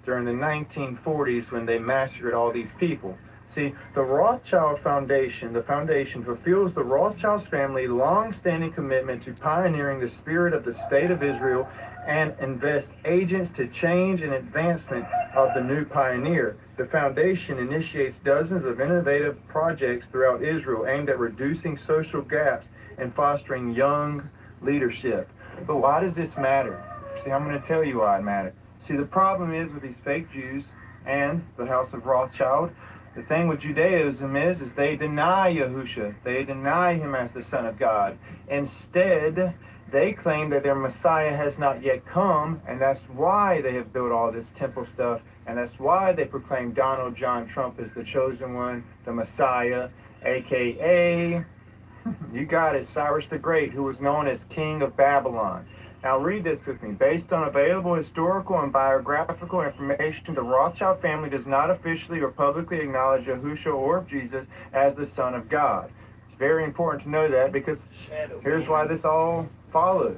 during the 1940s when they massacred all these people. See, the Rothschild Foundation, the foundation fulfills the Rothschild's family long-standing commitment to pioneering the spirit of the State of Israel and invest agents to change and advancement of the new pioneer. The foundation initiates dozens of innovative projects throughout Israel aimed at reducing social gaps and fostering young leadership. But why does this matter? See, I'm going to tell you why it matters. See, the problem is with these fake Jews and the House of Rothschild, the thing with Judaism is they deny Yahusha. They deny him as the Son of God. Instead, they claim that their Messiah has not yet come, and that's why they have built all this temple stuff, and that's why they proclaim Donald John Trump as the chosen one, the Messiah, a.k.a., you got it, Cyrus the Great, who was known as King of Babylon. Now read this with me. Based on available historical and biographical information, the Rothschild family does not officially or publicly acknowledge Yahushua or Jesus as the Son of God. It's very important to know that because here's why this all follows.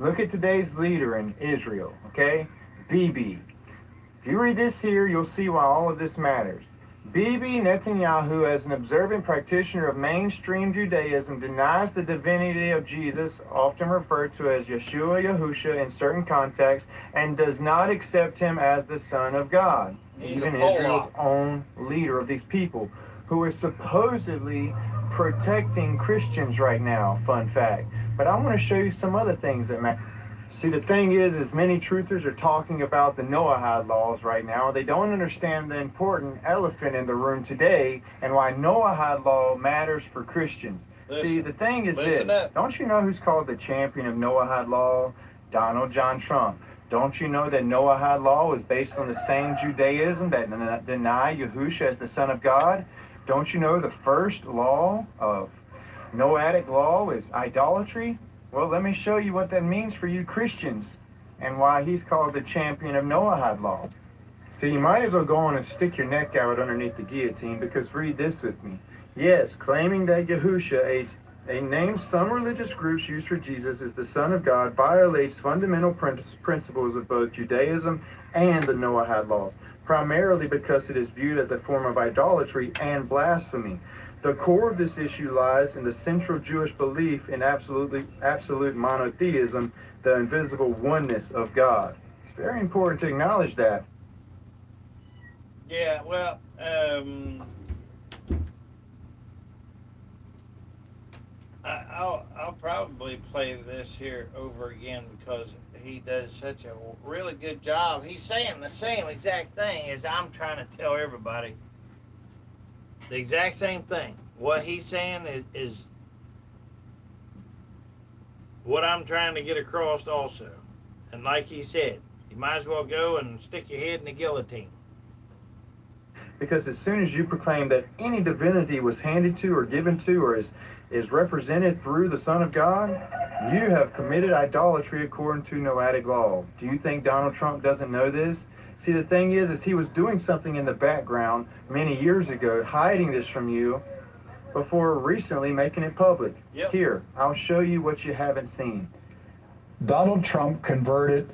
Look at today's leader in Israel, okay? Bibi. If you read this here, you'll see why all of this matters. Bibi Netanyahu, as an observant practitioner of mainstream Judaism, denies the divinity of Jesus, often referred to as Yeshua, Yahusha in certain contexts, and does not accept him as the Son of God. Even Israel's own leader of these people, who is supposedly protecting Christians right now, fun fact. But I want to show you some other things that matter. See, the thing is many truthers are talking about the Noahide laws right now. They don't understand the important elephant in the room today and why Noahide law matters for Christians. See, the thing is this. Don't you know who's called the champion of Noahide law? Donald John Trump. Don't you know that Noahide law is based on the same Judaism that deny Yahusha as the Son of God? Don't you know the first law of Noahic law is idolatry? Well, let me show you what that means for you Christians and why he's called the champion of Noahide law. So you might as well go on and stick your neck out underneath the guillotine, because read this with me. Yes, claiming that Yahusha, a name some religious groups use for Jesus, is the Son of God, violates fundamental principles of both Judaism and the Noahide laws, primarily because it is viewed as a form of idolatry and blasphemy. The core of this issue lies in the central Jewish belief in absolute monotheism, the invisible oneness of God. It's very important to acknowledge that. Yeah, well, I'll probably play this here over again because he does such a really good job. He's saying the same exact thing as I'm trying to tell everybody. The exact same thing. What he's saying is what I'm trying to get across also. And like he said, you might as well go and stick your head in the guillotine. Because as soon as you proclaim that any divinity was handed to or given to or is represented through the Son of God, you have committed idolatry according to Noahic law. Do you think Donald Trump doesn't know this? See, the thing is he was doing something in the background many years ago, hiding this from you, before recently making it public. Yep. Here, I'll show you what you haven't seen. Donald Trump converted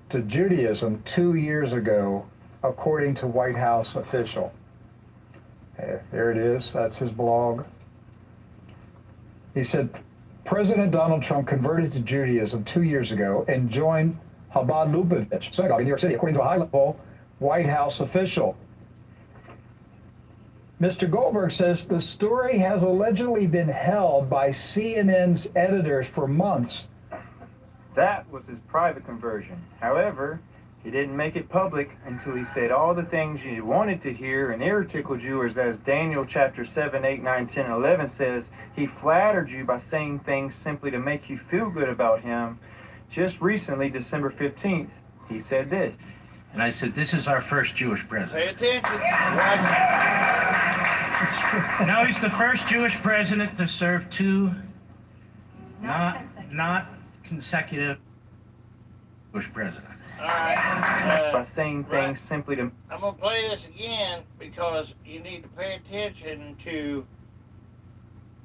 to Judaism 2 years ago, according to White House official. There it is. That's his blog. He said, President Donald Trump converted to Judaism 2 years ago and joined Chabad Lubavitch synagogue in New York City, according to a high-level White House official. Mr. Goldberg says the story has allegedly been held by CNN's editors for months. That was his private conversion. However, he didn't make it public until he said all the things you wanted to hear, and it tickled you, as Daniel chapter 7, 8, 9, 10, and 11 says, he flattered you by saying things simply to make you feel good about him. Just recently, December 15th, he said this. And I said, this is our first Jewish president. Pay attention. Now he's the first Jewish president to serve two not consecutive Jewish president. All right. By saying things simply to... I'm going to play this again because you need to pay attention to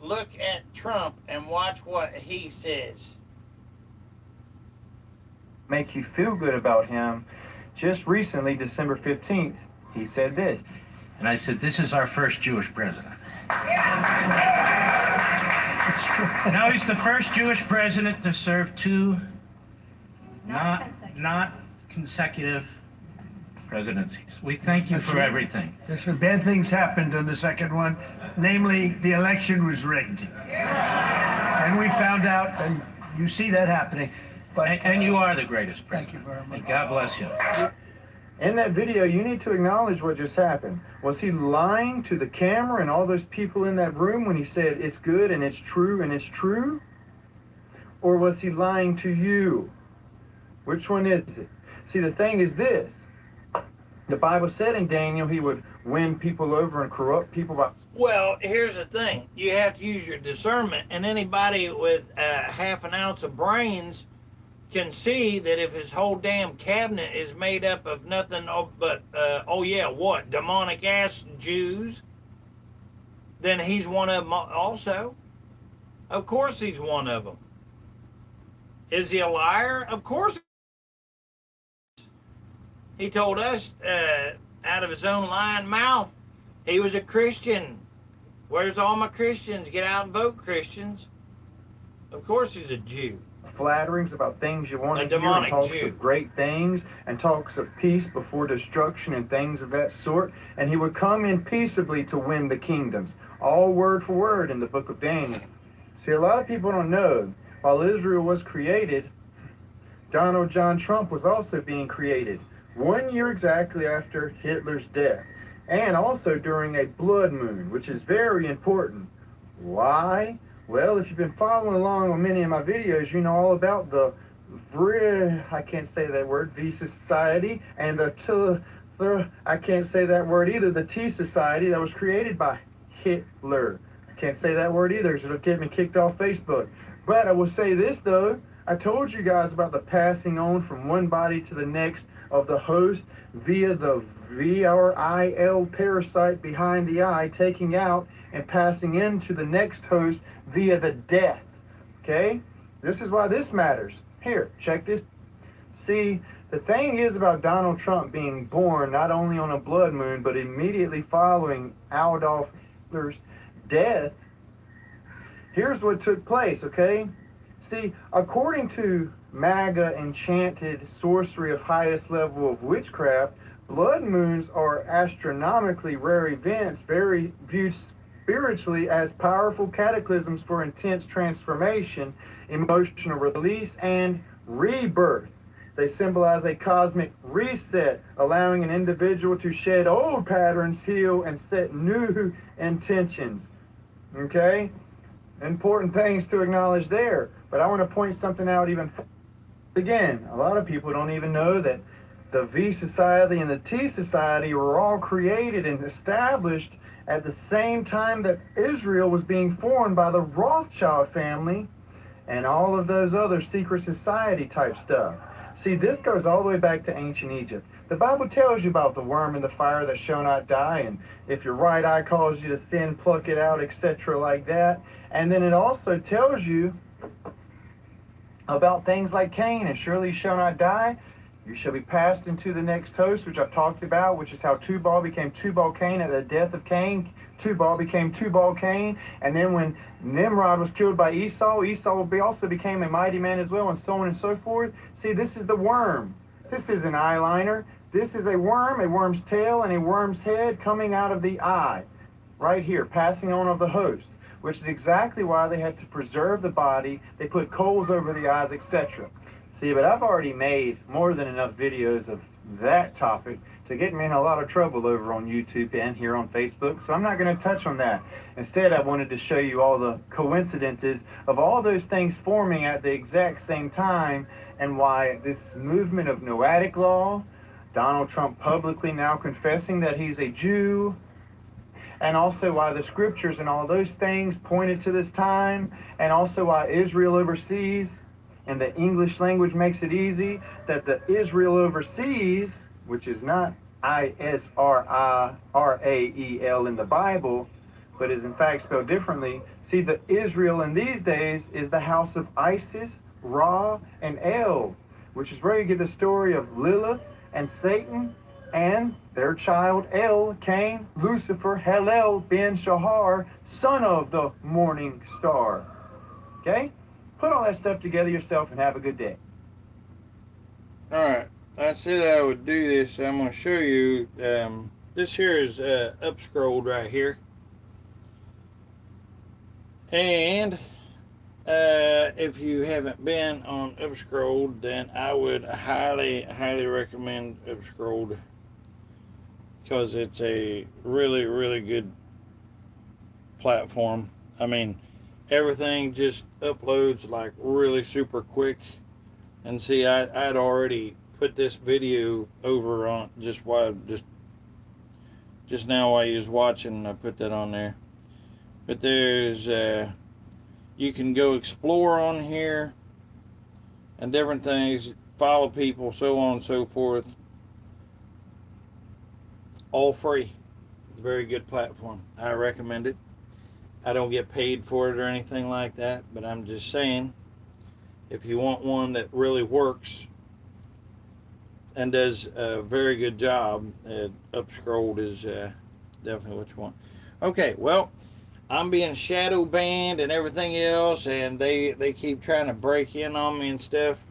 look at Trump and watch what he says. Make you feel good about him. Just recently, December 15th, he said this. And I said, this is our first Jewish president. Now he's the first Jewish president to serve two not consecutive presidencies. We thank you for everything. There's some bad things happened on the second one. Namely, the election was rigged. And we found out, and you see that happening. But, and you are the greatest president. Thank you very much. And God bless you. In that video, you need to acknowledge what just happened. Was he lying to the camera and all those people in that room when he said it's good and it's true and it's true? Or was he lying to you? Which one is it? See, the thing is this. The Bible said in Daniel he would win people over and corrupt people by... Well, here's the thing. You have to use your discernment, and anybody with half an ounce of brains can see that if his whole damn cabinet is made up of nothing but, demonic ass Jews, then he's one of them also. Of course he's one of them. Is he a liar? Of course. He told us out of his own lying mouth he was a Christian. Where's all my Christians? Get out and vote, Christians. Of course he's a Jew. Flatterings about things you want to hear, and talks of great things, and talks of peace before destruction and things of that sort. And he would come in peaceably to win the kingdoms. All word for word in the book of Daniel. See, a lot of people don't know, while Israel was created, Donald John Trump was also being created 1 year exactly after Hitler's death, and also during a blood moon, which is very important. Why? Well, if you've been following along on many of my videos, you know all about the I can't say that word, V Society, and I can't say that word either, the T Society that was created by Hitler. I can't say that word either, so it'll get me kicked off Facebook. But I will say this though, I told you guys about the passing on from one body to the next of the host via the VRIL parasite behind the eye, taking out and passing into the next host via the death. Okay? This is why this matters. Here, check this. See, the thing is about Donald Trump being born not only on a blood moon, but immediately following Adolf Hitler's death. Here's what took place, okay? See, according to MAGA enchanted sorcery of highest level of witchcraft, blood moons are astronomically rare events, very viewed spiritually as powerful cataclysms for intense transformation, emotional release, and rebirth. They symbolize a cosmic reset, allowing an individual to shed old patterns, heal, and set new intentions. Okay? Important things to acknowledge there. But I want to point something out even again. A lot of people don't even know that the V Society and the T Society were all created and established at the same time that Israel was being formed by the Rothschild family and all of those other secret society type stuff. See, this goes all the way back to ancient Egypt. The Bible tells you about the worm in the fire that shall not die, and if your right eye calls you to sin, pluck it out, etc. like that. And then it also tells you about things like Cain, and surely you shall not die. You shall be passed into the next host, which I've talked about, which is how Tubal became Tubal Cain at the death of Cain. Tubal became Tubal Cain. And then when Nimrod was killed by Esau, Esau also became a mighty man as well, and so on and so forth. See, this is the worm. This is an eyeliner. This is a worm's tail, and a worm's head coming out of the eye. Right here, passing on of the host, which is exactly why they had to preserve the body. They put coals over the eyes, etc. See, but I've already made more than enough videos of that topic to get me in a lot of trouble over on YouTube and here on Facebook, so I'm not going to touch on that. Instead, I wanted to show you all the coincidences of all those things forming at the exact same time, and why this movement of Noatic law, Donald Trump publicly now confessing that he's a Jew, and also why the scriptures and all those things pointed to this time, and also why Israel overseas, and the English language makes it easy, that the Israel overseas, which is not Israel in the Bible, but is in fact spelled differently. See, the Israel in these days is the house of Isis, Ra, and El, which is where you get the story of Lilith and Satan and their child El, Cain, Lucifer, Hallel, Ben Shahar, son of the morning star. Okay? Put all that stuff together yourself and have a good day. Alright, I said I would do this. I'm going to show you. This here is up-scrolled right here. And if you haven't been on up-scrolled, then I would highly, highly recommend up-scrolled, because it's a really, really good platform. I mean, everything just uploads like really super quick. And see, I'd already put this video over on just now while you was watching. I put that on there. But there's you can go explore on here and different things, follow people, so on and so forth. All free. It's a very good platform. I recommend it. I don't get paid for it or anything like that, but I'm just saying, if you want one that really works and does a very good job, up-scrolled is definitely what you want. Okay, well, I'm being shadow banned and everything else, and they keep trying to break in on me and stuff,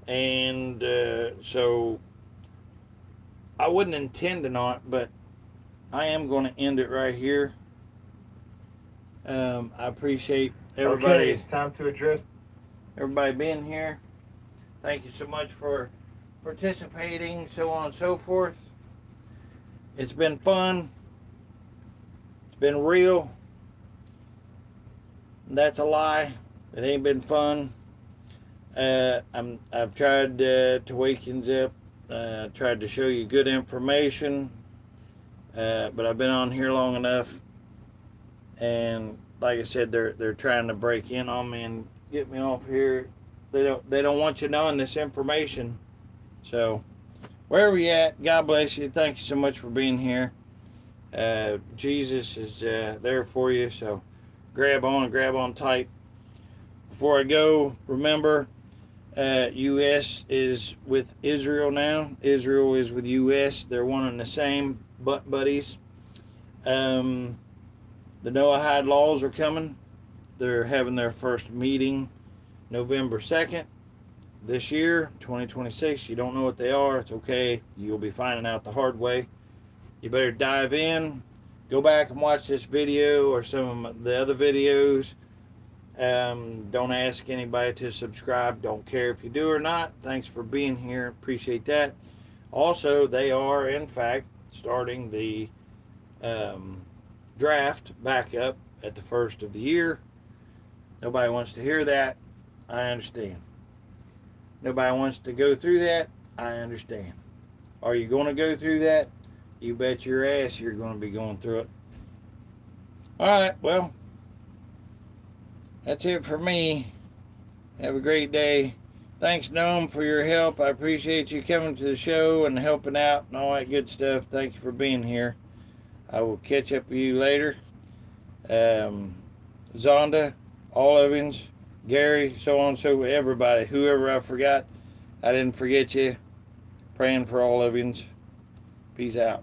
and so I wasn't intending on it, but I am going to end it right here. I appreciate everybody. Okay, it's time to address everybody being here. Thank you so much for participating, so on and so forth. It's been fun. It's been real. That's a lie. It ain't been fun. I've tried to wake you up. Tried to show you good information. But I've been on here long enough, and like I said, they're trying to break in on me and get me off here. They don't want you knowing this information. So wherever you at, God bless you. Thank you so much for being here. Jesus is there for you, so grab on tight. Before I go, remember, U.S. is with Israel now. Israel is with U.S. They're one and the same, butt buddies. The Noahide laws are coming. They're having their first meeting November 2nd this year, 2026. You don't know what they are. It's okay. You'll be finding out the hard way. You better dive in. Go back and watch this video or some of the other videos Don't ask anybody to subscribe. Don't care if you do or not. Thanks for being here. Appreciate that. Also, they are, in fact, starting the draft back up at the first of the year. Nobody wants to hear that. I understand. Nobody wants to go through that. I understand. Are you going to go through that? You bet your ass you're going to be going through it. All right, well, that's it for me. Have a great day. Thanks, Gnome, for your help. I appreciate you coming to the show and helping out and all that good stuff. Thank you for being here. I will catch up with you later. Zonda, all Evans, Gary, so on and so forth, everybody, whoever I forgot, I didn't forget you. Praying for all Evans. Peace out.